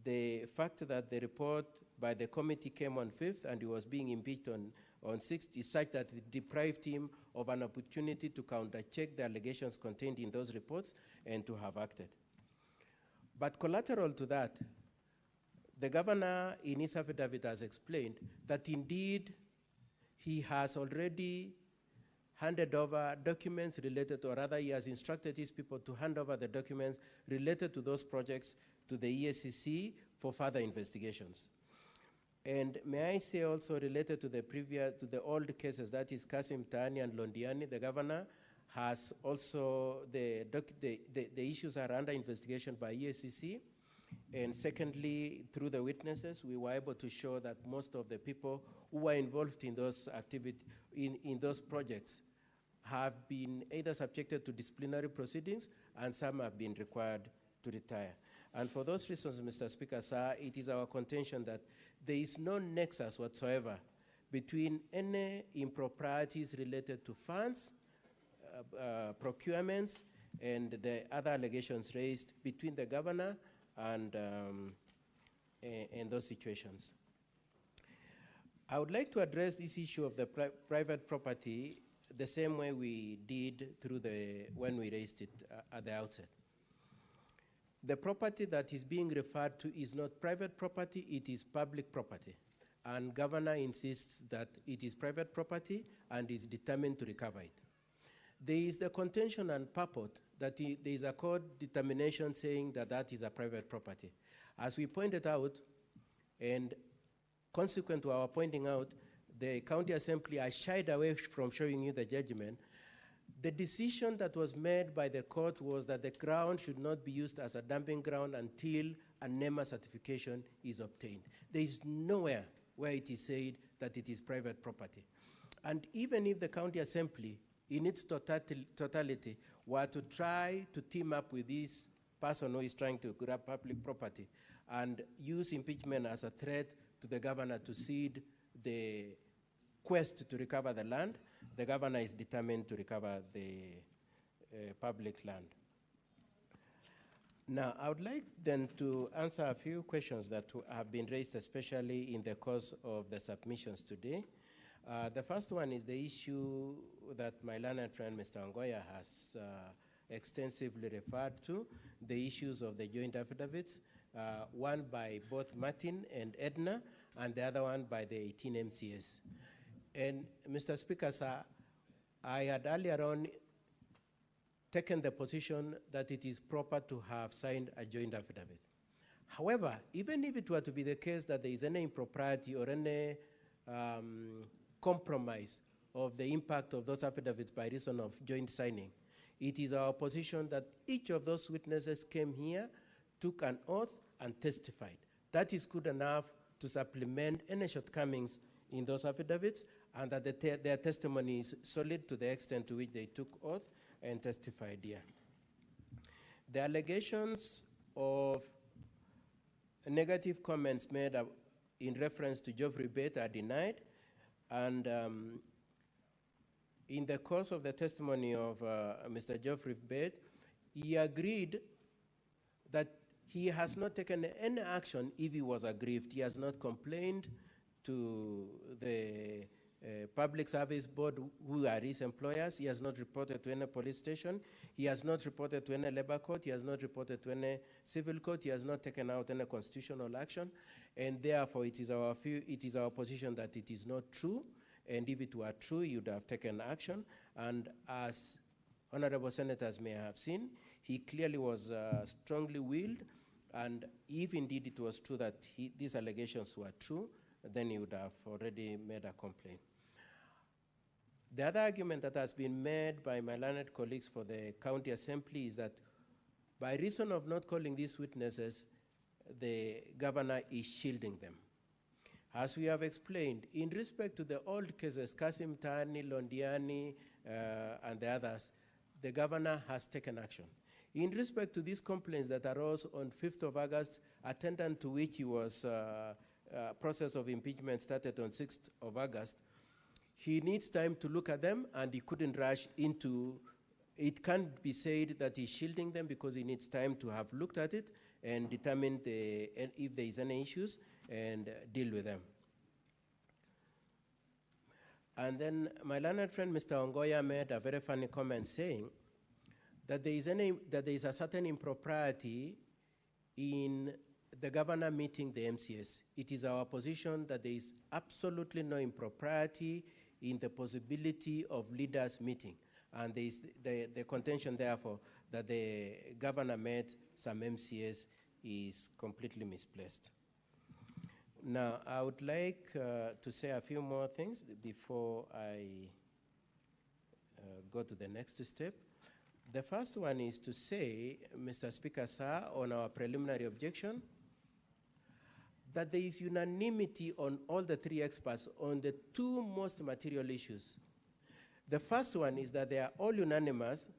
The fact that the report by the committee came on 5th and he was being impeached on 6th is such that it deprived him of an opportunity to counter-check the allegations contained in those reports and to have acted. But collateral to that, the governor in his affidavit has explained that indeed he has already handed over documents related to, or rather he has instructed his people to hand over the documents related to those projects to the EACC for further investigations. And may I say also related to the old cases, that is Kasim Tani and Londiani, the governor has also, the issues are under investigation by EACC. And secondly, through the witnesses, we were able to show that most of the people who were involved in those activities, in those projects, have been either subjected to disciplinary proceedings and some have been required to retire. And for those reasons, Mr. Speaker, sir, it is our contention that there is no nexus whatsoever between any improprieties related to funds, procurements, and the other allegations raised between the governor and those situations. I would like to address this issue of the private property the same way we did when we raised it at the outset. The property that is being referred to is not private property, it is public property. And governor insists that it is private property and is determined to recover it. There is the contention and purport that there is a court determination saying that that is a private property. As we pointed out, and consequent to our pointing out, the county assembly has shied away from showing you the judgment. The decision that was made by the court was that the ground should not be used as a dumping ground until a NEMA certification is obtained. There is nowhere where it is said that it is private property. And even if the county assembly, in its totality, were to try to team up with this person who is trying to grab public property and use impeachment as a threat to the governor to cede the quest to recover the land, the governor is determined to recover the public land. Now, I would like then to answer a few questions that have been raised, especially in the course of the submissions today. The first one is the issue that my learned friend, Mr. Ongoya, has extensively referred to, the issues of the joint affidavits, one by both Martin and Edna, and the other one by the 18 MCS. And Mr. Speaker, sir, I had earlier on taken the position that it is proper to have signed a joint affidavit. However, even if it were to be the case that there is any impropriety or any compromise of the impact of those affidavits by reason of joint signing, it is our position that each of those witnesses came here, took an oath, and testified. That is good enough to supplement any shortcomings in those affidavits, and that their testimony is solid to the extent to which they took oath and testified here. The allegations of negative comments made in reference to Geoffrey Bate are denied, and in the course of the testimony of Mr. Geoffrey Bate, he agreed that he has not taken any action if he was aggrieved. He has not complained to the Public Service Board, who are his employers. He has not reported to any police station. He has not reported to any labor court. He has not reported to any civil court. He has not taken out any constitutional action. And therefore, it is our position that it is not true. And if it were true, he would have taken action. And as honorable senators may have seen, he clearly was strongly willed. And if indeed it was true that these allegations were true, then he would have already made a complaint. The other argument that has been made by my learned colleagues for the county assembly is that by reason of not calling these witnesses, the governor is shielding them. As we have explained, in respect to the old cases, Kasim Tani, Londiani, and the others, the governor has taken action. In respect to these complaints that arose on 5th of August, attendant to which he was process of impeachment started on 6th of August, he needs time to look at them, and he couldn't rush into, it can't be said that he's shielding them because he needs time to have looked at it and determine if there is any issues and deal with them. And then my learned friend, Mr. Ongoya, made a very funny comment saying that there is a certain impropriety in the governor meeting the MCS. It is our position that there is absolutely no impropriety in the possibility of leaders meeting. And there is the contention, therefore, that the governor met some MCS is completely misplaced. Now, I would like to say a few more things before I go to the next step. The first one is to say, Mr. Speaker, sir, on our preliminary objection, that there is unanimity on all the three experts on the two most material issues. The first one is that they are all unanimous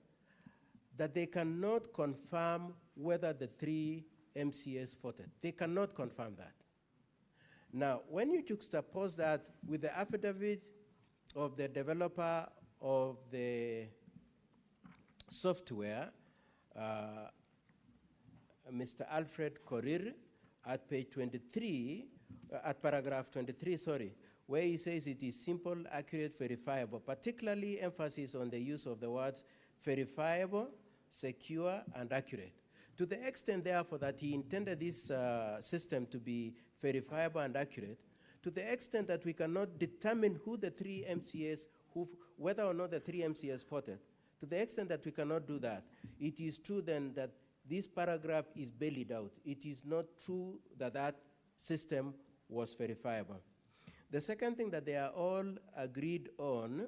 that they cannot confirm whether the three MCAs voted. They cannot confirm that. Now, when you juxtapose that with the affidavit of the developer of the software, Mr. Alfred Korir, at page 23, at paragraph 23, sorry, where he says it is simple, accurate, verifiable, particularly emphasis on the use of the words verifiable, secure, and accurate. To the extent, therefore, that he intended this system to be verifiable and accurate, to the extent that we cannot determine who the three MCAs, whether or not the three MCAs voted, to the extent that we cannot do that, it is true then that this paragraph is bailed out. It is not true that that system was verifiable. The second thing that they are all agreed on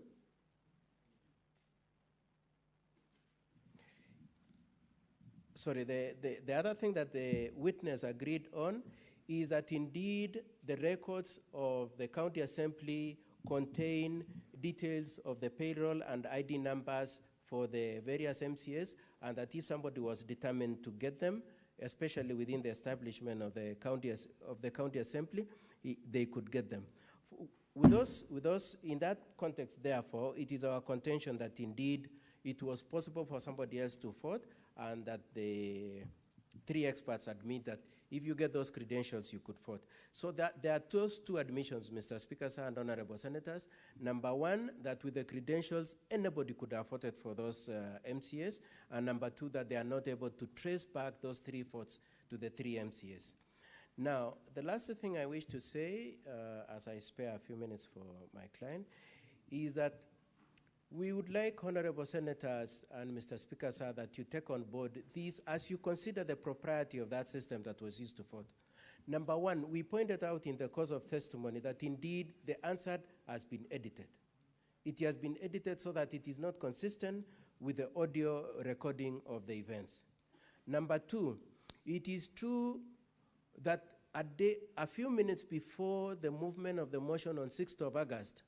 the other thing that the witness agreed on is that indeed the records of the county assembly contain details of the payroll and ID numbers for the various MCAs, and that if somebody was determined to get them, especially within the establishment of the county assembly, they could get them. With those, in that context, therefore, it is our contention that indeed it was possible for somebody else to vote, and that the three experts admit that if you get those credentials, you could vote. So that there are those two admissions, Mr. Speaker, sir, and honorable senators. Number one, that with the credentials, anybody could have voted for those MCAs. And number two, that they are not able to trace back those three votes to the three MCAs. Now, the last thing I wish to say, as I spare a few minutes for my client, is that we would like, honorable senators and Mr. Speaker, sir, that you take on board these as you consider the propriety of that system that was used to vote. Number one, we pointed out in the course of testimony that indeed the answer has been edited. It has been edited so that it is not consistent with the audio recording of the events. Number two, it is true that a few minutes before the movement of the motion on 6th of August,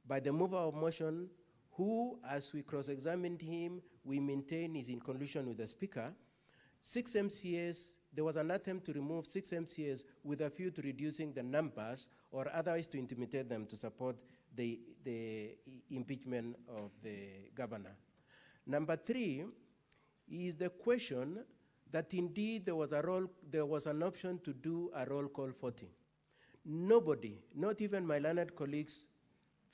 by the mover of motion, who, as we cross-examined him, we maintain is in collusion with the speaker, 6 MCAs, there was an attempt to remove 6 MCAs with a view to reducing the numbers or otherwise to intimidate them to support the impeachment of the governor. Number three is the question that indeed there was an option to do a roll call voting. Nobody, not even my learned colleagues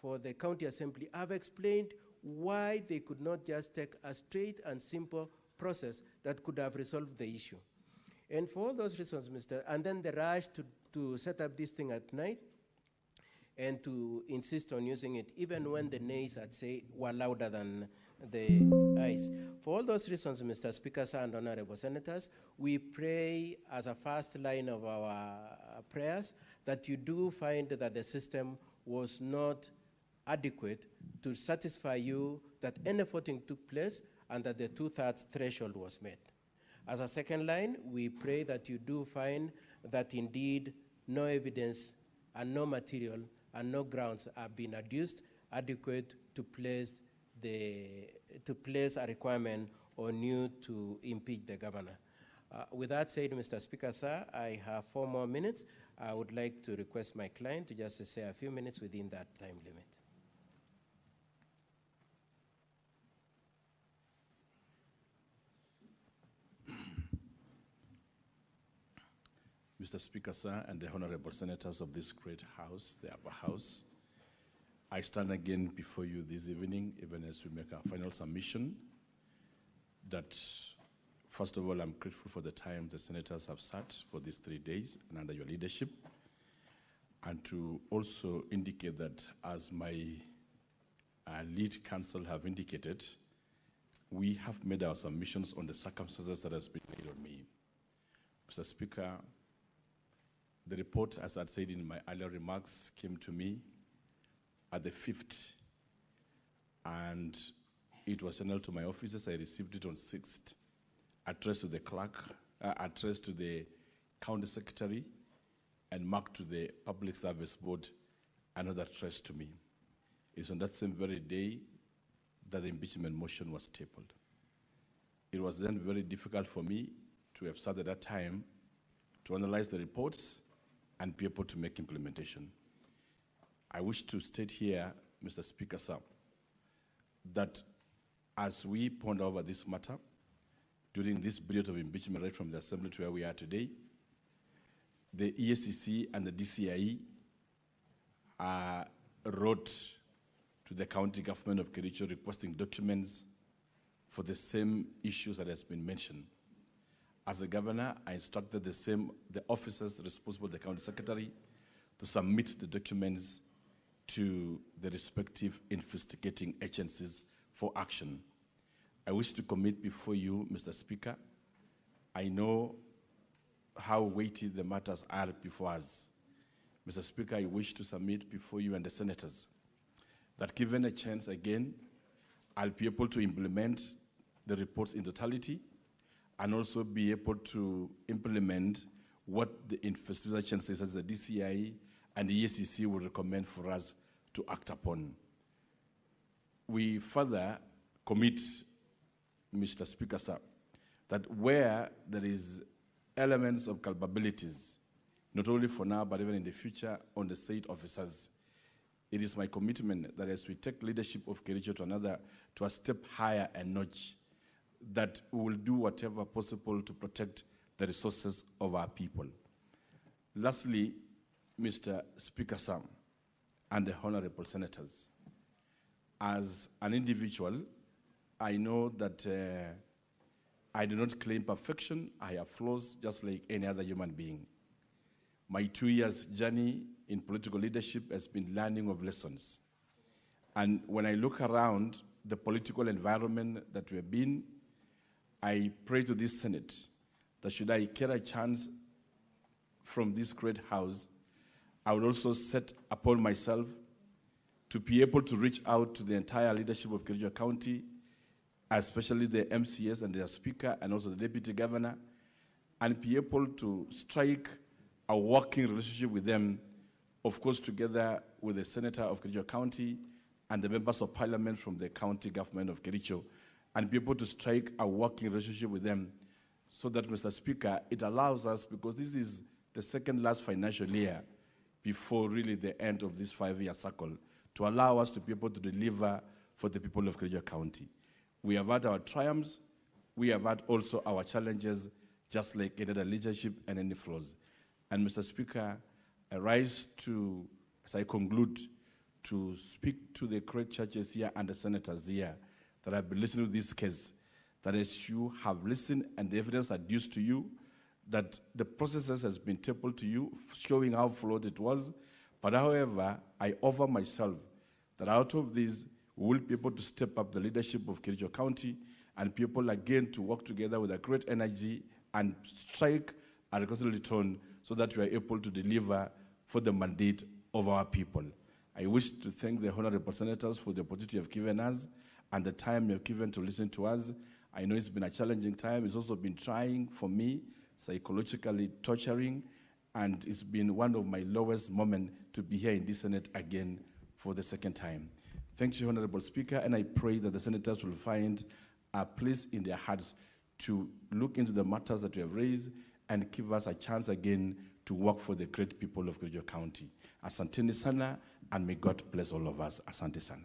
for the county assembly, have explained why they could not just take a straight and simple process that could have resolved the issue. And for all those reasons, and then the rush to set up this thing at night and to insist on using it, even when the nays, I'd say, were louder than the ayes. For all those reasons, Mr. Speaker, sir, and honorable senators, we pray as a first line of our prayers that you do find that the system was not adequate to satisfy you that any voting took place and that the 2/3 threshold was met. As a second line, we pray that you do find that indeed no evidence and no material and no grounds have been adduced adequate to place a requirement on you to impeach the governor. With that said, Mr. Speaker, sir, I have 4 more minutes. I would like to request my client to just say a few minutes within that time limit. Mr. Speaker, sir, and the honorable senators of this great house, the upper house, I stand again before you this evening, even as we make our final submission, that first of all, I'm grateful for the time the senators have sat for these 3 days and under your leadership, and to also indicate that as my lead counsel have indicated, we have made our submissions on the circumstances that has been laid on me. Mr. Speaker, the report, as I said in my earlier remarks, came to me at the 5th, and it was sent to my offices. I received it on 6th, addressed to the clerk, addressed to the county secretary, and marked to the Public Service Board, another address to me. It's on that same very day that the impeachment motion was tabled. It was then very difficult for me to have sat at that time to analyze the reports and be able to make implementation. I wish to state here, Mr. Speaker, sir, that as we ponder over this matter, during this period of impeachment right from the Assembly to where we are today, the EACC and the DCIE wrote to the county government of Kericho requesting documents for the same issues that has been mentioned. As a governor, I instructed the officers responsible, the county secretary, to submit the documents to the respective investigating agencies for action. I wish to commit before you, Mr. Speaker. I know how weighty the matters are before us. Mr. Speaker, I wish to submit before you and the senators that given a chance again, I'll be able to implement the reports in totality and also be able to implement what the investigating agencies as the DCI and the EACC will recommend for us to act upon. We further commit, Mr. Speaker, sir, that where there is elements of culpabilities, not only for now, but even in the future, on the state officers, it is my commitment that as we take leadership of Kericho to a step higher and notch, that we will do whatever possible to protect the resources of our people. Lastly, Mr. Speaker, sir, and the honorable senators, as an individual, I know that I do not claim perfection. I have flaws just like any other human being. My 2 years journey in political leadership has been learning of lessons. And when I look around the political environment that we have been, I pray to this Senate that should I get a chance from this great house, I would also set upon myself to be able to reach out to the entire leadership of Kericho County, especially the MCS and their speaker and also the deputy governor, and be able to strike a working relationship with them, of course, together with the senator of Kericho County and the members of parliament from the county government of Kericho, and be able to strike a working relationship with them so that, Mr. Speaker, it allows us, because this is the second last financial year before really the end of this 5-year cycle, to allow us to be able to deliver for the people of Kericho County. We have had our triumphs, we have had also our challenges, just like any other leadership and any flaws. And Mr. Speaker, I rise to, as I conclude, to speak to the great churches here and the senators here that have been listening to this case, that as you have listened and the evidence adduced to you, that the processes has been tabled to you, showing how flawed it was. But however, I offer myself that out of this, we will be able to step up the leadership of Kericho County and people again to work together with a great energy and strike a reconciliatory tone so that we are able to deliver for the mandate of our people. I wish to thank the honorable senators for the opportunity you have given us and the time you have given to listen to us. I know it's been a challenging time. It's also been trying for me, psychologically torturing, and it's been one of my lowest moments to be here in this Senate again for the second time. Thank you, Honorable Speaker, and I pray that the senators will find a place in their hearts to look into the matters that we have raised and give us a chance again to work for the great people of Kericho County. Asanteni sana, and may God bless all of us. Asante sana.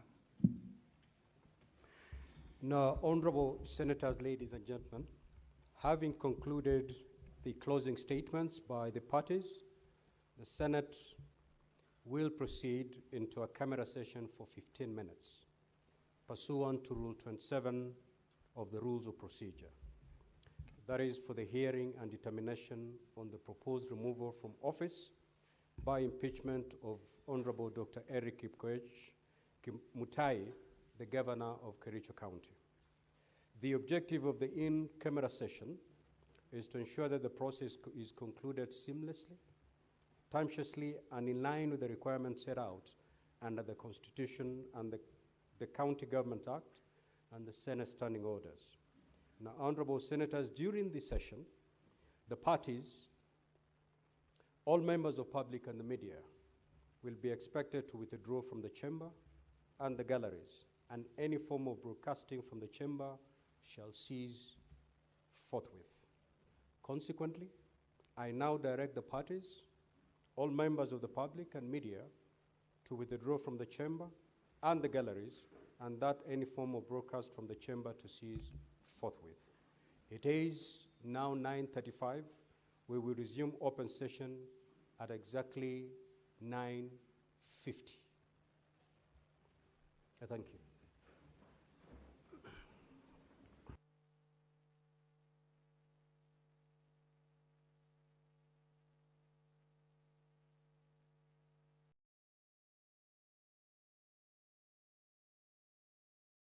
Now, honorable senators, ladies and gentlemen, having concluded the closing statements by the parties, the Senate will proceed into a camera session for 15 minutes, pursuant to Rule 27 of the Rules of Procedure. That is for the hearing and determination on the proposed removal from office by impeachment of Honorable Dr. Erick Mutai, the Governor of Kericho County. The objective of the in-camera session is to ensure that the process is concluded seamlessly, timeously, and in line with the requirements set out under the Constitution and the County Government Act and the Senate Standing Orders. Now, honorable senators, during this session, the parties, all members of public and the media will be expected to withdraw from the chamber and the galleries, and any form of broadcasting from the chamber shall cease forthwith. Consequently, I now direct the parties, all members of the public and media, to withdraw from the chamber and the galleries, and that any form of broadcast from the chamber to cease forthwith. It is now 9:35. We will resume open session at exactly 9:50. Thank you.